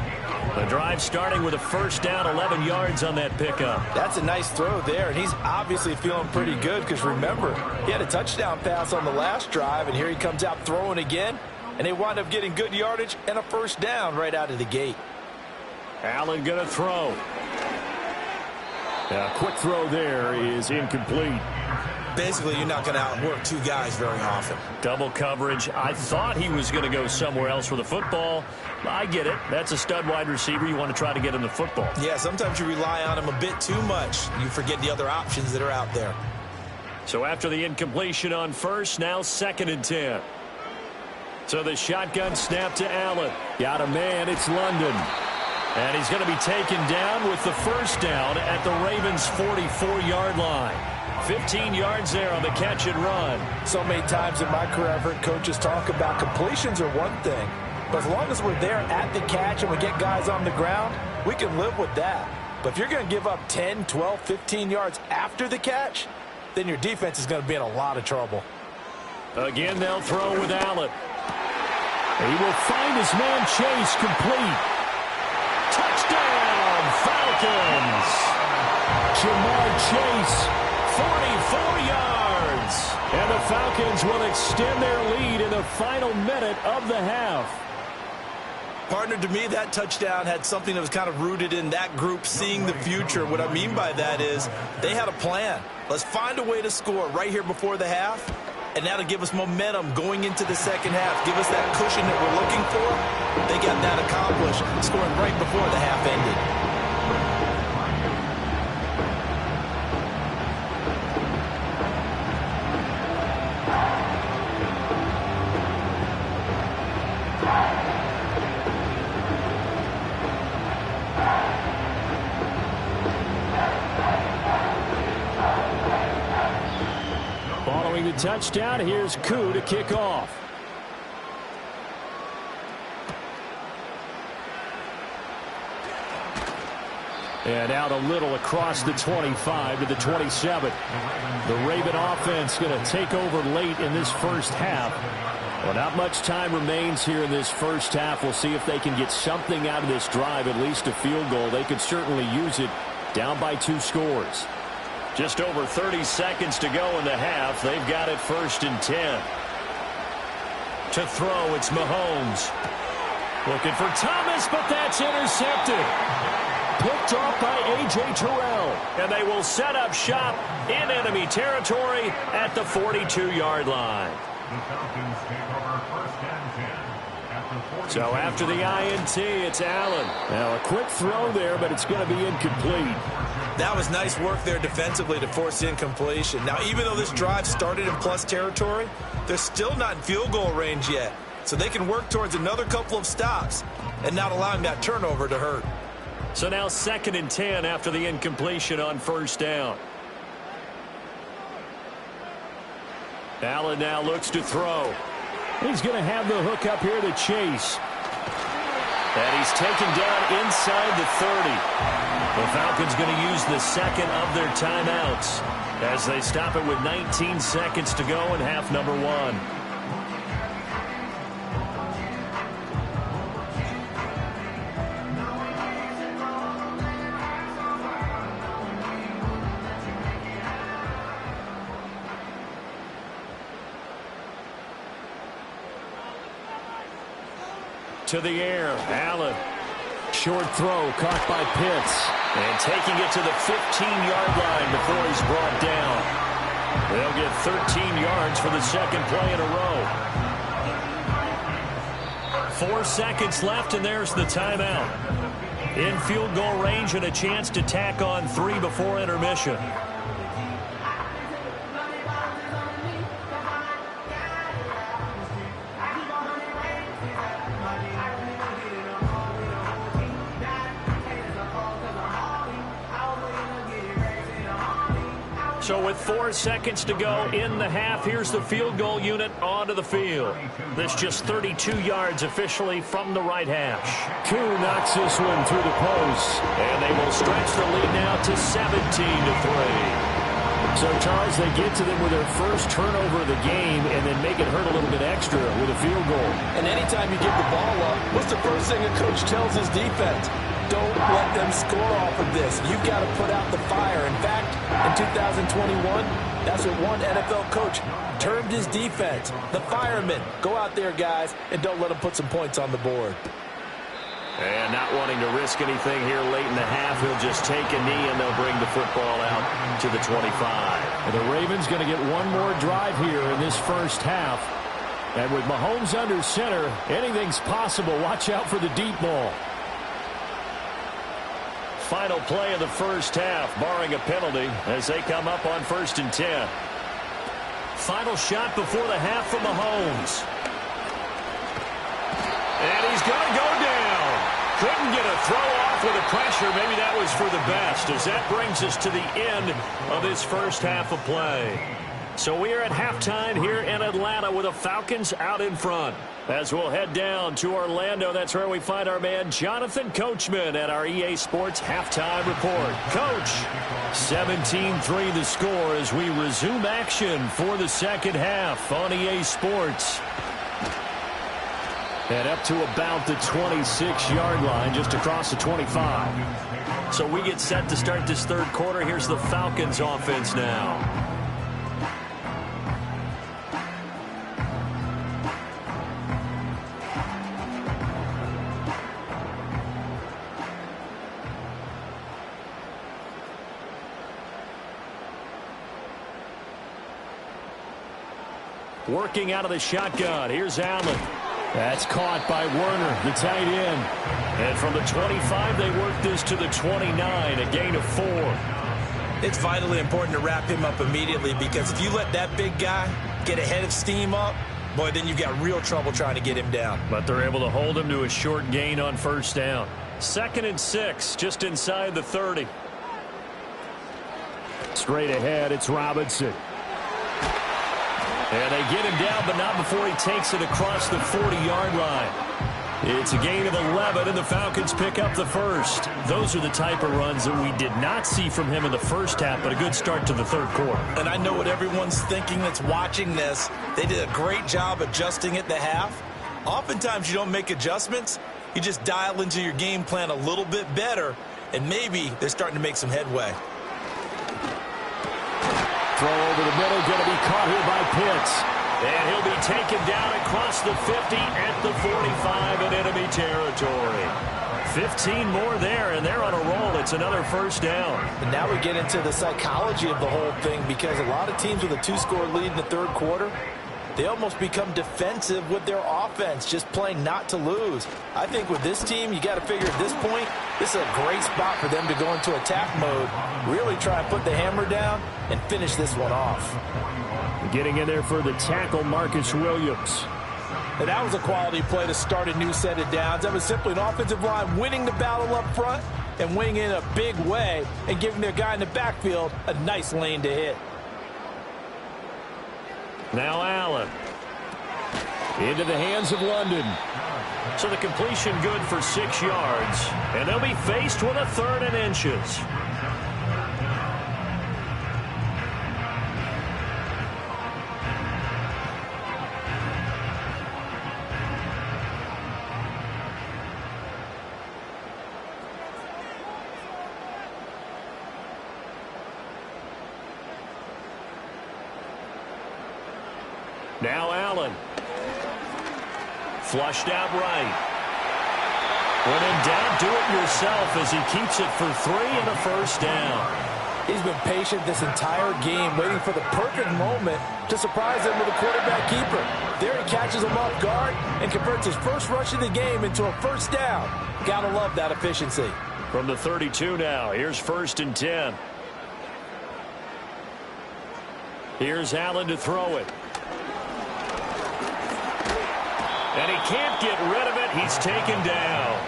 The drive starting with a first down, 11 yards on that pickup. That's a nice throw there, and he's obviously feeling pretty good because, remember, he had a touchdown pass on the last drive, and here he comes out throwing again, and they wind up getting good yardage and a first down right out of the gate. Allen going to throw. A quick throw there is incomplete. Basically, you're not going to outwork 2 guys very often. Double coverage. I thought he was going to go somewhere else for the football. I get it. That's a stud wide receiver. You want to try to get him the football. Yeah, sometimes you rely on him a bit too much. You forget the other options that are out there. So after the incompletion on first, now 2nd and 10. So the shotgun snap to Allen. Got a man. It's London. And he's going to be taken down with the first down at the Ravens' 44-yard line. 15 yards there on the catch and run. So many times in my career, I've heard coaches talk about completions are one thing, but as long as we're there at the catch and we get guys on the ground, we can live with that. But if you're going to give up 10, 12, 15 yards after the catch, then your defense is going to be in a lot of trouble. Again, they'll throw with Allen. He will find his man Chase complete. Touchdown, Falcons! Jamar Chase, 44 yards. And the Falcons will extend their lead in the final minute of the half. Partner, to me, that touchdown had something that was kind of rooted in that group seeing the future. What I mean by that is they had a plan. Let's find a way to score right here before the half, and that'll give us momentum going into the second half. Give us that cushion that we're looking for. They got that accomplished, scoring right before the half ended. Following the touchdown, here's Koo to kick off. And out a little across the 25 to the 27. The Raven offense going to take over late in this first half. Well, not much time remains here in this first half. We'll see if they can get something out of this drive, at least a field goal. They could certainly use it down by 2 scores. Just over 30 seconds to go in the half. They've got it 1st and 10. To throw, it's Mahomes. Looking for Thomas, but that's intercepted. Picked off by A.J. Terrell. And they will set up shop in enemy territory at the 42-yard line. The Falcons take over first and 10. So after the INT, it's Allen. Now a quick throw there, but it's going to be incomplete. That was nice work there defensively to force the incompletion. Now, even though this drive started in plus territory, they're still not in field goal range yet. So they can work towards another couple of stops and not allowing that turnover to hurt. So now 2nd and 10 after the incompletion on first down. Allen now looks to throw. He's going to have the hook up here to Chase. And he's taken down inside the 30. The Falcons going to use the second of their timeouts as they stop it with 19 seconds to go in half number 1. To the air, Allen. Short throw caught by Pitts. And taking it to the 15-yard line before he's brought down. They'll get 13 yards for the second play in a row. 4 seconds left, and there's the timeout. In field goal range and a chance to tack on 3 before intermission. So with 4 seconds to go in the half, here's the field goal unit onto the field. This just 32 yards officially from the right hash. Koo knocks this one through the post. And they will stretch the lead now to 17-3. So, Charles, they get to them with their first turnover of the game and then make it hurt a little bit extra with a field goal. And anytime you give the ball up, what's the first thing a coach tells his defense? Don't let them score off of this. You've got to put out the fire. In fact, in 2021, that's what one NFL coach termed his defense. The firemen. Go out there, guys, and don't let them put some points on the board. And not wanting to risk anything here late in the half, he'll just take a knee and they'll bring the football out to the 25. And the Ravens going to get one more drive here in this first half. And with Mahomes under center, anything's possible. Watch out for the deep ball. Final play of the first half, barring a penalty, as they come up on 1st and 10. Final shot before the half from Mahomes. And he's going to go down. Couldn't get a throw off with the pressure. Maybe that was for the best, as that brings us to the end of this first half of play. So we are at halftime here in Atlanta with the Falcons out in front. As we'll head down to Orlando, that's where we find our man Jonathan Coachman at our EA Sports Halftime Report. Coach, 17-3 the score as we resume action for the second half on EA Sports. And up to about the 26-yard line, just across the 25. So we get set to start this third quarter. Here's the Falcons offense now. Working out of the shotgun. Here's Allen. That's caught by Werner, the tight end. And from the 25, they work this to the 29, a gain of 4. It's vitally important to wrap him up immediately, because if you let that big guy get a head of steam up, boy, then you've got real trouble trying to get him down. But they're able to hold him to a short gain on first down. 2nd and 6, just inside the 30. Straight ahead, it's Robinson. And they get him down, but not before he takes it across the 40-yard line. It's a gain of 11, and the Falcons pick up the first. Those are the type of runs that we did not see from him in the first half, but a good start to the third quarter. And I know what everyone's thinking that's watching this. They did a great job adjusting at the half. Oftentimes you don't make adjustments. You just dial into your game plan a little bit better, and maybe they're starting to make some headway. Throw over the middle, going to be caught here by Pitts. And he'll be taken down across the 50 at the 45 in enemy territory. 15 more there, and they're on a roll. It's another first down. And now we get into the psychology of the whole thing, because a lot of teams with a 2-score lead in the third quarter, they almost become defensive with their offense, just playing not to lose. I think with this team, you got to figure at this point, this is a great spot for them to go into attack mode, really try and put the hammer down and finish this one off. Getting in there for the tackle, Marcus Williams. And that was a quality play to start a new set of downs. That was simply an offensive line winning the battle up front and winning in a big way and giving their guy in the backfield a nice lane to hit. Now Allen. Into the hands of London. So the completion good for 6 yards. And they'll be faced with a 3rd and inches. Now Allen. Flushed out right. When in doubt, do it yourself as he keeps it for 3 and a first down. He's been patient this entire game, waiting for the perfect moment to surprise them with a quarterback keeper. There he catches him off guard and converts his first rush of the game into a first down. Gotta love that efficiency. From the 32 now, here's 1st and 10. Here's Allen to throw it. And he can't get rid of it. He's taken down.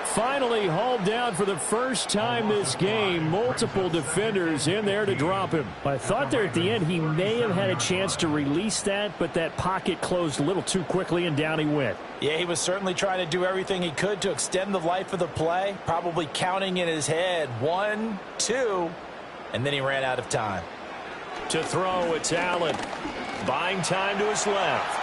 Finally hauled down for the first time this game. Multiple defenders in there to drop him. I thought there at the end he may have had a chance to release that, but that pocket closed a little too quickly, and down he went. Yeah, he was certainly trying to do everything he could to extend the life of the play, probably counting in his head 1, 2, and then he ran out of time. To throw, it's Allen. Buying time to his left.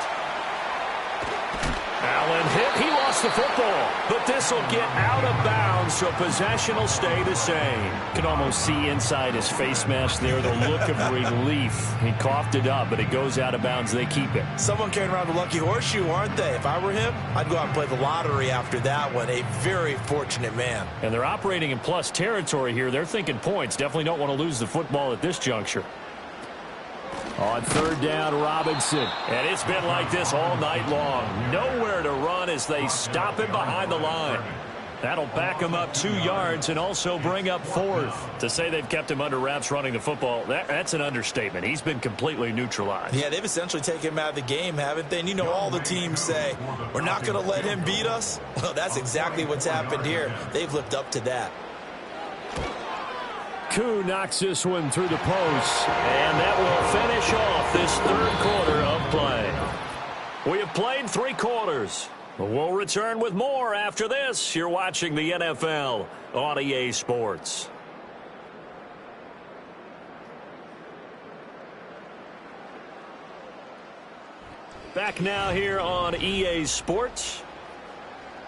Allen hit. He lost the football, but this will get out of bounds, so possession will stay the same. Can almost see inside his face mask there the look of relief. He coughed it up, but it goes out of bounds. They keep it. Someone carrying around the lucky horseshoe, aren't they? If I were him, I'd go out and play the lottery after that one. A very fortunate man. And they're operating in plus territory here. They're thinking points. Definitely don't want to lose the football at this juncture. On 3rd down, Robinson. And it's been like this all night long. Nowhere to run as they stop him behind the line. That'll back him up 2 yards and also bring up 4th. To say they've kept him under wraps running the football, that's an understatement. He's been completely neutralized. Yeah, they've essentially taken him out of the game, haven't they? And you know all the teams say, we're not going to let him beat us. Well, that's exactly what's happened here. They've lived up to that. Koo knocks this one through the post. And that will finish off this 3rd quarter of play. We have played 3 quarters. We'll return with more after this. You're watching the NFL on EA Sports. Back now here on EA Sports,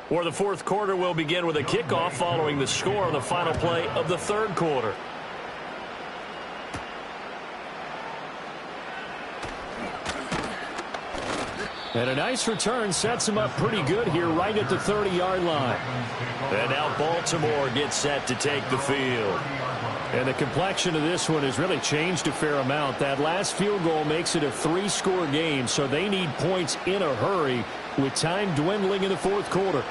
where the 4th quarter will begin with a kickoff following the score on the final play of the 3rd quarter. And a nice return sets him up pretty good here right at the 30-yard line. And now Baltimore gets set to take the field. And the complexion of this one has really changed a fair amount. That last field goal makes it a 3-score game, so they need points in a hurry with time dwindling in the 4th quarter.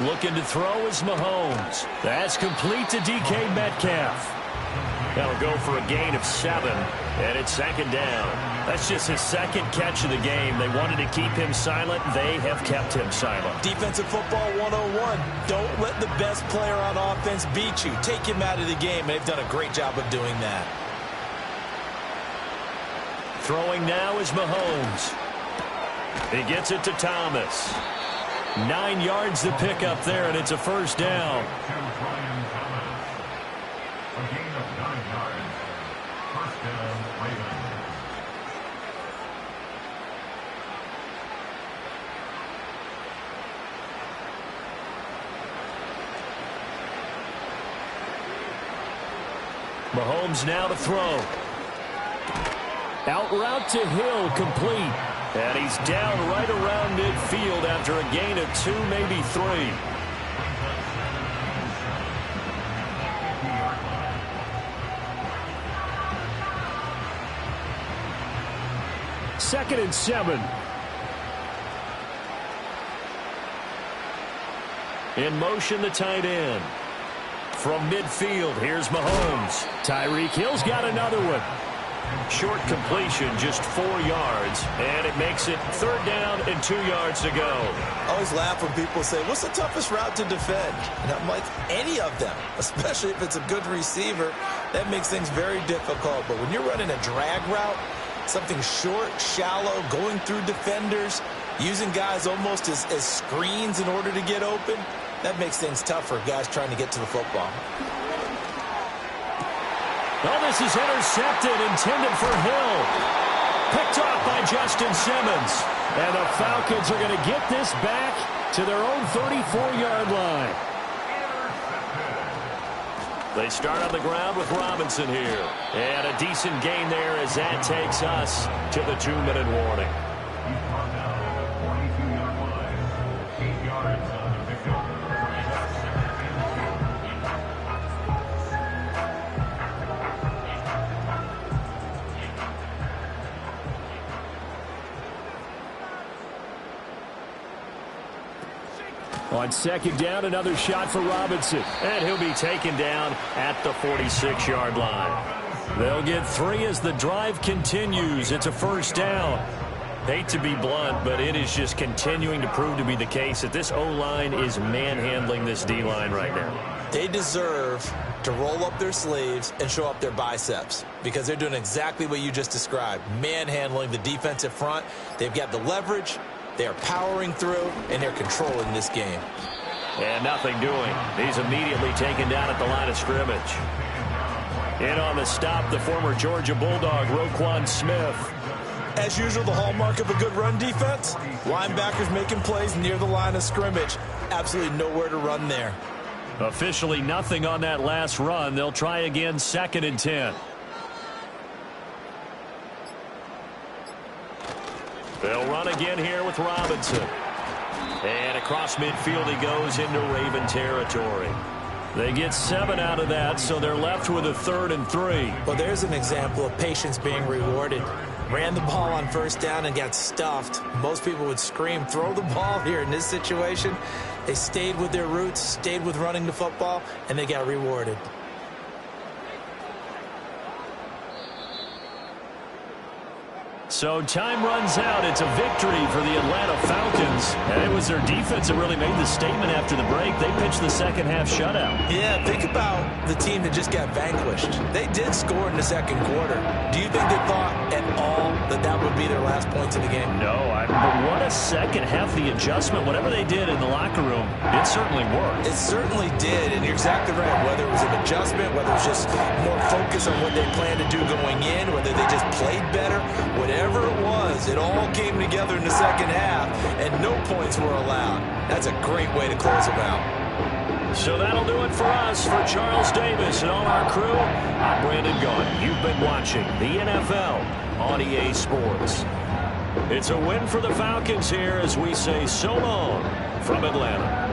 Looking to throw is Mahomes. That's complete to DK Metcalf. That'll go for a gain of 7, and it's 2nd down. That's just his 2nd catch of the game. They wanted to keep him silent. They have kept him silent. Defensive football 101. Don't let the best player on offense beat you. Take him out of the game. They've done a great job of doing that. Throwing now is Mahomes. He gets it to Thomas. 9 yards to pick up there, and it's a first down. Mahomes now to throw. Out route to Hill, complete. And he's down right around midfield after a gain of 2, maybe 3. Second and 7. In motion, the tight end. From midfield, here's Mahomes. Tyreek Hill's got another one. Short completion, just 4 yards, and it makes it 3rd down and 2 yards to go. I always laugh when people say, what's the toughest route to defend? And I'm like, any of them, especially if it's a good receiver. That makes things very difficult. But when you're running a drag route, something short, shallow, going through defenders, using guys almost as screens in order to get open, that makes things tough for guys trying to get to the football. Oh, this is intercepted, intended for Hill. Picked off by Justin Simmons. And the Falcons are going to get this back to their own 34-yard line. They start on the ground with Robinson here. And a decent gain there as that takes us to the 2-minute warning. On second down, another shot for Robinson. And he'll be taken down at the 46-yard line. They'll get 3 as the drive continues. It's a 1st down. Hate to be blunt, but it is just continuing to prove to be the case that this O-line is manhandling this D-line right now. They deserve to roll up their sleeves and show up their biceps because they're doing exactly what you just described, manhandling the defensive front. They've got the leverage. They are powering through, and they're controlling this game. And nothing doing. He's immediately taken down at the line of scrimmage. In on the stop, the former Georgia Bulldog, Roquan Smith. As usual, the hallmark of a good run defense, linebackers making plays near the line of scrimmage. Absolutely nowhere to run there. Officially nothing on that last run. They'll try again, 2nd and 10. They'll run again here with Robinson. And across midfield he goes into Raven territory. They get 7 out of that, so they're left with a 3rd and 3. Well, there's an example of patience being rewarded. Ran the ball on 1st down and got stuffed. Most people would scream, throw the ball here. In this situation, they stayed with their roots, stayed with running the football, and they got rewarded. So time runs out. It's a victory for the Atlanta Falcons. And it was their defense that really made the statement after the break. They pitched the second half shutout. Yeah, think about the team that just got vanquished. They did score in the 2nd quarter. Do you think they thought at all that that would be their last points of the game? No, but what a second half. The adjustment, whatever they did in the locker room, it certainly worked. It certainly did, and you're exactly right. Whether it was an adjustment, whether it was just more focus on what they planned to do going in, whether they just played better, whatever it was, it all came together in the 2nd half, and no points were allowed. That's a great way to close them out. So that'll do it for us. For Charles Davis and all our crew, I'm Brandon Gaudin. You've been watching the NFL on EA Sports. It's a win for the Falcons here as we say so long from Atlanta.